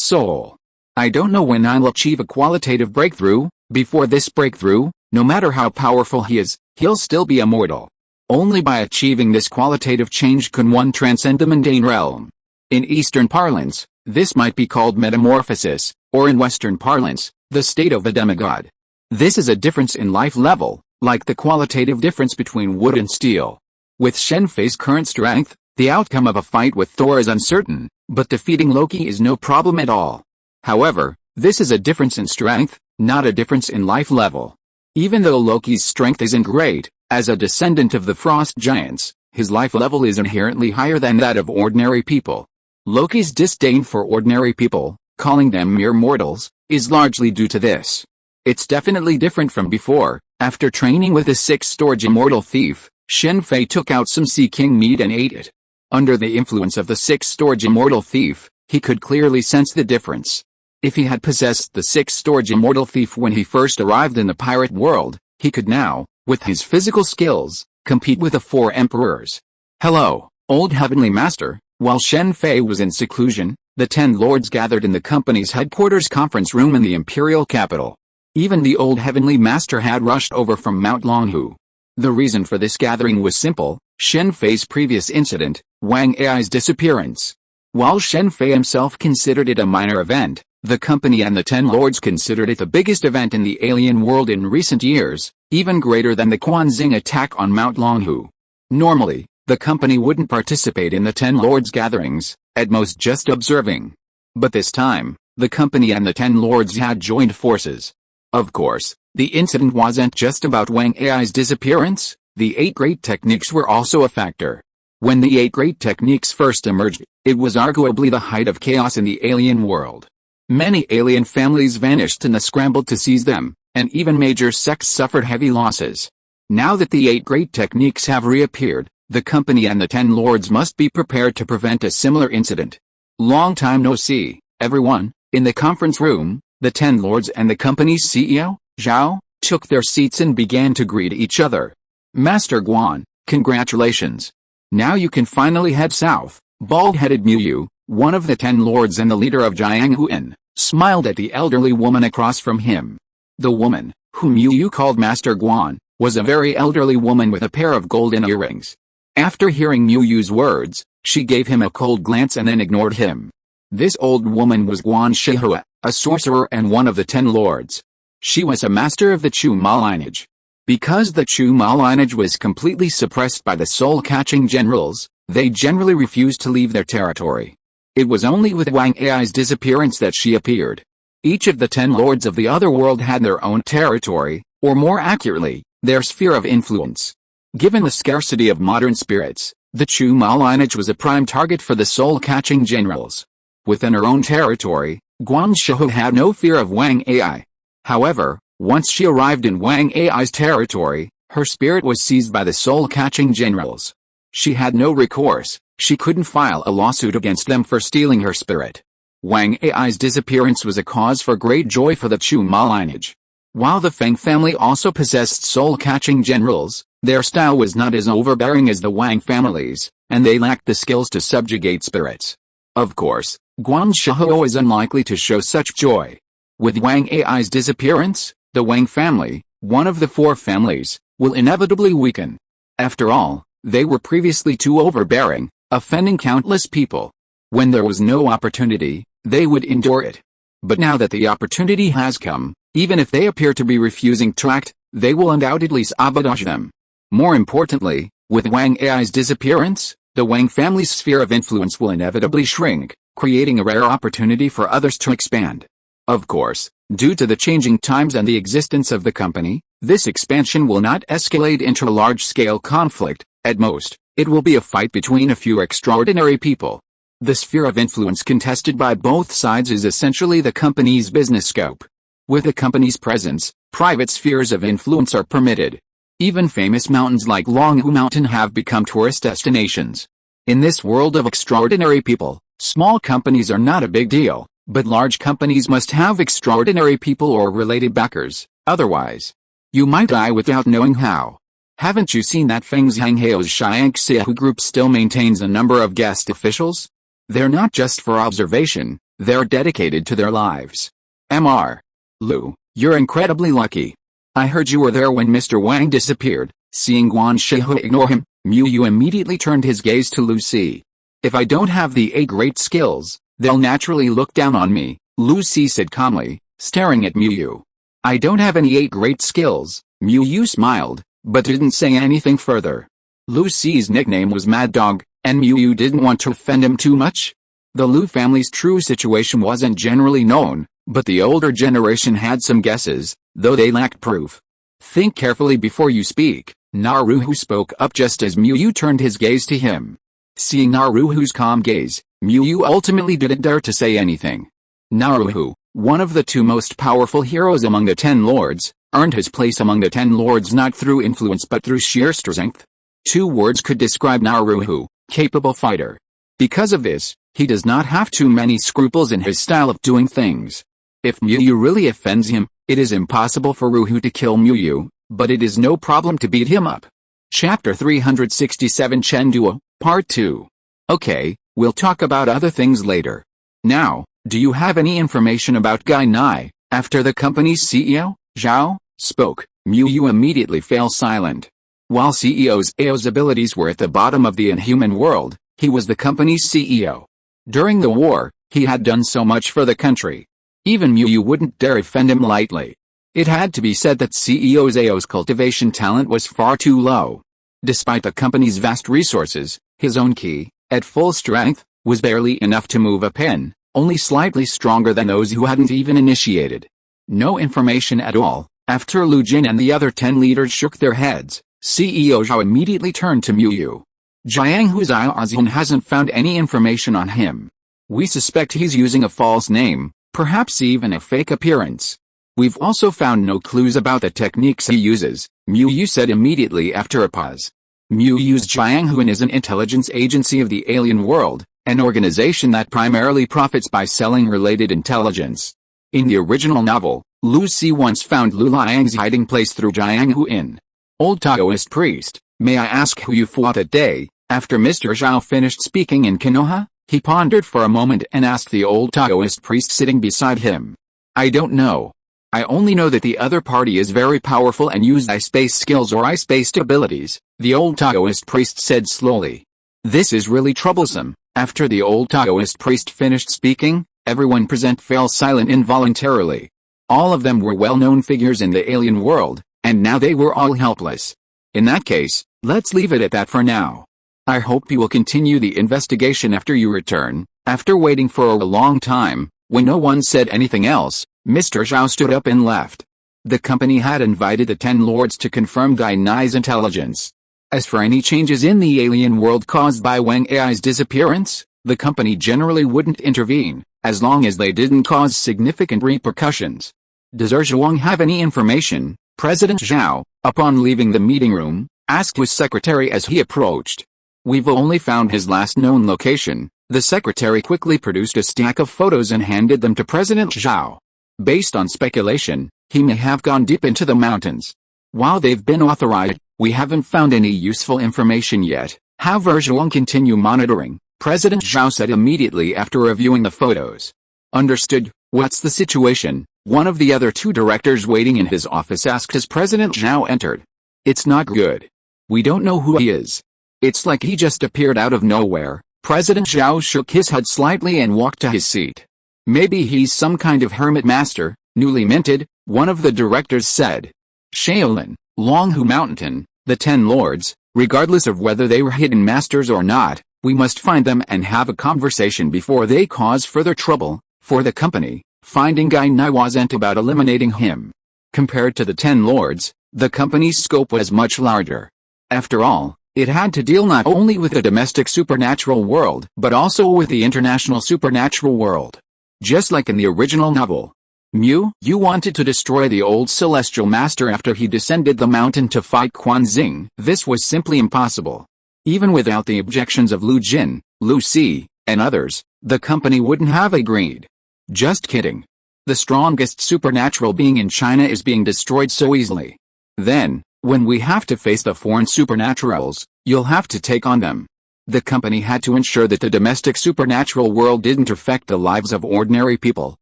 soul. I don't know when I'll achieve a qualitative breakthrough. Before this breakthrough, no matter how powerful he is, he'll still be immortal. Only by achieving this qualitative change can one transcend the mundane realm. In Eastern parlance, this might be called metamorphosis, or in Western parlance, the state of a demigod. This is a difference in life level, like the qualitative difference between wood and steel. With Shen Fei's current strength, the outcome of a fight with Thor is uncertain, but defeating Loki is no problem at all. However, this is a difference in strength, not a difference in life level. Even though Loki's strength isn't great, as a descendant of the frost giants, his life level is inherently higher than that of ordinary people. Loki's disdain for ordinary people, calling them mere mortals, is largely due to this. It's definitely different from before. After training with the 6 Storage Immortal Thief, Shen Fei took out some Sea King meat and ate it. Under the influence of the 6 Storage Immortal Thief, he could clearly sense the difference. If he had possessed the 6 Storage Immortal Thief when he first arrived in the pirate world, he could now, with his physical skills, compete with the 4 Emperors. Hello, old Heavenly Master. While Shen Fei was in seclusion, the 10 lords gathered in the company's headquarters conference room in the imperial capital. Even the old Heavenly Master had rushed over from Mount Longhu. The reason for this gathering was simple: Shen Fei's previous incident, Wang Ai's disappearance. While Shen Fei himself considered it a minor event, the company and the 10 lords considered it the biggest event in the alien world in recent years, even greater than the Quan Xing attack on Mount Longhu. Normally, the company wouldn't participate in the 10 lords gatherings, at most just observing. But this time, the company and the 10 lords had joined forces. Of course, the incident wasn't just about Wang Ai's disappearance. The 8 great techniques were also a factor. When the 8 great techniques first emerged, it was arguably the height of chaos in the alien world. Many alien families vanished in the scramble to seize them, and even major sects suffered heavy losses. Now that the 8 great techniques have reappeared, the company and the 10 lords must be prepared to prevent a similar incident. Long time no see, everyone. In the conference room, the 10 lords and the company's CEO, Zhao, took their seats and began to greet each other. Master Guan, congratulations. Now you can finally head south. Bald-headed Muyu, one of the 10 lords and the leader of Jianghuan, smiled at the elderly woman across from him. The woman, whom Muyu called Master Guan, was a very elderly woman with a pair of golden earrings. After hearing Muyu's words, she gave him a cold glance and then ignored him. This old woman was Guan Shihua, a sorcerer and one of the 10 lords. She was a master of the Chu Ma lineage. Because the Chu Ma lineage was completely suppressed by the soul-catching generals, they generally refused to leave their territory. It was only with Wang Ai's disappearance that she appeared. Each of the 10 lords of the other world had their own territory, or more accurately, their sphere of influence. Given the scarcity of modern spirits, the Chu Ma lineage was a prime target for the soul-catching generals. Within her own territory, Guan Shihu had no fear of Wang Ai. However, once she arrived in Wang Ai's territory, her spirit was seized by the soul-catching generals. She had no recourse. She couldn't file a lawsuit against them for stealing her spirit. Wang Ai's disappearance was a cause for great joy for the Chu Ma lineage. While the Feng family also possessed soul-catching generals, their style was not as overbearing as the Wang family's, and they lacked the skills to subjugate spirits. Of course, Guan Shihou is unlikely to show such joy. With Wang Ai's disappearance, the Wang family, one of the four families, will inevitably weaken. After all, they were previously too overbearing, offending countless people. When there was no opportunity, they would endure it. But now that the opportunity has come, even if they appear to be refusing to act, they will undoubtedly sabotage them. More importantly, with Wang Ai's disappearance, the Wang family's sphere of influence will inevitably shrink, creating a rare opportunity for others to expand. Of course, due to the changing times and the existence of the company, this expansion will not escalate into a large-scale conflict. At most, it will be a fight between a few extraordinary people. The sphere of influence contested by both sides is essentially the company's business scope. With the company's presence, private spheres of influence are permitted. Even famous mountains like Longhu Mountain have become tourist destinations. In this world of extraordinary people, small companies are not a big deal, but large companies must have extraordinary people or related backers, otherwise, you might die without knowing how. Haven't you seen that Feng Zhanghao's Xiangxiahu group still maintains a number of guest officials? They're not just for observation, they're dedicated to their lives. Mr. Lu, you're incredibly lucky. I heard you were there when Mr. Wang disappeared. Seeing Guan Shihou ignore him, Mu Yu immediately turned his gaze to Lu Si. If I don't have the 8 great skills, they'll naturally look down on me, Lu Si said calmly, staring at Mu Yu. I don't have any 8 great skills, Mu Yu smiled, but didn't say anything further. Lu Si's nickname was Mad Dog, and Mu Yu didn't want to offend him too much. The Lu family's true situation wasn't generally known, but the older generation had some guesses, though they lacked proof. Think carefully before you speak, Naruhu spoke up just as Mu Yu turned his gaze to him. Seeing Naruhu's calm gaze, Mu Yu ultimately didn't dare to say anything. Naruhu, one of the 2 most powerful heroes among the 10 lords, earned his place among the 10 lords not through influence but through sheer strength. 2 words could describe Naruhu: capable fighter. Because of this, he does not have too many scruples in his style of doing things. If Mu Yu really offends him, it is impossible for Ruhu to kill Mu Yu, but it is no problem to beat him up. Chapter 367 Chen Duo, Part 2. Okay, we'll talk about other things later. Now, do you have any information about Gai Nai? After the company's CEO, Zhao, spoke, Mu Yu immediately fell silent. While CEO Zhao's abilities were at the bottom of the inhuman world, he was the company's CEO. During the war, he had done so much for the country. Even Mu Yu wouldn't dare offend him lightly. It had to be said that CEO Zhao's cultivation talent was far too low. Despite the company's vast resources, his own ki, at full strength, was barely enough to move a pen, only slightly stronger than those who hadn't even initiated. No information at all. After Lu Jin and the other 10 leaders shook their heads, CEO Zhao immediately turned to Mu Yu. Jiang Huiziaozun hasn't found any information on him. We suspect he's using a false name, perhaps even a fake appearance. We've also found no clues about the techniques he uses, Mu Yu said immediately after a pause. Mu Yu's Jianghuan is an intelligence agency of the alien world, an organization that primarily profits by selling related intelligence. In the original novel, Lu Si once found Lu Liang's hiding place through Jianghu Inn. Old Taoist priest, may I ask who you fought that day? After Mr. Zhao finished speaking in Konoha, he pondered for a moment and asked the old Taoist priest sitting beside him. I don't know. I only know that the other party is very powerful and use ice-based skills or ice-based abilities, the old Taoist priest said slowly. This is really troublesome. After the old Taoist priest finished speaking, everyone present fell silent involuntarily. All of them were well-known figures in the alien world, and now they were all helpless. In that case, let's leave it at that for now. I hope you will continue the investigation after you return. After waiting for a long time, when no one said anything else, Mr. Zhao stood up and left. The company had invited the 10 lords to confirm Gai Nai's intelligence. As for any changes in the alien world caused by Wang Ai's disappearance, the company generally wouldn't intervene, as long as they didn't cause significant repercussions. Does Zhuang have any information? President Zhao, upon leaving the meeting room, asked his secretary as he approached. We've only found his last known location, The secretary quickly produced a stack of photos and handed them to President Zhao. Based on speculation, he may have gone deep into the mountains. While they've been authorized, we haven't found any useful information yet. However, we'll continue monitoring, President Zhao said immediately after reviewing the photos. Understood. What's the situation? One of the other two directors waiting in his office asked as President Zhao entered. It's not good. We don't know who he is. It's like he just appeared out of nowhere. President Zhao shook his head slightly and walked to his seat. Maybe he's some kind of hermit master, newly minted, one of the directors said. Shaolin, Longhu Mountain, the 10 lords, regardless of whether they were hidden masters or not, we must find them and have a conversation before they cause further trouble. For the company, finding Guy Nai wasn't about eliminating him. Compared to the 10 lords, the company's scope was much larger. After all, it had to deal not only with the domestic supernatural world, but also with the international supernatural world. Just like in the original novel. You wanted to destroy the old celestial master after he descended the mountain to fight Quan Xing. This was simply impossible. Even without the objections of Lu Jin, Lu Si, and others, the company wouldn't have agreed. Just kidding. The strongest supernatural being in China is being destroyed so easily. Then, when we have to face the foreign supernaturals, you'll have to take on them. The company had to ensure that the domestic supernatural world didn't affect the lives of ordinary people,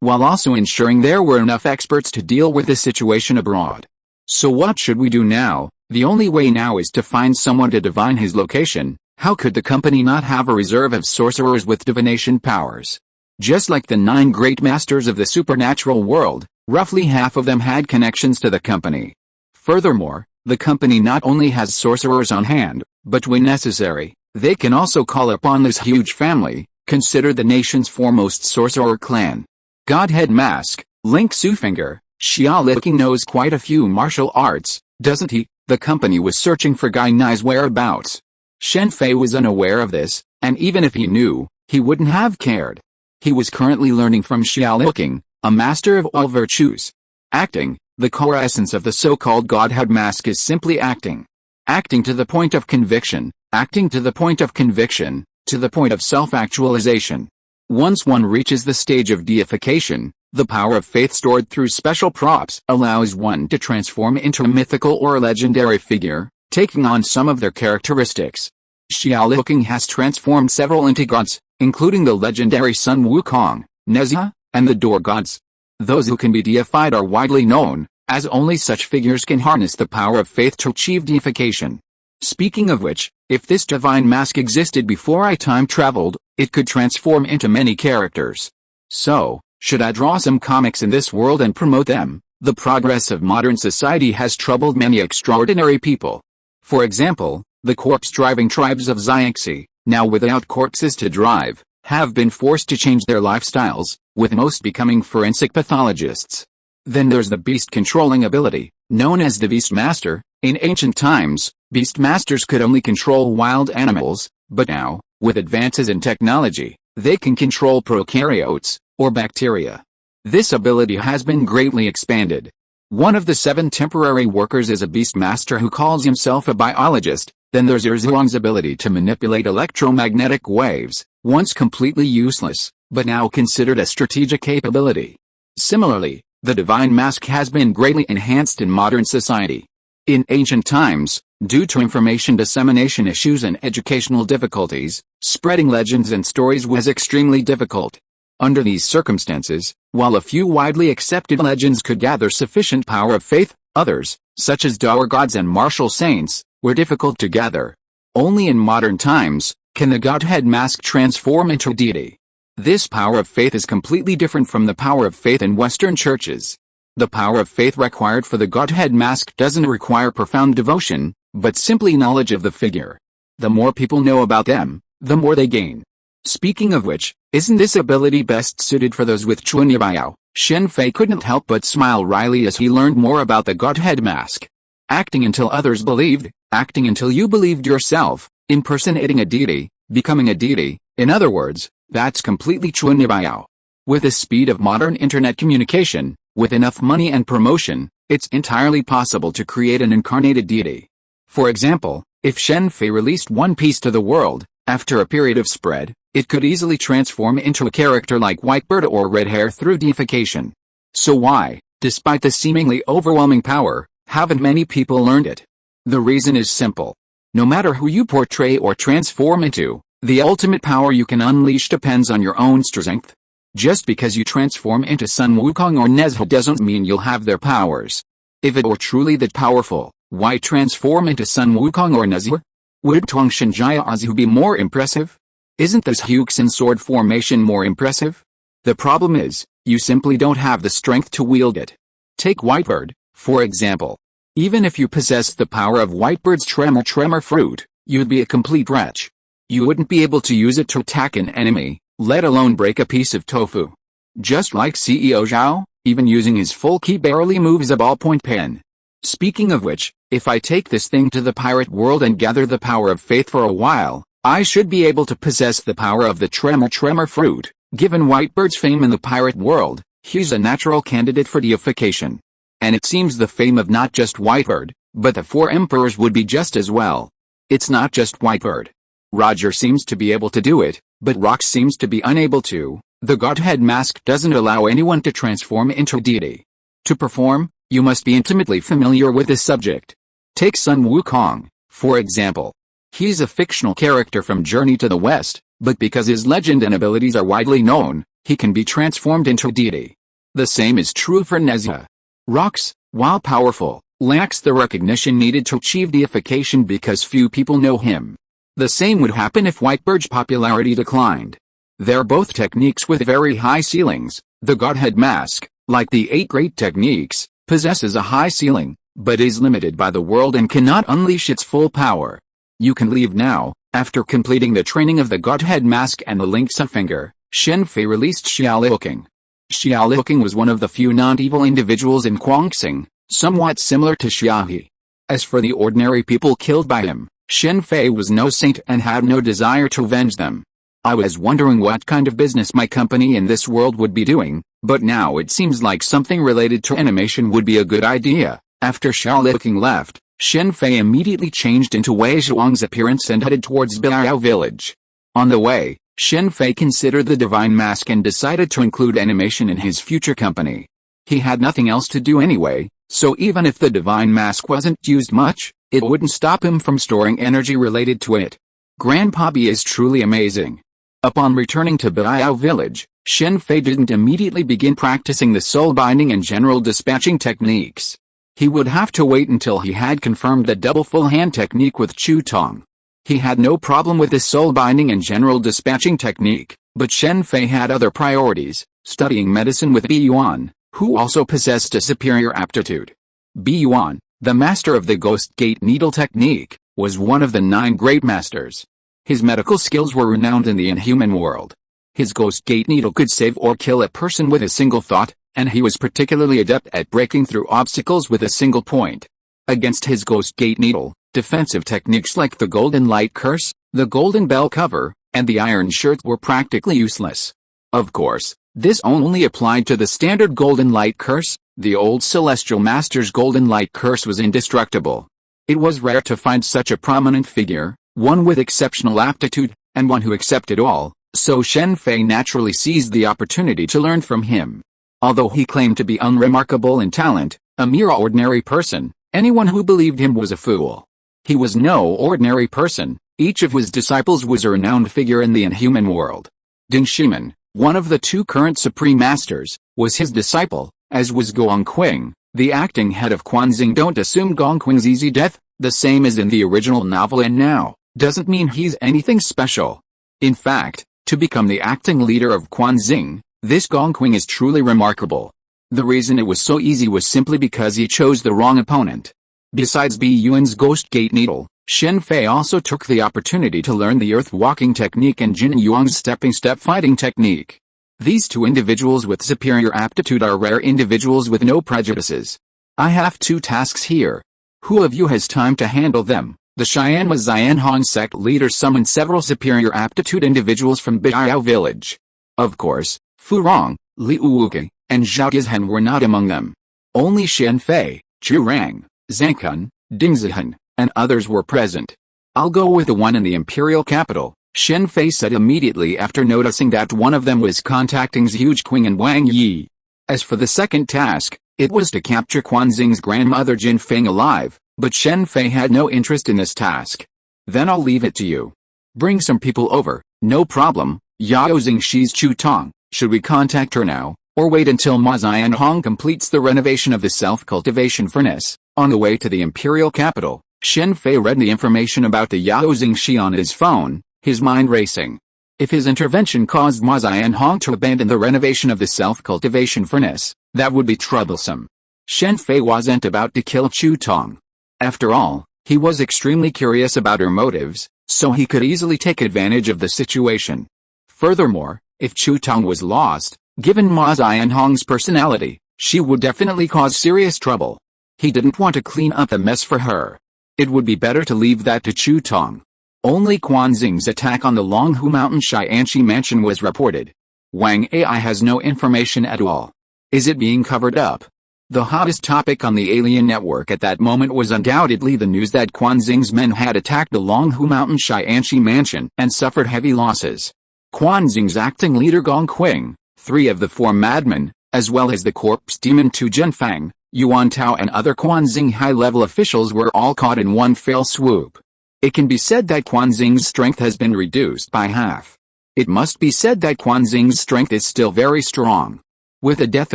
while also ensuring there were enough experts to deal with the situation abroad. So what should we do now? The only way now is to find someone to divine his location. How could the company not have a reserve of sorcerers with divination powers? Just like the 9 great masters of the supernatural world, roughly half of them had connections to the company. Furthermore, the company not only has sorcerers on hand, but when necessary, they can also call upon this huge family, considered the nation's foremost sorcerer clan. Godhead Mask, Link Sufinger, Xia knows quite a few martial arts, doesn't he? The company was searching for Guy Nai's whereabouts. Shen Fei was unaware of this, and even if he knew, he wouldn't have cared. He was currently learning from Xia, a master of all virtues. Acting, the core essence of the so-called Godhead Mask is simply acting. Acting to the point of conviction, acting to the point of conviction, to the point of self-actualization. Once one reaches the stage of deification, the power of faith stored through special props allows one to transform into a mythical or legendary figure, taking on some of their characteristics. Xia has transformed several into gods, including the legendary Sun Wukong, Nezha, and the Door gods. Those who can be deified are widely known, as only such figures can harness the power of faith to achieve deification. Speaking of which, if this divine mask existed before I time traveled, it could transform into many characters. So, should I draw some comics in this world and promote them? The progress of modern society has troubled many extraordinary people. For example, the corpse-driving tribes of Xiangxi, now without corpses to drive, have been forced to change their lifestyles, with most becoming forensic pathologists. Then there's the beast-controlling ability, known as the Beast Master. In ancient times, Beast Masters could only control wild animals, but now, with advances in technology, they can control prokaryotes, or bacteria. This ability has been greatly expanded. One of the 7 temporary workers is a Beast Master who calls himself a biologist. Then there's Zhuang's ability to manipulate electromagnetic waves, once completely useless, but now considered a strategic capability. Similarly, the divine mask has been greatly enhanced in modern society. In ancient times, due to information dissemination issues and educational difficulties, spreading legends and stories was extremely difficult. Under these circumstances, while a few widely accepted legends could gather sufficient power of faith, others, such as dower gods and martial saints, were difficult to gather. Only in modern times, can the Godhead Mask transform into a deity. This power of faith is completely different from the power of faith in Western churches. The power of faith required for the Godhead Mask doesn't require profound devotion, but simply knowledge of the figure. The more people know about them, the more they gain. Speaking of which, isn't this ability best suited for those with Chunyabao? Shen Fei couldn't help but smile wryly as he learned more about the Godhead Mask. Acting until others believed, acting until you believed yourself, impersonating a deity, becoming a deity, in other words, that's completely Chunyabao. With the speed of modern internet communication, with enough money and promotion, it's entirely possible to create an incarnated deity. For example, if Shen Fei released One Piece to the world, After a period of spread, it could easily transform into a character like Whitebird or Red Hair through deification. So why, despite the seemingly overwhelming power, haven't many people learned it? The reason is simple. No matter who you portray or transform into, the ultimate power you can unleash depends on your own strength. Just because you transform into Sun Wukong or Nezha doesn't mean you'll have their powers. If it were truly that powerful, why transform into Sun Wukong or Nezha? Would Tongshan Jiaozu be more impressive? Isn't this Huxin sword formation more impressive? The problem is, you simply don't have the strength to wield it. Take Whitebird, for example. Even if you possess the power of Whitebird's tremor fruit, you'd be a complete wretch. You wouldn't be able to use it to attack an enemy, let alone break a piece of tofu. Just like CEO Zhao, even using his full ki barely moves a ballpoint pen. Speaking of which, if I take this thing to the pirate world and gather the power of faith for a while, I should be able to possess the power of the tremor fruit. Given Whitebird's fame in the pirate world, he's a natural candidate for deification. And it seems the fame of not just Whitebird, but the 4 emperors would be just as well. It's not just Whitebird. Roger seems to be able to do it, but Rox seems to be unable to. The Godhead mask doesn't allow anyone to transform into deity. To perform, you must be intimately familiar with the subject. Take Sun Wukong, for example. He's a fictional character from Journey to the West, but because his legend and abilities are widely known, he can be transformed into deity. The same is true for Nezha. Rox, while powerful, lacks the recognition needed to achieve deification because few people know him. The same would happen if Whitebird's popularity declined. They're both techniques with very high ceilings. The Godhead mask, like the 8 great techniques, possesses a high ceiling, but is limited by the world and cannot unleash its full power. You can leave now. After completing the training of the Godhead mask and the Link's finger, Shen Fei released S.H.I.E.L.D. S.H.I.E.L.D. was one of the few non-evil individuals in Guangxing, somewhat similar to Xiaohe. As for the ordinary people killed by him, Shen Fei was no saint and had no desire to avenge them. I was wondering what kind of business my company in this world would be doing, but now it seems like something related to animation would be a good idea. After S.H.I.E.L.D. left, Shen Fei immediately changed into Wei Zhuang's appearance and headed towards Biao village. On the way, Shen Fei considered the divine mask and decided to include animation in his future company. He had nothing else to do anyway, so even if the divine mask wasn't used much, it wouldn't stop him from storing energy related to it. Grandpa B is truly amazing. Upon returning to Biao village, Shen Fei didn't immediately begin practicing the soul binding and general dispatching techniques. He would have to wait until he had confirmed the double full hand technique with Chu Tong. He had no problem with the soul binding and general dispatching technique, but Shen Fei had other priorities, studying medicine with Bi Yuan, who also possessed a superior aptitude. Bi Yuan, the master of the Ghost Gate Needle technique, was one of the 9 great masters. His medical skills were renowned in the inhuman world. His Ghost Gate Needle could save or kill a person with a single thought, and he was particularly adept at breaking through obstacles with a single point. Against his Ghost Gate Needle, defensive techniques like the Golden Light Curse, the Golden Bell Cover, and the Iron Shirt were practically useless. Of course, this only applied to the standard Golden Light Curse. The old Celestial Master's Golden Light Curse was indestructible. It was rare to find such a prominent figure, one with exceptional aptitude, and one who accepted all, so Shen Fei naturally seized the opportunity to learn from him. Although he claimed to be unremarkable in talent, a mere ordinary person, anyone who believed him was a fool. He was no ordinary person. Each of his disciples was a renowned figure in the inhuman world. Ding Shiman, one of the 2 current Supreme Masters, was his disciple, as was Gongqing, the acting head of Quanxing. Don't assume Gongqing's easy death, the same as in the original novel and now, doesn't mean he's anything special. In fact, to become the acting leader of Quanxing, this Gongqing is truly remarkable. The reason it was so easy was simply because he chose the wrong opponent. Besides Bi Yuan's Ghost Gate Needle, Shen Fei also took the opportunity to learn the Earth Walking technique and Jin Yuang's Stepping Step fighting technique. These 2 individuals with superior aptitude are rare individuals with no prejudices. I have 2 tasks here. Who of you has time to handle them? The Cheyenne Zianhong sect leader summoned several superior aptitude individuals from Biao village. Of course, Fu Rong, Liu Wuke, and Zhao Gizhen were not among them. Only Shen Fei, Zhu Rang, Zhang Kun, Ding Zihan, and others were present. I'll go with the one in the imperial capital, Shen Fei said immediately after noticing that one of them was contacting S.H.I.E.L.D and Wang Yi. As for the second task, it was to capture Quanxing's grandmother Jin Feng alive, but Shen Fei had no interest in this task. Then I'll leave it to you. Bring some people over, no problem. Yao Xingxi's Chu Tong. Should we contact her now, or wait until Ma Xianhong completes the renovation of the self-cultivation furnace? On the way to the imperial capital, Shen Fei read the information about the Yao Xingxi on his phone, his mind racing. If his intervention caused Ma Xianhong to abandon the renovation of the self-cultivation furnace, that would be troublesome. Shen Fei wasn't about to kill Chu Tong. After all, he was extremely curious about her motives, so he could easily take advantage of the situation. Furthermore, if Chu Tong was lost, given Ma Xianhong's personality, she would definitely cause serious trouble. He didn't want to clean up the mess for her. It would be better to leave that to Chu Tong. Only Quanxing's attack on the Longhu Mountain Xianxi mansion was reported. Wang Ai has no information at all. Is it being covered up? The hottest topic on the alien network at that moment was undoubtedly the news that Quanxing's men had attacked the Longhu Mountain Xianxi mansion and suffered heavy losses. Quanxing's acting leader Gong Qing, 3 of the 4 madmen, as well as the corpse demon Tu Zhenfang, Yuan Tao and other Quanxing high-level officials were all caught in one fell swoop. It can be said that Quanxing's strength has been reduced by half. It must be said that Quanxing's strength is still very strong. With the death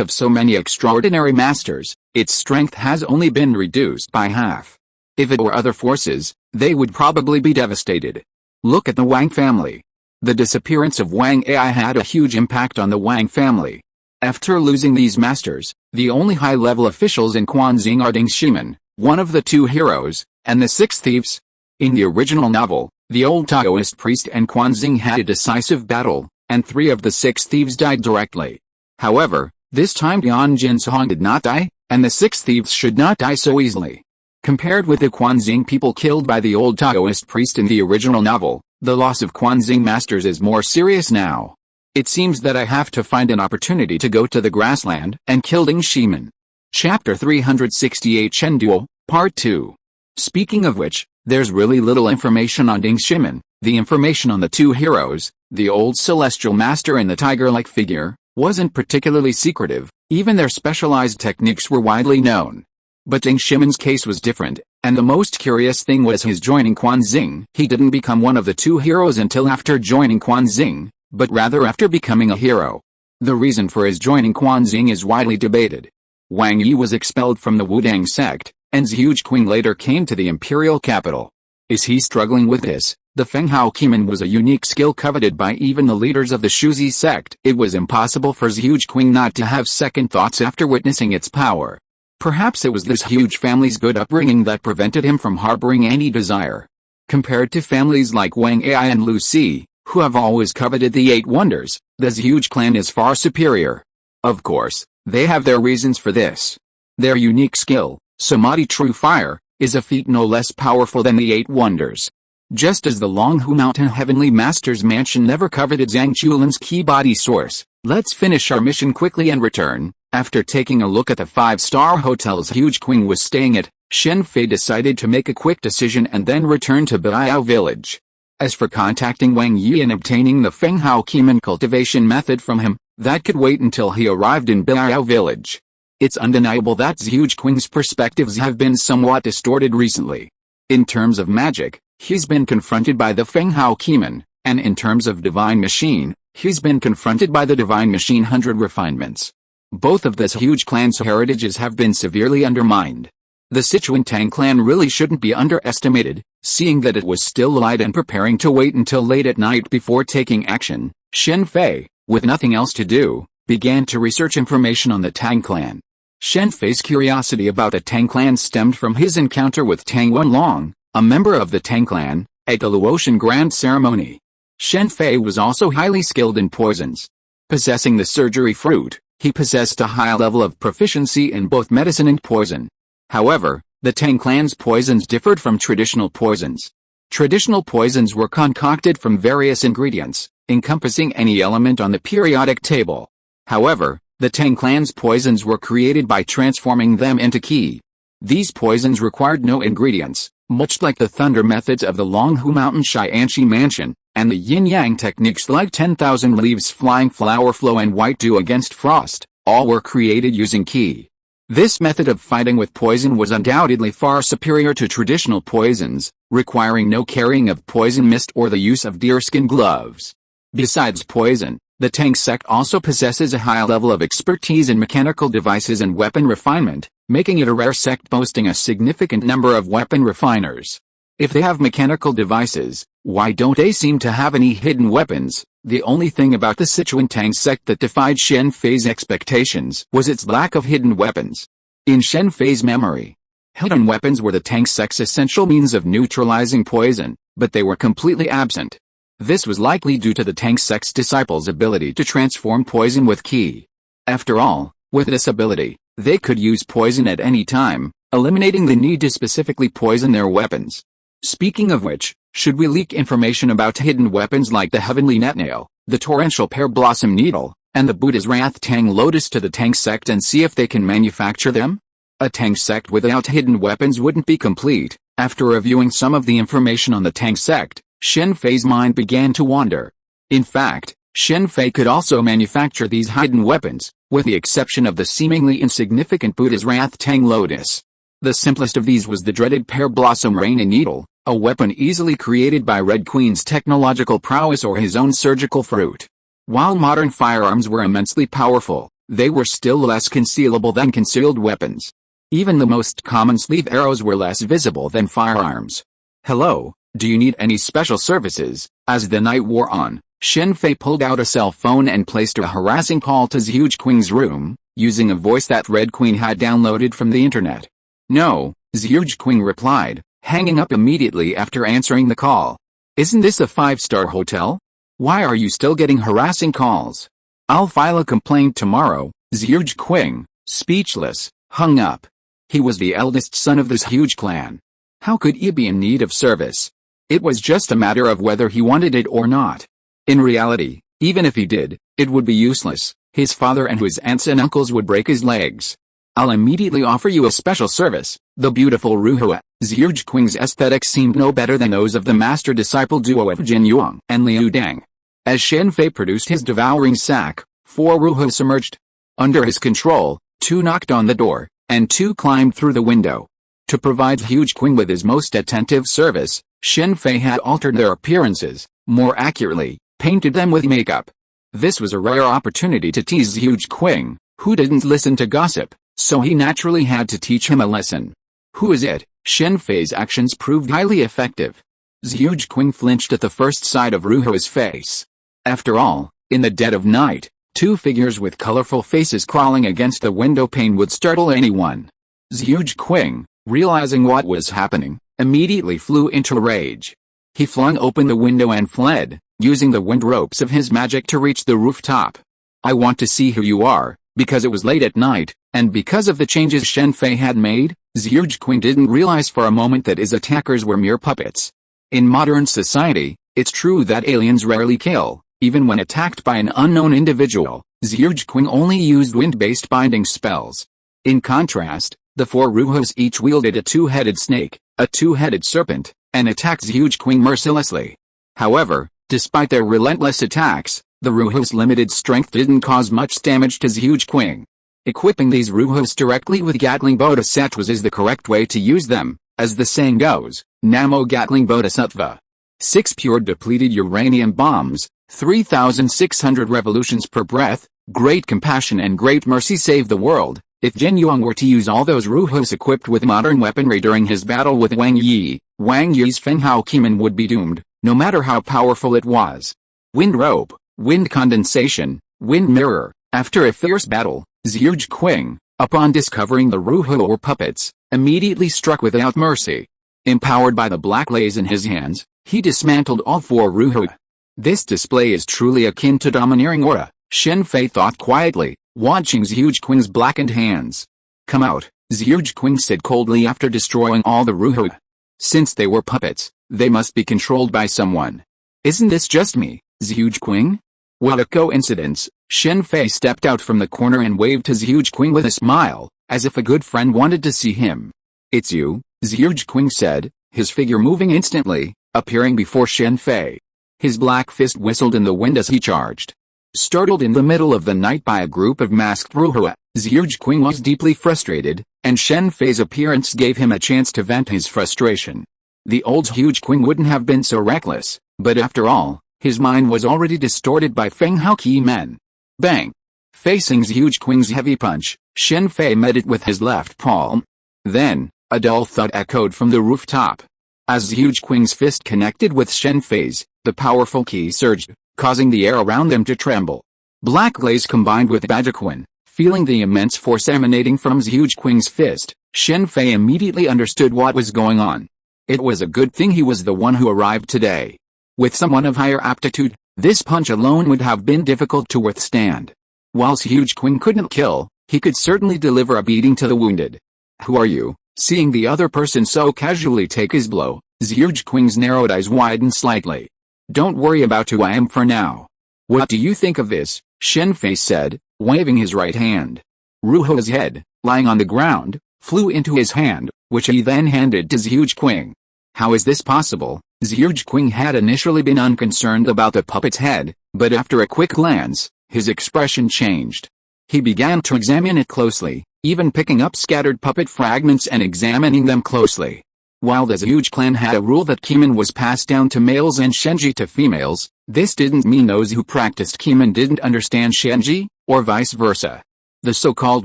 of so many extraordinary masters, its strength has only been reduced by half. If it were other forces, they would probably be devastated. Look at the Wang family. The disappearance of Wang Ai had a huge impact on the Wang family. After losing these masters, the only high-level officials in Quanxing are Ding Shimen, one of the 2 heroes, and the 6 thieves. In the original novel, the old Taoist priest and Quanxing had a decisive battle, and 3 of the 6 thieves died directly. However, this time Yan Jinsong did not die, and the 6 thieves should not die so easily. Compared with the Quanxing people killed by the old Taoist priest in the original novel, the loss of Quanxing masters is more serious now. It seems that I have to find an opportunity to go to the grassland and kill Ding Shimen. Chapter 368 Chen Duel, Part 2. Speaking of which, there's really little information on Ding Shimen. The information on the 2 heroes, the old celestial master and the tiger-like figure, wasn't particularly secretive. Even their specialized techniques were widely known. But Ding Shimen's case was different, and the most curious thing was his joining Quanxing. He didn't become one of the 2 heroes until after joining Quanxing, but rather after becoming a hero. The reason for his joining Quanxing is widely debated. Wang Yi was expelled from the Wudang sect, and S.H.I.E.L.D later came to the imperial capital. Is he struggling with this? The Fenghao Qimen was a unique skill coveted by even the leaders of the Shuzi sect. It was impossible for S.H.I.E.L.D not to have second thoughts after witnessing its power. Perhaps it was this huge family's good upbringing that prevented him from harboring any desire. Compared to families like Wang Ai and Lu Si, who have always coveted the 8 wonders, the S.H.I.E.L.D clan is far superior. Of course, they have their reasons for this. Their unique skill, Samadhi True Fire, is a feat no less powerful than the 8 wonders. Just as the Longhu Mountain Heavenly Master's mansion never coveted Zhang Chulin's key body source, let's finish our mission quickly and return. After taking a look at the 5-star hotels S.H.I.E.L.D was staying at, Shen Fei decided to make a quick decision and then return to Biao village. As for contacting Wang Yi and obtaining the Fenghao Qimen cultivation method from him, that could wait until he arrived in Biao village. It's undeniable that S.H.I.E.L.D's perspectives have been somewhat distorted recently. In terms of magic, he's been confronted by the Fenghao Qimen, and in terms of divine machine, he's been confronted by the divine machine 100 refinements. Both of the S.H.I.E.L.D clan's heritages have been severely undermined. The Sichuan Tang clan really shouldn't be underestimated, seeing that it was still light and preparing to wait until late at night before taking action. Shen Fei, with nothing else to do, began to research information on the Tang clan. Shen Fei's curiosity about the Tang clan stemmed from his encounter with Tang Wenlong, a member of the Tang clan, at the Luotian Grand Ceremony. Shen Fei was also highly skilled in poisons. Possessing the surgery fruit, he possessed a high level of proficiency in both medicine and poison. However, the Tang clan's poisons differed from traditional poisons. Traditional poisons were concocted from various ingredients, encompassing any element on the periodic table. However, the Tang clan's poisons were created by transforming them into qi. These poisons required no ingredients, much like the thunder methods of the Longhu Mountain Xianxi mansion, and the yin-yang techniques like 10,000 leaves flying, flower flow and white dew against frost, all were created using qi. This method of fighting with poison was undoubtedly far superior to traditional poisons, requiring no carrying of poison mist or the use of deerskin gloves. Besides poison, the Tang sect also possesses a high level of expertise in mechanical devices and weapon refinement, making it a rare sect boasting a significant number of weapon refiners. If they have mechanical devices, why don't they seem to have any hidden weapons? The only thing about the Sichuan Tang sect that defied Shen Fei's expectations was its lack of hidden weapons. In Shen Fei's memory, hidden weapons were the Tang sect's essential means of neutralizing poison, but they were completely absent. This was likely due to the Tang sect's disciples' ability to transform poison with qi. After all, with this ability, they could use poison at any time, eliminating the need to specifically poison their weapons. Speaking of which, should we leak information about hidden weapons like the Heavenly Netnail, the Torrential Pear Blossom Needle, and the Buddha's Wrath Tang Lotus to the Tang sect and see if they can manufacture them? A Tang sect without hidden weapons wouldn't be complete. After reviewing some of the information on the Tang sect, Shen Fei's mind began to wander. In fact, Shen Fei could also manufacture these hidden weapons, with the exception of the seemingly insignificant Buddha's Wrath Tang Lotus. The simplest of these was the dreaded Pear Blossom Rain Needle, a weapon easily created by Red Queen's technological prowess or his own surgical fruit. While modern firearms were immensely powerful, they were still less concealable than concealed weapons. Even the most common sleeve arrows were less visible than firearms. Hello, do you need any special services? As the night wore on, Shen Fei pulled out a cell phone and placed a harassing call to Zhuge Qing's room, using a voice that Red Queen had downloaded from the internet. No, Zhuge Qing replied, hanging up immediately after answering the call. Isn't this a 5-star hotel? Why are you still getting harassing calls? I'll file a complaint tomorrow. Zhuge Qing, speechless, hung up. He was the eldest son of this huge clan. How could he be in need of service? It was just a matter of whether he wanted it or not. In reality, even if he did, it would be useless. His father and his aunts and uncles would break his legs. I'll immediately offer you a special service. The beautiful Ruhua. Zhuge Qing's aesthetics seemed no better than those of the master-disciple duo of Jin Yuang and Liu Dang. As Shen Fei produced his devouring sack, 4 Ruhas emerged. Under his control, 2 knocked on the door, and 2 climbed through the window. To provide Zhuge Qing with his most attentive service, Shen Fei had altered their appearances, more accurately, painted them with makeup. This was a rare opportunity to tease Zhuge Qing, who didn't listen to gossip, so he naturally had to teach him a lesson. Who is it? Shen Fei's actions proved highly effective. Zhuge Qing flinched at the first sight of Ruhua's face. After all, in the dead of night, 2 figures with colorful faces crawling against the window pane would startle anyone. Zhuge Qing, realizing what was happening, immediately flew into a rage. He flung open the window and fled, using the wind ropes of his magic to reach the rooftop. I want to see who you are. Because it was late at night, and because of the changes Shen Fei had made, Zhuge Qing didn't realize for a moment that his attackers were mere puppets. In modern society, it's true that aliens rarely kill, even when attacked by an unknown individual. Zhuge Qing only used wind-based binding spells. In contrast, the 4 Ruhas each wielded a 2-headed snake, a 2-headed serpent, and attacked Zhuge Qing mercilessly. However, despite their relentless attacks, the Ruhas' limited strength didn't cause much damage to Zhuge Qing. Equipping these Ruhas directly with Gatling Bodhisattvas is the correct way to use them, as the saying goes, Namo Gatling Bodhisattva. 6 pure depleted uranium bombs, 3,600 revolutions per breath, great compassion and great mercy save the world. If Jin Yuang were to use all those Ruhas equipped with modern weaponry during his battle with Wang Yi's Fenghao Kimen would be doomed, no matter how powerful it was. Wind rope, wind condensation, wind mirror. After a fierce battle, Zhuge Qing, upon discovering the Ruhu or puppets, immediately struck without mercy. Empowered by the black lace in his hands, he dismantled all 4 Ruhu. This display is truly akin to domineering aura, Shen Fei thought quietly, watching Zhuge Qing's blackened hands. Come out, Zhuge Qing said coldly after destroying all the Ruhu. Since they were puppets, they must be controlled by someone. Isn't this just me, Zhuge Qing? What a coincidence. Shen Fei stepped out from the corner and waved to Zhuge Qing with a smile, as if a good friend wanted to see him. It's you, Zhuge Qing said, his figure moving instantly, appearing before Shen Fei. His black fist whistled in the wind as he charged. Startled in the middle of the night by a group of masked Ruhua, S.H.I.E.L.D was deeply frustrated, and Shen Fei's appearance gave him a chance to vent his frustration. The old S.H.I.E.L.D wouldn't have been so reckless, but after all, his mind was already distorted by Feng Hao Qi men. Bang! Facing S.H.I.E.L.D's heavy punch, Shen Fei met it with his left palm. Then, a dull thud echoed from the rooftop. As S.H.I.E.L.D's fist connected with Shen Fei's, the powerful ki surged, causing the air around them to tremble. Black glaze combined with Bajiquan. Feeling the immense force emanating from S.H.I.E.L.D's fist, Shen Fei immediately understood what was going on. It was a good thing he was the one who arrived today. With someone of higher aptitude, this punch alone would have been difficult to withstand. While S.H.I.E.L.D couldn't kill, he could certainly deliver a beating to the wounded. Who are you? Seeing the other person so casually take his blow, S.H.I.E.L.D's narrowed eyes widened slightly. Don't worry about who I am for now. What do you think of this? Shen Fei said, waving his right hand. Ruhua's head, lying on the ground, flew into his hand, which he then handed to S.H.I.E.L.D. How is this possible? S.H.I.E.L.D had initially been unconcerned about the puppet's head, but after a quick glance, his expression changed. He began to examine it closely, even picking up scattered puppet fragments and examining them closely. While the S.H.I.E.L.D clan had a rule that Kimen was passed down to males and Shenji to females, this didn't mean those who practiced Kimen didn't understand Shenji, or vice versa. The so-called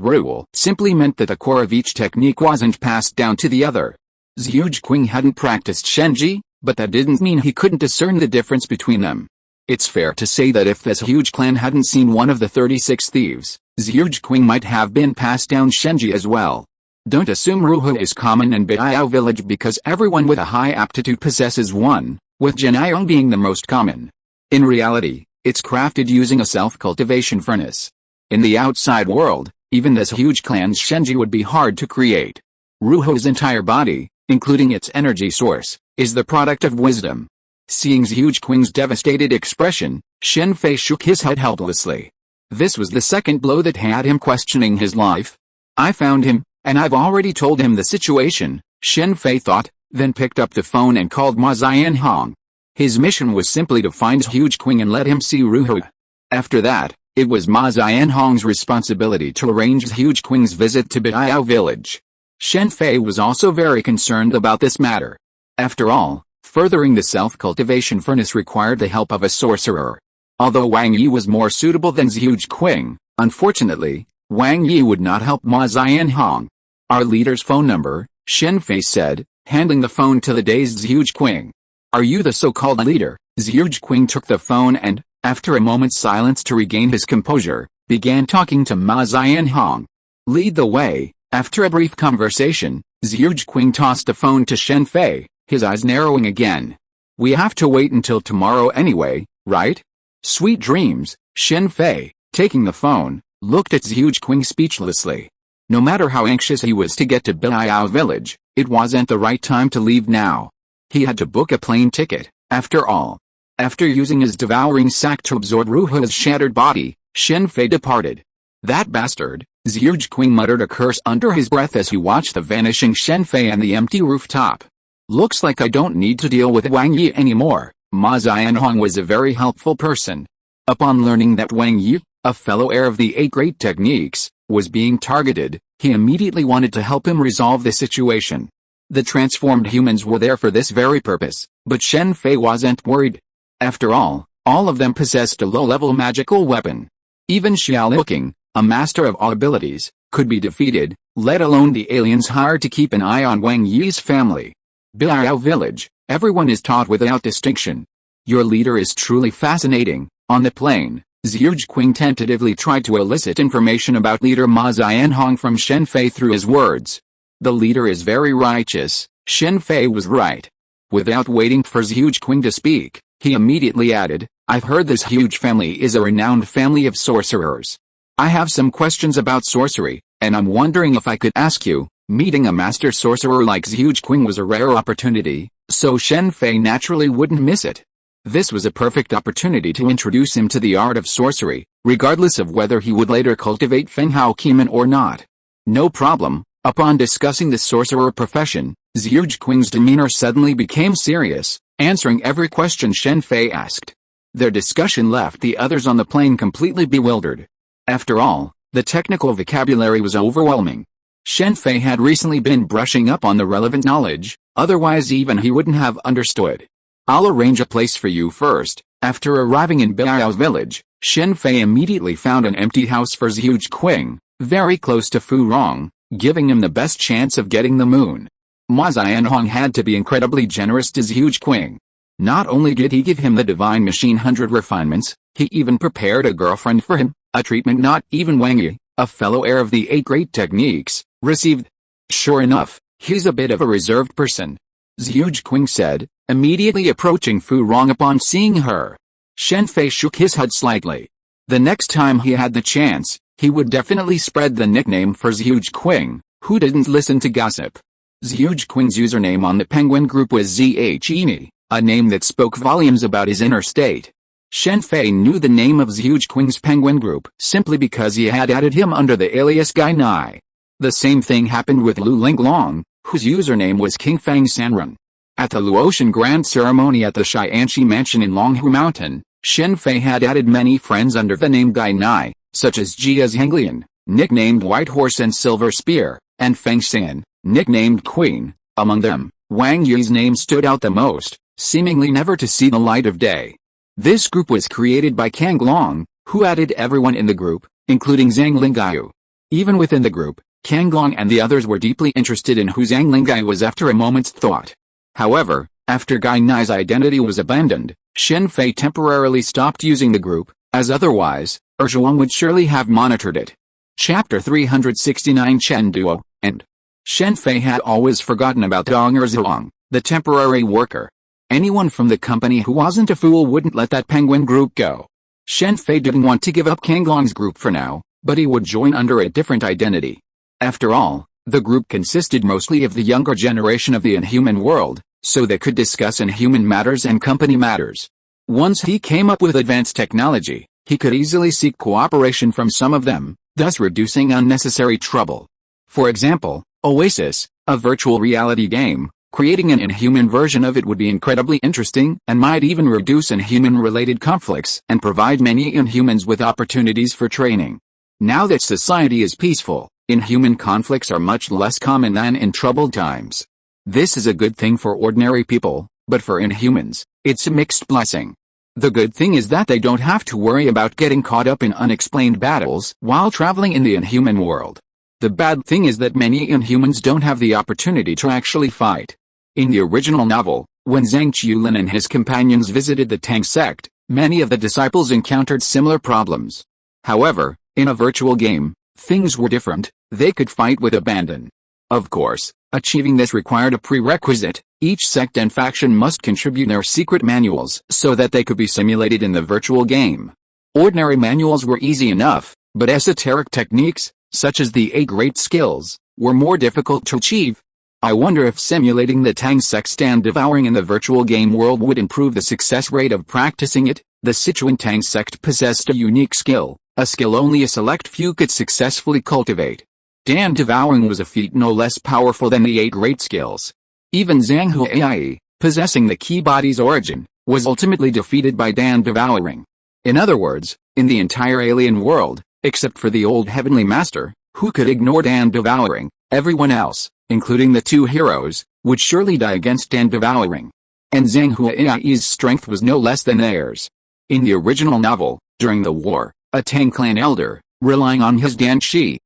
rule simply meant that the core of each technique wasn't passed down to the other. S.H.I.E.L.D hadn't practiced Shenji, but that didn't mean he couldn't discern the difference between them. It's fair to say that if the S.H.I.E.L.D clan hadn't seen one of the 36 thieves, S.H.I.E.L.D might have been passed down Shenji as well. Don't assume Ruhua is common in Biao village because everyone with a high aptitude possesses one, with Jinayong being the most common. In reality, it's crafted using a self-cultivation furnace. In the outside world, even the S.H.I.E.L.D clan's Shenji would be hard to create. Ruhua's entire body, including its energy source, is the product of wisdom. Seeing S.H.I.E.L.D's devastated expression, Shen Fei shook his head helplessly. This was the second blow that had him questioning his life. I found him, and I've already told him the situation, Shen Fei thought, then picked up the phone and called Ma Xianhong. His mission was simply to find S.H.I.E.L.D and let him see Ruhua. After that, it was Ma Xianhong's responsibility to arrange S.H.I.E.L.D's visit to Biao village. Shen Fei was also very concerned about this matter. After all, furthering the self-cultivation furnace required the help of a sorcerer. Although Wang Yi was more suitable than S.H.I.E.L.D, unfortunately, Wang Yi would not help Ma Xianhong. Our leader's phone number, Shen Fei said, handing the phone to the dazed S.H.I.E.L.D. Are you the so-called leader? S.H.I.E.L.D took the phone and, after a moment's silence to regain his composure, began talking to Ma Xianhong. Lead the way. After a brief conversation, S.H.I.E.L.D tossed the phone to Shen Fei, his eyes narrowing again. We have to wait until tomorrow anyway, right? Sweet dreams. Shen Fei, taking the phone, looked at S.H.I.E.L.D speechlessly. No matter how anxious he was to get to Biao village, it wasn't the right time to leave now. He had to book a plane ticket, after all. After using his devouring sac to absorb Ruhua's shattered body, Shen Fei departed. That bastard, S.H.I.E.L.D muttered a curse under his breath as he watched the vanishing Shen Fei and the empty rooftop. Looks like I don't need to deal with Wang Yi anymore. Ma Xianhong was a very helpful person. Upon learning that Wang Yi, a fellow heir of the 8 great techniques, was being targeted, he immediately wanted to help him resolve the situation. The transformed humans were there for this very purpose, but Shen Fei wasn't worried. After all of them possessed a low-level magical weapon. Even Xiaolong, a master of all abilities, could be defeated, let alone the aliens hired to keep an eye on Wang Yi's family. Biao village, everyone is taught without distinction. Your leader is truly fascinating. On the plane, S.H.I.E.L.D tentatively tried to elicit information about leader Ma Xianhong from Shen Fei through his words. The leader is very righteous. Shen Fei was right. Without waiting for S.H.I.E.L.D to speak, he immediately added, I've heard this huge family is a renowned family of sorcerers. I have some questions about sorcery, and I'm wondering if I could ask you. Meeting a master sorcerer like S.H.I.E.L.D was a rare opportunity, so Shen Fei naturally wouldn't miss it. This was a perfect opportunity to introduce him to the art of sorcery, regardless of whether he would later cultivate Feng Hao Qimen or not. No problem. Upon discussing the sorcerer profession, S.H.I.E.L.D's demeanor suddenly became serious. answering every question Shen Fei asked. Their discussion left the others on the plane completely bewildered. After all, the technical vocabulary was overwhelming. Shen Fei had recently been brushing up on the relevant knowledge, otherwise even he wouldn't have understood. I'll arrange a place for you first. After arriving in Beiao's village, Shen Fei immediately found an empty house for Zhuge, very close to Fu Rong, giving him the best chance of getting the moon. Ma Xianhong had to be incredibly generous to Zhuge. Not only did he give him the Divine Machine 100 refinements, he even prepared a girlfriend for him, a treatment not even Wang Yi, a fellow heir of the 8 great techniques, received. Sure enough, he's a bit of a reserved person, Zhuge said, immediately approaching Fu Rong upon seeing her. Shen Fei shook his head slightly. The next time he had the chance, he would definitely spread the nickname for Zhuge, who didn't listen to gossip. Zhuge's username on the Penguin group was Zhe, a name that spoke volumes about his inner state. Shen Fei knew the name of Zhuge's Penguin group simply because he had added him under the alias Gai Nai. The same thing happened with Lu Linglong, whose username was King Fang Sanrun. At the Luotian Grand Ceremony at the Xianxi Mansion in Longhu Mountain, Shen Fei had added many friends under the name Gai Nai, such as Jia Zhenglian, nicknamed White Horse and Silver Spear, and Feng San, nicknamed Queen. Among them, Wang Yi's name stood out the most, seemingly never to see the light of day. This group was created by Kang Long, who added everyone in the group, including Zhang Lingaiu. Even within the group, Kang Long and the others were deeply interested in who Zhang Lingaiu was after a moment's thought. However, after Gai Nai's identity was abandoned, Shen Fei temporarily stopped using the group, as otherwise, Zhuang would surely have monitored it. Chapter 369 Chen Duo, End. Shen Fei had always forgotten about Dong Zhuang, the temporary worker. Anyone from the company who wasn't a fool wouldn't let that penguin group go. Shen Fei didn't want to give up Kang Long's group for now, but he would join under a different identity. After all, the group consisted mostly of the younger generation of the inhuman world, so they could discuss inhuman matters and company matters. Once he came up with advanced technology, he could easily seek cooperation from some of them, thus reducing unnecessary trouble. For example, Oasis, a virtual reality game, creating an inhuman version of it would be incredibly interesting and might even reduce inhuman-related conflicts and provide many inhumans with opportunities for training. Now that society is peaceful, inhuman conflicts are much less common than in troubled times. This is a good thing for ordinary people, but for inhumans, it's a mixed blessing. The good thing is that they don't have to worry about getting caught up in unexplained battles while traveling in the inhuman world. The bad thing is that many inhumans don't have the opportunity to actually fight. In the original novel, when Zhang Qiulin and his companions visited the Tang sect, many of the disciples encountered similar problems. However, in a virtual game, things were different. They could fight with abandon. Of course, achieving this required a prerequisite. Each sect and faction must contribute their secret manuals so that they could be simulated in the virtual game. Ordinary manuals were easy enough, but esoteric techniques, such as the 8 great skills, were more difficult to achieve. I wonder if simulating the Tang sect stand devouring in the virtual game world would improve the success rate of practicing it. The Sichuan Tang sect possessed a unique skill, a skill only a select few could successfully cultivate. Dan devouring was a feat no less powerful than the 8 great skills. Even Zhang Huai, possessing the key body's origin, was ultimately defeated by Dan devouring. In other words, in the entire alien world, except for the old heavenly master, who could ignore Dan devouring, everyone else, including the 2 heroes, would surely die against Dan devouring. And Zhang Huai's strength was no less than theirs. In the original novel, during the war, a Tang clan elder, relying on his Dan Shi,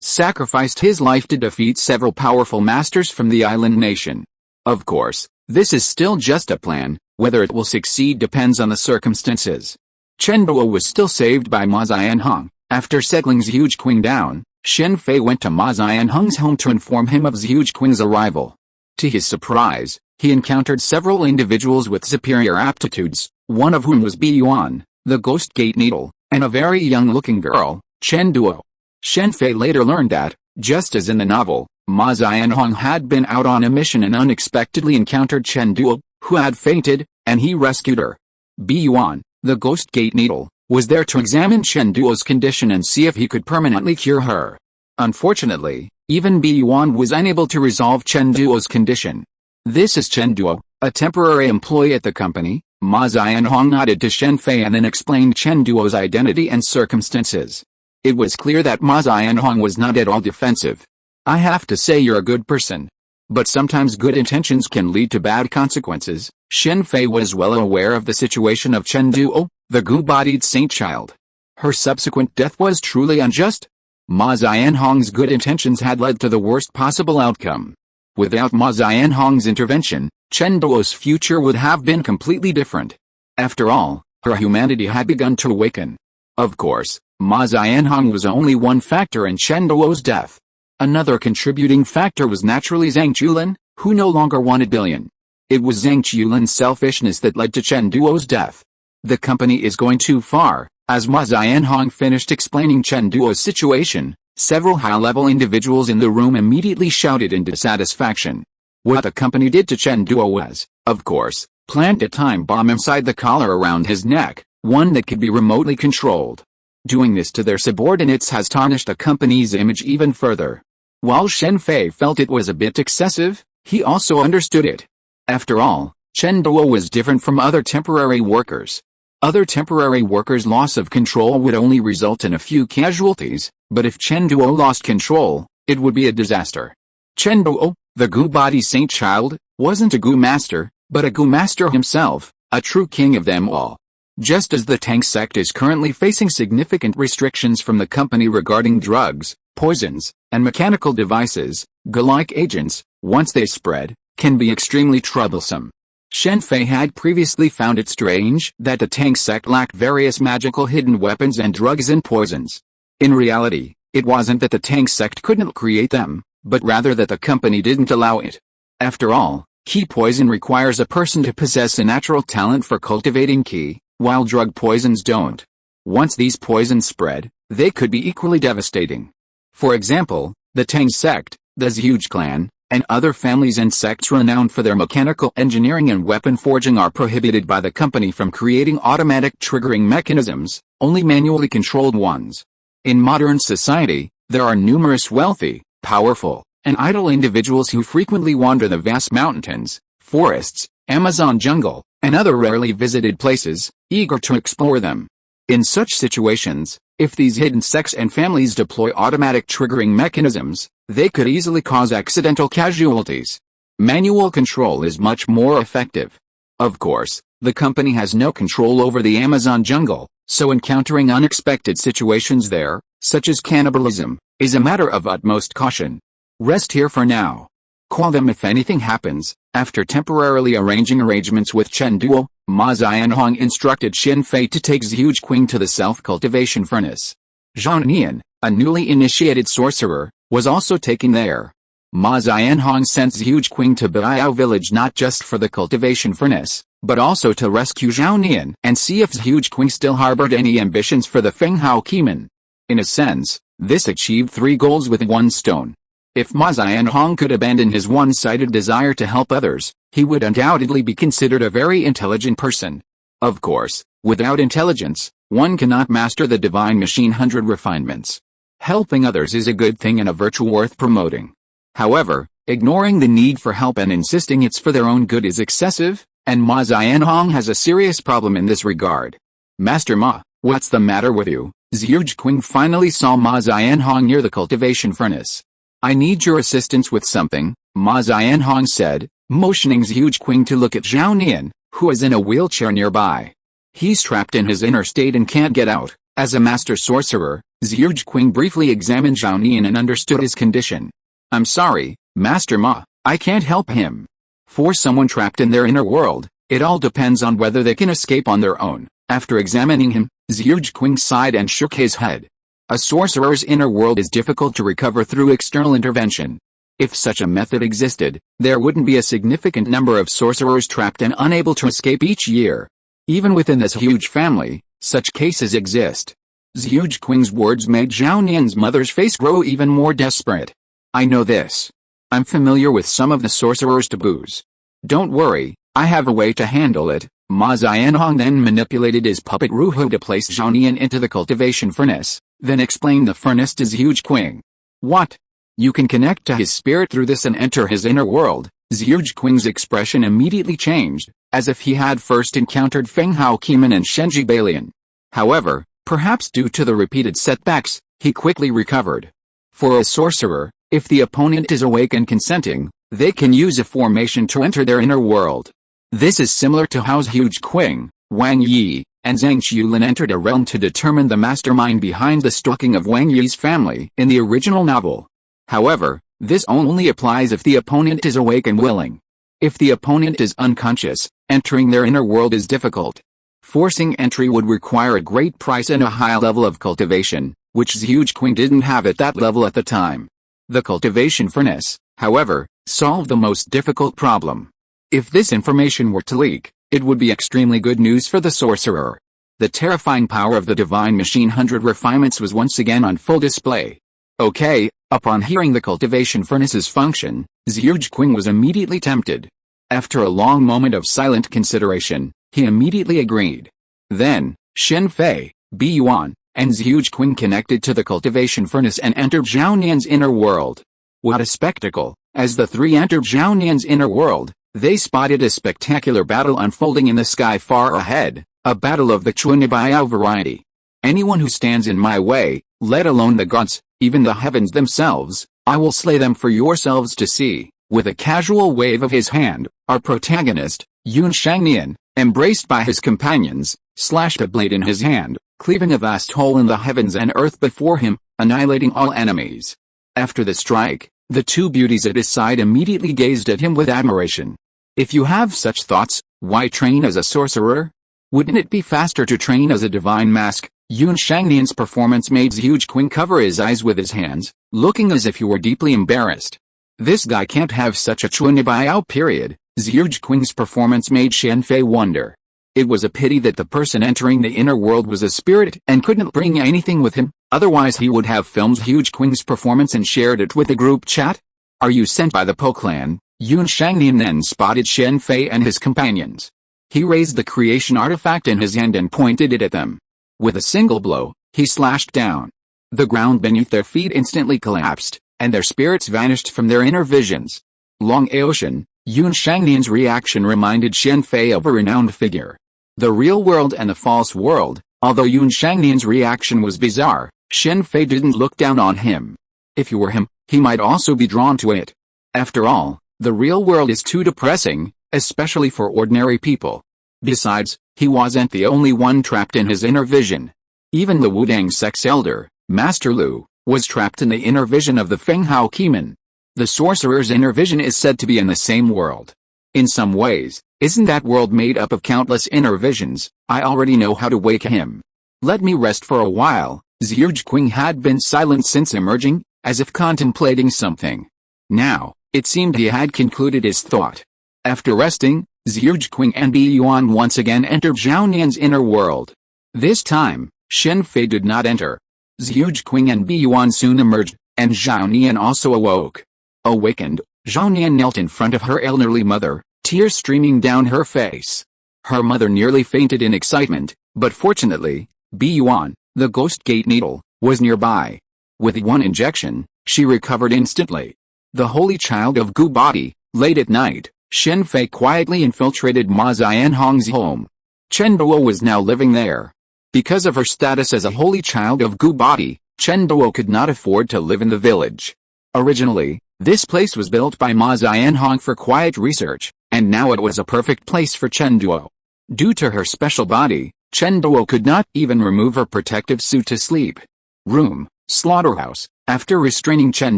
sacrificed his life to defeat several powerful masters from the island nation. Of course, this is still just a plan. Whether it will succeed depends on the circumstances. Chen Duo was still saved by Ma Xianhong. After settling Zhuge down, Shen Fei went to Ma Xianhong's home to inform him of Zhuge's arrival. To his surprise, he encountered several individuals with superior aptitudes, one of whom was Bi Yuan, the Ghost Gate Needle, and a very young-looking girl, Chen Duo. Shen Fei later learned that, just as in the novel, Ma Xianhong had been out on a mission and unexpectedly encountered Chen Duo, who had fainted, and he rescued her. Bi Yuan, the Ghost Gate Needle, was there to examine Chen Duo's condition and see if he could permanently cure her. Unfortunately, even Bi Yuan was unable to resolve Chen Duo's condition. This is Chen Duo, a temporary employee at the company. Ma Xianhong nodded to Shen Fei and then explained Chen Duo's identity and circumstances. It was clear that Ma Xianhong was not at all defensive. I have to say you're a good person. But sometimes good intentions can lead to bad consequences. Shen Fei was well aware of the situation of Chen Duo, the goo-bodied saint-child. Her subsequent death was truly unjust. Ma Xianhong's good intentions had led to the worst possible outcome. Without Ma Xianhong's intervention, Chen Duo's future would have been completely different. After all, her humanity had begun to awaken. Of course, Ma Xianhong was only one factor in Chen Duo's death. Another contributing factor was naturally Zhang Qulin, who no longer wanted billion. It was Zhang Qulin's selfishness that led to Chen Duo's death. The company is going too far. As Ma Xianhong finished explaining Chen Duo's situation, several high-level individuals in the room immediately shouted in dissatisfaction. What the company did to Chen Duo was, of course, plant a time bomb inside the collar around his neck, one that could be remotely controlled. Doing this to their subordinates has tarnished the company's image even further. While Shen Fei felt it was a bit excessive, he also understood it. After all, Chen Duo was different from other temporary workers. Other temporary workers' loss of control would only result in a few casualties, but if Chen Duo lost control, it would be a disaster. Chen Duo, the goo-body saint-child, wasn't a goo-master, but a goo-master himself, a true king of them all. Just as the Tang sect is currently facing significant restrictions from the company regarding drugs, poisons, and mechanical devices, goo-like agents, once they spread, can be extremely troublesome. Shen Fei had previously found it strange that the Tang sect lacked various magical hidden weapons and drugs and poisons. In reality, it wasn't that the Tang sect couldn't create them, but rather that the company didn't allow it. After all, qi poison requires a person to possess a natural talent for cultivating qi, while drug poisons don't. Once these poisons spread, they could be equally devastating. For example, the Tang sect, the Zhuge clan, and other families and sects renowned for their mechanical engineering and weapon forging are prohibited by the company from creating automatic triggering mechanisms, only manually controlled ones. In modern society, there are numerous wealthy, powerful, and idle individuals who frequently wander the vast mountains, forests, Amazon jungle, and other rarely visited places, eager to explore them. In such situations, if these hidden sects and families deploy automatic triggering mechanisms, they could easily cause accidental casualties. Manual control is much more effective. Of course, the company has no control over the Amazon jungle, so encountering unexpected situations there, such as cannibalism, is a matter of utmost caution. Rest here for now. Call them if anything happens. After temporarily arranging arrangements with Chen Duo, Ma Xianhong instructed Shen Fei to take Zhuge Qing to the self-cultivation furnace. Zhang Nian, a newly initiated sorcerer, was also taken there. Ma Xianhong sent Zhuge Qing to Biao village not just for the cultivation furnace, but also to rescue Zhao Nian and see if Zhuge Qing still harbored any ambitions for the Fenghao Kimen. In a sense, this achieved 3 goals with one stone. If Ma Xianhong could abandon his one-sided desire to help others, he would undoubtedly be considered a very intelligent person. Of course, without intelligence, one cannot master the divine machine 100 refinements. Helping others is a good thing and a virtue worth promoting. However, ignoring the need for help and insisting it's for their own good is excessive, and Ma Xianhong has a serious problem in this regard. Master Ma, what's the matter with you? Zhuge Qing finally saw Ma Xianhong near the cultivation furnace. I need your assistance with something, Ma Xianhong said, motioning Zhuge Qing to look at Zhao Nian, who is in a wheelchair nearby. He's trapped in his inner state and can't get out. As a master sorcerer, Zhuge Qing briefly examined Zhao Nian and understood his condition. I'm sorry, Master Ma, I can't help him. For someone trapped in their inner world, it all depends on whether they can escape on their own. After examining him, Zhuge Qing sighed and shook his head. A sorcerer's inner world is difficult to recover through external intervention. If such a method existed, there wouldn't be a significant number of sorcerers trapped and unable to escape each year. Even within this huge family, such cases exist. Zhuge Qing's words made Zhao Nian's mother's face grow even more desperate. I know this. I'm familiar with some of the sorcerer's taboos. Don't worry, I have a way to handle it. Ma Xianhong then manipulated his puppet Ruhu to place Zhao Nian into the cultivation furnace, then explained the furnace to Zhuge Qing. What? You can connect to his spirit through this and enter his inner world, Zhuge expression immediately changed, as if he had first encountered Feng Hao Qimen and Shenji Balian. However, perhaps due to the repeated setbacks, he quickly recovered. For a sorcerer, if the opponent is awake and consenting, they can use a formation to enter their inner world. This is similar to how Zhuge, Wang Yi, and Zhang Qiulin entered a realm to determine the mastermind behind the stalking of Wang Yi's family in the original novel. However, this only applies if the opponent is awake and willing. If the opponent is unconscious, entering their inner world is difficult. Forcing entry would require a great price and a high level of cultivation, which Zhuge didn't have at that level at the time. The cultivation furnace, however, solved the most difficult problem. If this information were to leak, it would be extremely good news for the sorcerer. The terrifying power of the divine machine 100 refinements was once again on full display. Okay, upon hearing the cultivation furnace's function, Zhuge was immediately tempted. After a long moment of silent consideration, he immediately agreed. Then, Shen Fei, Bi Yuan, and Zhuge connected to the cultivation furnace and entered Zhao Nian's inner world. What a spectacle! As the three entered Zhao Nian's inner world, they spotted a spectacular battle unfolding in the sky far ahead, a battle of the Chuanibao variety. Anyone who stands in my way, let alone the gods, even the heavens themselves, I will slay them for yourselves to see. With a casual wave of his hand, our protagonist, Yun Shangnian, embraced by his companions, slashed a blade in his hand, cleaving a vast hole in the heavens and earth before him, annihilating all enemies. After the strike, the two beauties at his side immediately gazed at him with admiration. If you have such thoughts, why train as a sorcerer? Wouldn't it be faster to train as a divine mask? Yun Shangnian's performance made Zhuge cover his eyes with his hands, looking as if he were deeply embarrassed. This guy can't have such a Chuanibao period. Zhuge's performance made Shen Fei wonder. It was a pity that the person entering the inner world was a spirit and couldn't bring anything with him, otherwise he would have filmed Zhuge's performance and shared it with the group chat. Are you sent by the Po clan? Yun Shangnian then spotted Shen Fei and his companions. He raised the creation artifact in his hand and pointed it at them. With a single blow, he slashed down. The ground beneath their feet instantly collapsed, and their spirits vanished from their inner visions. Long Aoshan, Yun Shangnian's reaction reminded Shen Fei of a renowned figure. The real world and the false world. Although Yun Shangnian's reaction was bizarre, Shen Fei didn't look down on him. If you were him, he might also be drawn to it. After all, the real world is too depressing, especially for ordinary people. Besides, he wasn't the only one trapped in his inner vision. Even the Wudang sex elder, Master Lu, was trapped in the inner vision of the Feng Hao Qimen. The sorcerer's inner vision is said to be in the same world. In some ways, isn't that world made up of countless inner visions? I already know how to wake him. Let me rest for a while. Zhuge had been silent since emerging, as if contemplating something. Now, it seemed he had concluded his thought. After resting, Zhuge and Bi Yuan once again entered Zhao Nian's inner world. This time, Shen Fei did not enter. Zhuge and Bi Yuan soon emerged, and Zhao Nian also awoke. Awakened, Zhao Nian knelt in front of her elderly mother, tears streaming down her face. Her mother nearly fainted in excitement, but fortunately, Bi Yuan, the ghost gate needle, was nearby. With one injection, she recovered instantly. The holy child of Gu body. Late at night, Shen Fei quietly infiltrated Ma Xianhong's home. Chen Duo was now living there. Because of her status as a holy child of Gu body, Chen Duo could not afford to live in the village. Originally, this place was built by Ma Xianhong for quiet research, and now it was a perfect place for Chen Duo. Due to her special body, Chen Duo could not even remove her protective suit to sleep. Room, slaughterhouse. After restraining Chen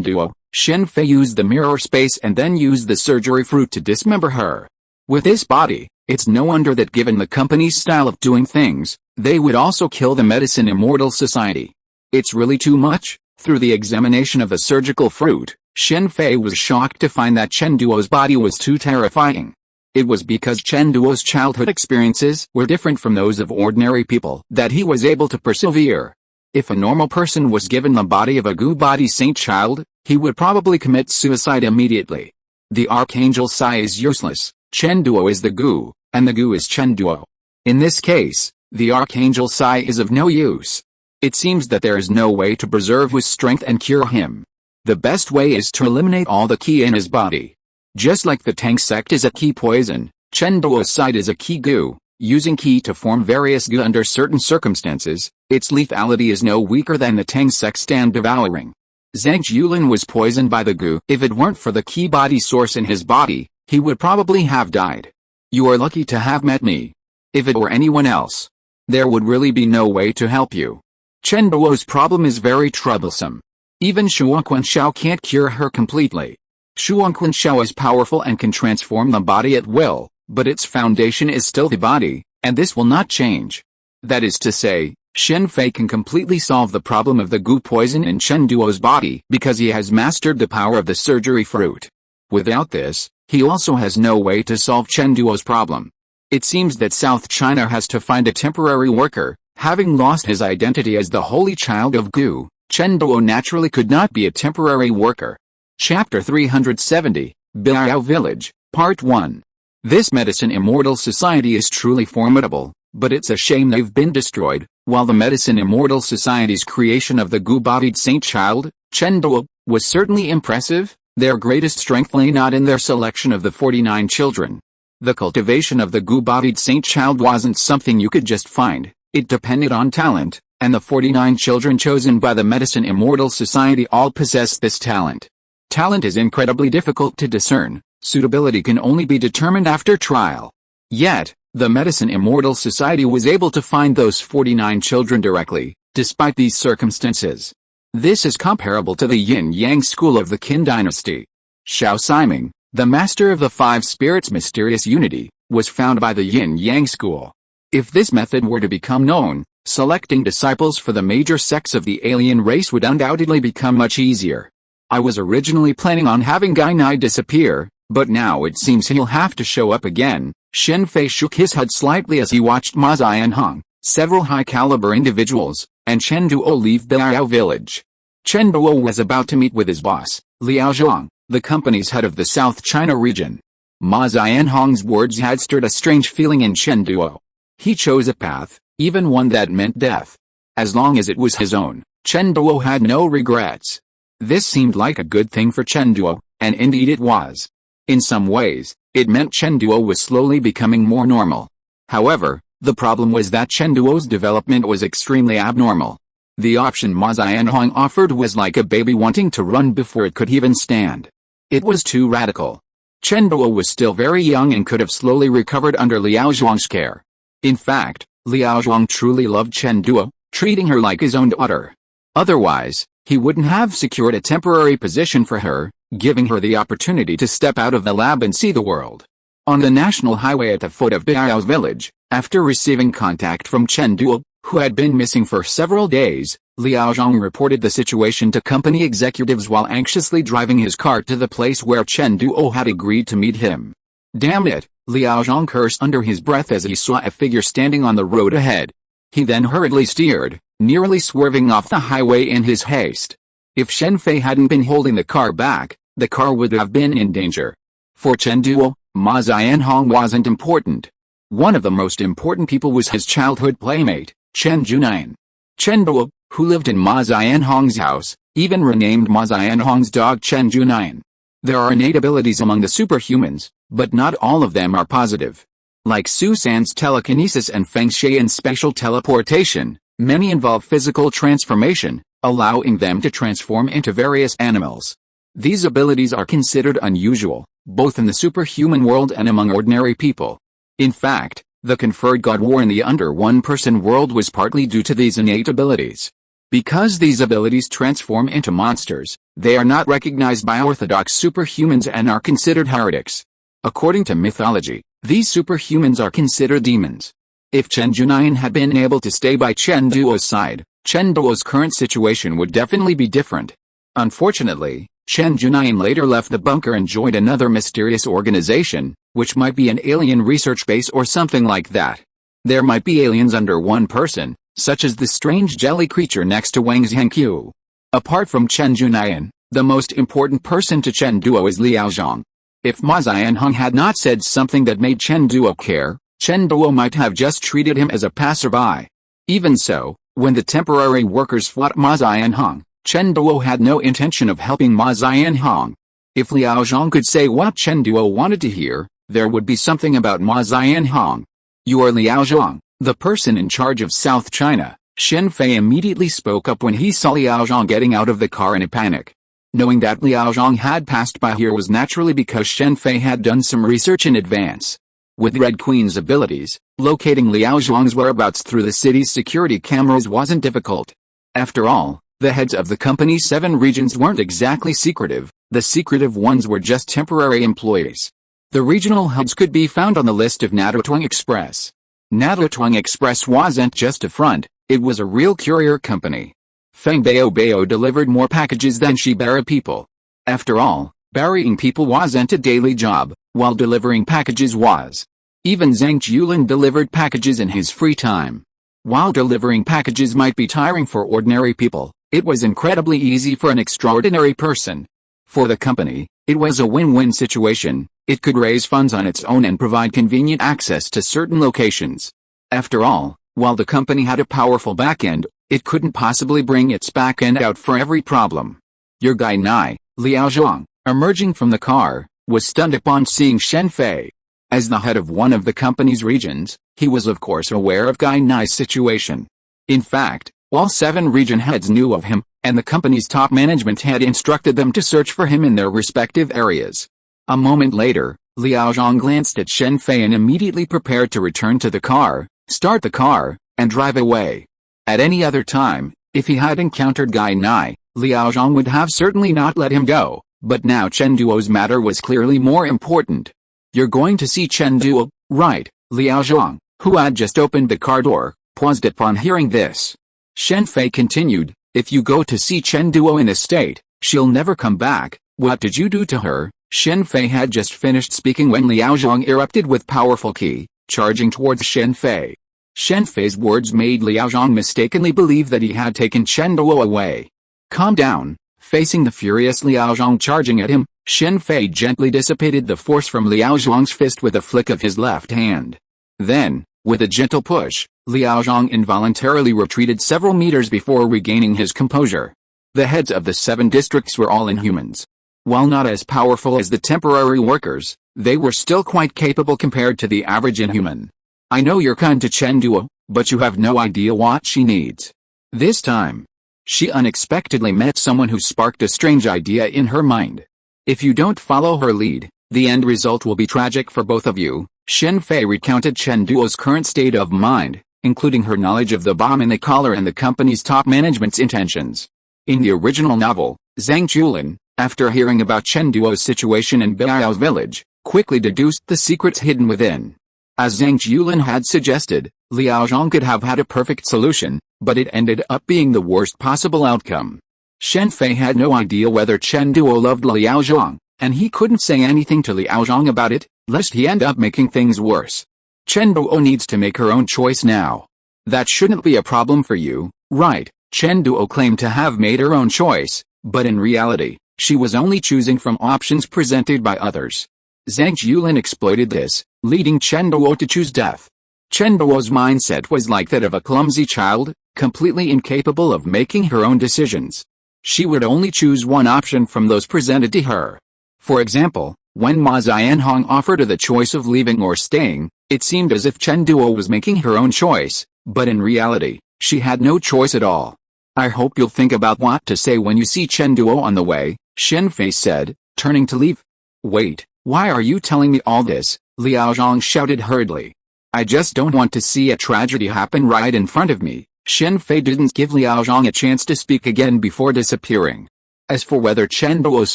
Duo, Shen Fei used the mirror space and then used the surgery fruit to dismember her. With this body, it's no wonder that given the company's style of doing things, they would also kill the Medicine Immortal Society. It's really too much. Through the examination of the surgical fruit, Shen Fei was shocked to find that Chen Duo's body was too terrifying. It was because Chen Duo's childhood experiences were different from those of ordinary people that he was able to persevere. If a normal person was given the body of a Gu body saint child, he would probably commit suicide immediately. The Archangel Sai is useless, Chen Duo is the Gu, and the Gu is Chen Duo. In this case, the Archangel Sai is of no use. It seems that there is no way to preserve his strength and cure him. The best way is to eliminate all the Qi in his body. Just like the Tang sect is a key poison, Chen Duo's side is a key goo, using Qi to form various goo under certain circumstances. Its lethality is no weaker than the Tang sect stand devouring. Zhang Jiulin was poisoned by the goo. If it weren't for the key body source in his body, he would probably have died. You are lucky to have met me. If it were anyone else, there would really be no way to help you. Chen Duo's problem is very troublesome. Even Shuangquanshao can't cure her completely. Shuangquanshao is powerful and can transform the body at will, but its foundation is still the body, and this will not change. That is to say, Shen Fei can completely solve the problem of the goo poison in Chen Duo's body because he has mastered the power of the surgery fruit. Without this, he also has no way to solve Chen Duo's problem. It seems that South China has to find a temporary worker. Having lost his identity as the holy child of goo, Chen Duo naturally could not be a temporary worker. Chapter 370, Biao Village, Part 1. This medicine immortal society is truly formidable, but it's a shame they've been destroyed. While the medicine immortal society's creation of the goo-bodied Saint-Child, Chen Duo, was certainly impressive, their greatest strength lay not in their selection of the 49 children. The cultivation of the goo-bodied Saint-Child wasn't something you could just find, it depended on talent, and the 49 children chosen by the medicine immortal society all possessed this talent. Talent is incredibly difficult to discern, suitability can only be determined after trial. Yet, the Medicine Immortal Society was able to find those 49 children directly, despite these circumstances. This is comparable to the Yin-Yang school of the Qin dynasty. Xiao Siming, the master of the five spirits' mysterious unity, was found by the Yin-Yang school. If this method were to become known, selecting disciples for the major sects of the alien race would undoubtedly become much easier. I was originally planning on having Gai Nai disappear, but now it seems he'll have to show up again. Shen Fei shook his head slightly as he watched Ma Zianhong, several high-caliber individuals, and Chen Duo leave Biao village. Chen Duo was about to meet with his boss, Liao Zhang, the company's head of the South China region. Ma Zianhong's words had stirred a strange feeling in Chen Duo. He chose a path, even one that meant death. As long as it was his own, Chen Duo had no regrets. This seemed like a good thing for Chen Duo, and indeed it was. In some ways, it meant Chen Duo was slowly becoming more normal. However, the problem was that Chen Duo's development was extremely abnormal. The option Ma Zianhong offered was like a baby wanting to run before it could even stand. It was too radical. Chen Duo was still very young and could have slowly recovered under Liao Zhuang's care. In fact, Liao Zhuang truly loved Chen Duo, treating her like his own daughter. Otherwise, he wouldn't have secured a temporary position for her, giving her the opportunity to step out of the lab and see the world. On the national highway at the foot of Biao's village, after receiving contact from Chen Duo, who had been missing for several days, Liao Zhang reported the situation to company executives while anxiously driving his car to the place where Chen Duo had agreed to meet him. Damn it, Liao Zhang cursed under his breath as he saw a figure standing on the road ahead. He then hurriedly steered, nearly swerving off the highway in his haste. If Shen Fei hadn't been holding the car back, the car would have been in danger. For Chen Duo, Ma Zianhong wasn't important. One of the most important people was his childhood playmate, Chen Junayan. Chen Duo, who lived in Ma Zianhong's house, even renamed Ma Zianhong's dog Chen Junayan. There are innate abilities among the superhumans, but not all of them are positive. Like Su San's telekinesis and Feng Xian's spatial teleportation, many involve physical transformation, allowing them to transform into various animals. These abilities are considered unusual, both in the superhuman world and among ordinary people. In fact, the conferred God War in the Under One-Person world was partly due to these innate abilities. Because these abilities transform into monsters, they are not recognized by orthodox superhumans and are considered heretics. According to mythology, these superhumans are considered demons. If Chen Junayan had been able to stay by Chen Duo's side, Chen Duo's current situation would definitely be different. Unfortunately, Chen Junayan later left the bunker and joined another mysterious organization, which might be an alien research base or something like that. There might be aliens under one person, such as the strange jelly creature next to Wang Zhengqiu. Apart from Chen Junayan, the most important person to Chen Duo is Liao Zhang. If Ma Zianhong had not said something that made Chen Duo care, Chen Duo might have just treated him as a passerby. Even so, when the temporary workers fought Ma Zianhong, Chen Duo had no intention of helping Ma Zianhong. If Liao Zhang could say what Chen Duo wanted to hear, there would be something about Ma Xianhong. You are Liao Zhang, the person in charge of South China. Shen Fei immediately spoke up when he saw Liao Zhang getting out of the car in a panic. Knowing that Liao Zhang had passed by here was naturally because Shen Fei had done some research in advance. With Red Queen's abilities, locating Liao Zhang's whereabouts through the city's security cameras wasn't difficult. After all, the heads of the company's 7 regions weren't exactly secretive, the secretive ones were just temporary employees. The regional heads could be found on the list of Natutuang Express. Natutuang Express wasn't just a front, it was a real courier company. Feng Bao delivered more packages than she buried people. After all, burying people wasn't a daily job, while delivering packages was. Even Zhang Jiulin delivered packages in his free time. While delivering packages might be tiring for ordinary people, it was incredibly easy for an extraordinary person. For the company, it was a win-win situation. It could raise funds on its own and provide convenient access to certain locations. After all, while the company had a powerful back-end, it couldn't possibly bring its back-end out for every problem. Your guy Nai, Liao Zhang, emerging from the car, was stunned upon seeing Shen Fei. As the head of one of the company's regions, he was of course aware of Guy Nai's situation. In fact, all 7 region heads knew of him, and the company's top management had instructed them to search for him in their respective areas. A moment later, Liao Zhang glanced at Shen Fei and immediately prepared to return to the car, start the car, and drive away. At any other time, if he had encountered Guy Nai, Liao Zhang would have certainly not let him go, but now Chen Duo's matter was clearly more important. You're going to see Chen Duo, right? Liao Zhang, who had just opened the car door, paused upon hearing this. Shen Fei continued, if you go to see Chen Duo in this state, she'll never come back. What did you do to her? Shen Fei had just finished speaking when Liao Zhang erupted with powerful ki, charging towards Shen Fei. Shen Fei's words made Liao Zhang mistakenly believe that he had taken Chen Duo away. Calm down. Facing the furious Liao Zhang charging at him, Shen Fei gently dissipated the force from Liao Zhang's fist with a flick of his left hand. Then, with a gentle push, Liao Zhang involuntarily retreated several meters before regaining his composure. The heads of the 7 districts were all inhumans. While not as powerful as the temporary workers, they were still quite capable compared to the average inhuman. I know you're kind to Chen Duo, but you have no idea what she needs. This time, she unexpectedly met someone who sparked a strange idea in her mind. If you don't follow her lead, the end result will be tragic for both of you. Shen Fei recounted Chen Duo's current state of mind, including her knowledge of the bomb in the collar and the company's top management's intentions. In the original novel, Zhang Jiulin, after hearing about Chen Duo's situation in Baiao's village, quickly deduced the secrets hidden within. As Zhang Jiulin had suggested, Liao Zhang could have had a perfect solution, but it ended up being the worst possible outcome. Shen Fei had no idea whether Chen Duo loved Liao Zhang, and he couldn't say anything to Liao Zhang about it, lest he end up making things worse. Chen Duo needs to make her own choice now. That shouldn't be a problem for you, right? Chen Duo claimed to have made her own choice, but in reality, she was only choosing from options presented by others. Zhang Jiulin exploited this, leading Chen Duo to choose death. Chen Duo's mindset was like that of a clumsy child, completely incapable of making her own decisions. She would only choose one option from those presented to her. For example, when Ma Xianhong offered her the choice of leaving or staying, it seemed as if Chen Duo was making her own choice, but in reality, she had no choice at all. I hope you'll think about what to say when you see Chen Duo on the way, Shen Fei said, turning to leave. Wait, why are you telling me all this? Liao Zhang shouted hurriedly. I just don't want to see a tragedy happen right in front of me. Shen Fei didn't give Liao Zhang a chance to speak again before disappearing. As for whether Chen Duo's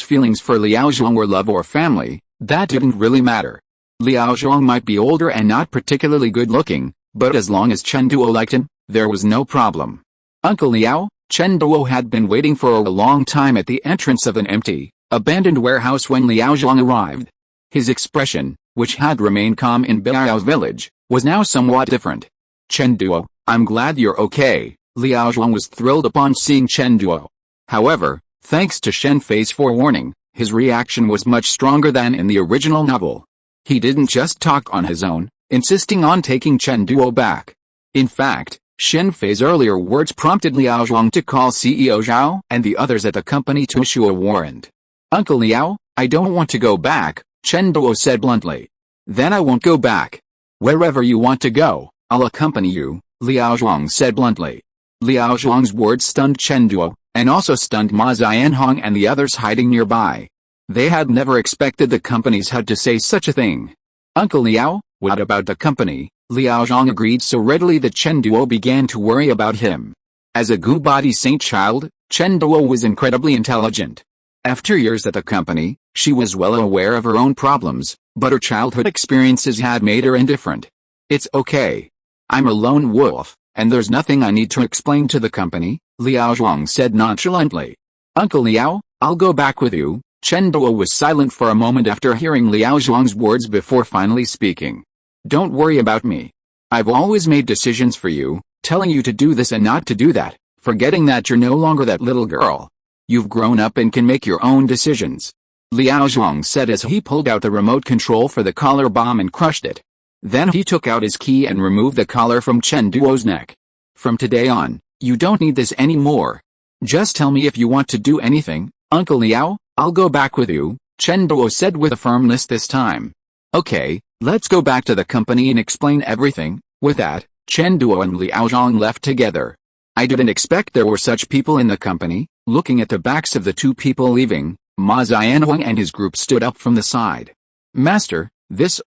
feelings for Liao Zhang were love or family, that didn't really matter. Liao Zhang might be older and not particularly good-looking, but as long as Chen Duo liked him, there was no problem. Uncle Liao, Chen Duo had been waiting for a long time at the entrance of an empty, abandoned warehouse when Liao Zhang arrived. His expression, which had remained calm in Baiao's village, was now somewhat different. Chen Duo, I'm glad you're okay. Liao Zhang was thrilled upon seeing Chen Duo. However, thanks to Shen Fei's forewarning, his reaction was much stronger than in the original novel. He didn't just talk on his own, insisting on taking Chen Duo back. In fact, Shen Fei's earlier words prompted Liao Zhang to call CEO Zhao and the others at the company to issue a warrant. Uncle Liao, I don't want to go back, Chen Duo said bluntly. Then I won't go back. Wherever you want to go, I'll accompany you, Liao Zhuang said bluntly. Liao Zhuang's words stunned Chen Duo, and also stunned Ma Xianhong and the others hiding nearby. They had never expected the company's head to say such a thing. Uncle Liao, what about the company? Liao Zhang agreed so readily that Chen Duo began to worry about him. As a Gu-body saint-child, Chen Duo was incredibly intelligent. After years at the company, she was well aware of her own problems, but her childhood experiences had made her indifferent. It's okay. I'm a lone wolf, and there's nothing I need to explain to the company, Liao Zhuang said nonchalantly. Uncle Liao, I'll go back with you. Chen Duo was silent for a moment after hearing Liao Zhuang's words before finally speaking. Don't worry about me. I've always made decisions for you, telling you to do this and not to do that, forgetting that you're no longer that little girl. You've grown up and can make your own decisions. Liao Zhuang said as he pulled out the remote control for the collar bomb and crushed it. Then he took out his key and removed the collar from Chen Duo's neck. From today on, you don't need this anymore. Just tell me if you want to do anything, Uncle Liao, I'll go back with you, Chen Duo said with a firmness this time. Okay, let's go back to the company and explain everything. With that, Chen Duo and Liao Zhang left together. I didn't expect there were such people in the company. Looking at the backs of the two people leaving, Ma Xianhong and his group stood up from the side. Master,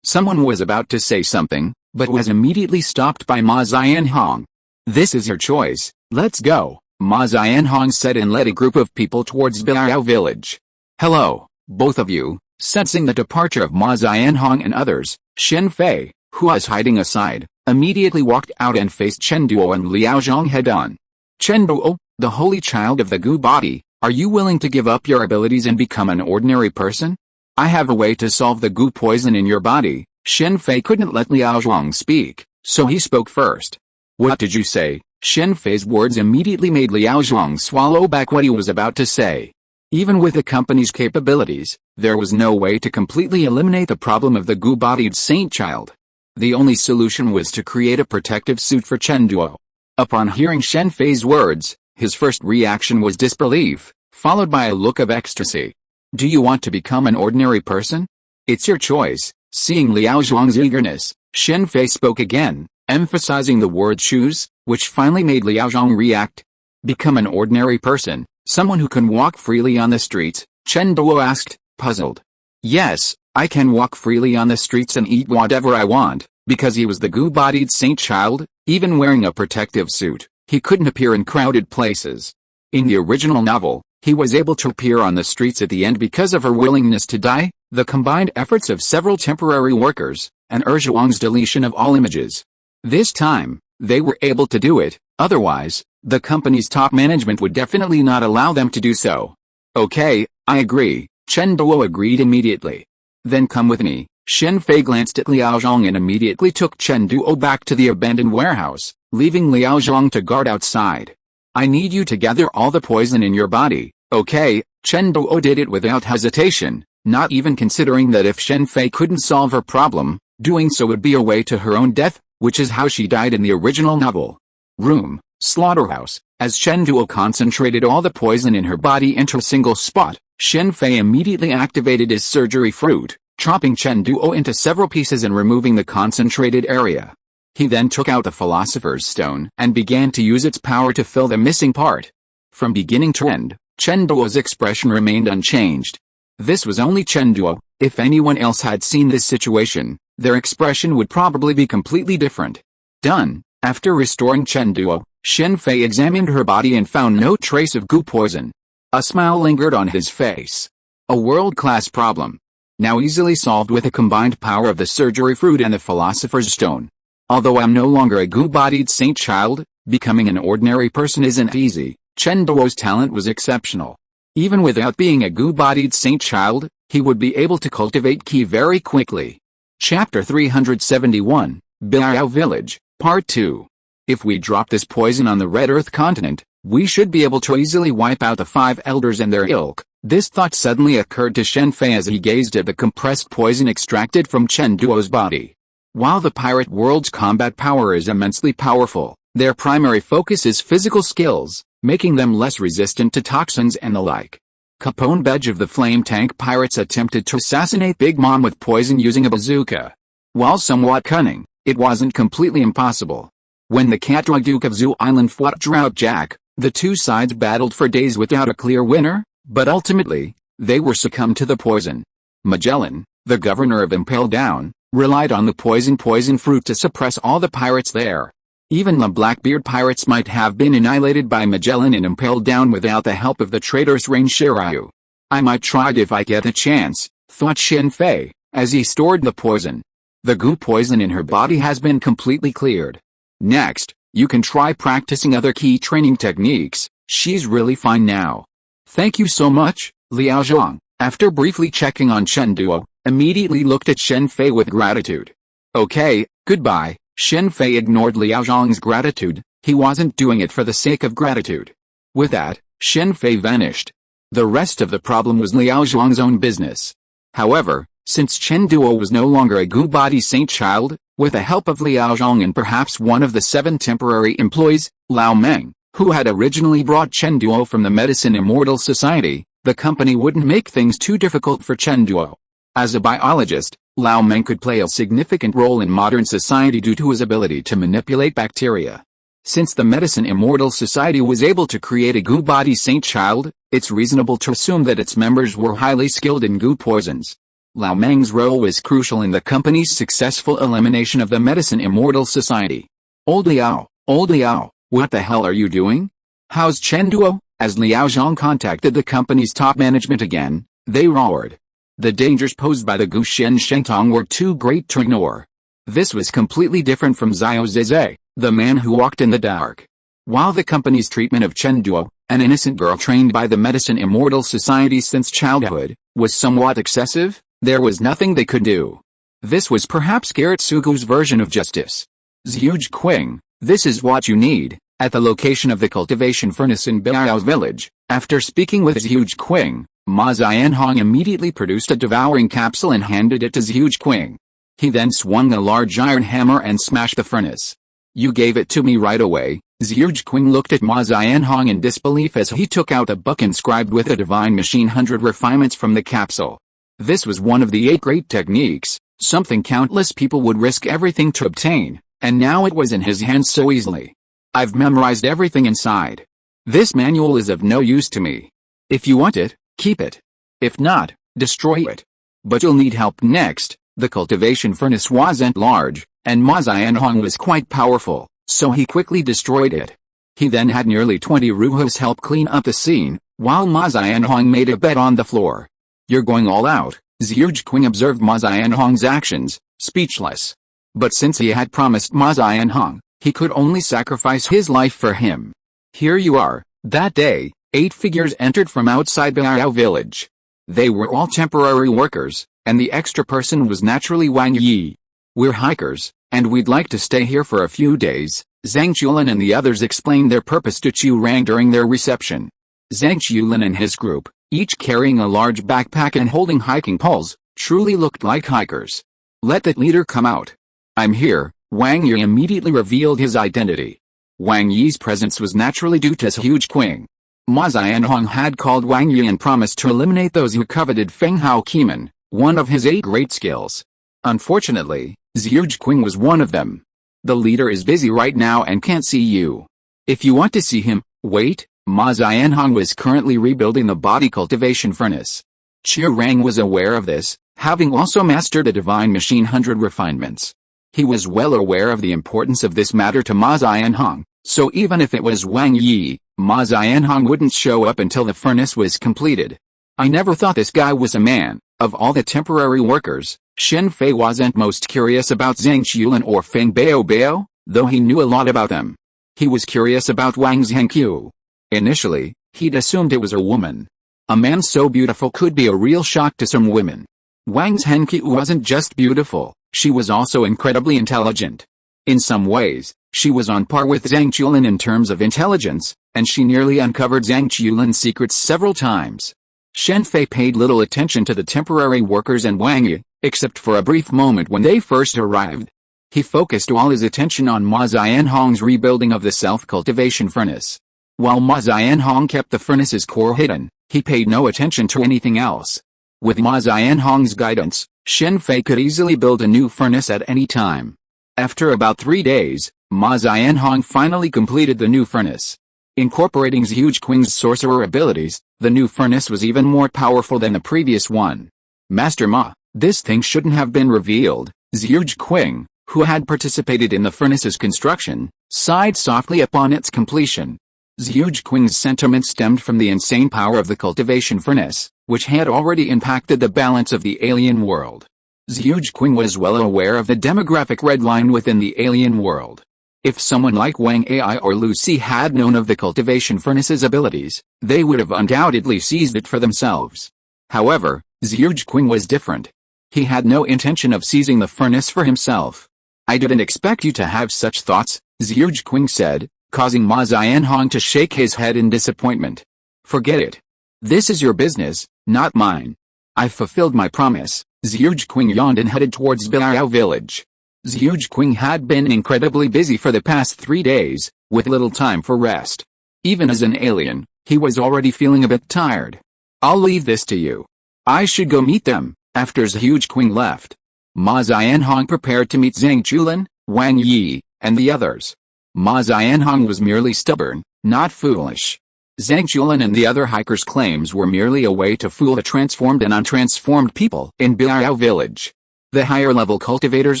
someone was about to say something, but was immediately stopped by Ma Xianhong. This is your choice, let's go, Ma Xianhong said and led a group of people towards Biao village. Hello, both of you. Sensing the departure of Ma Xianhong and others, Shen Fei, who was hiding aside, immediately walked out and faced Chen Duo and Liao Zhang head-on. Chen Duo, the holy child of the Gu body, are you willing to give up your abilities and become an ordinary person? I have a way to solve the Gu poison in your body. Shen Fei couldn't let Liao Zhang speak, so he spoke first. What did you say? Shen Fei's words immediately made Liao Zhang swallow back what he was about to say. Even with the company's capabilities, there was no way to completely eliminate the problem of the Gu-bodied saint-child. The only solution was to create a protective suit for Chen Duo. Upon hearing Shen Fei's words, his first reaction was disbelief, followed by a look of ecstasy. Do you want to become an ordinary person? It's your choice. Seeing Liao Zhang's eagerness, Shen Fei spoke again, emphasizing the word choose, which finally made Liao Zhang react. Become an ordinary person, someone who can walk freely on the streets, Chen Duo asked, puzzled. Yes, I can walk freely on the streets and eat whatever I want, because he was the Gu-bodied saint-child, even wearing a protective suit. He couldn't appear in crowded places. In the original novel, he was able to appear on the streets at the end because of her willingness to die, the combined efforts of several temporary workers, and Zhuang's deletion of all images. This time, they were able to do it, otherwise, the company's top management would definitely not allow them to do so. Okay, I agree, Chen Duo agreed immediately. Then come with me. Shen Fei glanced at Liao Zhang and immediately took Chen Duo back to the abandoned warehouse, leaving Liao Zhang to guard outside. I need you to gather all the poison in your body, okay? Chen Duo did it without hesitation, not even considering that if Shen Fei couldn't solve her problem, doing so would be a way to her own death, which is how she died in the original novel. Room, slaughterhouse. As Chen Duo concentrated all the poison in her body into a single spot, Shen Fei immediately activated his surgery fruit, chopping Chen Duo into several pieces and removing the concentrated area. He then took out the Philosopher's Stone and began to use its power to fill the missing part. From beginning to end, Chen Duo's expression remained unchanged. This was only Chen Duo. If anyone else had seen this situation, their expression would probably be completely different. Done. After restoring Chen Duo, Shen Fei examined her body and found no trace of Gu poison. A smile lingered on his face. A world-class problem. Now easily solved with the combined power of the surgery fruit and the Philosopher's Stone. Although I'm no longer a Gu-bodied saint-child, becoming an ordinary person isn't easy. Chen Duo's talent was exceptional. Even without being a Gu-bodied saint-child, he would be able to cultivate Qi very quickly. Chapter 371, Biao Village, Part 2. If we drop this poison on the Red Earth continent, we should be able to easily wipe out the 5 elders and their ilk. This thought suddenly occurred to Shen Fei as he gazed at the compressed poison extracted from Chen Duo's body. While the pirate world's combat power is immensely powerful, their primary focus is physical skills, making them less resistant to toxins and the like. Capone Bedge of the Flame Tank Pirates attempted to assassinate Big Mom with poison using a bazooka. While somewhat cunning, it wasn't completely impossible. When the Catwa Duke of Zoo Island fought Drought Jack, the two sides battled for days without a clear winner, but ultimately, they were succumbed to the poison. Magellan, the governor of Impel Down, relied on the poison fruit to suppress all the pirates there. Even the Blackbeard pirates might have been annihilated by Magellan and Impel Down without the help of the traitorous Rain Shiryu. I might try it if I get a chance, thought Shen Fei, as he stored the poison. The goo poison in her body has been completely cleared. Next, you can try practicing other key training techniques. She's really fine now. Thank you so much, Liao Zhang, after briefly checking on Chen Duo, immediately looked at Shen Fei with gratitude. Okay, goodbye. Shen Fei ignored Liao Zhang's gratitude. He wasn't doing it for the sake of gratitude. With that, Shen Fei vanished. The rest of the problem was Liao Zhang's own business. However, since Chen Duo was no longer a goo body saint-child, with the help of Liao Zhang and perhaps one of the 7 temporary employees, Lao Meng, who had originally brought Chen Duo from the Medicine Immortal Society, the company wouldn't make things too difficult for Chen Duo. As a biologist, Lao Meng could play a significant role in modern society due to his ability to manipulate bacteria. Since the Medicine Immortal Society was able to create a goo body saint-child, it's reasonable to assume that its members were highly skilled in goo poisons. Lao Meng's role was crucial in the company's successful elimination of the Medicine Immortal Society. Old Liao, what the hell are you doing? How's Chen Duo? As Liao Zhang contacted the company's top management again, they roared. The dangers posed by the Gu Shen Shentong were too great to ignore. This was completely different from Xiao Zizhe, the man who walked in the dark. While the company's treatment of Chen Duo, an innocent girl trained by the Medicine Immortal Society since childhood, was somewhat excessive, there was nothing they could do. This was perhaps Garrett Sugu's version of justice. Zhuge Qing, this is what you need. At the location of the cultivation furnace in Biao's village, after speaking with Zhuge Qing, Ma Xianhong immediately produced a devouring capsule and handed it to Zhuge Qing. He then swung a large iron hammer and smashed the furnace. You gave it to me right away. Zhuge Qing looked at Ma Xianhong in disbelief as he took out a book inscribed with a divine machine 100 refinements from the capsule. This was one of the 8 great techniques, something countless people would risk everything to obtain, and now it was in his hands so easily. I've memorized everything inside. This manual is of no use to me. If you want it, keep it. If not, destroy it. But you'll need help next. The cultivation furnace wasn't large, and Ma Xianhong was quite powerful, so he quickly destroyed it. He then had nearly 20 Ruhos help clean up the scene, while Ma Xianhong made a bed on the floor. You're going all out. Zhuge Qing observed Ma Xianhong's actions, speechless. But since he had promised Ma Xianhong, he could only sacrifice his life for him. Here you are. That day, 8 figures entered from outside Biao village. They were all temporary workers, and the extra person was naturally Wang Yi. We're hikers, and we'd like to stay here for a few days. Zhang Chulin and the others explained their purpose to Chu Rang during their reception. Zhang Chulin and his group, each carrying a large backpack and holding hiking poles, truly looked like hikers. Let that leader come out. I'm here. Wang Yi immediately revealed his identity. Wang Yi's presence was naturally due to Zhuge Qing. Ma Xianhong had called Wang Yi and promised to eliminate those who coveted Feng Hao Qimen, one of his 8 great skills. Unfortunately, Zhuge Qing was one of them. The leader is busy right now and can't see you. If you want to see him, wait. Ma Xianhong was currently rebuilding the body cultivation furnace. Chu Rang was aware of this, having also mastered a divine machine 100 refinements. He was well aware of the importance of this matter to Ma Xianhong, so even if it was Wang Yi, Ma Xianhong wouldn't show up until the furnace was completed. I never thought this guy was a man. Of all the temporary workers, Shen Fei wasn't most curious about Zhang Chulin or Feng Bao, though he knew a lot about them. He was curious about Wang Zhengqiu. Initially, he'd assumed it was a woman. A man so beautiful could be a real shock to some women. Wang Zhengqiu wasn't just beautiful, she was also incredibly intelligent. In some ways, she was on par with Zhang Chulin in terms of intelligence, and she nearly uncovered Zhang Chulin's secrets several times. Shen Fei paid little attention to the temporary workers and Wang Yi, except for a brief moment when they first arrived. He focused all his attention on Ma Xianhong's rebuilding of the self-cultivation furnace. While Ma Xianhong kept the furnace's core hidden, he paid no attention to anything else. With Ma Xianhong's guidance, Shen Fei could easily build a new furnace at any time. After about 3 days, Ma Xianhong finally completed the new furnace. Incorporating S.H.I.E.L.D's sorcerer abilities, the new furnace was even more powerful than the previous one. Master Ma, this thing shouldn't have been revealed. S.H.I.E.L.D, who had participated in the furnace's construction, sighed softly upon its completion. S.H.I.E.L.D's sentiment stemmed from the insane power of the cultivation furnace, which had already impacted the balance of the alien world. S.H.I.E.L.D was well aware of the demographic red line within the alien world. If someone like Wang Ai or Lucy had known of the cultivation furnace's abilities, they would have undoubtedly seized it for themselves. However, S.H.I.E.L.D was different. He had no intention of seizing the furnace for himself. I didn't expect you to have such thoughts, S.H.I.E.L.D said, causing Ma Xianhong to shake his head in disappointment. Forget it. This is your business, not mine. I've fulfilled my promise. S.H.I.E.L.D yawned and headed towards Biao village. S.H.I.E.L.D had been incredibly busy for the past 3 days, with little time for rest. Even as an alien, he was already feeling a bit tired. I'll leave this to you. I should go meet them. After S.H.I.E.L.D left, Ma Xianhong prepared to meet Zhang Chulin, Wang Yi, and the others. Ma Xianhong was merely stubborn, not foolish. Zhang Chulin and the other hikers' claims were merely a way to fool the transformed and untransformed people in Biao village. The higher-level cultivators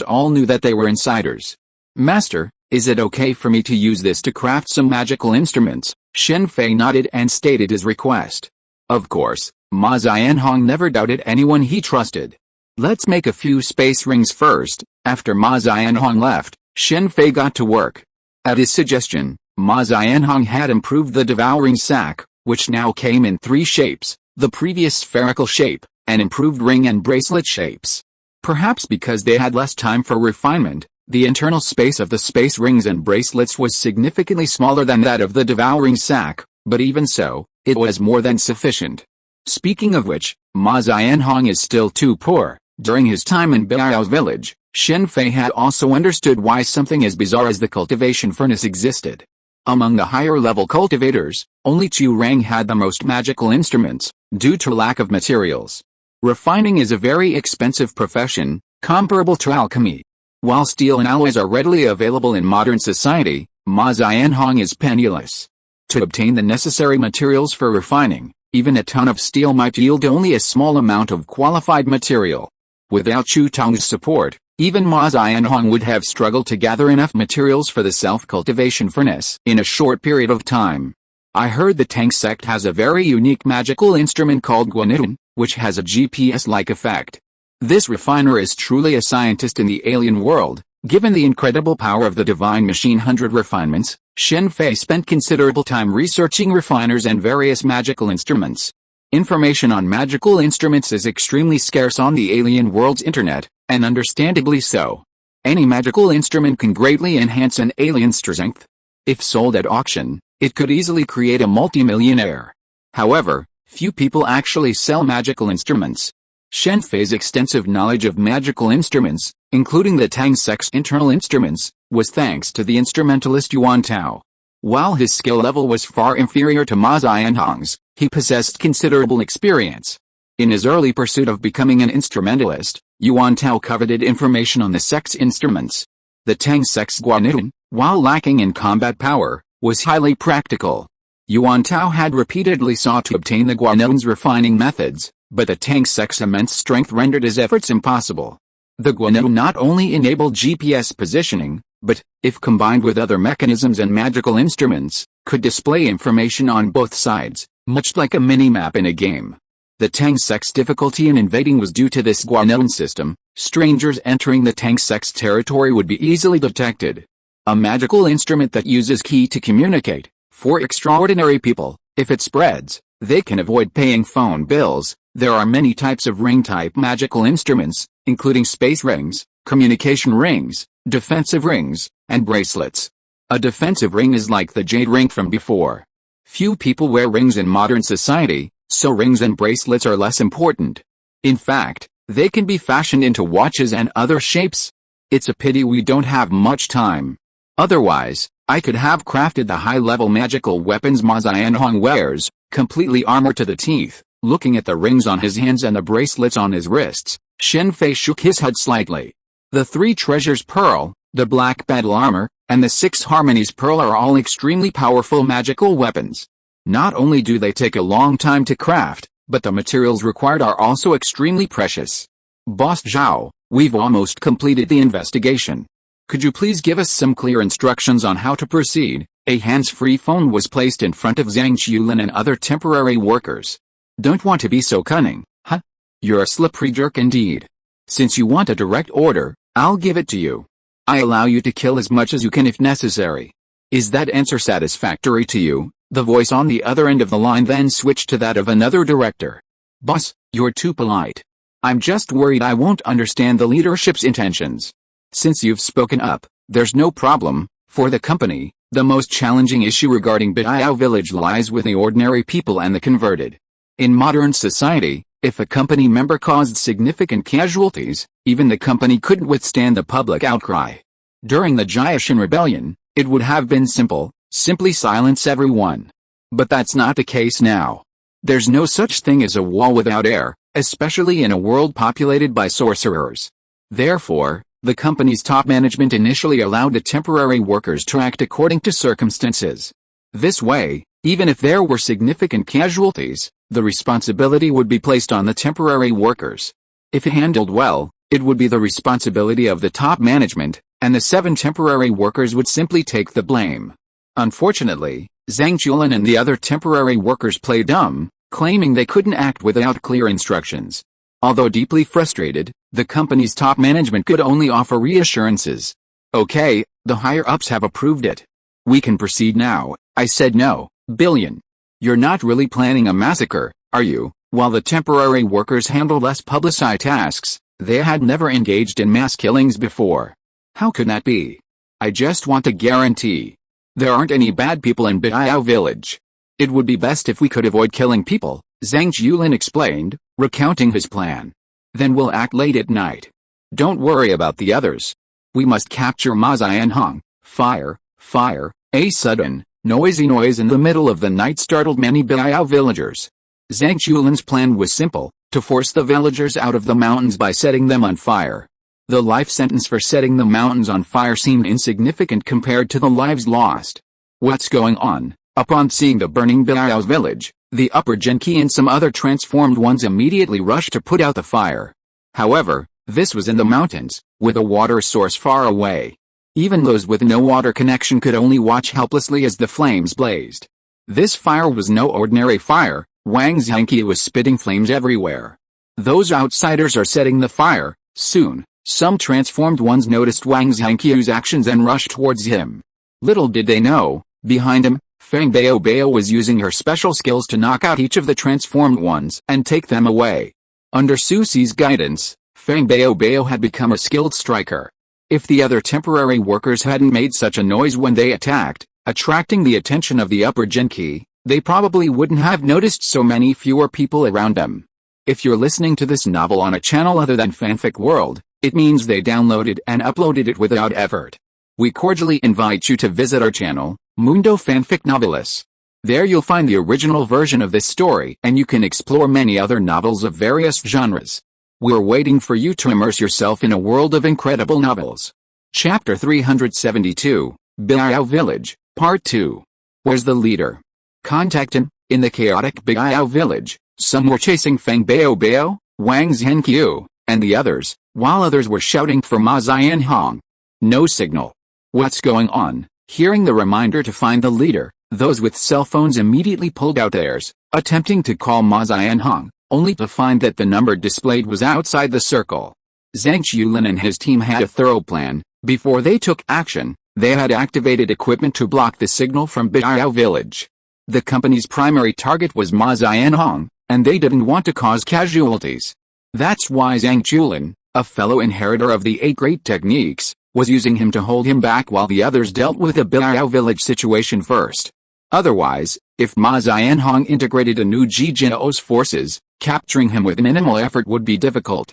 all knew that they were insiders. Master, is it okay for me to use this to craft some magical instruments? Shen Fei nodded and stated his request. Of course, Ma Xianhong never doubted anyone he trusted. Let's make a few space rings first. After Ma Xianhong left, Shen Fei got to work. At his suggestion, Ma Xianhong had improved the devouring sack, which now came in 3 shapes, the previous spherical shape, and improved ring and bracelet shapes. Perhaps because they had less time for refinement, the internal space of the space rings and bracelets was significantly smaller than that of the devouring sack, but even so, it was more than sufficient. Speaking of which, Ma Xianhong is still too poor. During his time in Biao's village, Shen Fei had also understood why something as bizarre as the cultivation furnace existed. Among the higher-level cultivators, only Chu Rang had the most magical instruments, due to lack of materials. Refining is a very expensive profession, comparable to alchemy. While steel and alloys are readily available in modern society, Ma Xianhong is penniless. To obtain the necessary materials for refining, even a ton of steel might yield only a small amount of qualified material. Without Chu Tong's support, even Ma Xianhong would have struggled to gather enough materials for the self-cultivation furnace in a short period of time. I heard the Tang sect has a very unique magical instrument called Guanidun, which has a GPS-like effect. This refiner is truly a scientist in the alien world. Given the incredible power of the divine machine 100 refinements, Shen Fei spent considerable time researching refiners and various magical instruments. Information on magical instruments is extremely scarce on the alien world's internet, and understandably so. Any magical instrument can greatly enhance an alien's strength. If sold at auction, it could easily create a multimillionaire. However, few people actually sell magical instruments. Shen Fei's extensive knowledge of magical instruments, including the Tang sect's internal instruments, was thanks to the instrumentalist Yuan Tao. While his skill level was far inferior to Ma Xianhong's, he possessed considerable experience. In his early pursuit of becoming an instrumentalist, Yuan Tao coveted information on the sect's instruments. The Tang sect's Guanidun, while lacking in combat power, was highly practical. Yuan Tao had repeatedly sought to obtain the Guanidun's refining methods, but the Tang sect's immense strength rendered his efforts impossible. The Guanidun not only enabled GPS positioning, but, if combined with other mechanisms and magical instruments, could display information on both sides, much like a mini-map in a game. The Tang sect's difficulty in invading was due to this Guanidun system. Strangers entering the Tang sect's territory would be easily detected. A magical instrument that uses Qi to communicate. For extraordinary people, if it spreads, they can avoid paying phone bills. There are many types of ring-type magical instruments, including space rings, communication rings, defensive rings, and bracelets. A defensive ring is like the jade ring from before. Few people wear rings in modern society, so rings and bracelets are less important. In fact, they can be fashioned into watches and other shapes. It's a pity we don't have much time. Otherwise, I could have crafted the high-level magical weapons Ma Xianhong wears, completely armored to the teeth. Looking at the rings on his hands and the bracelets on his wrists, Shen Fei shook his head slightly. The 3 treasures pearl, the black battle armor, and the 6 harmonies pearl are all extremely powerful magical weapons. Not only do they take a long time to craft, but the materials required are also extremely precious. Boss Zhao, we've almost completed the investigation. Could you please give us some clear instructions on how to proceed? A hands-free phone was placed in front of Zhang Qiulin and other temporary workers. Don't want to be so cunning, huh? You're a slippery jerk indeed. Since you want a direct order, I'll give it to you. I allow you to kill as much as you can if necessary. Is that answer satisfactory to you? The voice on the other end of the line then switched to that of another director. Boss, you're too polite. I'm just worried I won't understand the leadership's intentions. Since you've spoken up, there's no problem. For the company, the most challenging issue regarding Biao village lies with the ordinary people and the converted. In modern society, if a company member caused significant casualties, even the company couldn't withstand the public outcry. During the Jiashan rebellion, it would have been simple, simply silence everyone. But that's not the case now. There's no such thing as a wall without air, especially in a world populated by sorcerers. Therefore, the company's top management initially allowed the temporary workers to act according to circumstances. This way, even if there were significant casualties, the responsibility would be placed on the temporary workers. If handled well, it would be the responsibility of the top management, and the 7 temporary workers would simply take the blame. Unfortunately, Zhang Qiulin and the other temporary workers played dumb, claiming they couldn't act without clear instructions. Although deeply frustrated, the company's top management could only offer reassurances. Okay, the higher-ups have approved it. We can proceed now. I said no, Billion. You're not really planning a massacre, are you? While the temporary workers handle less publicized tasks, they had never engaged in mass killings before. How could that be? I just want a guarantee. There aren't any bad people in Biao village. It would be best if we could avoid killing people, Zhang Qiulin explained, recounting his plan. Then we'll act late at night. Don't worry about the others. We must capture Ma Xianhong. Fire, fire. A sudden, noisy noise in the middle of the night startled many Biao villagers. Zhang Qiulin's plan was simple, to force the villagers out of the mountains by setting them on fire. The life sentence for setting the mountains on fire seemed insignificant compared to the lives lost. What's going on? Upon seeing the burning Biao village, the upper Genki and some other transformed ones immediately rushed to put out the fire. However, this was in the mountains, with a water source far away. Even those with no water connection could only watch helplessly as the flames blazed. This fire was no ordinary fire. Wang Zhangqi was spitting flames everywhere. Those outsiders are setting the fire. Soon, some transformed ones noticed Wang Zhangqi's actions and rushed towards him. Little did they know, behind him, Feng Bao was using her special skills to knock out each of the transformed ones and take them away. Under Susi's guidance, Feng Bao had become a skilled striker. If the other temporary workers hadn't made such a noise when they attacked, attracting the attention of the upper Genki, they probably wouldn't have noticed so many fewer people around them. If you're listening to this novel on a channel other than Fanfic World, it means they downloaded and uploaded it without effort. We cordially invite you to visit our channel, Mundo Fanfic Novelis. There you'll find the original version of this story and you can explore many other novels of various genres. We're waiting for you to immerse yourself in a world of incredible novels. Chapter 372, Biao Village, Part 2. Where's the leader? Contact him. In the chaotic Biao village, some were chasing Feng Bao, Wang Zhenqiu, and the others, while others were shouting for Ma Xianhong. No signal. What's going on? Hearing the reminder to find the leader, those with cell phones immediately pulled out theirs, attempting to call Ma Xianhong, only to find that the number displayed was outside the circle. Zhang Qiulin and his team had a thorough plan. Before they took action, they had activated equipment to block the signal from Biao village. The company's primary target was Ma Xianhong, and they didn't want to cause casualties. That's why Zhang Qiulin, a fellow inheritor of the 8 great techniques, was using him to hold him back while the others dealt with the Biao village situation first. Otherwise, if Ma Xianhong integrated a new G-Jino's forces, capturing him with minimal effort would be difficult.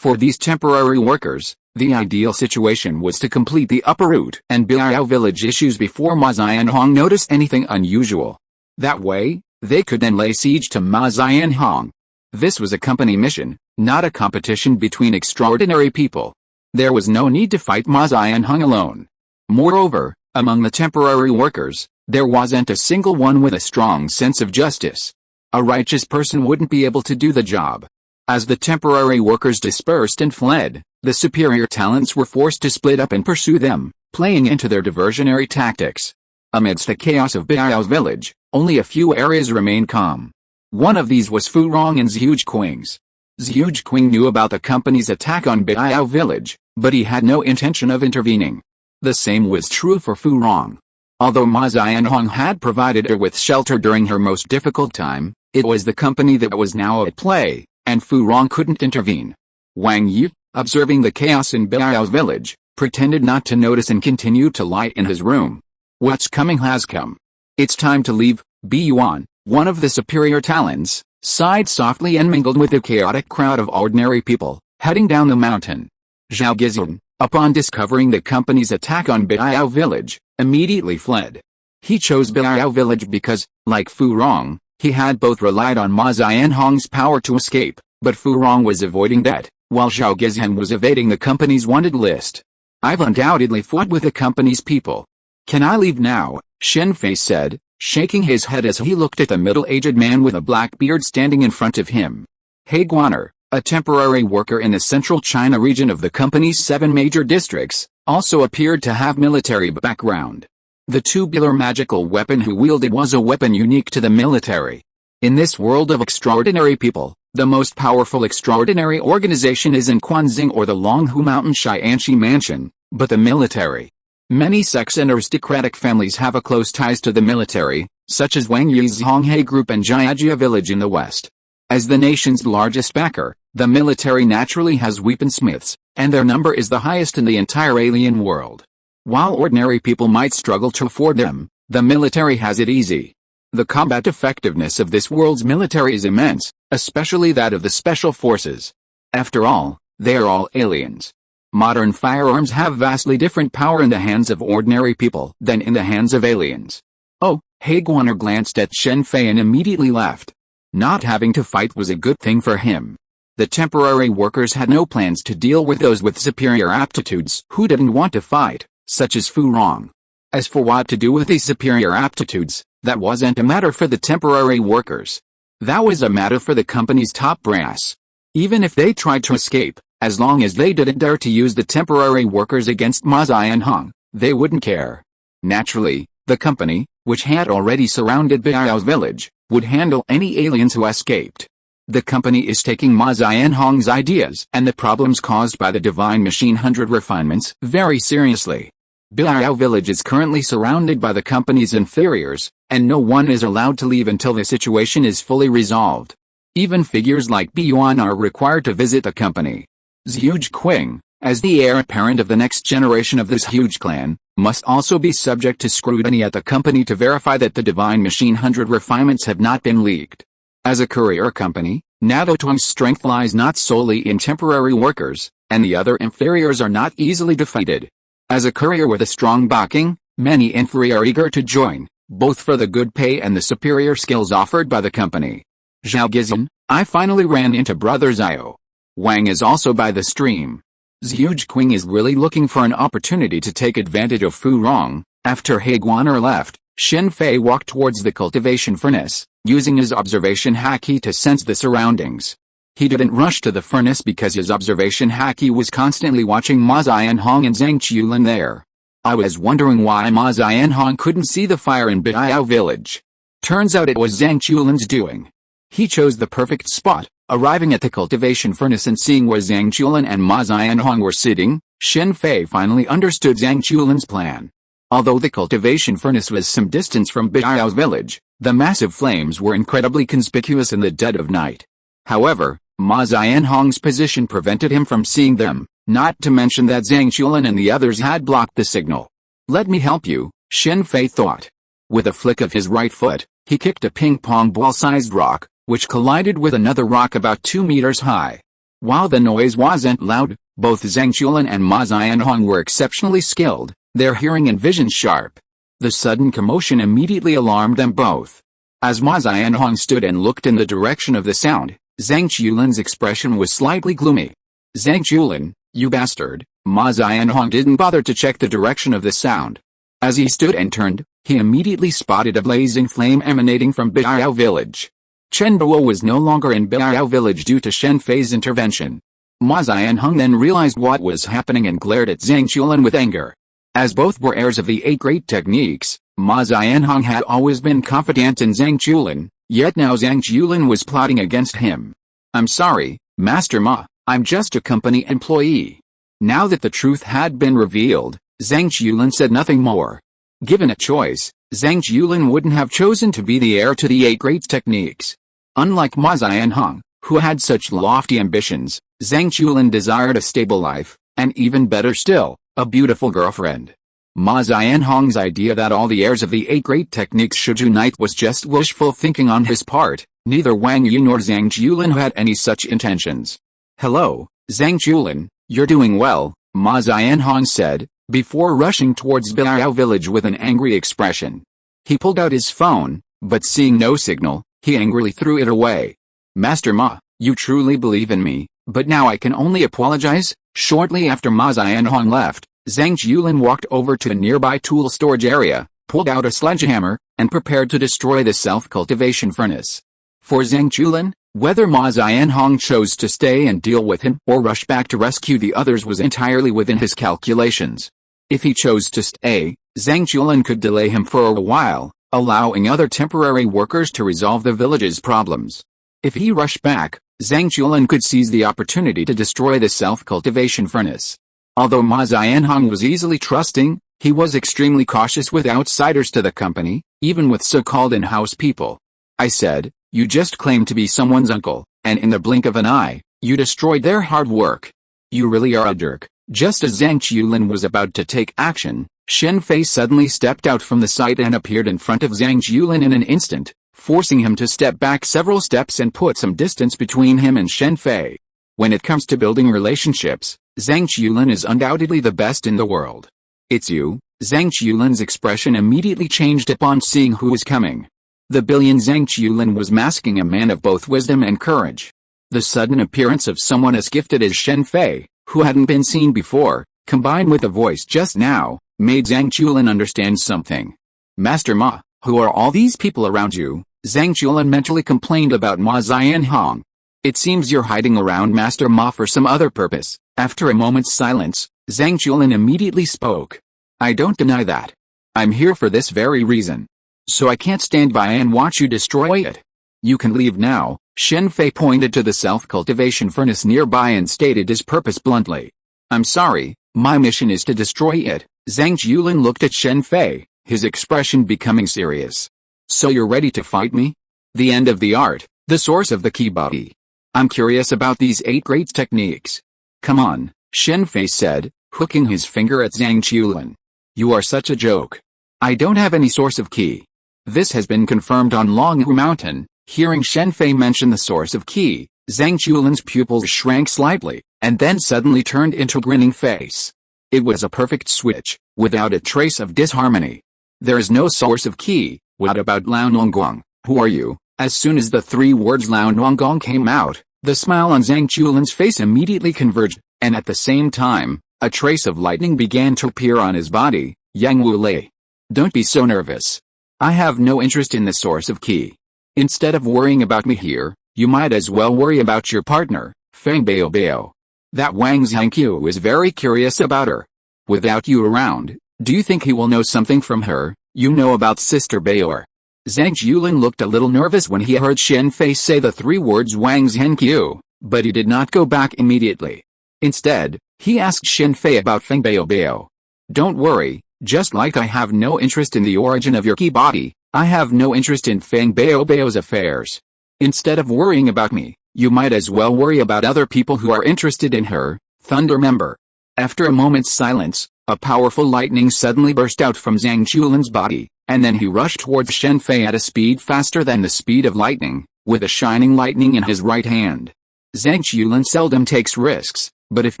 For these temporary workers, the ideal situation was to complete the upper route and Biao village issues before Ma Xianhong noticed anything unusual. That way, they could then lay siege to Ma Xianhong. This was a company mission, not a competition between extraordinary people. There was no need to fight Ma Xianhong alone. Moreover, among the temporary workers, there wasn't a single one with a strong sense of justice. A righteous person wouldn't be able to do the job. As the temporary workers dispersed and fled, the superior talents were forced to split up and pursue them, playing into their diversionary tactics. Amidst the chaos of Biao's village, only a few areas remained calm. One of these was Fu Rong and S.H.I.E.L.D's. S.H.I.E.L.D knew about the company's attack on Biao village, but he had no intention of intervening. The same was true for Fu Rong. Although Ma Xianhong had provided her with shelter during her most difficult time, it was the company that was now at play, and Fu Rong couldn't intervene. Wang Yu, observing the chaos in Biao's village, pretended not to notice and continued to lie in his room. What's coming has come. It's time to leave. Bi Yuan, one of the superior talents, sighed softly and mingled with the chaotic crowd of ordinary people, heading down the mountain. Zhao Gizun, upon discovering the company's attack on Biao village, immediately fled. He chose Biao village because, like Fu Rong, he had both relied on Ma Xianhong's power to escape, but Fu Rong was avoiding that, while Zhao Gizun was evading the company's wanted list. I've undoubtedly fought with the company's people. Can I leave now? Shen Fei said, shaking his head as he looked at the middle-aged man with a black beard standing in front of him. He Guaner, a temporary worker in the central China region of the company's 7 major districts, also appeared to have military background. The tubular magical weapon he wielded was a weapon unique to the military. In this world of extraordinary people, the most powerful extraordinary organization isn't Quanxing or the Longhu Mountain Xianxi Mansion, but the military. Many sects and aristocratic families have a close ties to the military, such as Wang Yi's Zhonghe Group and Jiajia Village in the west. As the nation's largest backer, the military naturally has weaponsmiths, and their number is the highest in the entire alien world. While ordinary people might struggle to afford them, the military has it easy. The combat effectiveness of this world's military is immense, especially that of the special forces. After all, they are all aliens. Modern firearms have vastly different power in the hands of ordinary people than in the hands of aliens. Oh, He Guaner glanced at Shen Fei and immediately left. Not having to fight was a good thing for him. The temporary workers had no plans to deal with those with superior aptitudes who didn't want to fight, such as Fu Rong. As for what to do with these superior aptitudes, that wasn't a matter for the temporary workers. That was a matter for the company's top brass. Even if they tried to escape, as long as they didn't dare to use the temporary workers against Ma Xianhong, they wouldn't care. Naturally, the company, which had already surrounded Biao's village, would handle any aliens who escaped. The company is taking Ma Xianhong's ideas and the problems caused by the Divine Machine 100 refinements very seriously. Biao village is currently surrounded by the company's inferiors, and no one is allowed to leave until the situation is fully resolved. Even figures like Bi Yuan are required to visit the company. Zhuge, as the heir apparent of the next generation of this huge clan, must also be subject to scrutiny at the company to verify that the Divine Machine 100 refinements have not been leaked. As a courier company, Nadotong's strength lies not solely in temporary workers, and the other inferiors are not easily defeated. As a courier with a strong backing, many inferiors are eager to join, both for the good pay and the superior skills offered by the company. Zhao Gizun, I finally ran into Brother Zhao. Wang is also by the stream. Zhuge is really looking for an opportunity to take advantage of Fu Rong. After He Guaner left, Shen Fei walked towards the cultivation furnace, using his observation haki to sense the surroundings. He didn't rush to the furnace because his observation haki was constantly watching Ma Xianhong and Zhang Qiulin there. I was wondering why Ma Xianhong couldn't see the fire in Biao village. Turns out it was Zhang Qiulin's doing. He chose the perfect spot, arriving at the cultivation furnace and seeing where Zhang Qiulin and Ma Xianhong were sitting. Shen Fei finally understood Zhang Qiulin's plan. Although the cultivation furnace was some distance from Biao's village, the massive flames were incredibly conspicuous in the dead of night. However, Ma Xianhong's position prevented him from seeing them, not to mention that Zhang Qiulin and the others had blocked the signal. Let me help you, Shen Fei thought. With a flick of his right foot, he kicked a ping-pong ball-sized rock, which collided with another rock about 2 meters high. While the noise wasn't loud, both Zhang Jiulan and Ma Xianhong were exceptionally skilled, their hearing and vision sharp. The sudden commotion immediately alarmed them both. As Ma Xianhong stood and looked in the direction of the sound, Zhang Jiulan's expression was slightly gloomy. "Zhang Jiulan, you bastard." Ma Xianhong didn't bother to check the direction of the sound. As he stood and turned, he immediately spotted a blazing flame emanating from Biao Village. Chen Duo was no longer in Biao Village due to Shen Fei's intervention. Ma Xianhong then realized what was happening and glared at Zhang Jiulan with anger. As both were heirs of the 8 great techniques, Ma Xianhong had always been confident in Zhang Jiulan, yet now Zhang Jiulan was plotting against him. "I'm sorry, Master Ma, I'm just a company employee." Now that the truth had been revealed, Zhang Jiulan said nothing more. Given a choice, Zhang Jiulan wouldn't have chosen to be the heir to the 8 great techniques. Unlike Ma Xianhong, who had such lofty ambitions, Zhang Jiulan desired a stable life, and even better still, a beautiful girlfriend. Ma Xianhong's idea that all the heirs of the 8 great techniques should unite was just wishful thinking on his part. Neither Wang Yu nor Zhang Jiulan had any such intentions. "Hello, Zhang Jiulan, you're doing well," Ma Xianhong said, before rushing towards Biao Village with an angry expression. He pulled out his phone, but seeing no signal, he angrily threw it away. "Master Ma, you truly believe in me, but now I can only apologize." Shortly after Ma Xianhong left, Zhang Jiulan walked over to a nearby tool storage area, pulled out a sledgehammer, and prepared to destroy the self-cultivation furnace. For Zhang Jiulan, whether Ma Xianhong chose to stay and deal with him or rush back to rescue the others was entirely within his calculations. If he chose to stay, Zhang Jiulan could delay him for a while, allowing other temporary workers to resolve the village's problems. If he rushed back, Zhang Jiulan could seize the opportunity to destroy the self-cultivation furnace. Although Ma Xianhong was easily trusting, he was extremely cautious with outsiders to the company, even with so-called in-house people. "I said, you just claimed to be someone's uncle, and in the blink of an eye, you destroyed their hard work. You really are a jerk." Just as Zhang Jiulan was about to take action, Shen Fei suddenly stepped out from the site and appeared in front of Zhang Jiulan in an instant, forcing him to step back several steps and put some distance between him and Shen Fei. When it comes to building relationships, Zhang Jiulan is undoubtedly the best in the world. "It's you." Zhang Jiulan's expression immediately changed upon seeing who was coming. The billion Zhang Jiulan was masking a man of both wisdom and courage. The sudden appearance of someone as gifted as Shen Fei, who hadn't been seen before, combined with the voice just now, made Zhang Jiulan understand something. "Master Ma, who are all these people around you?" Zhang Jiulan mentally complained about Ma Xianhong. "It seems you're hiding around Master Ma for some other purpose." After a moment's silence, Zhang Jiulan immediately spoke. "I don't deny that. I'm here for this very reason. So I can't stand by and watch you destroy it. You can leave now." Shen Fei pointed to the self-cultivation furnace nearby and stated his purpose bluntly. "I'm sorry, my mission is to destroy it." Zhang Jiulan looked at Shen Fei, his expression becoming serious. "So you're ready to fight me? The end of the art, the source of the key body. I'm curious about these 8 great techniques." "Come on," Shen Fei said, hooking his finger at Zhang Jiulan. "You are such a joke. I don't have any source of key." This has been confirmed on Longhu Mountain. Hearing Shen Fei mention the source of key, Zhang Jiulan's pupils shrank slightly, and then suddenly turned into a grinning face. It was a perfect switch, without a trace of disharmony. "There is no source of key. What about Lao Nonggong? Who are you?" As soon as the 3 words Lao Nonggong came out, the smile on Zhang Jiulan's face immediately converged, and at the same time, a trace of lightning began to appear on his body. "Yang Wu Lei. Don't be so nervous. I have no interest in the source of key. Instead of worrying about me here, you might as well worry about your partner, Feng Bao. That Wang Zhangqiu is very curious about her. Without you around, do you think he will know something from her you know about Sister Bao?" Zhang Jiulan looked a little nervous when he heard Shen Fei say the 3 words Wang Zhangqiu, but he did not go back immediately. Instead, he asked Shen Fei about Feng Bao. "Don't worry, just like I have no interest in the origin of your key body, I have no interest in Feng Bao's affairs. Instead of worrying about me, you might as well worry about other people who are interested in her." Thunder member. After a moment's silence, a powerful lightning suddenly burst out from Zhang Jiulan's body, and then he rushed towards Shen Fei at a speed faster than the speed of lightning, with a shining lightning in his right hand. Zhang Yuelin seldom takes risks, but if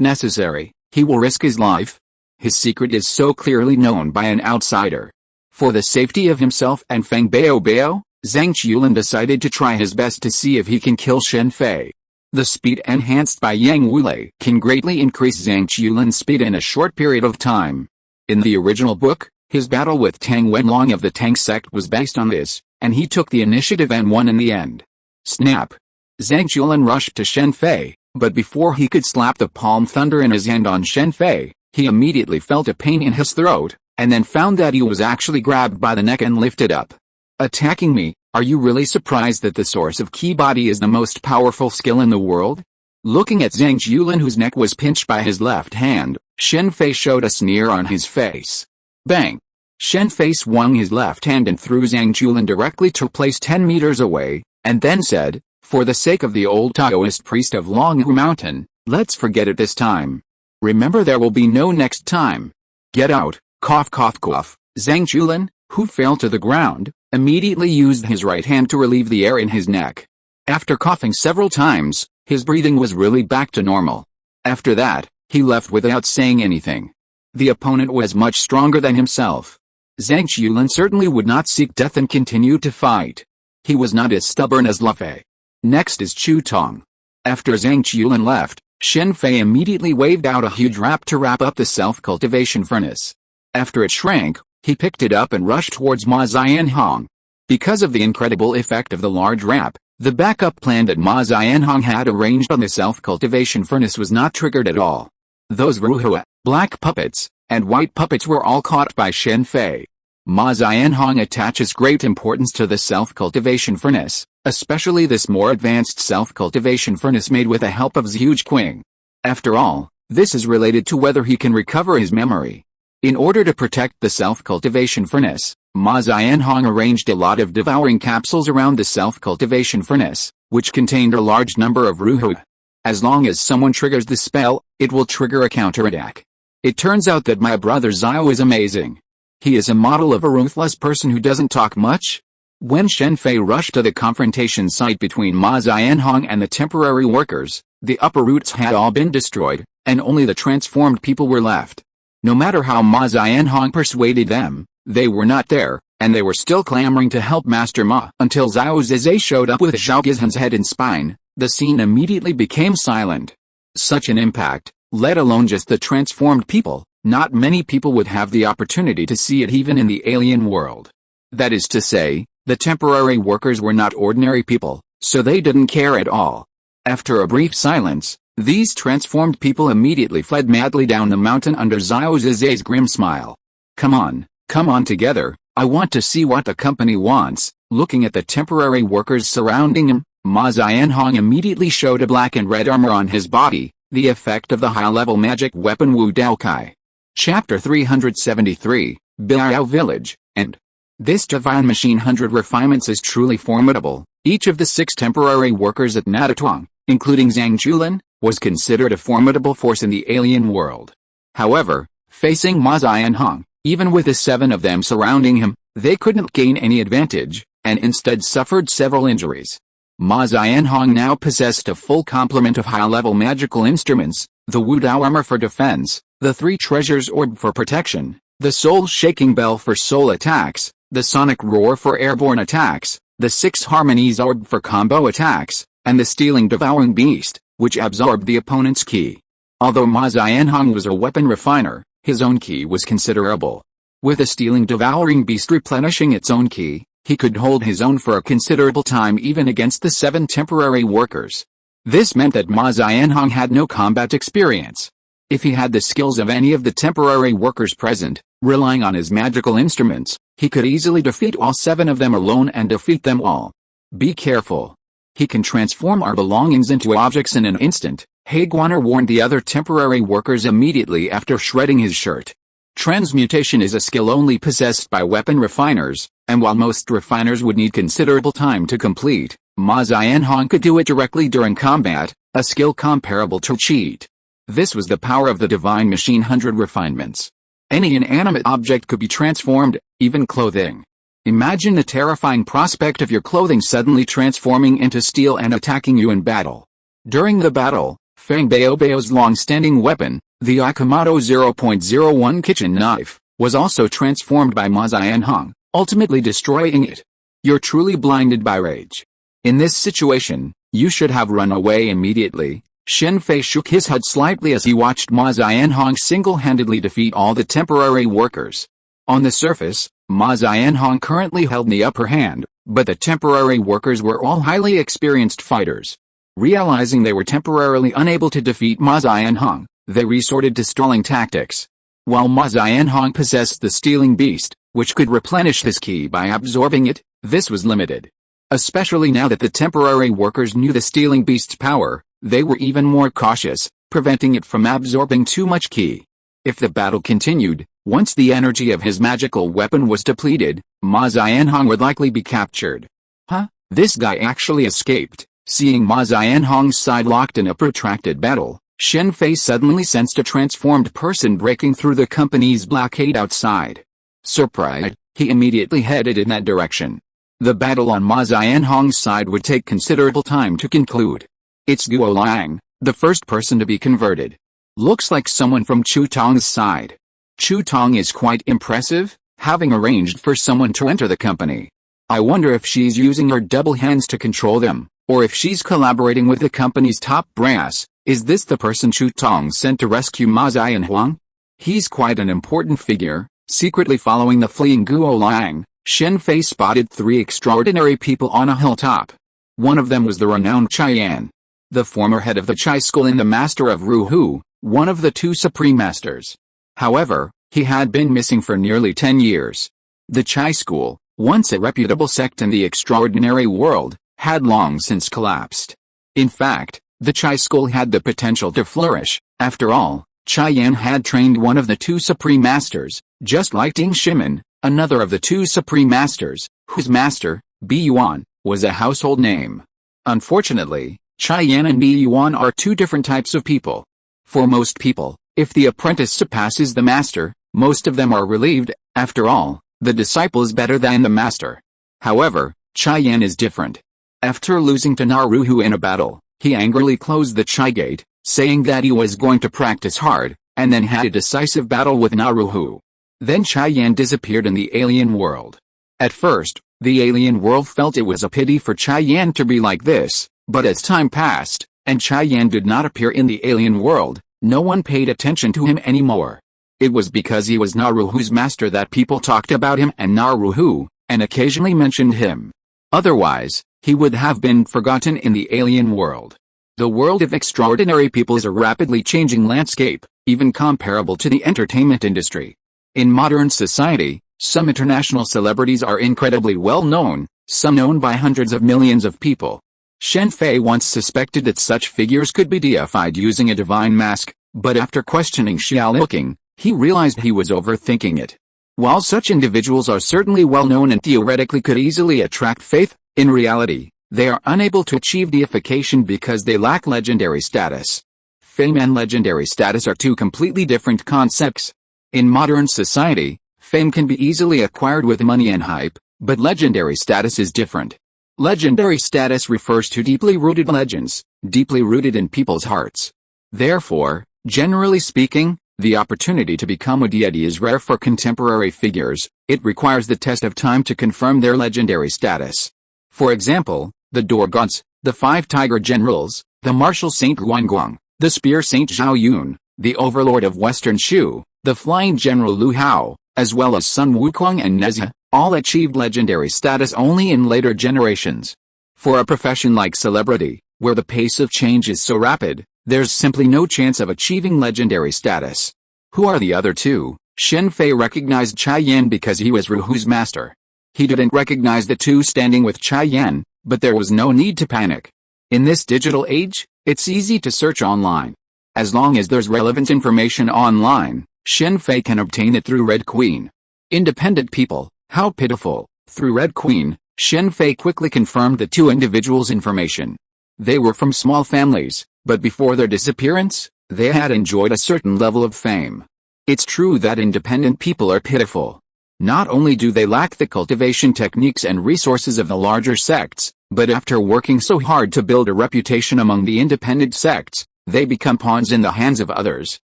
necessary, he will risk his life. His secret is so clearly known by an outsider. For the safety of himself and Feng Bao, Zhang Yuelin decided to try his best to see if he can kill Shen Fei. The speed enhanced by Yang Wulei can greatly increase Zhang Yuelin's speed in a short period of time. In the original book, his battle with Tang Wenlong of the Tang sect was based on this, and he took the initiative and won in the end. Snap! Zhang Yuelin rushed to Shen Fei, but before he could slap the palm thunder in his hand on Shen Fei, he immediately felt a pain in his throat, and then found that he was actually grabbed by the neck and lifted up. Attacking me, are you really surprised that the source of Ki body is the most powerful skill in the world? Looking at Zhang Yuelin, whose neck was pinched by his left hand, Shen Fei showed a sneer on his face. Bang! Shen Fei swung his left hand and threw Zhang Yuelin directly to a place 10 meters away, and then said, "For the sake of the old Taoist priest of Longhu Mountain, let's forget it this time. Remember, there will be no next time. Get out." Cough cough cough. Zhang Yuelin, who fell to the ground, immediately used his right hand to relieve the air in his neck. After coughing several times, his breathing was really back to normal. After that, he left without saying anything. The opponent was much stronger than himself. Zhang Yuelin certainly would not seek death and continue to fight. He was not as stubborn as Lu Fei. Next is Chu Tong. After Zhang Yuelin left, Shen Fei immediately waved out a huge wrap to wrap up the self-cultivation furnace. After it shrank, he picked it up and rushed towards Ma Xianhong. Because of the incredible effect of the large wrap, the backup plan that Ma Xianhong had arranged on the self-cultivation furnace was not triggered at all. Those Ruhua, black puppets, and white puppets were all caught by Shen Fei. Ma Xianhong attaches great importance to the self-cultivation furnace, especially this more advanced self-cultivation furnace made with the help of Zhuge Qing. After all, this is related to whether he can recover his memory. In order to protect the self-cultivation furnace, Ma Xianhong arranged a lot of devouring capsules around the self-cultivation furnace, which contained a large number of Ruhua. As long as someone triggers the spell, it will trigger a counterattack. It turns out that my brother Xiao is amazing. He is a model of a ruthless person who doesn't talk much. When Shen Fei rushed to the confrontation site between Ma Xianhong and the temporary workers, the upper roots had all been destroyed, and only the transformed people were left. No matter how Ma Xianhong persuaded them, they were not there, and they were still clamoring to help Master Ma. Until Zhao Zizhe showed up with Zhao Gizhan's head and spine, the scene immediately became silent. Such an impact, let alone just the transformed people, not many people would have the opportunity to see it even in the alien world. That is to say, the temporary workers were not ordinary people, so they didn't care at all. After a brief silence, these transformed people immediately fled madly down the mountain under Zhao Zizhe's grim smile. Come on together, I want to see what the company wants." Looking at the temporary workers surrounding him, Ma Xianhong immediately showed a black and red armor on his body, the effect of the high-level magic weapon Wu Dao Kai. Chapter 373, Biao Village, and this divine machine 100 refinements is truly formidable. Each of the 6 temporary workers at Natatuang, including Zhang Yuelin, was considered a formidable force in the alien world. However, facing Ma Xianhong, even with the 7 of them surrounding him, they couldn't gain any advantage, and instead suffered several injuries. Ma Xianhong now possessed a full complement of high-level magical instruments, the Wu Dao armor for defense, the 3 treasures orb for protection, the soul-shaking bell for soul attacks, the sonic roar for airborne attacks, the 6 harmonies orb for combo attacks, and the stealing devouring beast, which absorbed the opponent's ki. Although Ma Xianhong was a weapon refiner, his own ki was considerable. With a stealing devouring beast replenishing its own ki, he could hold his own for a considerable time even against the 7 temporary workers. This meant that Ma Xianhong had no combat experience. If he had the skills of any of the temporary workers present, relying on his magical instruments, he could easily defeat all 7 of them alone and defeat them all. Be careful. He can transform our belongings into objects in an instant, Haiguaner warned the other temporary workers immediately after shredding his shirt. Transmutation is a skill only possessed by weapon refiners, and while most refiners would need considerable time to complete, Ma Xianhong could do it directly during combat, a skill comparable to cheat. This was the power of the divine machine 100 refinements. Any inanimate object could be transformed, even clothing. Imagine the terrifying prospect of your clothing suddenly transforming into steel and attacking you in battle. During the battle, Feng Baobao's long-standing weapon, the Akamoto 0.01 kitchen knife, was also transformed by Ma Xianhong, ultimately destroying it. You're truly blinded by rage. In this situation, you should have run away immediately. Shen Fei shook his head slightly as he watched Ma Xianhong single-handedly defeat all the temporary workers. On the surface, Ma Xianhong currently held the upper hand, but the temporary workers were all highly experienced fighters. Realizing they were temporarily unable to defeat Ma Xianhong, they resorted to stalling tactics. While Ma Xianhong possessed the stealing beast, which could replenish his ki by absorbing it, this was limited. Especially now that the temporary workers knew the stealing beast's power, they were even more cautious, preventing it from absorbing too much ki. If the battle continued, once the energy of his magical weapon was depleted, Ma Xianhong would likely be captured. Huh? This guy actually escaped. Seeing Ma Xianhong's side locked in a protracted battle, Shen Fei suddenly sensed a transformed person breaking through the company's blockade outside. Surprised, he immediately headed in that direction. The battle on Ma Xianhong's side would take considerable time to conclude. It's Guo Liang, the first person to be converted. Looks like someone from Chu Tong's side. Chu Tong is quite impressive, having arranged for someone to enter the company. I wonder if she's using her double hands to control them, or if she's collaborating with the company's top brass. Is this the person Chu Tong sent to rescue Ma Xianhong? He's quite an important figure. Secretly following the fleeing Guo Liang, Shen Fei spotted 3 extraordinary people on a hilltop. One of them was the renowned Cheyenne, the former head of the Chai School and the master of Ruhu, one of the 2 supreme masters. However, he had been missing for nearly 10 years. The Chai School, once a reputable sect in the extraordinary world, had long since collapsed. In fact, the Chai School had the potential to flourish. After all, Cheyenne had trained one of the 2 supreme masters, just like Ding Shimin, another of the 2 supreme masters, whose master, Bi Yuan, was a household name. Unfortunately, Cheyenne and Bi Yuan are 2 different types of people. For most people, if the apprentice surpasses the master, most of them are relieved. After all, the disciple is better than the master. However, Cheyenne is different. After losing to Naruhu in a battle, he angrily closed the Chai Gate, saying that he was going to practice hard, and then had a decisive battle with Naruhu. Then Cheyenne disappeared in the alien world. At first, the alien world felt it was a pity for Cheyenne to be like this, but as time passed, and Cheyenne did not appear in the alien world, no one paid attention to him anymore. It was because he was Naruhu's master that people talked about him and Naruhu, and occasionally mentioned him. Otherwise, he would have been forgotten in the alien world. The world of extraordinary people is a rapidly changing landscape, even comparable to the entertainment industry. In modern society, some international celebrities are incredibly well known, some known by hundreds of millions of people. Shen Fei once suspected that such figures could be deified using a divine mask, but after questioning Xiaolong, he realized he was overthinking it. While such individuals are certainly well known and theoretically could easily attract faith, in reality, they are unable to achieve deification because they lack legendary status. Fame and legendary status are 2 completely different concepts. In modern society, fame can be easily acquired with money and hype, but legendary status is different. Legendary status refers to deeply rooted legends, deeply rooted in people's hearts. Therefore, generally speaking, the opportunity to become a deity is rare for contemporary figures. It requires the test of time to confirm their legendary status. For example, the Door Gods, the 5 Tiger Generals, the Martial Saint Guanguang, the Spear Saint Zhao Yun, the Overlord of Western Shu, the Flying General Lu Hao, as well as Sun Wukong and Nezha, all achieved legendary status only in later generations. For a profession like celebrity, where the pace of change is so rapid, there's simply no chance of achieving legendary status. Who are the other 2? Shen Fei recognized Cheyenne because he was Ruhu's master. He didn't recognize the 2 standing with Cheyenne, but there was no need to panic. In this digital age, it's easy to search online. As long as there's relevant information online, Shen Fei can obtain it through Red Queen. Independent people, how pitiful. Through Red Queen, Shen Fei quickly confirmed the 2 individuals' information. They were from small families, but before their disappearance, they had enjoyed a certain level of fame. It's true that independent people are pitiful. Not only do they lack the cultivation techniques and resources of the larger sects, But after working so hard to build a reputation among the independent sects, they become pawns in the hands of others,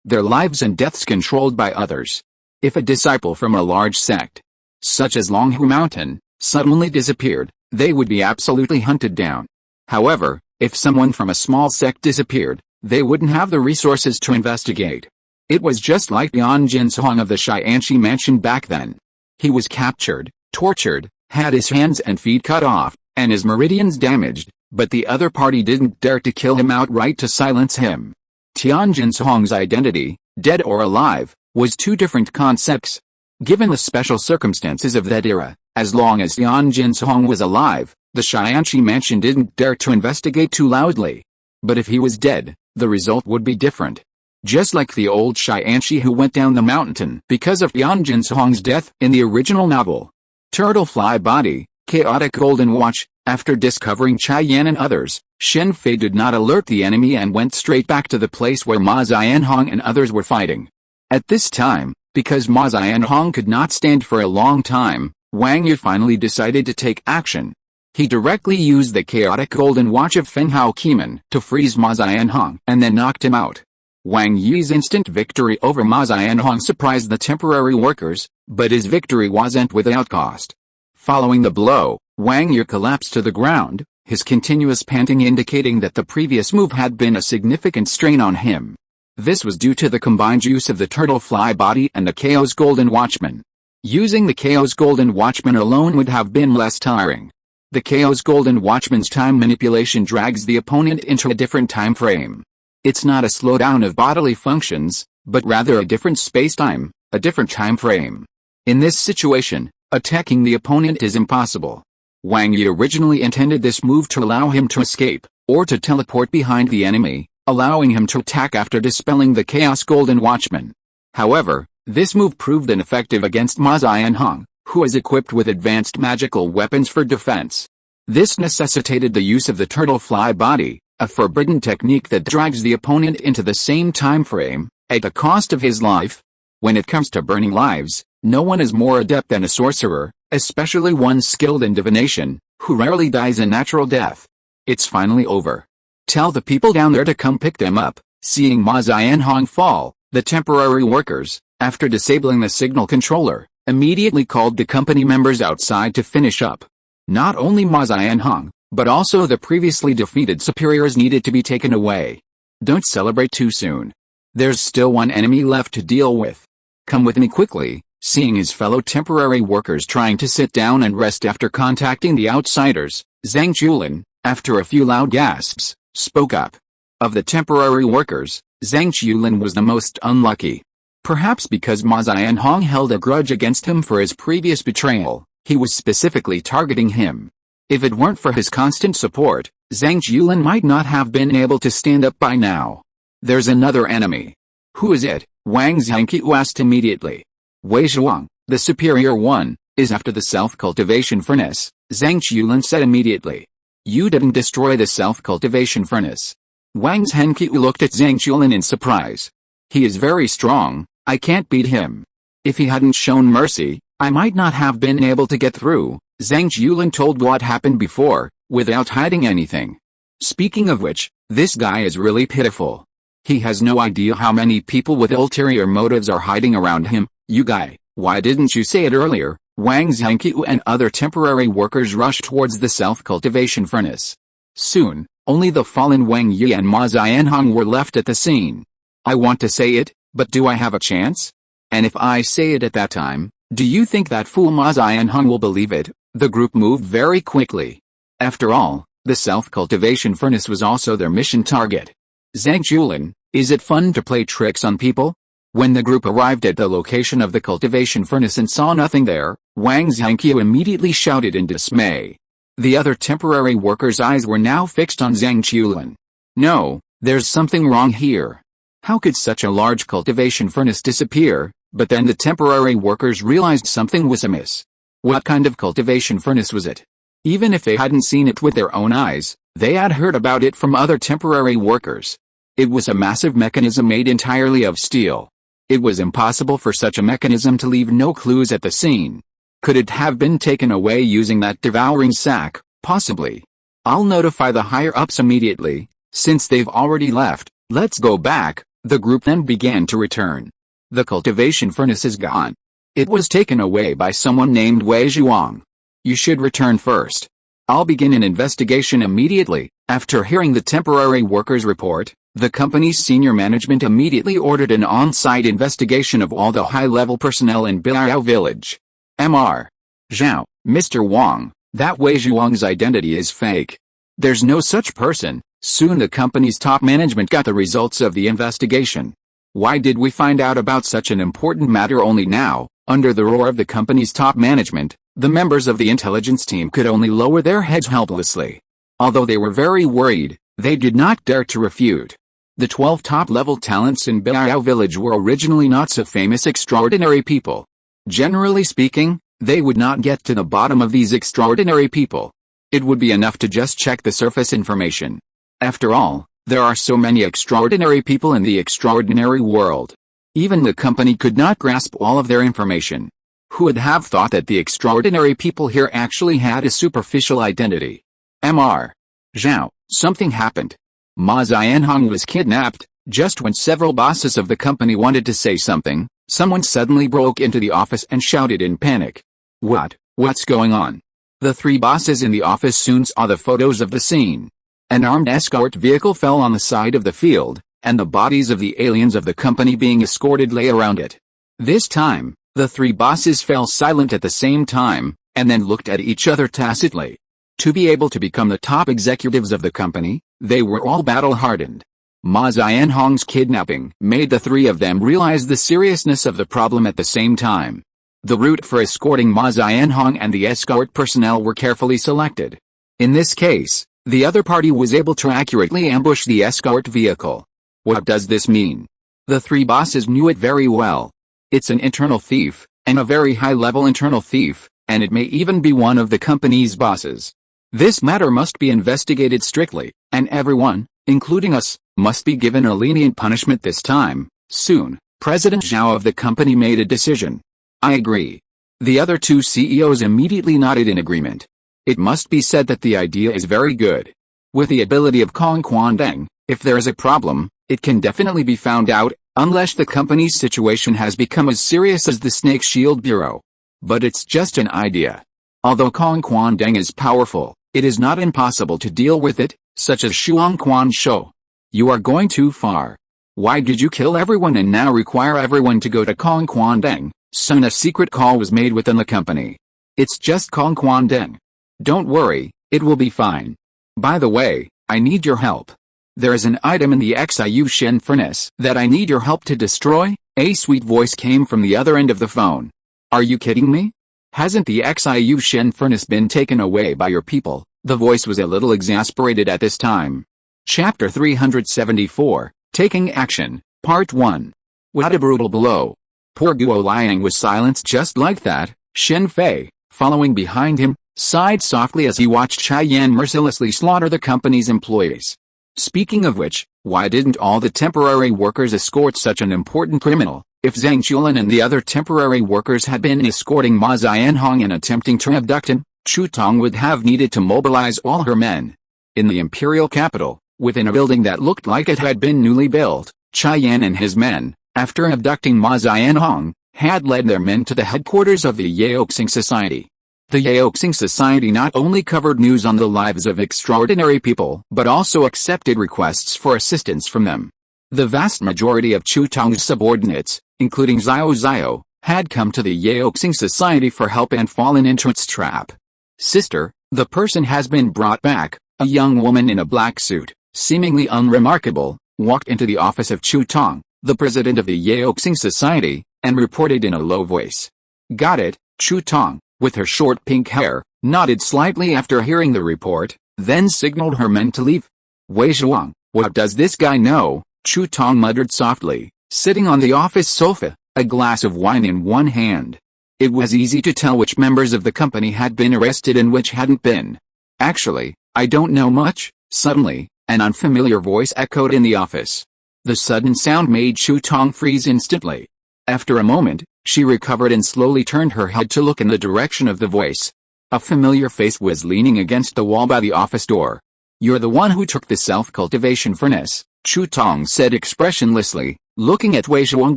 their lives and deaths controlled by others. If a disciple from a large sect, such as Longhu Mountain, suddenly disappeared, they would be absolutely hunted down. However, if someone from a small sect disappeared, they wouldn't have the resources to investigate. It was just like Yan Jinsong of the Xianxi mansion back then. He was captured, tortured, had his hands and feet cut off, and his meridians damaged, but the other party didn't dare to kill him outright to silence him. Tian Jinsong's identity, dead or alive, was two different concepts. Given the special circumstances of that era, as long as Tian Jinsong was alive, the Xianxi mansion didn't dare to investigate too loudly. But if he was dead, the result would be different. Just like the old Xianxi who went down the mountain because of Tian Jinsong's death in the original novel. Turtle Fly Body, Chaotic Golden Watch. After discovering Chai Yan and others, Shen Fei did not alert the enemy and went straight back to the place where Ma Xianhong and others were fighting. At this time, because Ma Xianhong could not stand for a long time, Wang Yu finally decided to take action. He directly used the chaotic golden watch of Fenghao Qimen to freeze Ma Xianhong and then knocked him out. Wang Yi's instant victory over Ma Xianhong surprised the temporary workers, but his victory wasn't without cost. Following the blow, Wang Yu collapsed to the ground, his continuous panting indicating that the previous move had been a significant strain on him. This was due to the combined use of the turtle fly body and the Chaos Golden Watchman. Using the Chaos Golden Watchman alone would have been less tiring. The Chaos Golden Watchman's time manipulation drags the opponent into a different time frame. It's not a slowdown of bodily functions, but rather a different space-time, a different time frame. In this situation, attacking the opponent is impossible. Wang Yi originally intended this move to allow him to escape, or to teleport behind the enemy, allowing him to attack after dispelling the Chaos Golden Watchman. However, this move proved ineffective against Ma Xianhong, who is equipped with advanced magical weapons for defense. This necessitated the use of the turtle fly body, a forbidden technique that drags the opponent into the same time frame, at the cost of his life. When it comes to burning lives, no one is more adept than a sorcerer, especially one skilled in divination, who rarely dies a natural death. It's finally over. Tell the people down there to come pick them up. Seeing Ma Xianhong fall, the temporary workers, after disabling the signal controller, immediately called the company members outside to finish up. Not only Ma Xianhong, but also the previously defeated superiors needed to be taken away. Don't celebrate too soon. There's still one enemy left to deal with. Come with me quickly. Seeing his fellow temporary workers trying to sit down and rest after contacting the outsiders, Zhang Julin, after a few loud gasps, spoke up. Of the temporary workers, Zhang Julin was the most unlucky. Perhaps because Ma Xianhong held a grudge against him for his previous betrayal, he was specifically targeting him. If it weren't for his constant support, Zhang Julin might not have been able to stand up by now. There's another enemy. Who is it? Wang Zhangqiu asked immediately. Wei Zhuang, the superior one, is after the self-cultivation furnace, Zhang Julin said immediately. You didn't destroy the self-cultivation furnace. Wang Zhangqiu looked at Zhang Julin in surprise. He is very strong, I can't beat him. If he hadn't shown mercy, I might not have been able to get through, Zhang Julin told what happened before, without hiding anything. Speaking of which, this guy is really pitiful. He has no idea how many people with ulterior motives are hiding around him. You guy, why didn't you say it earlier? Wang Zhangqiu and other temporary workers rushed towards the self-cultivation furnace. Soon, only the fallen Wang Yi and Ma Xianhong were left at the scene. I want to say it, but do I have a chance? And if I say it at that time, do you think that fool Ma Xianhong will believe it? The group moved very quickly. After all, the self-cultivation furnace was also their mission target. Zhang Julin, is it fun to play tricks on people? When the group arrived at the location of the cultivation furnace and saw nothing there, Wang Zhangqiu immediately shouted in dismay. The other temporary workers' eyes were now fixed on Zhang Julin. No, there's something wrong here. How could such a large cultivation furnace disappear? But then the temporary workers realized something was amiss. What kind of cultivation furnace was it? Even if they hadn't seen it with their own eyes, they had heard about it from other temporary workers. It was a massive mechanism made entirely of steel. It was impossible for such a mechanism to leave no clues at the scene. Could it have been taken away using that devouring sack? Possibly. I'll notify the higher-ups immediately. Since they've already left, let's go back. The group then began to return. The cultivation furnace is gone. It was taken away by someone named Wei Zhuang. You should return first. I'll begin an investigation immediately. After hearing the temporary workers' report, the company's senior management immediately ordered an on-site investigation of all the high-level personnel in Biao village. Mr. Zhao, Mr. Wang, that Wei Zhuang's identity is fake. There's no such person. Soon the company's top management got the results of the investigation. Why did we find out about such an important matter only now? Under the roar of the company's top management, the members of the intelligence team could only lower their heads helplessly. Although they were very worried, they did not dare to refute. The 12 top-level talents in Biao village were originally not so famous extraordinary people. Generally speaking, they would not get to the bottom of these extraordinary people. It would be enough to just check the surface information. After all, there are so many extraordinary people in the extraordinary world. Even the company could not grasp all of their information. Who would have thought that the extraordinary people here actually had a superficial identity? Mr. Zhao, something happened. Ma Xianhong was kidnapped. Just when several bosses of the company wanted to say something, someone suddenly broke into the office and shouted in panic. What's going on? The three bosses in the office soon saw the photos of the scene. An armed escort vehicle fell on the side of the field, and the bodies of the aliens of the company being escorted lay around it. This time, the three bosses fell silent at the same time, and then looked at each other tacitly. To be able to become the top executives of the company, they were all battle-hardened. Ma Xianhong's kidnapping made the three of them realize the seriousness of the problem at the same time. The route for escorting Ma Xianhong and the escort personnel were carefully selected. In this case, the other party was able to accurately ambush the escort vehicle. What does this mean? The three bosses knew it very well. It's an internal thief, and a very high-level internal thief, and it may even be one of the company's bosses. This matter must be investigated strictly, and everyone, including us, must be given a lenient punishment this time. Soon, President Zhao of the company made a decision. I agree. The other two CEOs immediately nodded in agreement. It must be said that the idea is very good. With the ability of Kong Quandeng, if there is a problem, it can definitely be found out, unless the company's situation has become as serious as the Snake Shield Bureau. But it's just an idea. Although Kong Quandeng is powerful, it is not impossible to deal with it, such as Shuang Quan Shou. You are going too far. Why did you kill everyone and now require everyone to go to Kong Quandeng? Soon a secret call was made within the company. It's just Kong Quandeng. Don't worry, it will be fine. By the way, I need your help. There is an item in the Xiu Shen furnace that I need your help to destroy. A sweet voice came from the other end of the phone. Are you kidding me? Hasn't the Xiu Shen furnace been taken away by your people? The voice was a little exasperated at this time. Chapter 374, Taking Action, Part 1. What a brutal blow. Poor Guo Liang was silenced just like that. Shen Fei, following behind him, sighed softly as he watched Cheyenne mercilessly slaughter the company's employees. Speaking of which, why didn't all the temporary workers escort such an important criminal? If Zhang Chulin and the other temporary workers had been escorting Ma Xianhong and attempting to abduct him, Chu Tong would have needed to mobilize all her men. In the imperial capital, within a building that looked like it had been newly built, Cheyenne and his men, after abducting Ma Xianhong, had led their men to the headquarters of the Yaoxing Society. The Yaoxing Society not only covered news on the lives of extraordinary people but also accepted requests for assistance from them. The vast majority of Chu Tong's subordinates, including Xiao Xiao, had come to the Yaoxing Society for help and fallen into its trap. Sister, the person has been brought back. A young woman in a black suit, seemingly unremarkable, walked into the office of Chu Tong, the president of the Yaoxing Society, and reported in a low voice. Got it. Chu Tong, with her short pink hair, nodded slightly after hearing the report, then signaled her men to leave. Wei Zhuang, what does this guy know? Chu Tong muttered softly, sitting on the office sofa, a glass of wine in one hand. It was easy to tell which members of the company had been arrested and which hadn't been. Actually, I don't know much. Suddenly, an unfamiliar voice echoed in the office. The sudden sound made Chu Tong freeze instantly. After a moment, she recovered and slowly turned her head to look in the direction of the voice. A familiar face was leaning against the wall by the office door. "You're the one who took the self-cultivation furnace," Chu Tong said expressionlessly, looking at Wei Zhuang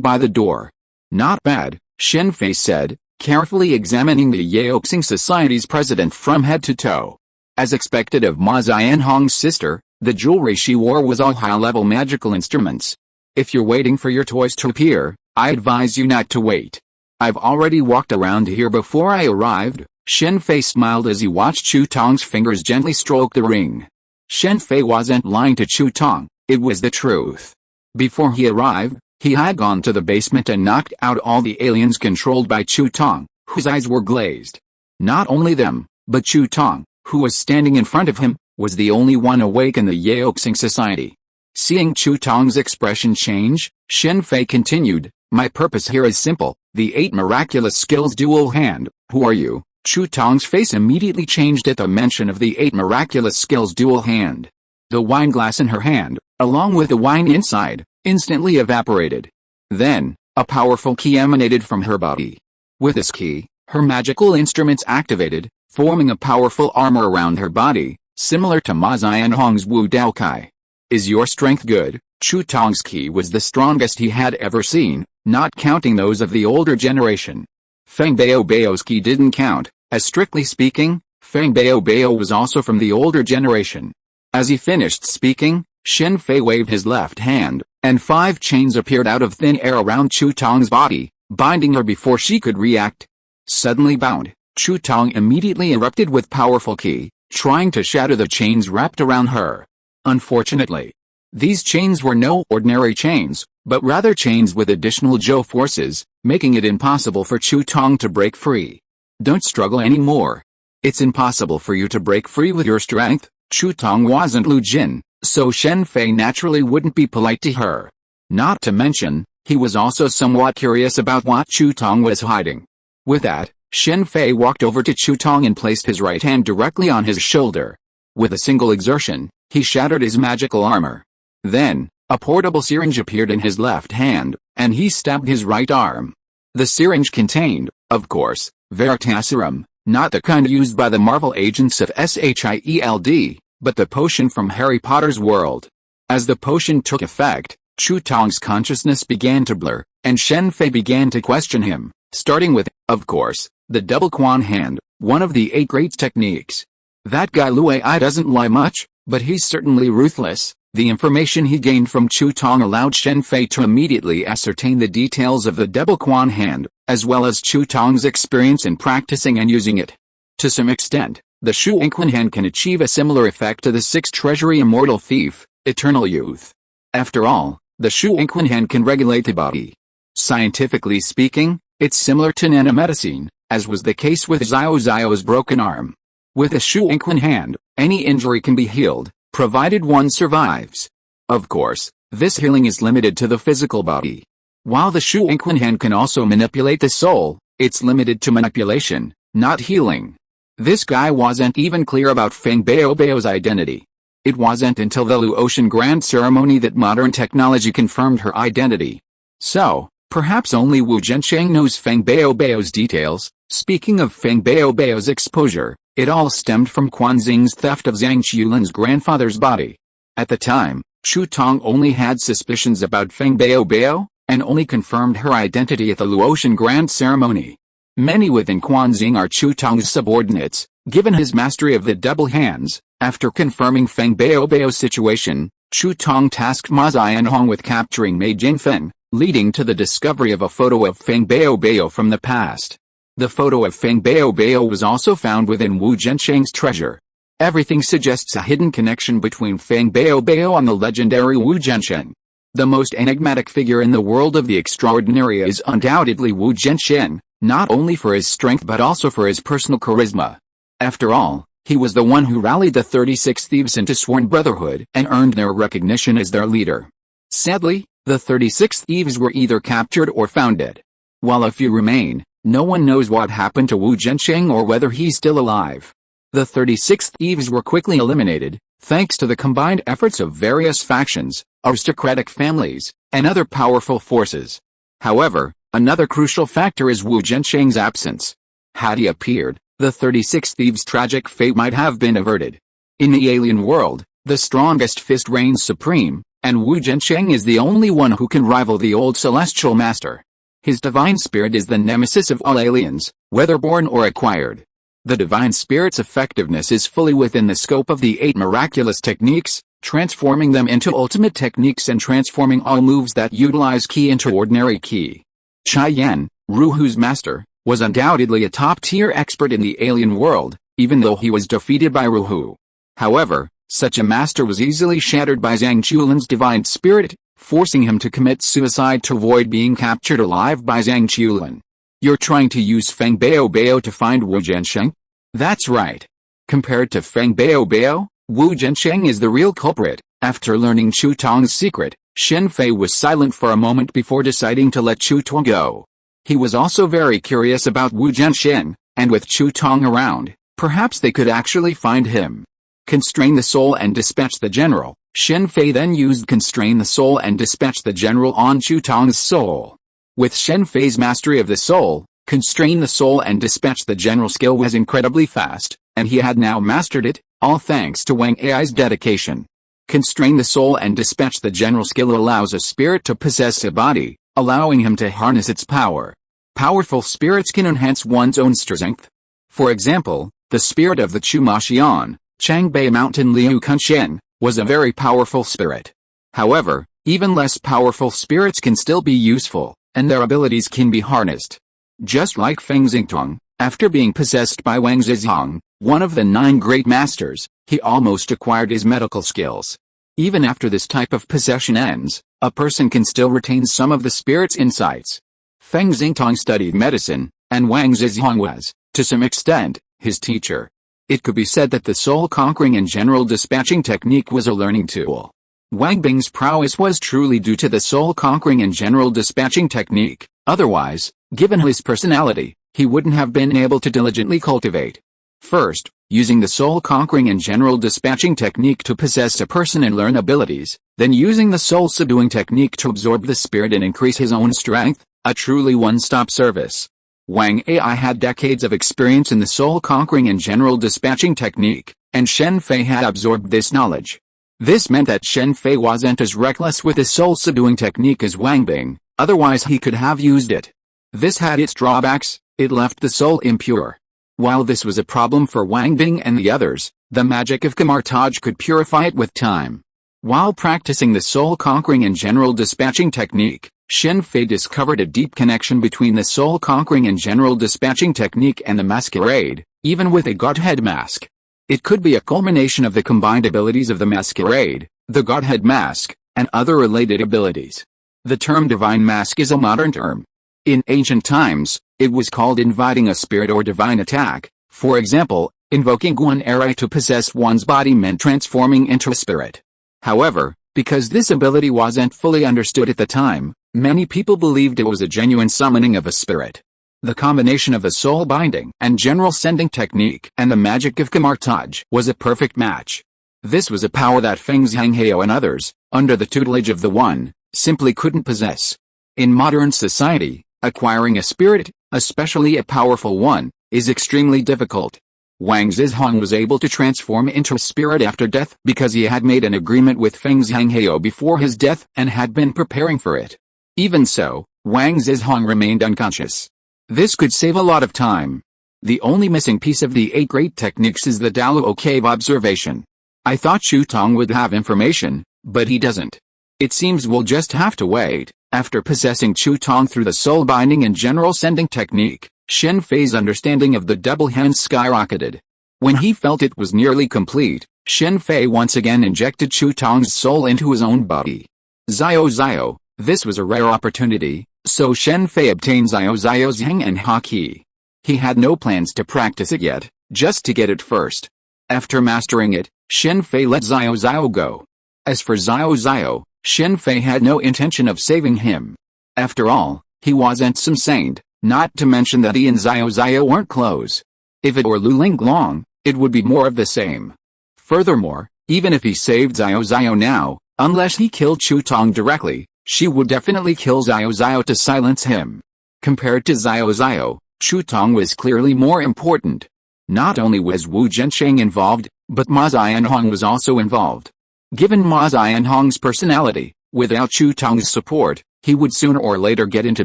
by the door. "Not bad," Shen Fei said, carefully examining the Yaoxing Society's president from head to toe. As expected of Ma Zianhong's sister, the jewelry she wore was all high-level magical instruments. "If you're waiting for your toys to appear, I advise you not to wait. I've already walked around here before I arrived." Shen Fei smiled as he watched Chu Tong's fingers gently stroke the ring. Shen Fei wasn't lying to Chu Tong, it was the truth. Before he arrived, he had gone to the basement and knocked out all the aliens controlled by Chu Tong, whose eyes were glazed. Not only them, but Chu Tong, who was standing in front of him, was the only one awake in the Yaoxing Society. Seeing Chu Tong's expression change, Shen Fei continued, "My purpose here is simple, the 8 miraculous skills dual hand. Who are you?" Chu Tong's face immediately changed at the mention of the 8 miraculous skills dual hand. The wine glass in her hand, along with the wine inside, instantly evaporated. Then, a powerful key emanated from her body. With this key, her magical instruments activated, forming a powerful armor around her body, similar to Ma Zianhong's Wu Dao Kai. "Is your strength good?" Chu Tong's key was the strongest he had ever seen, not counting those of the older generation. Feng Bao Bao's key didn't count, as strictly speaking, Feng Bao Bao was also from the older generation. As he finished speaking, Shen Fei waved his left hand, and 5 chains appeared out of thin air around Chu Tong's body, binding her before she could react. Suddenly bound, Chu Tong immediately erupted with powerful ki, trying to shatter the chains wrapped around her. Unfortunately, these chains were no ordinary chains, but rather chains with additional Zhou forces, making it impossible for Chu Tong to break free. "Don't struggle anymore. It's impossible for you to break free with your strength." Chu Tong wasn't Lu Jin, so Shen Fei naturally wouldn't be polite to her. Not to mention, he was also somewhat curious about what Chu Tong was hiding. With that, Shen Fei walked over to Chu Tong and placed his right hand directly on his shoulder. With a single exertion, he shattered his magical armor. Then, a portable syringe appeared in his left hand, and he stabbed his right arm. The syringe contained, of course, Veritaserum, not the kind used by the Marvel agents of S.H.I.E.L.D, but the potion from Harry Potter's world. As the potion took effect, Chu Tong's consciousness began to blur, and Shen Fei began to question him, starting with, of course, the double Quan hand, one of the 8 great techniques. That guy Lu Ai doesn't lie much, but he's certainly ruthless. The information he gained from Chu Tong allowed Shen Fei to immediately ascertain the details of the double Quan hand, as well as Chu Tong's experience in practicing and using it. To some extent, the Shu Inquin hand can achieve a similar effect to the 6th treasury immortal thief, eternal youth. After all, the Shu Inquin hand can regulate the body. Scientifically speaking, it's similar to nanomedicine, as was the case with Zio's broken arm. With a Shu Inquin hand, any injury can be healed, provided one survives. Of course, this healing is limited to the physical body. While the Shu Inquin hand can also manipulate the soul, it's limited to manipulation, not healing. This guy wasn't even clear about Feng Bao Bao's identity. It wasn't until the Luotian Grand Ceremony that modern technology confirmed her identity. So, perhaps only Wu Zhensheng knows Feng Bao Bao's details. Speaking of Feng Bao Bao's exposure, it all stemmed from Quan Xing's theft of Zhang Qiulin's grandfather's body. At the time, Chu Tong only had suspicions about Feng Bao Bao, and only confirmed her identity at the Luotian Grand Ceremony. Many within Quan Xing are Chu Tong's subordinates, given his mastery of the double hands. After confirming Feng Bao Bao's situation, Chu Tong tasked Ma Zianhong with capturing Mei Jingfen, leading to the discovery of a photo of Feng Bao Bao from the past. The photo of Feng Bao Bao was also found within Wu Zhensheng's treasure. Everything suggests a hidden connection between Feng Bao Bao and the legendary Wu Zhensheng. The most enigmatic figure in the world of the extraordinary is undoubtedly Wu Zhensheng, not only for his strength but also for his personal charisma. After all, he was the one who rallied the 36 thieves into sworn brotherhood and earned their recognition as their leader. Sadly, the 36 thieves were either captured or found dead. While a few remain, no one knows what happened to Wu Zhensheng or whether he's still alive. The 36 thieves were quickly eliminated, thanks to the combined efforts of various factions, aristocratic families, and other powerful forces. However, another crucial factor is Wu Zhensheng's absence. Had he appeared, the 36 Thieves' tragic fate might have been averted. In the alien world, the strongest fist reigns supreme, and Wu Zhensheng is the only one who can rival the old celestial master. His divine spirit is the nemesis of all aliens, whether born or acquired. The divine spirit's effectiveness is fully within the scope of the 8 miraculous techniques, transforming them into ultimate techniques and transforming all moves that utilize Qi into ordinary Qi. Chai Yan, Ruhu's master, was undoubtedly a top-tier expert in the alien world, even though he was defeated by Ruhu. However, such a master was easily shattered by Zhang Chulin's divine spirit, forcing him to commit suicide to avoid being captured alive by Zhang Chulin. You're trying to use Feng Bao to find Wu Zhensheng? That's right. Compared to Feng Bao, Wu Zhensheng is the real culprit. After learning Chu Tong's secret, Shen Fei was silent for a moment before deciding to let Chu Tong go. He was also very curious about Wu Zhensheng, and with Chu Tong around, perhaps they could actually find him. Constrain the soul and dispatch the general. Shen Fei then used Constrain the soul and dispatch the general on Chu Tong's soul. With Shen Fei's mastery of the soul, Constrain the soul and dispatch the general skill was incredibly fast, and he had now mastered it, all thanks to Wang Ai's dedication. Constrain the soul and dispatch the general skill allows a spirit to possess a body, allowing him to harness its power. Powerful spirits can enhance one's own strength. For example, the spirit of the Chumashian, Changbei Mountain Liu Kunshen, was a very powerful spirit. However, even less powerful spirits can still be useful, and their abilities can be harnessed. Just like Feng Xingtong, after being possessed by Wang Zizhong, one of the 9 great masters, he almost acquired his medical skills. Even after this type of possession ends, a person can still retain some of the spirit's insights. Feng Xingtong studied medicine, and Wang Zizhong was, to some extent, his teacher. It could be said that the soul-conquering and general dispatching technique was a learning tool. Wang Bing's prowess was truly due to the soul-conquering and general dispatching technique, otherwise, given his personality, he wouldn't have been able to diligently cultivate. First, using the soul-conquering and general dispatching technique to possess a person and learn abilities, then using the soul-subduing technique to absorb the spirit and increase his own strength, a truly one-stop service. Wang Ai had decades of experience in the soul-conquering and general dispatching technique, and Shen Fei had absorbed this knowledge. This meant that Shen Fei wasn't as reckless with the soul-subduing technique as Wang Bing, otherwise he could have used it. This had its drawbacks, it left the soul impure. While this was a problem for Wang Bing and the others, the magic of Kamar-Taj could purify it with time. While practicing the soul-conquering and general dispatching technique, Shen Fei discovered a deep connection between the soul-conquering and general dispatching technique and the masquerade, even with a Godhead mask. It could be a culmination of the combined abilities of the masquerade, the Godhead mask, and other related abilities. The term divine mask is a modern term. In ancient times, it was called inviting a spirit or divine attack. For example, invoking Guan Eri to possess one's body meant transforming into a spirit. However, because this ability wasn't fully understood at the time, many people believed it was a genuine summoning of a spirit. The combination of the soul binding and general sending technique and the magic of Kamar-Taj was a perfect match. This was a power that Feng Zhanghao and others, under the tutelage of the One, simply couldn't possess. In modern society, acquiring a spirit, especially a powerful one, is extremely difficult. Wang Zizhong was able to transform into a spirit after death because he had made an agreement with Feng Zhanghao before his death and had been preparing for it. Even so, Wang Zizhong remained unconscious. This could save a lot of time. The only missing piece of the 8 great techniques is the Daluo cave observation. I thought Chu Tong would have information, but he doesn't. It seems we'll just have to wait. After possessing Chu Tong through the soul binding and general sending technique, Shen Fei's understanding of the double hand skyrocketed. When he felt it was nearly complete, Shen Fei once again injected Chu Tong's soul into his own body. Zio, this was a rare opportunity, so Shen Fei obtained Zio Zhang and Haki. He had no plans to practice it yet, just to get it first. After mastering it, Shen Fei let Zio go. As for Zio, Shen Fei had no intention of saving him. After all, he wasn't some saint, not to mention that he and Zio weren't close. If it were Lu Linglong, it would be more of the same. Furthermore, even if he saved Zio now, unless he killed Chu Tong directly, she would definitely kill Zio to silence him. Compared to Zio, Chu Tong was clearly more important. Not only was Wu Zhensheng involved, but Ma Xianhong was also involved. Given Ma Xianhong's personality, without Chu Tong's support, he would sooner or later get into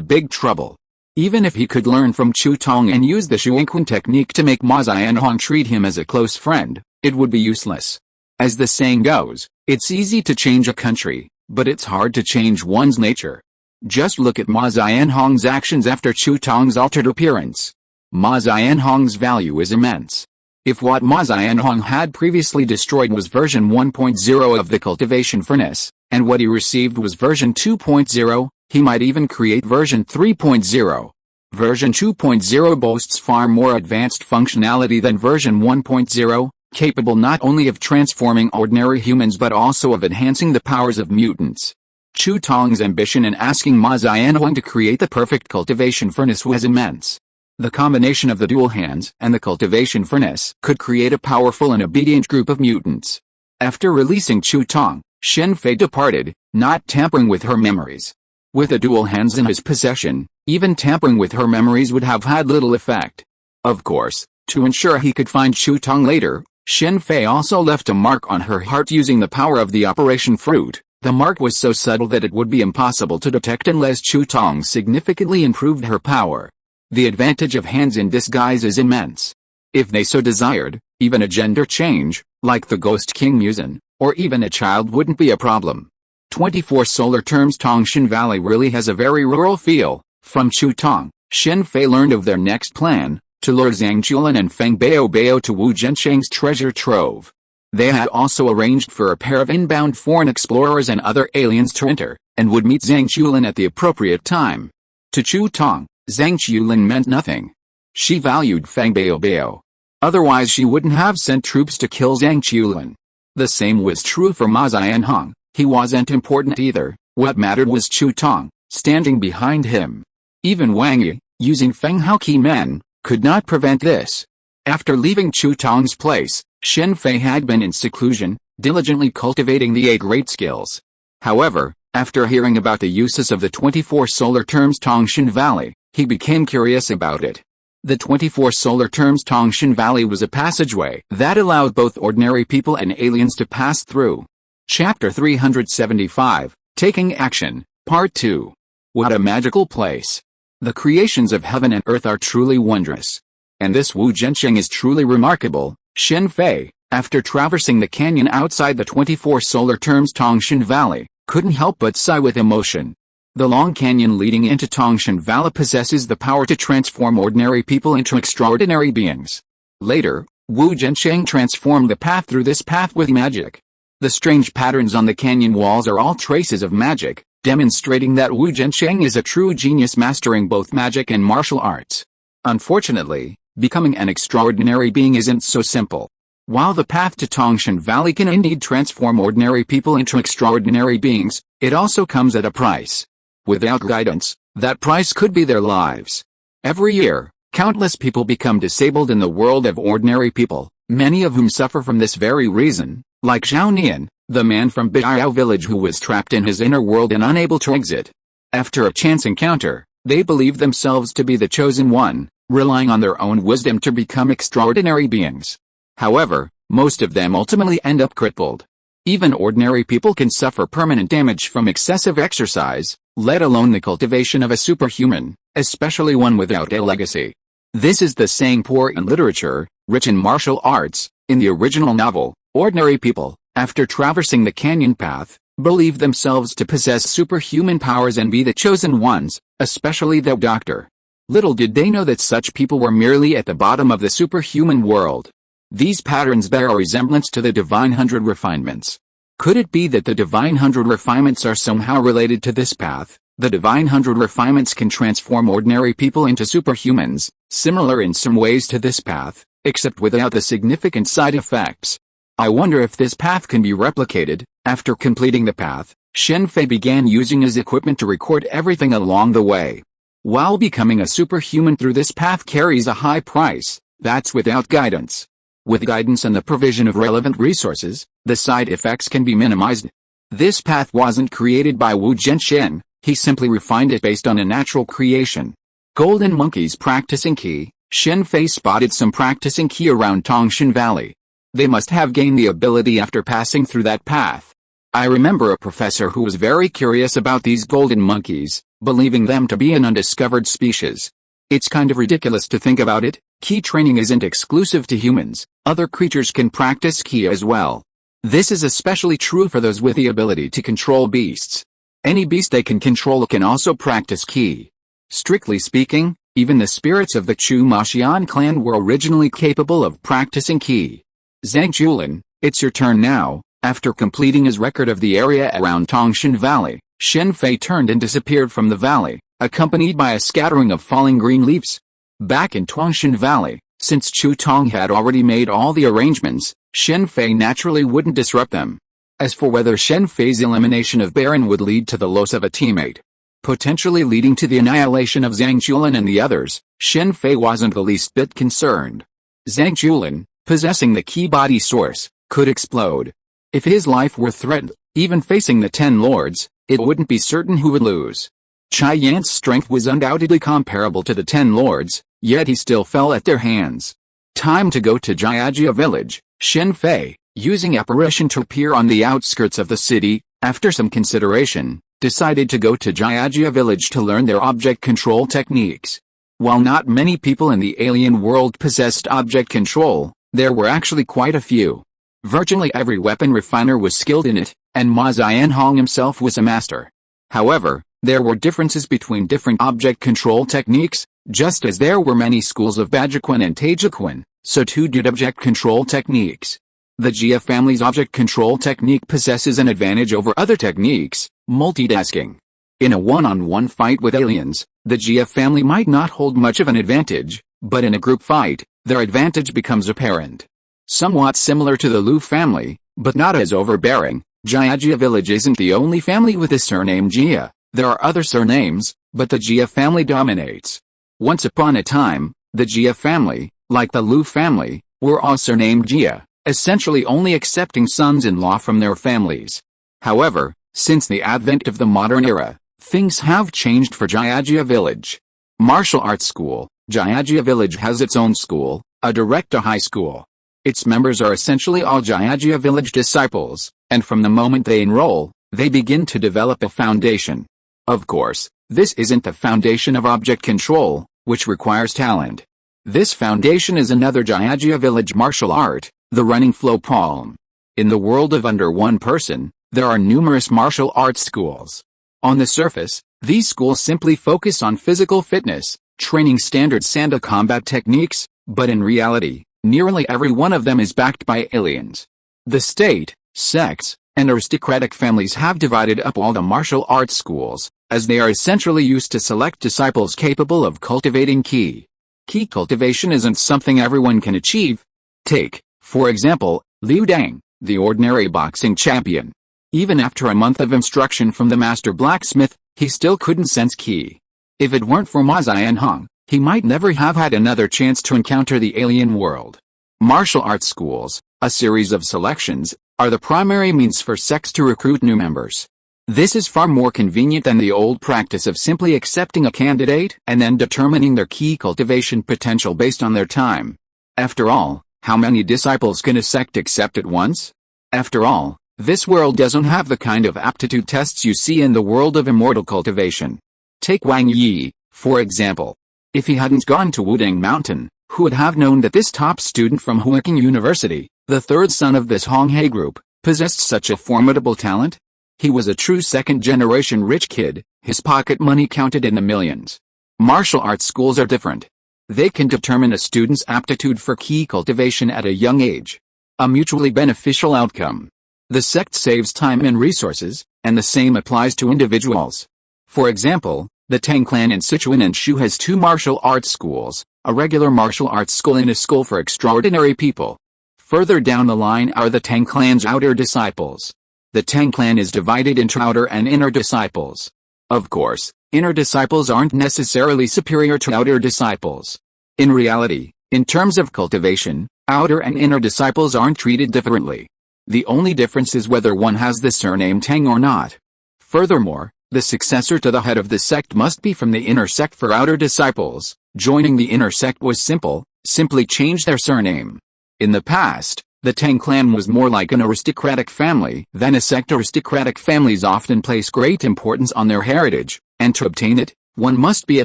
big trouble. Even if he could learn from Chu Tong and use the Shuangquan technique to make Ma Xianhong treat him as a close friend, it would be useless. As the saying goes, it's easy to change a country, but it's hard to change one's nature. Just look at Ma Xianhong's actions after Chu Tong's altered appearance. Ma Xianhong's value is immense. If what Ma Xianhong had previously destroyed was version 1.0 of the cultivation furnace, and what he received was version 2.0, he might even create version 3.0. Version 2.0 boasts far more advanced functionality than version 1.0, capable not only of transforming ordinary humans but also of enhancing the powers of mutants. Chu Tong's ambition in asking Ma Xianhong to create the perfect cultivation furnace was immense. The combination of the dual hands and the cultivation furnace could create a powerful and obedient group of mutants. After releasing Chu Tong, Shen Fei departed, not tampering with her memories. With the dual hands in his possession, even tampering with her memories would have had little effect. Of course, to ensure he could find Chu Tong later, Shen Fei also left a mark on her heart using the power of the Operation Fruit. The mark was so subtle that it would be impossible to detect unless Chu Tong significantly improved her power. The advantage of hands in disguise is immense. If they so desired, even a gender change, like the Ghost King Musen, or even a child wouldn't be a problem. 24 solar terms. Tongshan Valley really has a very rural feel. From Chu Tong, Shen Fei learned of their next plan, to lure Zhang Chulin and Feng Bao to Wu Zhensheng's treasure trove. They had also arranged for a pair of inbound foreign explorers and other aliens to enter, and would meet Zhang Chulin at the appropriate time. To Chu Tong, Zhang Chulin meant nothing. She valued Feng Bao. Otherwise she wouldn't have sent troops to kill Zhang Chulin. The same was true for Ma Xianhong. He wasn't important either. What mattered was Chu Tong, standing behind him. Even Wang Yi, using Feng Hao key men, could not prevent this. After leaving Chu Tong's place, Shen Fei had been in seclusion, diligently cultivating the 8 great skills. However, after hearing about the uses of the 24 solar terms Tongshan Valley, he became curious about it. The 24 solar terms Tongshan Valley was a passageway that allowed both ordinary people and aliens to pass through. Chapter 375, Taking Action, Part 2. What a magical place. The creations of heaven and earth are truly wondrous. And this Wu Zhensheng is truly remarkable. Shen Fei, after traversing the canyon outside the 24 solar terms Tongshan Valley, couldn't help but sigh with emotion. The long canyon leading into Tongshan Valley possesses the power to transform ordinary people into extraordinary beings. Later, Wu Zhensheng transformed the path through this path with magic. The strange patterns on the canyon walls are all traces of magic, demonstrating that Wu Zhensheng is a true genius mastering both magic and martial arts. Unfortunately, becoming an extraordinary being isn't so simple. While the path to Tongshan Valley can indeed transform ordinary people into extraordinary beings, it also comes at a price. Without guidance, that price could be their lives. Every year, countless people become disabled in the world of ordinary people, many of whom suffer from this very reason, like Zhao Nian, the man from Biao village who was trapped in his inner world and unable to exit. After a chance encounter, they believe themselves to be the chosen one, relying on their own wisdom to become extraordinary beings. However, most of them ultimately end up crippled. Even ordinary people can suffer permanent damage from excessive exercise, let alone the cultivation of a superhuman, especially one without a legacy. This is the saying poor in literature, rich in martial arts. In the original novel, ordinary people, after traversing the canyon path, believe themselves to possess superhuman powers and be the chosen ones, especially the doctor. Little did they know that such people were merely at the bottom of the superhuman world. These patterns bear a resemblance to the Divine 100 refinements. Could it be that the Divine 100 refinements are somehow related to this path? The Divine 100 refinements can transform ordinary people into superhumans, similar in some ways to this path, except without the significant side effects. I wonder if this path can be replicated. After completing the path, Shen Fei began using his equipment to record everything along the way. While becoming a superhuman through this path carries a high price, that's without guidance. With guidance and the provision of relevant resources, the side effects can be minimized. This path wasn't created by Wu Zhensheng, he simply refined it based on a natural creation. Golden monkeys practicing Qi, Shen Fei spotted some practicing Qi around Tongshan Valley. They must have gained the ability after passing through that path. I remember a professor who was very curious about these golden monkeys, believing them to be an undiscovered species. It's kind of ridiculous to think about it. Qi training isn't exclusive to humans, other creatures can practice Qi as well. This is especially true for those with the ability to control beasts. Any beast they can control can also practice Qi. Strictly speaking, even the spirits of the Chu Maxian clan were originally capable of practicing Qi. Zhang Julin, it's your turn now. After completing his record of the area around Tongshan Valley, Shen Fei turned and disappeared from the valley, accompanied by a scattering of falling green leaves. Back in Tongshan Valley, since Chu Tong had already made all the arrangements, Shen Fei naturally wouldn't disrupt them. As for whether Shen Fei's elimination of Baron would lead to the loss of a teammate, potentially leading to the annihilation of Zhang Julin and the others, Shen Fei wasn't the least bit concerned. Zhang Julin, possessing the Qi body source, could explode. If his life were threatened, even facing the 10 lords, it wouldn't be certain who would lose. Chai Yan's strength was undoubtedly comparable to the 10 lords, yet he still fell at their hands. Time to go to Jiajia village. Shen Fei, using apparition to appear on the outskirts of the city, after some consideration, decided to go to Jiajia village to learn their object control techniques. While not many people in the alien world possessed object control, there were actually quite a few. Virtually every weapon refiner was skilled in it, and Ma Xianhong himself was a master. However, there were differences between different object control techniques, just as there were many schools of Bajiquan and Taijiquan, so too did object control techniques. The Jia family's object control technique possesses an advantage over other techniques, multitasking. In a one-on-one fight with aliens, the Jia family might not hold much of an advantage, but in a group fight, their advantage becomes apparent. Somewhat similar to the Lu family, but not as overbearing, Jiajia village isn't the only family with the surname Jia. There are other surnames, but the Jia family dominates. Once upon a time, the Jia family, like the Lu family, were all surnamed Jia, essentially only accepting sons-in-law from their families. However, since the advent of the modern era, things have changed for Jiajia village. Martial arts school. Jiajia village has its own school, a direct-to-high school. Its members are essentially all Jiajia village disciples, and from the moment they enroll, they begin to develop a foundation. Of course, this isn't the foundation of object control, which requires talent. This foundation is another Jiajia village martial art, the running flow palm. In the world of under one person, there are numerous martial arts schools. On the surface, these schools simply focus on physical fitness, training standard Sanda combat techniques, but in reality, nearly every one of them is backed by aliens. The state, sects, and aristocratic families have divided up all the martial arts schools, as they are essentially used to select disciples capable of cultivating Qi. Qi cultivation isn't something everyone can achieve. Take, for example, Liu Dang, the ordinary boxing champion. Even after a month of instruction from the master blacksmith, he still couldn't sense Qi. If it weren't for Ma Xianhong, he might never have had another chance to encounter the alien world. Martial arts schools, a series of selections, are the primary means for sects to recruit new members. This is far more convenient than the old practice of simply accepting a candidate and then determining their Qi cultivation potential based on their time. After all, how many disciples can a sect accept at once? After all, this world doesn't have the kind of aptitude tests you see in the world of immortal cultivation. Take Wang Yi, for example. If he hadn't gone to Wudang Mountain, who would have known that this top student from Huaking University, the third son of this Honghe group, possessed such a formidable talent? He was a true second-generation rich kid, his pocket money counted in the millions. Martial arts schools are different. They can determine a student's aptitude for Qi cultivation at a young age. A mutually beneficial outcome. The sect saves time and resources, and the same applies to individuals. For example, the Tang clan in Sichuan and Shu has two martial arts schools, a regular martial arts school and a school for extraordinary people. Further down the line are the Tang clan's outer disciples. The Tang clan is divided into outer and inner disciples. Of course, inner disciples aren't necessarily superior to outer disciples. In reality, in terms of cultivation, outer and inner disciples aren't treated differently. The only difference is whether one has the surname Tang or not. Furthermore, the successor to the head of the sect must be from the inner sect for outer disciples, Joining the inner sect was simple, simply change their surname. In the past, the Tang clan was more like an aristocratic family than a sect. Aristocratic families often place great importance on their heritage, and to obtain it, one must be a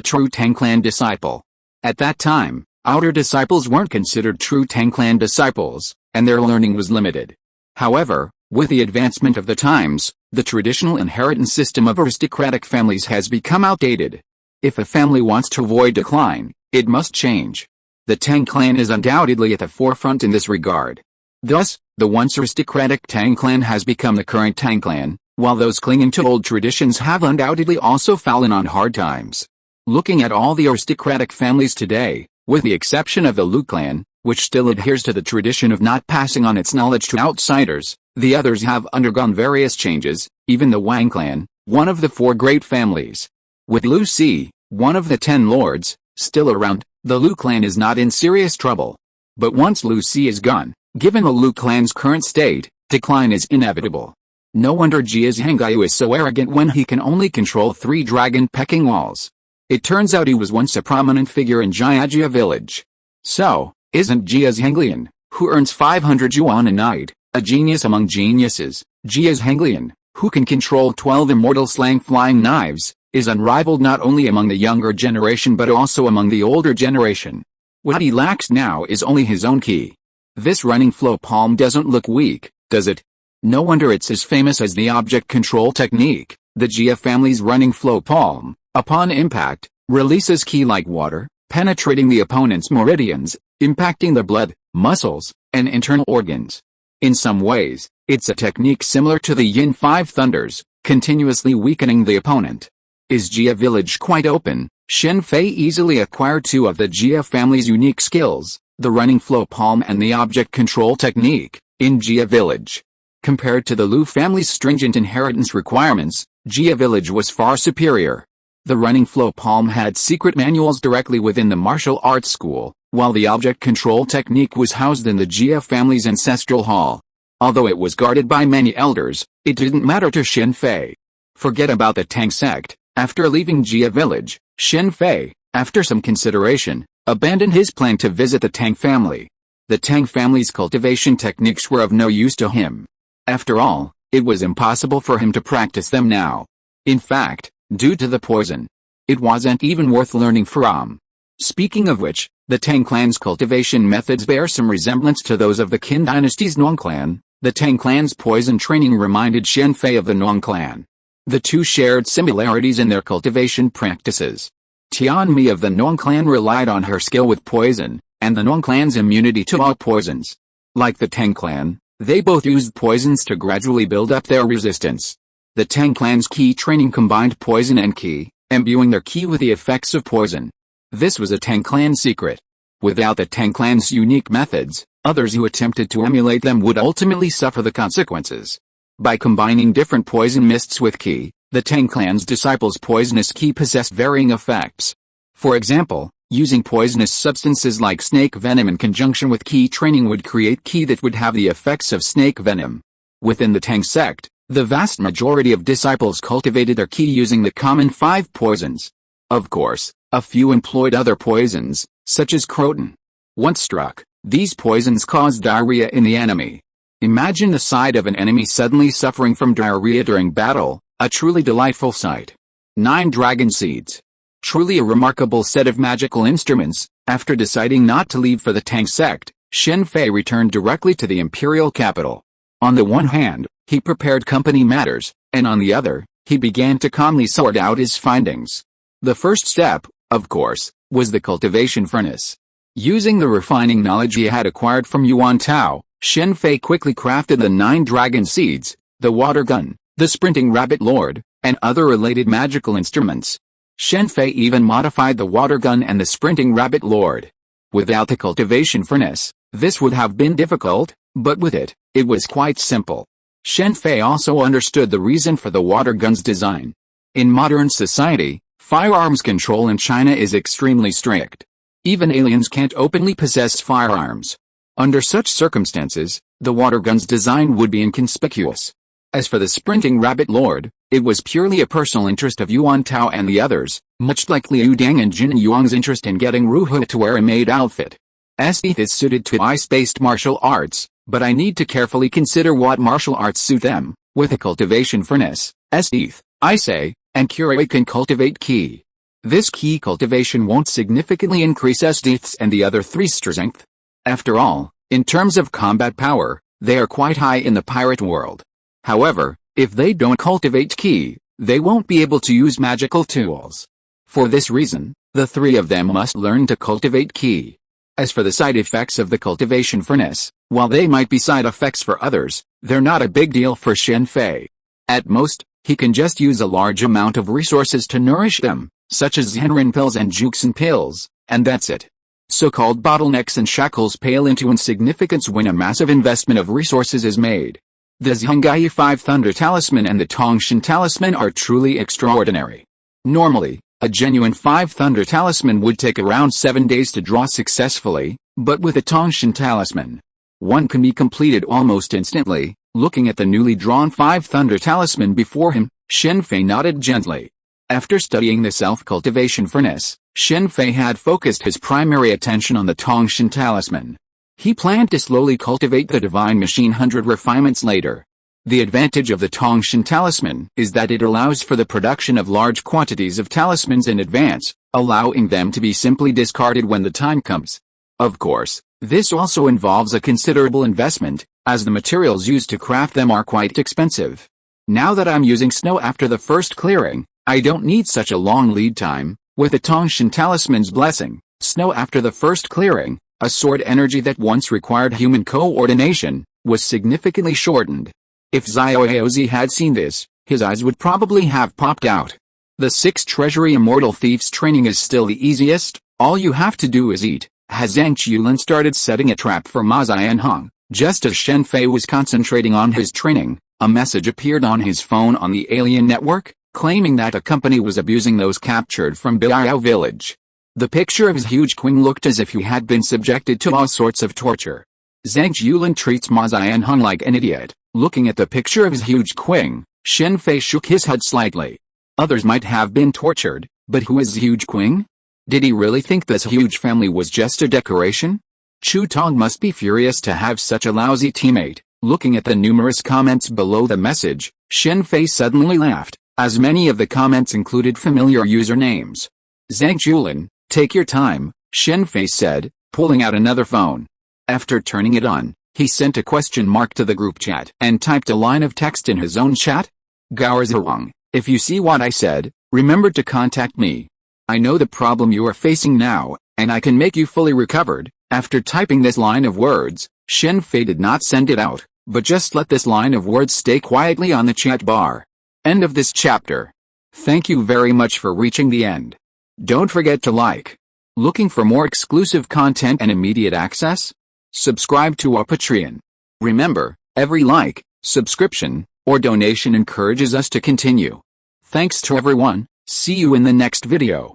true Tang clan disciple. At that time, outer disciples weren't considered true Tang clan disciples, and their learning was limited. However, with the advancement of the times, the traditional inheritance system of aristocratic families has become outdated. If a family wants to avoid decline, it must change. The Tang clan is undoubtedly at the forefront in this regard. Thus, the once aristocratic Tang clan has become the current Tang clan, while those clinging to old traditions have undoubtedly also fallen on hard times. Looking at all the aristocratic families today, with the exception of the Lu clan, which still adheres to the tradition of not passing on its knowledge to outsiders, the others have undergone various changes, even the Wang clan, one of the 4 great families. With Lu Si, one of the 10 lords, still around, the Lu clan is not in serious trouble. But once Lu Si is gone, given the Lu clan's current state, decline is inevitable. No wonder Zhengyu is so arrogant when he can only control 3 dragon pecking walls. It turns out he was once a prominent figure in Jiajia village. So, isn't Zhengyu, who earns 500 yuan a night, a genius among geniuses? Zhengyu, who can control 12 immortal slang flying knives, is unrivaled not only among the younger generation but also among the older generation. What he lacks now is only his own key. This running flow palm doesn't look weak, does it? No wonder it's as famous as the object control technique. The Jia family's running flow palm, upon impact, releases ki like water, penetrating the opponent's meridians, impacting the blood, muscles, and internal organs. In some ways, it's a technique similar to the Yin 5 Thunders, continuously weakening the opponent. Is Jia village quite open? Shen Fei easily acquired 2 of the Jia family's unique skills, the running flow palm and the object control technique, in Jia village. Compared to the Lu family's stringent inheritance requirements, Jia village was far superior. The running flow palm had secret manuals directly within the martial arts school, while the object control technique was housed in the Jia family's ancestral hall. Although it was guarded by many elders, it didn't matter to Shen Fei. Forget about the Tang sect. After leaving Jia village, Shen Fei, after some consideration, abandoned his plan to visit the Tang family. The Tang family's cultivation techniques were of no use to him. After all, it was impossible for him to practice them now. In fact, due to the poison, it wasn't even worth learning from. Speaking of which, the Tang clan's cultivation methods bear some resemblance to those of the Qin dynasty's Nuang clan. The Tang clan's poison training reminded Shen Fei of the Nuang clan. The 2 shared similarities in their cultivation practices. Tianmi of the Nuang clan relied on her skill with poison, and the Nuang clan's immunity to all poisons. Like the Tang clan, they both used poisons to gradually build up their resistance. The Tang clan's ki training combined poison and ki, imbuing their ki with the effects of poison. This was a Tang clan secret. Without the Tang clan's unique methods, others who attempted to emulate them would ultimately suffer the consequences. By combining different poison mists with ki, the Tang clan's disciples' poisonous ki possessed varying effects. For example, using poisonous substances like snake venom in conjunction with ki training would create ki that would have the effects of snake venom. Within the Tang sect, the vast majority of disciples cultivated their ki using the common 5 poisons. Of course, a few employed other poisons, such as croton. Once struck, these poisons caused diarrhea in the enemy. Imagine the sight of an enemy suddenly suffering from diarrhea during battle, a truly delightful sight. 9 dragon seeds. Truly a remarkable set of magical instruments. After deciding not to leave for the Tang sect, Shen Fei returned directly to the imperial capital. On the one hand, he prepared company matters, and on the other, he began to calmly sort out his findings. The first step, of course, was the cultivation furnace. Using the refining knowledge he had acquired from Yuan Tao, Shen Fei quickly crafted the 9 dragon seeds, the water gun, the sprinting rabbit lord, and other related magical instruments. Shen Fei even modified the water gun and the sprinting rabbit lord. Without the cultivation furnace, this would have been difficult, but with it, it was quite simple. Shen Fei also understood the reason for the water gun's design. In modern society, firearms control in China is extremely strict. Even aliens can't openly possess firearms. Under such circumstances, the water gun's design would be inconspicuous. As for the sprinting rabbit lord, It was purely a personal interest of Yuan Tao and the others, much like Liu Dang and Jin Yuang's interest in getting Ru Hu to wear a maid outfit. S.H.I.E.L.D is suited to ice-based martial arts, but I need to carefully consider what martial arts suit them. With a cultivation furnace, S.H.I.E.L.D, I say, and Curate can cultivate Ki. This Ki cultivation won't significantly increase S.H.I.E.L.D's and the other three's strength. After all, in terms of combat power, they are quite high in the pirate world. However, if they don't cultivate Ki, they won't be able to use magical tools. For this reason, the three of them must learn to cultivate Ki. As for the side effects of the cultivation furnace, while they might be side effects for others, they're not a big deal for Shen Fei. At most, he can just use a large amount of resources to nourish them, such as Zhenren pills and Juxin pills, and that's it. So-called bottlenecks and shackles pale into insignificance when a massive investment of resources is made. The Zhongyi 5 Thunder Talisman and the Tongshan Talisman are truly extraordinary. Normally, a genuine 5 Thunder Talisman would take around 7 days to draw successfully, but with a Tongshan Talisman, one can be completed almost instantly. Looking at the newly drawn 5 Thunder Talisman before him, Shen Fei nodded gently. After studying the self-cultivation furnace, Shen Fei had focused his primary attention on the Tongshan Talisman. He planned to slowly cultivate the Divine Machine 100 refinements later. The advantage of the Tongshan Talisman is that it allows for the production of large quantities of talismans in advance, allowing them to be simply discarded when the time comes. Of course, this also involves a considerable investment, as the materials used to craft them are quite expensive. Now that I'm using snow after the first clearing, I don't need such a long lead time. With the Tongshan Talisman's blessing, snow after the first clearing, a sword energy that once required human coordination, was significantly shortened. If Xiaozi had seen this, his eyes would probably have popped out. The 6 Treasury Immortal Thieves training is still the easiest, all you have to do is eat. Zhang Yulin started setting a trap for Ma Xianhong. Just as Shen Fei was concentrating on his training, a message appeared on his phone on the alien network, claiming that a company was abusing those captured from Biao village. The picture of his huge Qing looked as if he had been subjected to all sorts of torture. Zhang Yulin treats Ma Xianhong like an idiot. Looking at the picture of his huge Qing, Shen Fei shook his head slightly. Others might have been tortured, but who is huge Qing? Did he really think this huge family was just a decoration? Chu Tong must be furious to have such a lousy teammate. Looking at the numerous comments below the message, Shen Fei suddenly laughed, as many of the comments included familiar usernames. Zhang Yulin, take your time, Shen Fei said, pulling out another phone. After turning it on, he sent a question mark to the group chat and typed a line of text in his own chat. Gao Zhuang, if you see what I said, remember to contact me. I know the problem you are facing now, and I can make you fully recovered. After typing this line of words, Shen Fei did not send it out, but just let this line of words stay quietly on the chat bar. End of this chapter. Thank you very much for reaching the end. Don't forget to like. Looking for more exclusive content and immediate access? Subscribe to our Patreon. Remember, every like, subscription, or donation encourages us to continue. Thanks to everyone, see you in the next video.